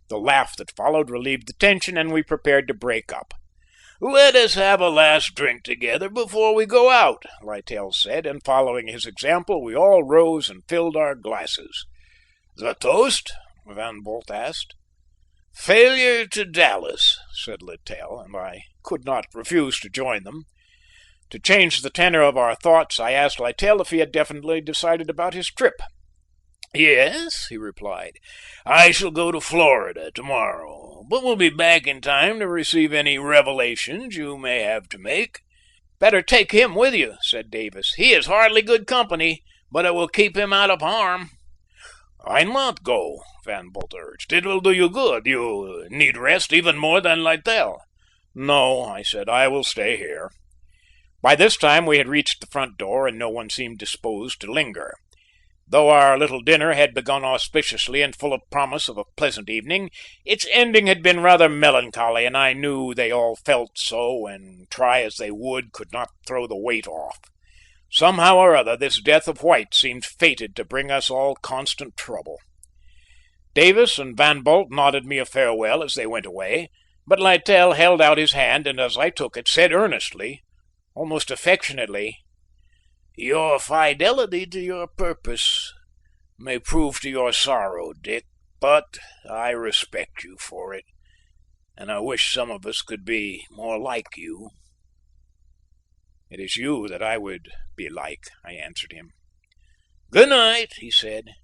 The laugh that followed relieved the tension, and we prepared to break up. "Let us have a last drink together before we go out," Littell said, and following his example, we all rose and filled our glasses. "The toast?" Van Bult asked. "Failure to Dallas," said Littell, and I could not refuse to join them. To change the tenor of our thoughts, I asked Littell if he had definitely decided about his trip. "Yes," he replied. "I shall go to Florida tomorrow, but will be back in time to receive any revelations you may have to make." "Better take him with you," said Davis. "He is hardly good company, but it will keep him out of harm." "Why not go?" Van Bult urged. "It will do you good. You need rest even more than Littell." "No," I said, "I will stay here." By this time we had reached the front door, and no one seemed disposed to linger. Though our little dinner had begun auspiciously and full of promise of a pleasant evening, its ending had been rather melancholy, and I knew they all felt so, and try as they would, could not throw the weight off. Somehow or other, this death of White seemed fated to bring us all constant trouble. Davis and Van Bult nodded me a farewell as they went away, but Littell held out his hand, and as I took it, said earnestly, almost affectionately, "Your fidelity to your purpose may prove to your sorrow, Dick, but I respect you for it, and I wish some of us could be more like you." "It is you that I would be like," I answered him. "Good night," he said,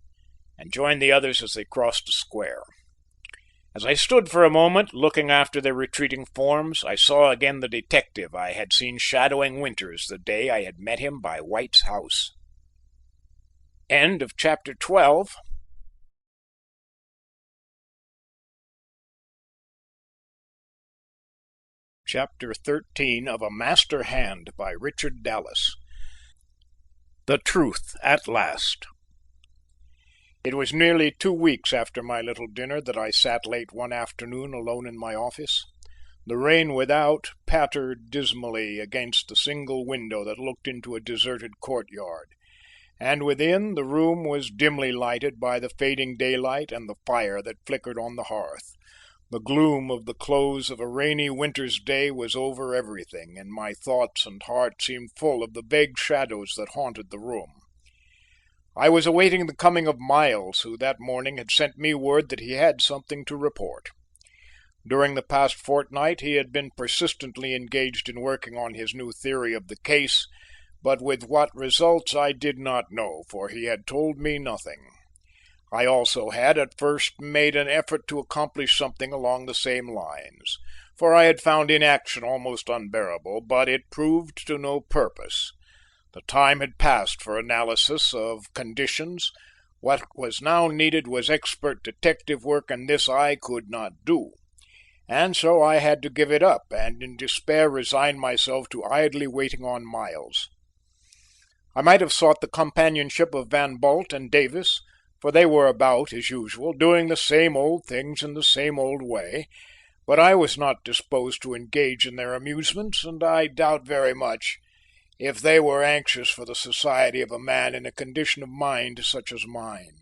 and joined the others as they crossed the square. As I stood for a moment, looking after their retreating forms, I saw again the detective I had seen shadowing Winters the day I had met him by White's house. End of Chapter 12. Chapter 13 of A Master Hand by Richard Dallas. The Truth at Last. It was nearly 2 weeks after my little dinner that I sat late one afternoon alone in my office. The rain without pattered dismally against the single window that looked into a deserted courtyard, and within the room was dimly lighted by the fading daylight and the fire that flickered on the hearth. The gloom of the close of a rainy winter's day was over everything, and my thoughts and heart seemed full of the vague shadows that haunted the room. I was awaiting the coming of Miles, who that morning had sent me word that he had something to report. During the past fortnight he had been persistently engaged in working on his new theory of the case, but with what results I did not know, for he had told me nothing. I also had at first made an effort to accomplish something along the same lines, for I had found inaction almost unbearable, but it proved to no purpose. The time had passed for analysis of conditions. What was now needed was expert detective work, and this I could not do. And so I had to give it up, and in despair resign myself to idly waiting on Miles. I might have sought the companionship of Van Bult and Davis, for they were about as usual, doing the same old things in the same old way, but I was not disposed to engage in their amusements, and I doubt very much if they were anxious for the society of a man in a condition of mind such as mine.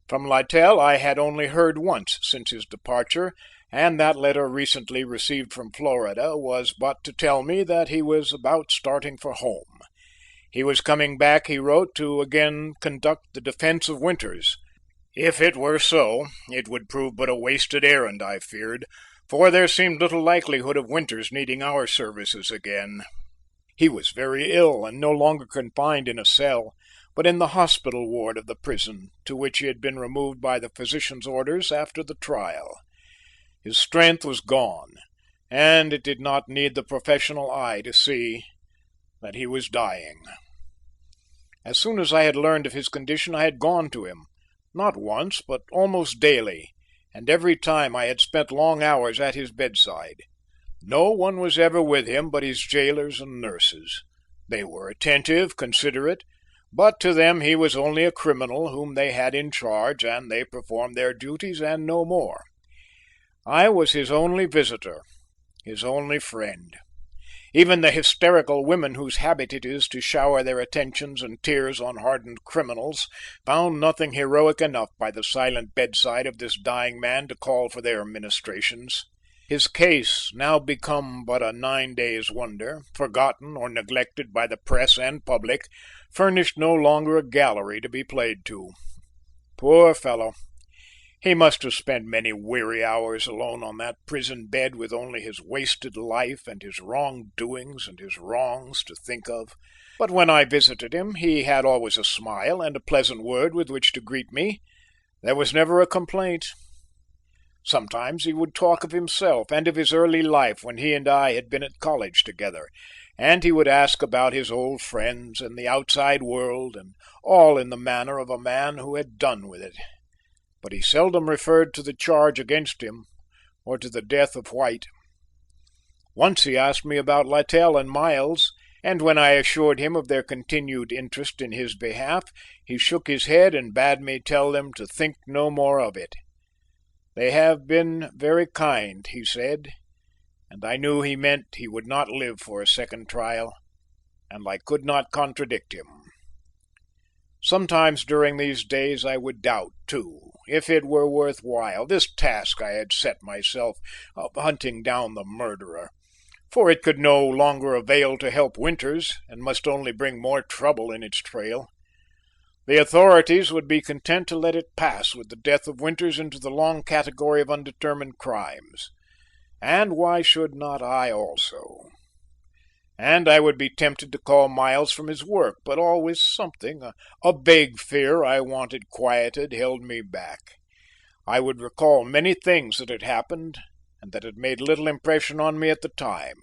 From Littell I had only heard once since his departure, and that letter recently received from Florida was but to tell me that he was about starting for home. He was coming back, he wrote, to again conduct the defence of Winters. If it were so, it would prove but a wasted errand, I feared, for there seemed little likelihood of Winters needing our services again. He was very ill, and no longer confined in a cell, but in the hospital ward of the prison, to which he had been removed by the physician's orders after the trial. His strength was gone, and it did not need the professional eye to see that he was dying. As soon as I had learned of his condition, I had gone to him, not once, but almost daily, and every time I had spent long hours at his bedside. No one was ever with him but his jailers and nurses. They were attentive, considerate, but to them he was only a criminal whom they had in charge, and they performed their duties and no more. I was his only visitor, his only friend. Even the hysterical women whose habit it is to shower their attentions and tears on hardened criminals found nothing heroic enough by the silent bedside of this dying man to call for their ministrations. His case, now become but a 9 days' wonder, forgotten or neglected by the press and public, furnished no longer a gallery to be played to. Poor fellow! He must have spent many weary hours alone on that prison bed with only his wasted life and his wrong-doings and his wrongs to think of. But when I visited him, he had always a smile and a pleasant word with which to greet me. There was never a complaint. Sometimes he would talk of himself and of his early life when he and I had been at college together, and he would ask about his old friends and the outside world, and all in the manner of a man who had done with it. But he seldom referred to the charge against him or to the death of White. Once he asked me about Littell and Miles, and when I assured him of their continued interest in his behalf, he shook his head and bade me tell them to think no more of it. They have been very kind, he said, and I knew he meant he would not live for a second trial, and I could not contradict him. Sometimes during these days I would doubt, too, if it were worth while, this task I had set myself of hunting down the murderer, for it could no longer avail to help Winters, and must only bring more trouble in its trail. The authorities would be content to let it pass with the death of Winters into the long category of undetermined crimes, and why should not I also? And I would be tempted to call Miles from his work, but always something, a vague fear I wanted quieted, held me back. I would recall many things that had happened and that had made little impression on me at the time,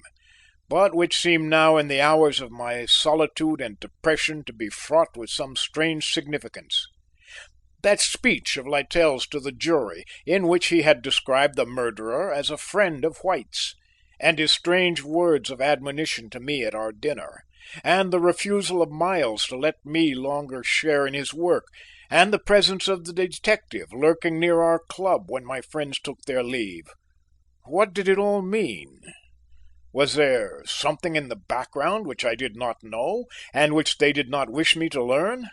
but which seemed now in the hours of my solitude and depression to be fraught with some strange significance. That speech of Littell's to the jury, in which he had described the murderer as a friend of White's, and his strange words of admonition to me at our dinner, and the refusal of Miles to let me longer share in his work, and the presence of the detective lurking near our club when my friends took their leave. What did it all mean? Was there something in the background which I did not know, and which they did not wish me to learn?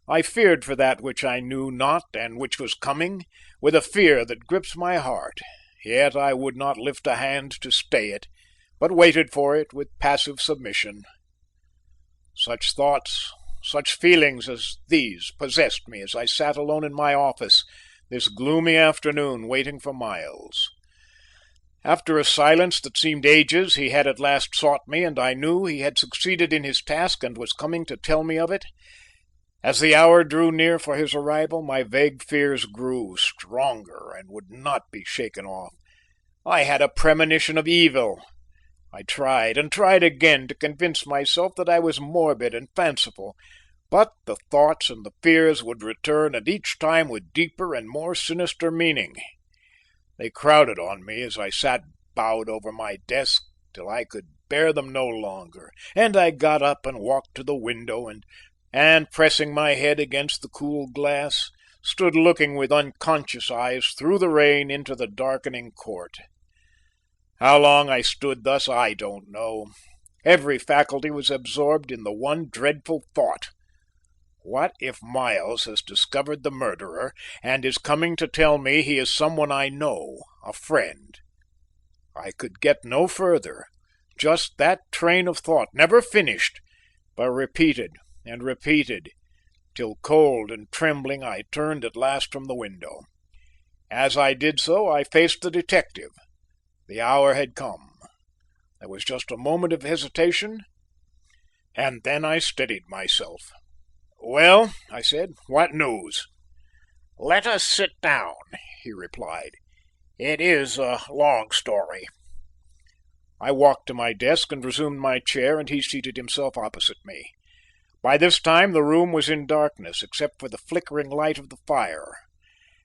I feared for that which I knew not and which was coming, with a fear that gripped my heart. Yet I would not lift a hand to stay it, but waited for it with passive submission. Such thoughts, such feelings as these possessed me as I sat alone in my office this gloomy afternoon waiting for Miles. After a silence that seemed ages, he had at last sought me, and I knew he had succeeded in his task and was coming to tell me of it. As the hour drew near for his arrival, my vague fears grew stronger and would not be shaken off. I had a premonition of evil. I tried and tried again to convince myself that I was morbid and fanciful, but the thoughts and the fears would return, and each time with deeper and more sinister meaning. They crowded on me as I sat bowed over my desk till I could bear them no longer, and I got up and walked to the window and pressing my head against the cool glass, stood looking with unconscious eyes through the rain into the darkening court. How long I stood thus I don't know. Every faculty was absorbed in the one dreadful thought. What if Miles has discovered the murderer and is coming to tell me he is someone I know, a friend? I could get no further. Just that train of thought, never finished, but repeated and repeated, till cold and trembling I turned at last from the window. As I did so, I faced the detective. The hour had come. There was just a moment of hesitation, and then I steadied myself. "Well," I said, "what news?" "Let us sit down," he replied. "It is a long story." I walked to my desk and resumed my chair, and he seated himself opposite me. By this time the room was in darkness, except for the flickering light of the fire,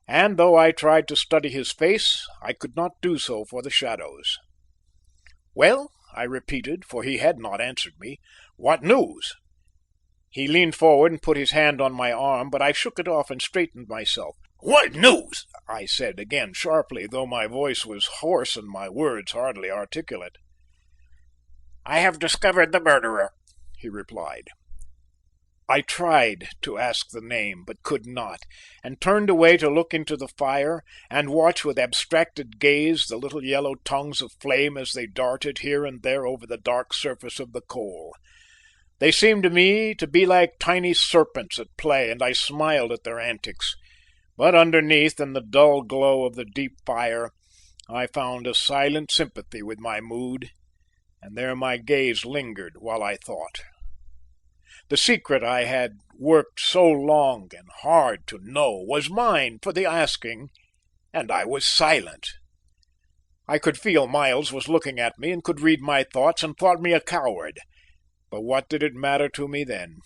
and though I tried to study his face, I could not do so for the shadows. "Well," I repeated, for he had not answered me, "what news?" He leaned forward and put his hand on my arm, but I shook it off and straightened myself. "What news?" I said again sharply, though my voice was hoarse and my words hardly articulate. "I have discovered the murderer," he replied. I tried to ask the name, but could not, and turned away to look into the fire and watch with abstracted gaze the little yellow tongues of flame as they darted here and there over the dark surface of the coal. They seemed to me to be like tiny serpents at play, and I smiled at their antics. But underneath, in the dull glow of the deep fire, I found a silent sympathy with my mood, and there my gaze lingered while I thought. The secret I had worked so long and hard to know was mine for the asking, and I was silent. I could feel Miles was looking at me and could read my thoughts and thought me a coward. But what did it matter to me then?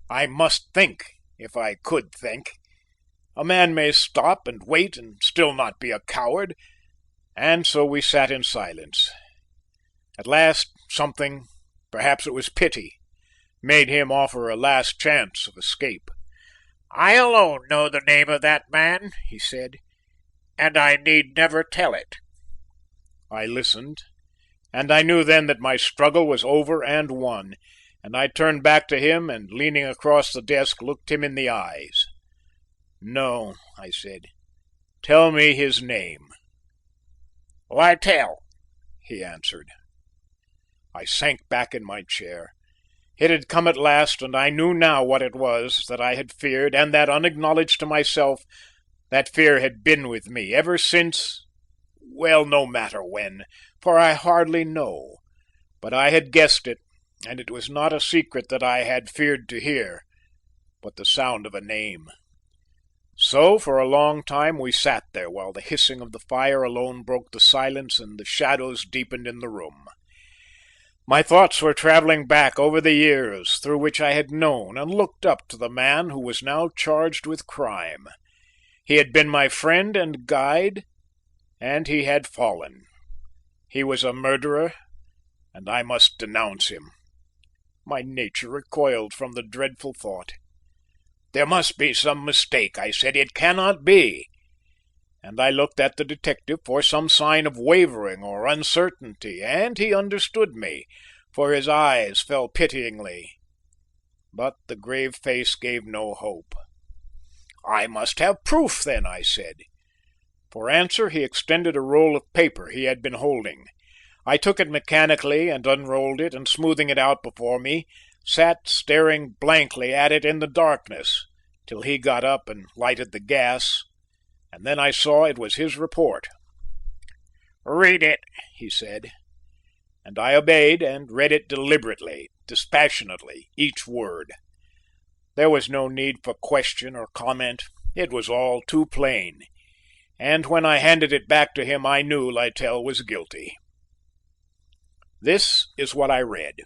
I must think, if I could think. A man may stop and wait and still not be a coward, and so we sat in silence. At last something, perhaps it was pity, made him offer a last chance of escape. "I alone know the name of that man," he said, "and I need never tell it." I listened, and I knew then that my struggle was over and won, and I turned back to him and, leaning across the desk, looked him in the eyes. "No," I said, "tell me his name." "Littell," he answered. I sank back in my chair. It had come at last, and I knew now what it was that I had feared, and that, unacknowledged to myself, that fear had been with me ever since, well, no matter when, for I hardly know, but I had guessed it, and it was not a secret that I had feared to hear, but the sound of a name. So for a long time we sat there, while the hissing of the fire alone broke the silence and the shadows deepened in the room. My thoughts were travelling back over the years through which I had known and looked up to the man who was now charged with crime. He had been my friend and guide, and he had fallen. He was a murderer, and I must denounce him. My nature recoiled from the dreadful thought. "There must be some mistake," I said. "It cannot be." And I looked at the detective for some sign of wavering or uncertainty, and he understood me, for his eyes fell pityingly. But the grave face gave no hope. "I must have proof, then," I said. For answer he extended a roll of paper he had been holding. I took it mechanically and unrolled it, and smoothing it out before me, sat staring blankly at it in the darkness, till he got up and lighted the gas, and then I saw it was his report. "Read it," he said, and I obeyed and read it deliberately, dispassionately, each word. There was no need for question or comment. It was all too plain, and when I handed it back to him I knew Littell was guilty. This is what I read.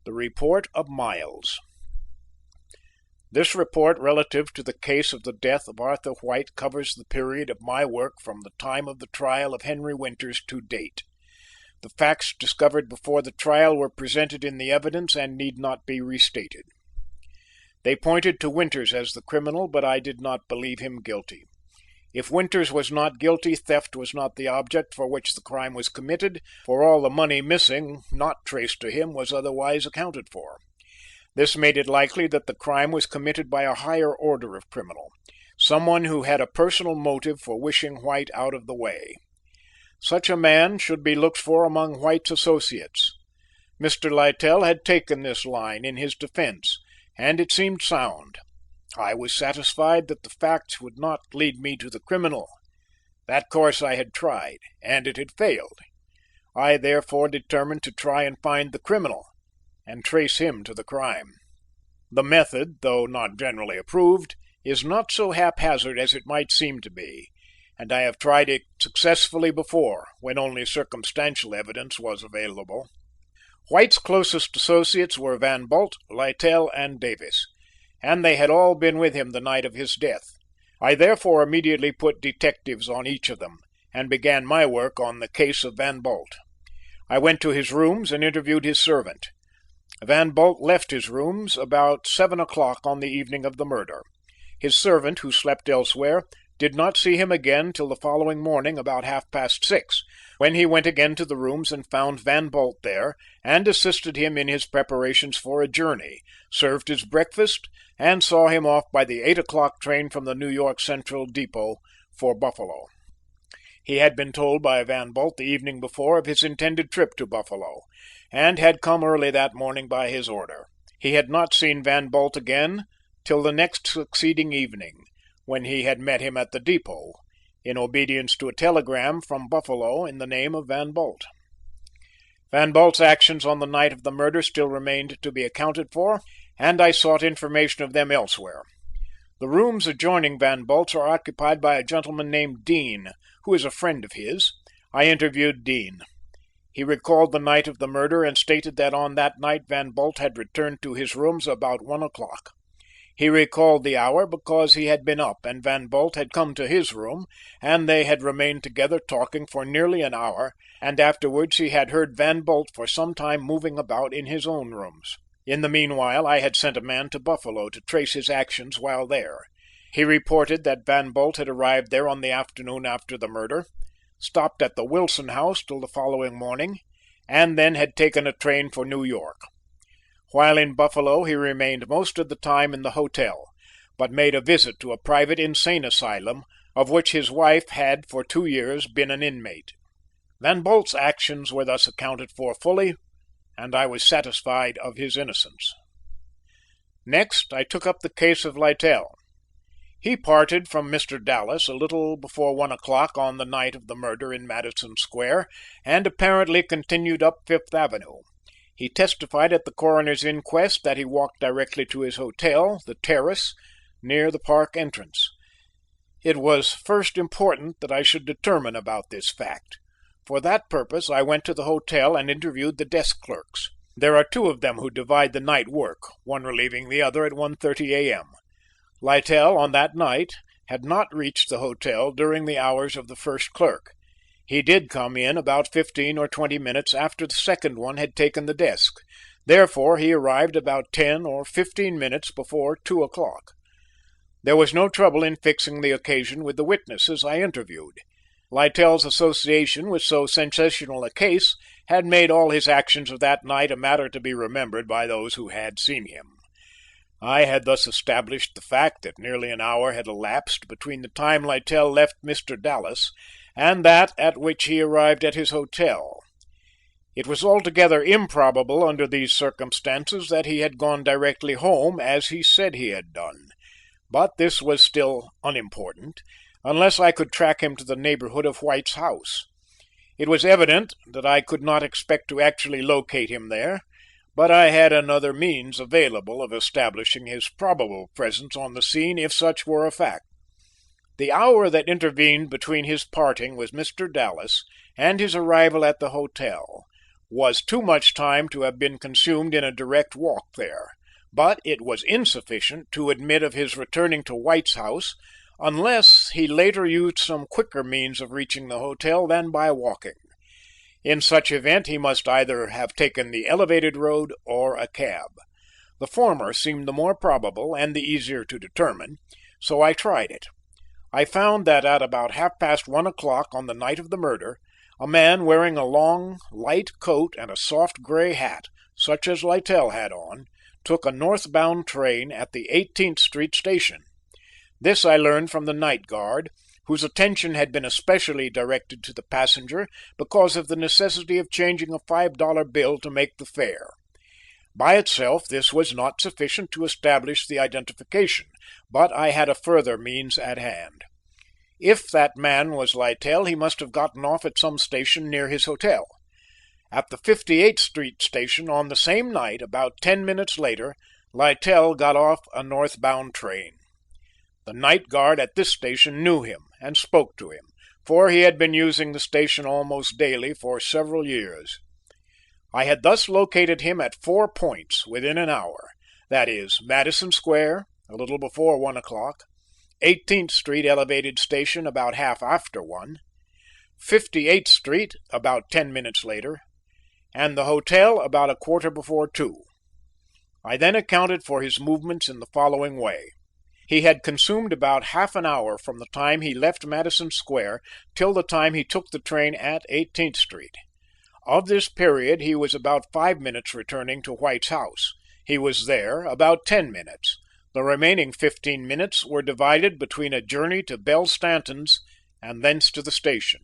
The report of Miles. This report relative to the case of the death of Arthur White covers the period of my work from the time of the trial of Henry Winters to date. The facts discovered before the trial were presented in the evidence and need not be restated. They pointed to Winters as the criminal, but I did not believe him guilty. If Winters was not guilty, theft was not the object for which the crime was committed, for all the money missing, not traced to him, was otherwise accounted for. This made it likely that the crime was committed by a higher order of criminal, someone who had a personal motive for wishing White out of the way. Such a man should be looked for among White's associates. Mr. Littell had taken this line in his defence, and it seemed sound. I was satisfied that the facts would not lead me to the criminal. That course I had tried, and it had failed. I therefore determined to try and find the criminal, and trace him to the crime. The method, though not generally approved, is not so haphazard as it might seem to be, and I have tried it successfully before, when only circumstantial evidence was available. White's closest associates were Van Bult, Littell, and Davis, and they had all been with him the night of his death. I therefore immediately put detectives on each of them, and began my work on the case of Van Bult. I went to his rooms and interviewed his servant. Van Bult left his rooms about 7 o'clock on the evening of the murder. His servant, who slept elsewhere, did not see him again till the following morning about 6:30, when he went again to the rooms and found Van Bult there, and assisted him in his preparations for a journey, served his breakfast, and saw him off by the 8 o'clock train from the New York Central Depot for Buffalo. He had been told by Van Bult the evening before of his intended trip to Buffalo, and had come early that morning by his order. He had not seen Van Bult again till the next succeeding evening, when he had met him at the depot, in obedience to a telegram from Buffalo in the name of Van Bult. Van Bult's actions on the night of the murder still remained to be accounted for, and I sought information of them elsewhere. The rooms adjoining Van Bult's are occupied by a gentleman named Dean, who is a friend of his. I interviewed Dean. He recalled the night of the murder and stated that on that night Van Bult had returned to his rooms about 1 o'clock. He recalled the hour because he had been up and Van Bult had come to his room, and they had remained together talking for nearly an hour, and afterwards he had heard Van Bult for some time moving about in his own rooms. In the meanwhile I had sent a man to Buffalo to trace his actions while there. He reported that Van Bult had arrived there on the afternoon after the murder, stopped at the Wilson house till the following morning, and then had taken a train for New York. While in Buffalo he remained most of the time in the hotel, but made a visit to a private insane asylum, of which his wife had for 2 years been an inmate. Van Bult's actions were thus accounted for fully, and I was satisfied of his innocence. Next I took up the case of Littell. He parted from Mr. Dallas a little before 1 o'clock on the night of the murder in Madison Square, and apparently continued up Fifth Avenue. He testified at the coroner's inquest that he walked directly to his hotel, the Terrace, near the park entrance. It was first important that I should determine about this fact. For that purpose I went to the hotel and interviewed the desk clerks. There are 2 of them who divide the night work, one relieving the other at 1:30 a.m. Littell, on that night, had not reached the hotel during the hours of the first clerk. He did come in about 15 or 20 minutes after the second one had taken the desk. Therefore he arrived about 10 or 15 minutes before 2 o'clock. There was no trouble in fixing the occasion with the witnesses I interviewed. Littell's association with so sensational a case had made all his actions of that night a matter to be remembered by those who had seen him. I had thus established the fact that nearly an hour had elapsed between the time Littell left Mr. Dallas and that at which he arrived at his hotel. It was altogether improbable under these circumstances that he had gone directly home as he said he had done, but this was still unimportant, unless I could track him to the neighborhood of White's house. It was evident that I could not expect to actually locate him there, but I had another means available of establishing his probable presence on the scene if such were a fact. The hour that intervened between his parting with Mr. Dallas and his arrival at the hotel was too much time to have been consumed in a direct walk there, but it was insufficient to admit of his returning to White's house unless he later used some quicker means of reaching the hotel than by walking. In such event he must either have taken the elevated road or a cab. The former seemed the more probable and the easier to determine, so I tried it. I found that at about 1:30 on the night of the murder, a man wearing a long, light coat and a soft gray hat, such as Littell had on, took a northbound train at the 18th Street station. This I learned from the night guard, whose attention had been especially directed to the passenger because of the necessity of changing a $5 bill to make the fare. By itself this was not sufficient to establish the identification, but I had a further means at hand. If that man was Littell, he must have gotten off at some station near his hotel. At the 58th Street station on the same night, about 10 minutes later, Littell got off a northbound train. The night guard at this station knew him and spoke to him, for he had been using the station almost daily for several years. I had thus located him at 4 points within an hour, that is, Madison Square, a little before 1 o'clock, 18th Street elevated station about half after 1, 58th Street about 10 minutes later, and the hotel about a quarter before 2. I then accounted for his movements in the following way. He had consumed about half an hour from the time he left Madison Square till the time he took the train at 18th Street. Of this period he was about 5 minutes returning to White's house. He was there about 10 minutes. The remaining 15 minutes were divided between a journey to Belle Stanton's and thence to the station.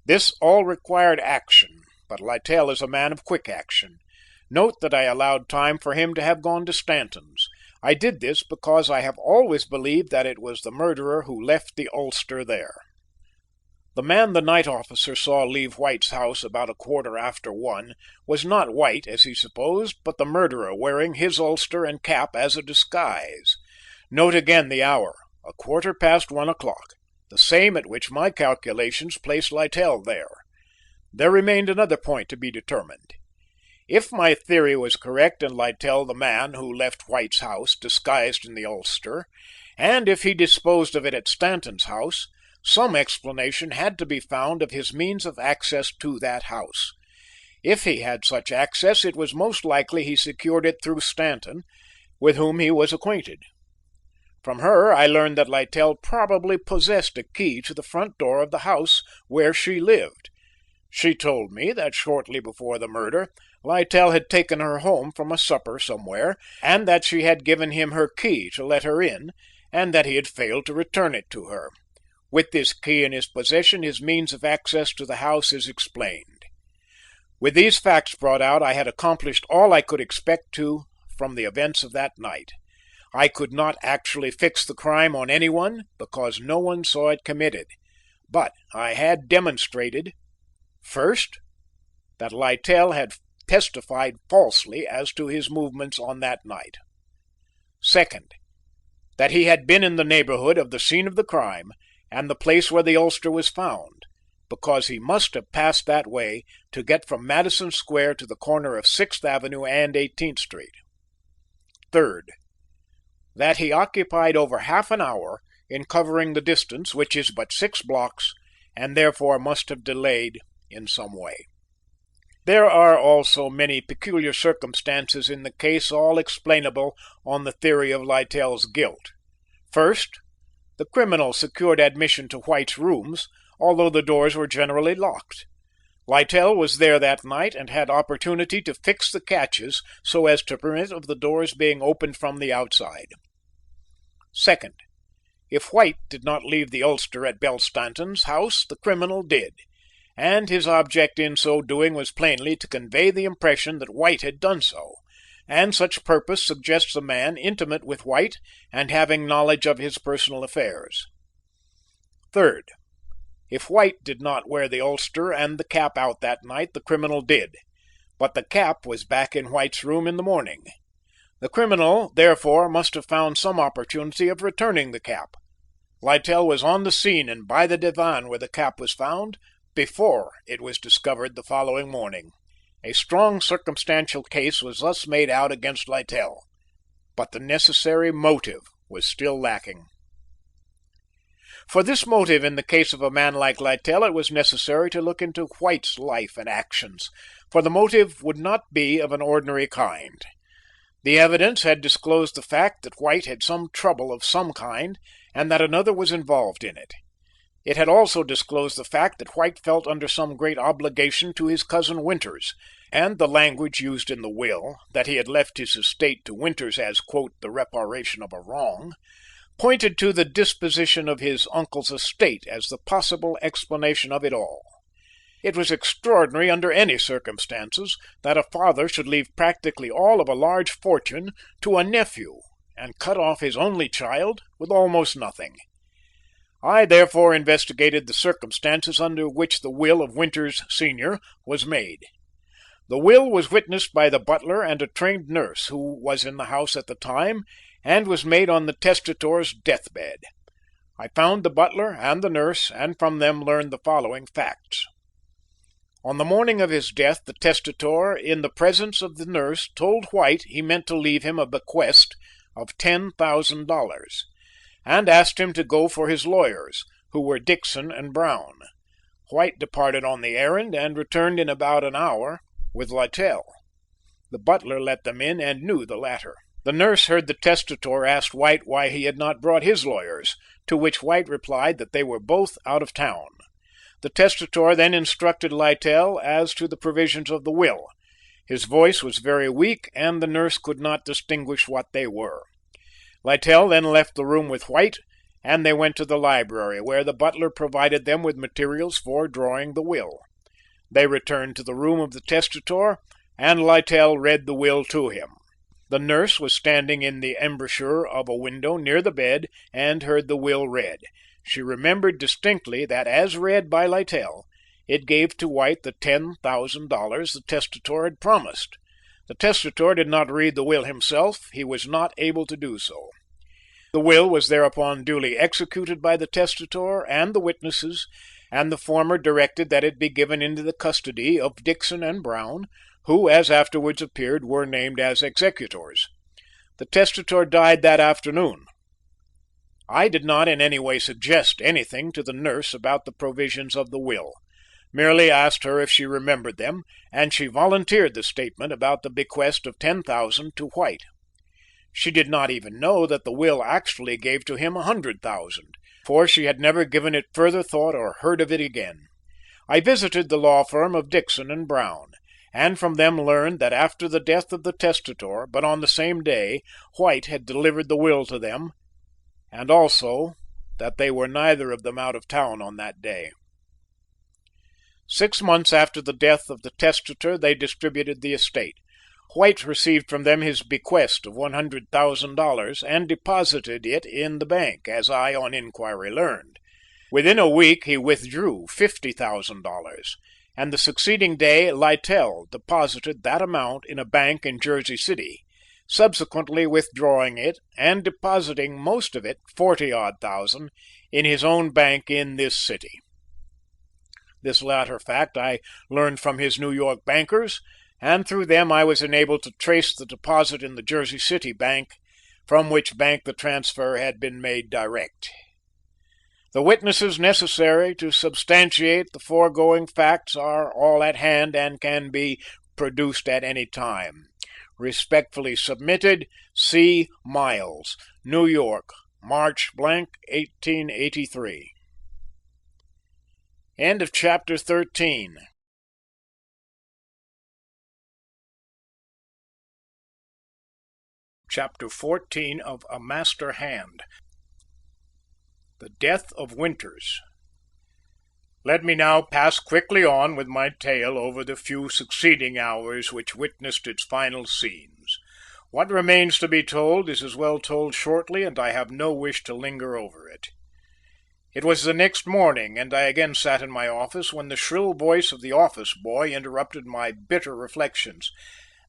This all required action, but Littell is a man of quick action. Note that I allowed time for him to have gone to Stanton's. I did this because I have always believed that it was the murderer who left the ulster there. The man the night officer saw leave White's house about a quarter after 1 was not White, as he supposed, but the murderer wearing his ulster and cap as a disguise. Note again the hour, a quarter past 1 o'clock, the same at which my calculations placed Littell there. There remained another point to be determined. If my theory was correct and Littell the man who left White's house disguised in the ulster, and if he disposed of it at Stanton's house, some explanation had to be found of his means of access to that house. If he had such access, it was most likely he secured it through Stanton, with whom he was acquainted. From her I learned that Littell probably possessed a key to the front door of the house where she lived. She told me that shortly before the murder, Littell had taken her home from a supper somewhere, and that she had given him her key to let her in, and that he had failed to return it to her. With this key in his possession, his means of access to the house is explained. With these facts brought out, I had accomplished all I could expect to from the events of that night. I could not actually fix the crime on anyone because no one saw it committed, but I had demonstrated, first, that Littell had testified falsely as to his movements on that night. Second, that he had been in the neighborhood of the scene of the crime and the place where the ulster was found, because he must have passed that way to get from Madison Square to the corner of 6th Avenue and 18th Street. Third, that he occupied over half an hour in covering the distance, which is but 6 blocks, and therefore must have delayed in some way. There are also many peculiar circumstances in the case, all explainable on the theory of Littell's guilt. First, the criminal secured admission to White's rooms, although the doors were generally locked. Littell was there that night and had opportunity to fix the catches so as to permit of the doors being opened from the outside. Second, if White did not leave the ulster at Belle Stanton's house, the criminal did, and his object in so doing was plainly to convey the impression that White had done so, and such purpose suggests a man intimate with White and having knowledge of his personal affairs. Third, if White did not wear the ulster and the cap out that night, the criminal did, but the cap was back in White's room in the morning. The criminal, therefore, must have found some opportunity of returning the cap. Littell was on the scene and by the divan where the cap was found before it was discovered the following morning. A strong circumstantial case was thus made out against Littell, but the necessary motive was still lacking. For this motive in the case of a man like Littell, it was necessary to look into White's life and actions, for the motive would not be of an ordinary kind. The evidence had disclosed the fact that White had some trouble of some kind and that another was involved in it. It had also disclosed the fact that White felt under some great obligation to his cousin Winters, and the language used in the will, that he had left his estate to Winters as, quote, the reparation of a wrong, pointed to the disposition of his uncle's estate as the possible explanation of it all. It was extraordinary under any circumstances that a father should leave practically all of a large fortune to a nephew and cut off his only child with almost nothing. I therefore investigated the circumstances under which the will of Winters Sr. was made. The will was witnessed by the butler and a trained nurse who was in the house at the time and was made on the testator's deathbed. I found the butler and the nurse and from them learned the following facts. On the morning of his death, the testator, in the presence of the nurse, told White he meant to leave him a bequest of $10,000, and asked him to go for his lawyers, who were Dixon and Brown. White departed on the errand and returned in about an hour with Littell. The butler let them in and knew the latter. The nurse heard the testator ask White why he had not brought his lawyers, to which White replied that they were both out of town. The testator then instructed Littell as to the provisions of the will. His voice was very weak, and the nurse could not distinguish what they were. Littell then left the room with White, and they went to the library, where the butler provided them with materials for drawing the will. They returned to the room of the testator, and Littell read the will to him. The nurse was standing in the embrasure of a window near the bed, and heard the will read. She remembered distinctly that, as read by Littell, it gave to White the $10,000 the testator had promised. The testator did not read the will himself. He was not able to do so. The will was thereupon duly executed by the testator and the witnesses, and the former directed that it be given into the custody of Dixon and Brown, who, as afterwards appeared, were named as executors. The testator died that afternoon. I did not in any way suggest anything to the nurse about the provisions of the will, merely asked her if she remembered them, and she volunteered the statement about the bequest of $10,000 to White. She did not even know that the will actually gave to him $100,000, for she had never given it further thought or heard of it again. I visited the law firm of Dixon and Brown, and from them learned that after the death of the testator, but on the same day, White had delivered the will to them, and also that they were neither of them out of town on that day. 6 months after the death of the testator, they distributed the estate. White received from them his bequest of $100,000 and deposited it in the bank, as I on inquiry learned. Within a week he withdrew $50,000, and the succeeding day Littell deposited that amount in a bank in Jersey City, subsequently withdrawing it and depositing most of it, $40,000, in his own bank in this city. This latter fact I learned from his New York bankers, and through them I was enabled to trace the deposit in the Jersey City bank, from which bank the transfer had been made direct. The witnesses necessary to substantiate the foregoing facts are all at hand and can be produced at any time. Respectfully submitted, C. Miles, New York, March 1883. End of chapter 13. Chapter 14 of A Master Hand. The Death of Winters. Let me now pass quickly on with my tale over the few succeeding hours which witnessed its final scenes. What remains to be told is as well told shortly, and I have no wish to linger over it. It was the next morning, and I again sat in my office, when the shrill voice of the office boy interrupted my bitter reflections.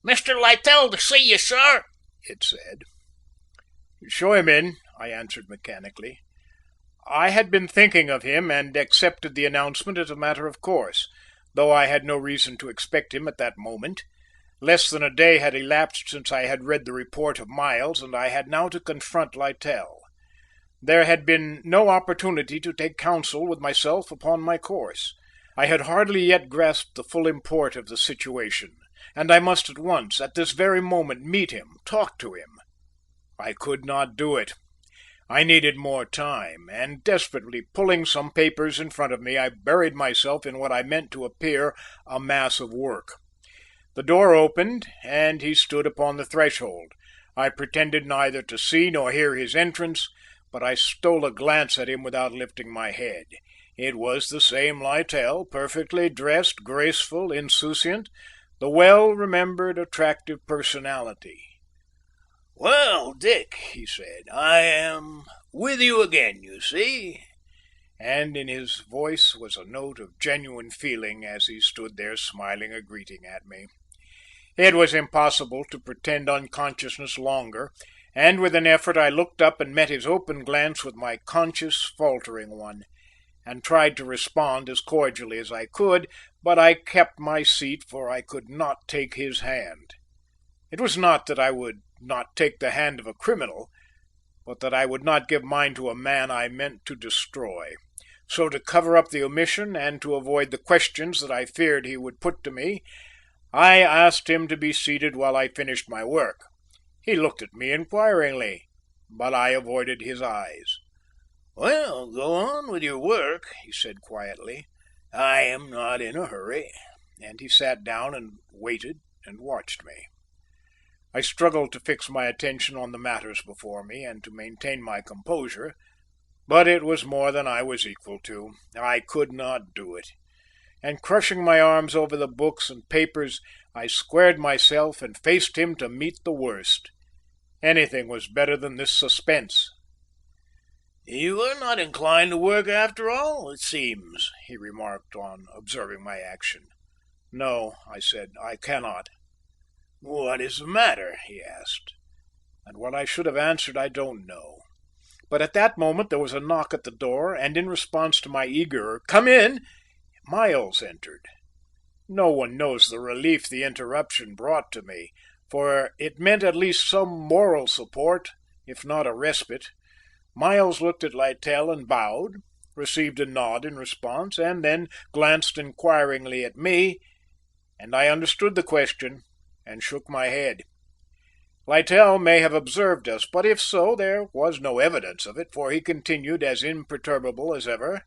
"Mr. Littell to see you, sir," it said. "Show him in," I answered mechanically. I had been thinking of him and accepted the announcement as a matter of course, though I had no reason to expect him at that moment. Less than a day had elapsed since I had read the report of Miles, and I had now to confront Littell. There had been no opportunity to take counsel with myself upon my course. I had hardly yet grasped the full import of the situation. and I must at once, at this very moment, meet him, talk to him. I could not do it. I needed more time, and desperately pulling some papers in front of me, I buried myself in what I meant to appear a mass of work. The door opened, and he stood upon the threshold. I pretended neither to see nor hear his entrance, but I stole a glance at him without lifting my head. It was the same Littell, perfectly dressed, graceful, insouciant, the well-remembered, attractive personality. "Well, Dick," he said, "I am with you again, you see," and in his voice was a note of genuine feeling as he stood there smiling a greeting at me. It was impossible to pretend unconsciousness longer, and with an effort I looked up and met his open glance with my conscious, faltering one, and tried to respond as cordially as I could, but I kept my seat, for I could not take his hand. It was not that I would not take the hand of a criminal, but that I would not give mine to a man I meant to destroy. So to cover up the omission and to avoid the questions that I feared he would put to me, I asked him to be seated while I finished my work. He looked at me inquiringly, but I avoided his eyes. "Well, go on with your work," he said quietly. "I am not in a hurry," and he sat down and waited and watched me. I struggled to fix my attention on the matters before me and to maintain my composure, but it was more than I was equal to. I could not do it, and crushing my arms over the books and papers, I squared myself and faced him to meet the worst. Anything was better than this suspense. "You are not inclined to work after all, it seems," he remarked on observing my action. "No," I said, "I cannot." "What is the matter?" he asked, and what I should have answered I don't know. But at that moment there was a knock at the door, and in response to my eager "Come in," Miles entered. No one knows the relief the interruption brought to me, for it meant at least some moral support, if not a respite. Miles looked at Littell and bowed, received a nod in response, and then glanced inquiringly at me, and I understood the question and shook my head. Littell may have observed us, but if so, there was no evidence of it, for he continued as imperturbable as ever.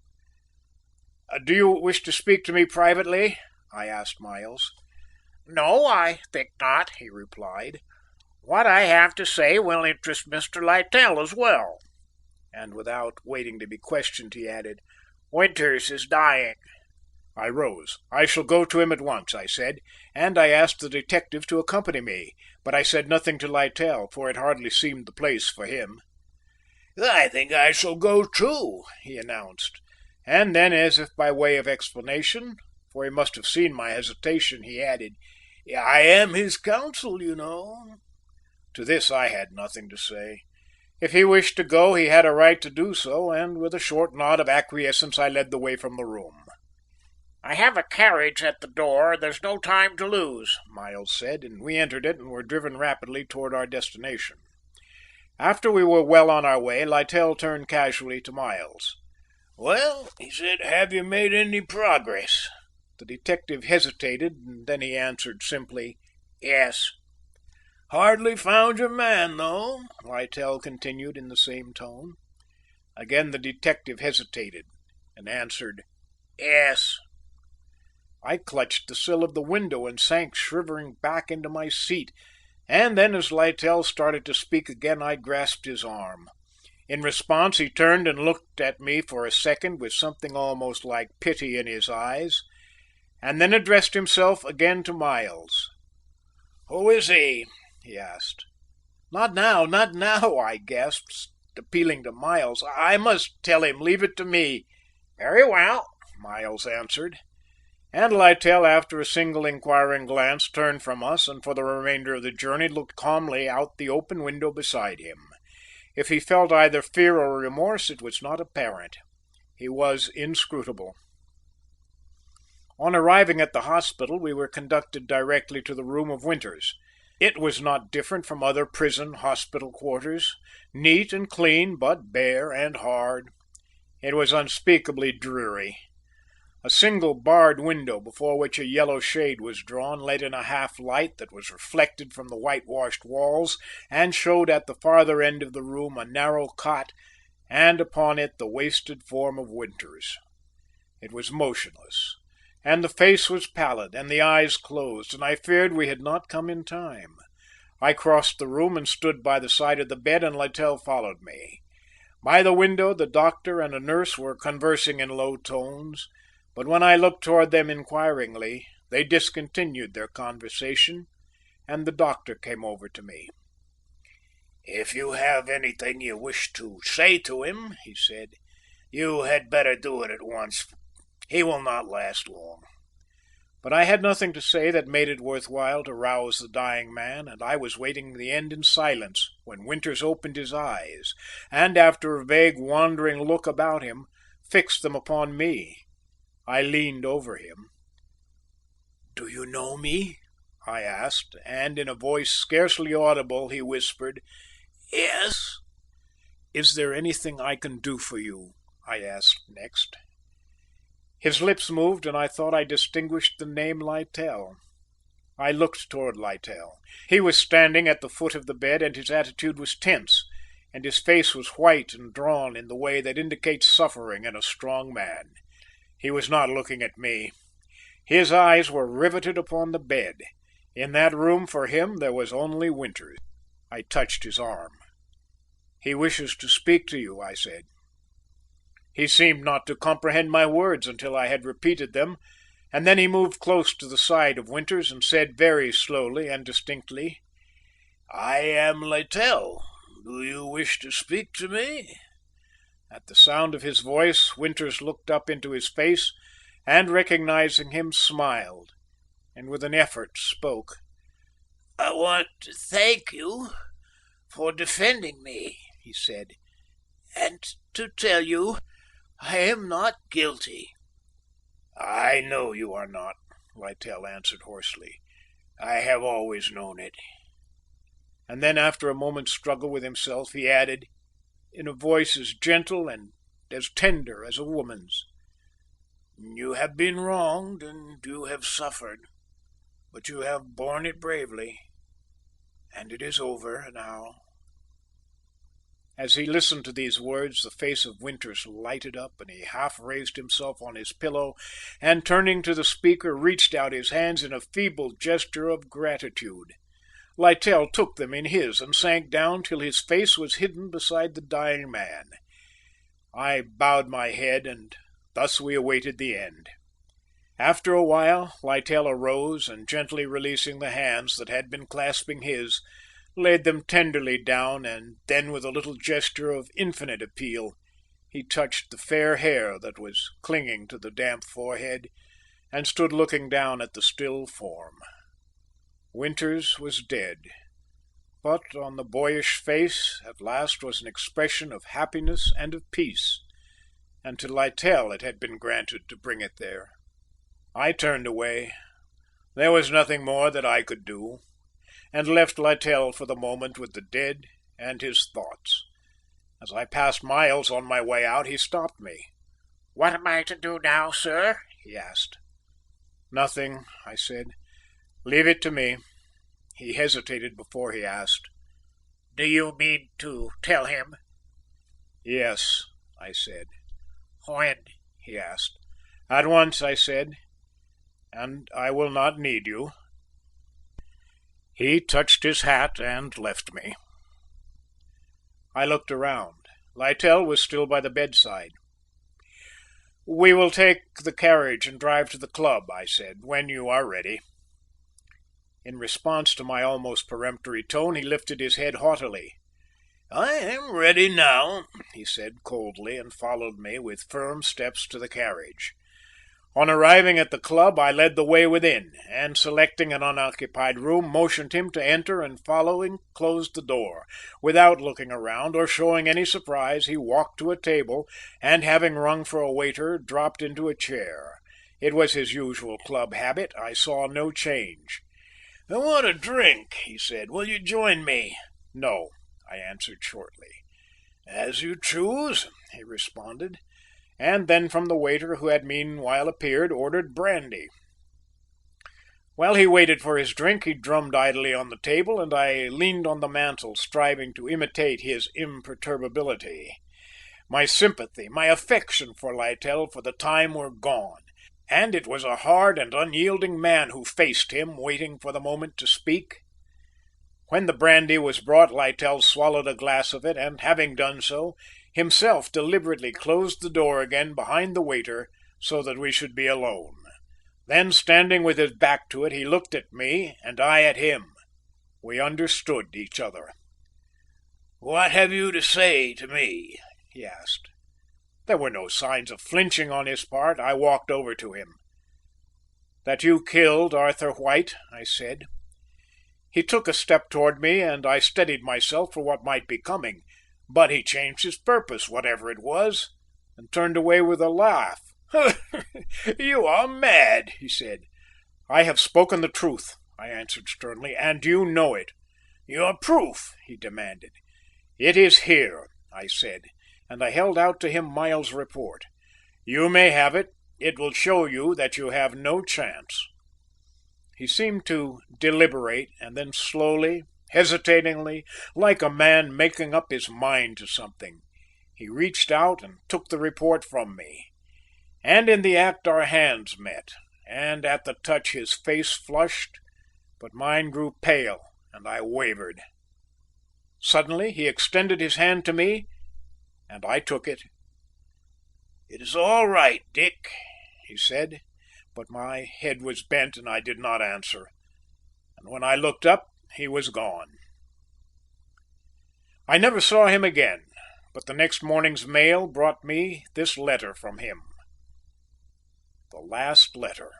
"Do you wish to speak to me privately?" I asked Miles. "No, I think not," he replied. "What I have to say will interest Mr. Littell as well." And without waiting to be questioned, he added, "Winters is dying." I rose. "I shall go to him at once," I said, and I asked the detective to accompany me, but I said nothing to Littell, for it hardly seemed the place for him. "I think I shall go too," he announced, and then, as if by way of explanation, for he must have seen my hesitation, he added, "I am his counsel, you know." To this I had nothing to say. If he wished to go, he had a right to do so, and with a short nod of acquiescence I led the way from the room. "I have a carriage at the door. There's no time to lose," Miles said, and we entered it and were driven rapidly toward our destination. After we were well on our way, Littell turned casually to Miles. "Well," he said, "have you made any progress?" The detective hesitated, and then he answered simply, "Yes." "Hardly found your man, though," Littell continued in the same tone. Again the detective hesitated, and answered, "Yes." I clutched the sill of the window and sank shivering back into my seat, and then as Littell started to speak again I grasped his arm. In response he turned and looked at me for a second with something almost like pity in his eyes, and then addressed himself again to Miles. "Who is he?" he asked. "Not now, not now," I gasped, appealing to Miles. "I must tell him. Leave it to me." "Very well," Miles answered. And Littell, after a single inquiring glance, turned from us, and for the remainder of the journey looked calmly out the open window beside him. If he felt either fear or remorse, it was not apparent. He was inscrutable. On arriving at the hospital, we were conducted directly to the room of Winters. It was not different from other prison hospital quarters, neat and clean, but bare and hard. It was unspeakably dreary. A single barred window, before which a yellow shade was drawn, let in a half light that was reflected from the whitewashed walls, and showed at the farther end of the room a narrow cot, and upon it the wasted form of Winters. It was motionless, and the face was pallid, and the eyes closed, and I feared we had not come in time. I crossed the room and stood by the side of the bed, and Littell followed me. By the window the doctor and a nurse were conversing in low tones, but when I looked toward them inquiringly, they discontinued their conversation, and the doctor came over to me. "If you have anything you wish to say to him," he said, "you had better do it at once. He will not last long." But I had nothing to say that made it worth while to rouse the dying man, and I was waiting the end in silence when Winters opened his eyes, and after a vague wandering look about him, fixed them upon me. I leaned over him. "Do you know me?" I asked, and in a voice scarcely audible he whispered, "Yes." "Is there anything I can do for you?" I asked next. His lips moved, and I thought I distinguished the name Littell. I looked toward Littell. He was standing at the foot of the bed, and his attitude was tense, and his face was white and drawn in the way that indicates suffering in a strong man. He was not looking at me. His eyes were riveted upon the bed. In that room for him there was only Winters. I touched his arm. "He wishes to speak to you," I said. He seemed not to comprehend my words until I had repeated them, and then he moved close to the side of Winters and said very slowly and distinctly, "I am Littell. Do you wish to speak to me?" At the sound of his voice, Winters looked up into his face, and recognizing him, smiled, and with an effort spoke. "I want to thank you for defending me," he said, "and to tell you I am not guilty." "I know you are not," Littell answered hoarsely. "I have always known it." And then, after a moment's struggle with himself, he added, in a voice as gentle and as tender as a woman's, "You have been wronged and you have suffered, but you have borne it bravely, and it is over now." As he listened to these words, the face of Winters lighted up, and he half raised himself on his pillow, and turning to the speaker, reached out his hands in a feeble gesture of gratitude. Littell took them in his and sank down till his face was hidden beside the dying man. I bowed my head, and thus we awaited the end. After a while, Littell arose, and gently releasing the hands that had been clasping his, laid them tenderly down, and then with a little gesture of infinite appeal, he touched the fair hair that was clinging to the damp forehead, and stood looking down at the still form. Winters was dead, but on the boyish face at last was an expression of happiness and of peace, and to Littell it had been granted to bring it there. I turned away. There was nothing more that I could do, and left Littell for the moment with the dead and his thoughts. As I passed Miles on my way out, he stopped me. "What am I to do now, sir?" he asked. "Nothing," I said. "Leave it to me." He hesitated before he asked, "Do you mean to tell him?" "Yes," I said. "When?" he asked. "At once," I said, "and I will not need you." He touched his hat and left me. I looked around. Littell was still by the bedside. "We will take the carriage and drive to the club," I said, "when you are ready." In response to my almost peremptory tone, he lifted his head haughtily. "I am ready now," he said coldly, and followed me with firm steps to the carriage. On arriving at the club, I led the way within, and selecting an unoccupied room, motioned him to enter, and following, closed the door. Without looking around or showing any surprise, he walked to a table, and having rung for a waiter, dropped into a chair. It was his usual club habit. I saw no change. "I want a drink," he said. "Will you join me?" "No," I answered shortly. "As you choose," he responded, and then from the waiter who had meanwhile appeared, ordered brandy. While he waited for his drink, he drummed idly on the table, and I leaned on the mantel, striving to imitate his imperturbability. My sympathy, my affection for Littell for the time were gone, and it was a hard and unyielding man who faced him, waiting for the moment to speak. When the brandy was brought, Littell swallowed a glass of it, and having done so, himself deliberately closed the door again behind the waiter, so that we should be alone. Then, standing with his back to it, he looked at me, and I at him. We understood each other. "What have you to say to me?" he asked. There were no signs of flinching on his part. I walked over to him. "That you killed Arthur White," I said. He took a step toward me, and I steadied myself for what might be coming, but he changed his purpose, whatever it was, and turned away with a laugh. "You are mad," he said. "I have spoken the truth," I answered sternly, "and you know it." "Your proof?" he demanded. "It is here," I said, and I held out to him Miles's report. "You may have it. It will show you that you have no chance." He seemed to deliberate, and then slowly, hesitatingly, like a man making up his mind to something, he reached out and took the report from me. And in the act our hands met, and at the touch his face flushed, but mine grew pale, and I wavered. Suddenly he extended his hand to me, and I took it. "It is all right, Dick," he said, but my head was bent and I did not answer, and when I looked up he was gone. I never saw him again, but the next morning's mail brought me this letter from him. The last letter.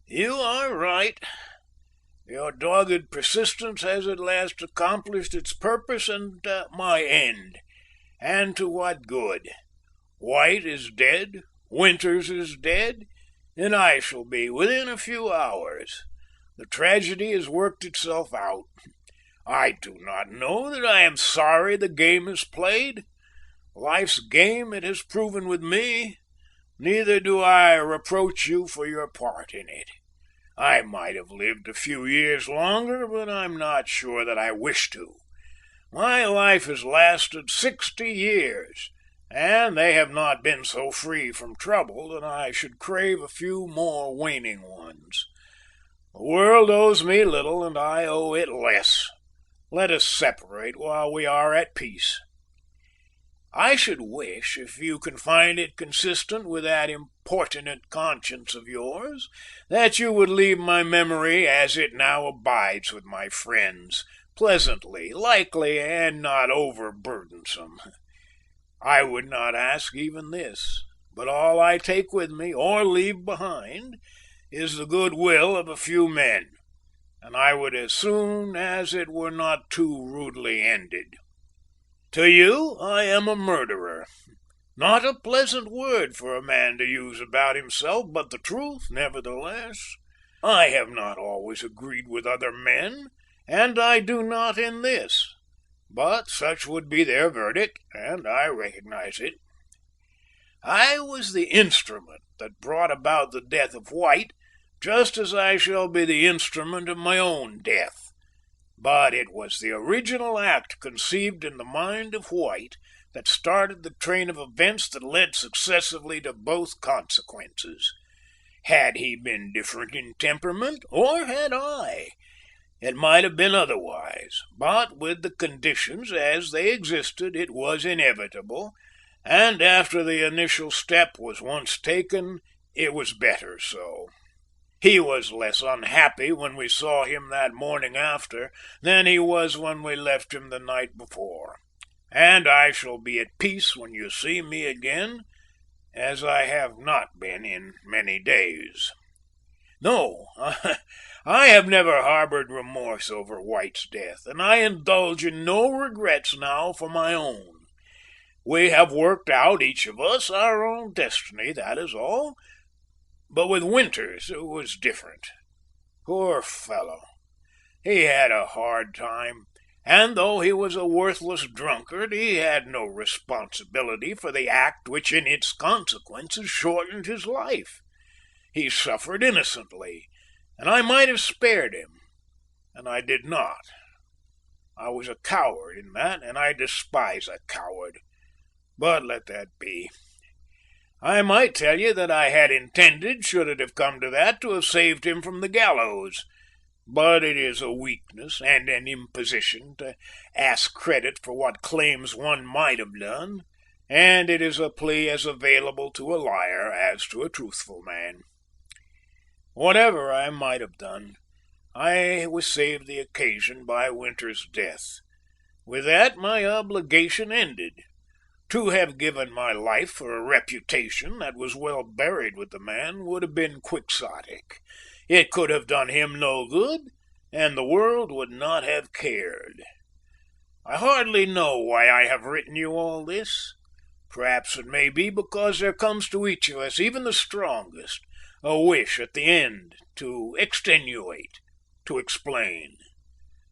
"You are right. Your dogged persistence has at last accomplished its purpose and my end. And to what good? White is dead, Winters is dead, and I shall be within a few hours. The tragedy has worked itself out. I do not know that I am sorry the game is played. Life's game it has proven with me. Neither do I reproach you for your part in it. I might have lived a few years longer, but I'm not sure that I wish to. My life has lasted 60 years, and they have not been so free from trouble that I should crave a few more waning ones. The world owes me little, and I owe it less. Let us separate while we are at peace. I should wish, if you can find it consistent with that importunate conscience of yours, that you would leave my memory as it now abides with my friends, pleasantly, likely, and not overburdensome. I would not ask even this, but all I take with me, or leave behind, is the good will of a few men, and I would as soon as it were not too rudely ended. To you I am a murderer. Not a pleasant word for a man to use about himself, but the truth, nevertheless. I have not always agreed with other men, and I do not in this, but such would be their verdict, and I recognize it. I was the instrument that brought about the death of White, just as I shall be the instrument of my own death. But it was the original act conceived in the mind of White that started the train of events that led successively to both consequences. Had he been different in temperament, or had I, it might have been otherwise, but with the conditions as they existed, it was inevitable, and after the initial step was once taken, it was better so. He was less unhappy when we saw him that morning after than he was when we left him the night before, and I shall be at peace when you see me again, as I have not been in many days. No, I have never harbored remorse over White's death, and I indulge in no regrets now for my own. We have worked out, each of us, our own destiny, that is all. But with Winters it was different. Poor fellow! He had a hard time, and though he was a worthless drunkard, he had no responsibility for the act which in its consequences shortened his life. He suffered innocently, and I might have spared him, and I did not. I was a coward in that, and I despise a coward. But let that be. I might tell you that I had intended, should it have come to that, to have saved him from the gallows. But it is a weakness and an imposition to ask credit for what claims one might have done, and it is a plea as available to a liar as to a truthful man. Whatever I might have done, I was saved the occasion by Winter's death. With that my obligation ended. To have given my life for a reputation that was well buried with the man would have been quixotic. It could have done him no good, and the world would not have cared. I hardly know why I have written you all this. Perhaps it may be because there comes to each of us, even the strongest, a wish at the end to extenuate, to explain.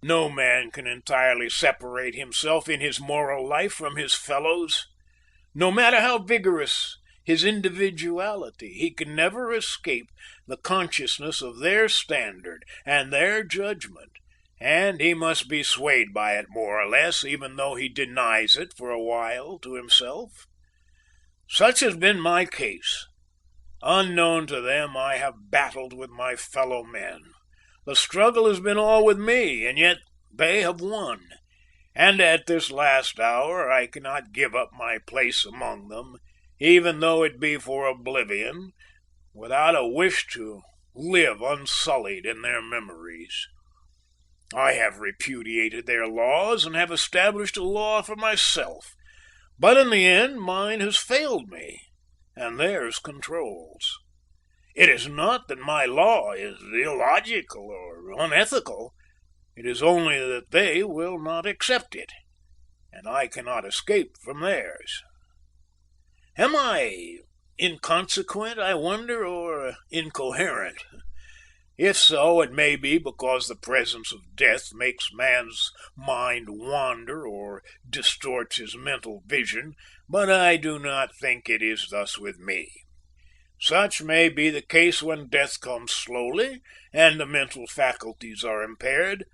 No man can entirely separate himself in his moral life from his fellows. No matter how vigorous his individuality, he can never escape the consciousness of their standard and their judgment, and he must be swayed by it more or less, even though he denies it for a while to himself. Such has been my case. Unknown to them, I have battled with my fellow men. The struggle has been all with me, and yet they have won. And at this last hour I cannot give up my place among them, even though it be for oblivion, without a wish to live unsullied in their memories. I have repudiated their laws and have established a law for myself, but in the end mine has failed me, and theirs controls. It is not that my law is illogical or unethical. It is only that they will not accept it, and I cannot escape from theirs. Am I inconsequent, I wonder, or incoherent? If so, it may be because the presence of death makes man's mind wander or distorts his mental vision, but I do not think it is thus with me. Such may be the case when death comes slowly and the mental faculties are impaired,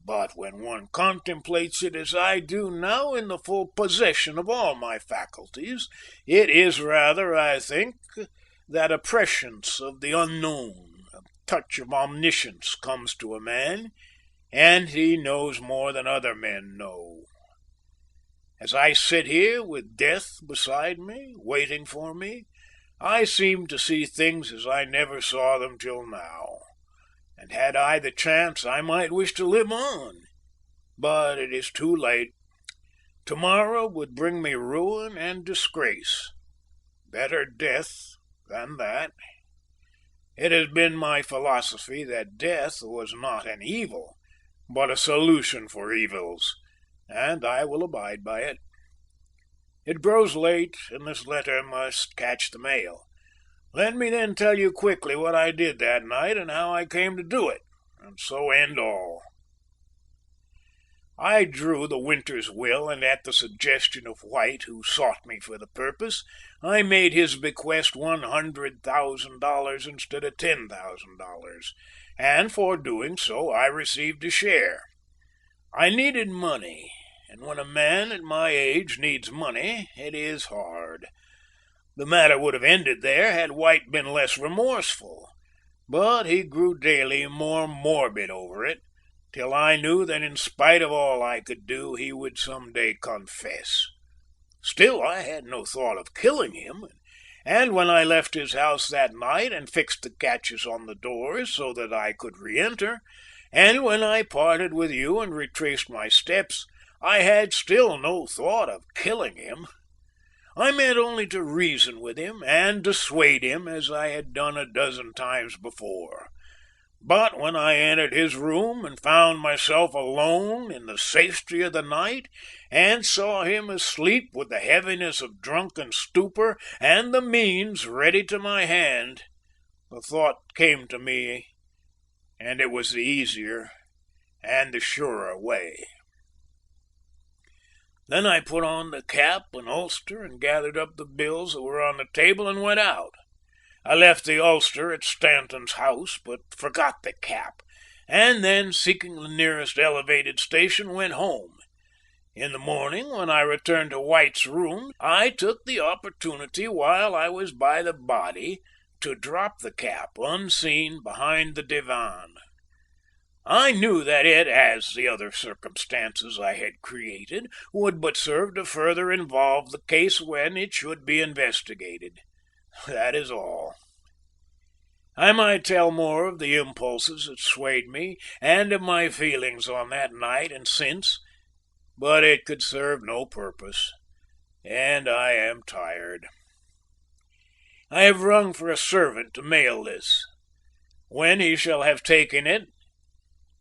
but when one contemplates it as I do now in the full possession of all my faculties, it is rather, I think, that a prescience of the unknown, a touch of omniscience comes to a man, and he knows more than other men know. As I sit here with death beside me, waiting for me, I seem to see things as I never saw them till now, and had I the chance I might wish to live on. But it is too late. Tomorrow would bring me ruin and disgrace. Better death than that. It has been my philosophy that death was not an evil, but a solution for evils, and I will abide by it. It grows late, and this letter must catch the mail. Let me then tell you quickly what I did that night and how I came to do it, and so end all. I drew the Winters will, and at the suggestion of White, who sought me for the purpose, I made his bequest $100,000 instead of $10,000, and for doing so I received a share. I needed money, and when a man at my age needs money, it is hard. The matter would have ended there had White been less remorseful, but he grew daily more morbid over it, till I knew that in spite of all I could do, he would some day confess. Still, I had no thought of killing him, and when I left his house that night and fixed the catches on the doors so that I could re-enter, and when I parted with you and retraced my steps, I had still no thought of killing him. I meant only to reason with him and dissuade him as I had done a dozen times before. But when I entered his room and found myself alone in the safety of the night, and saw him asleep with the heaviness of drunken stupor and the means ready to my hand, the thought came to me, and it was the easier and the surer way. Then I put on the cap and ulster and gathered up the bills that were on the table and went out. I left the ulster at Stanton's house, but forgot the cap, and then, seeking the nearest elevated station, went home. In the morning, when I returned to White's room, I took the opportunity while I was by the body to drop the cap unseen behind the divan. I knew that it, as the other circumstances I had created, would but serve to further involve the case when it should be investigated. That is all. I might tell more of the impulses that swayed me, and of my feelings on that night and since, but it could serve no purpose, and I am tired. I have rung for a servant to mail this. When he shall have taken it,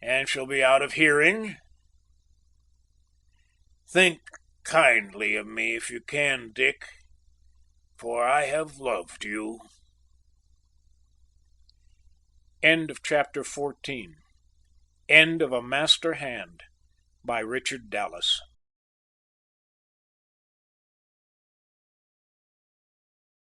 and shall be out of hearing, think kindly of me if you can, Dick, for I have loved you. End of chapter 14. End of A Master Hand by Richard Dallas.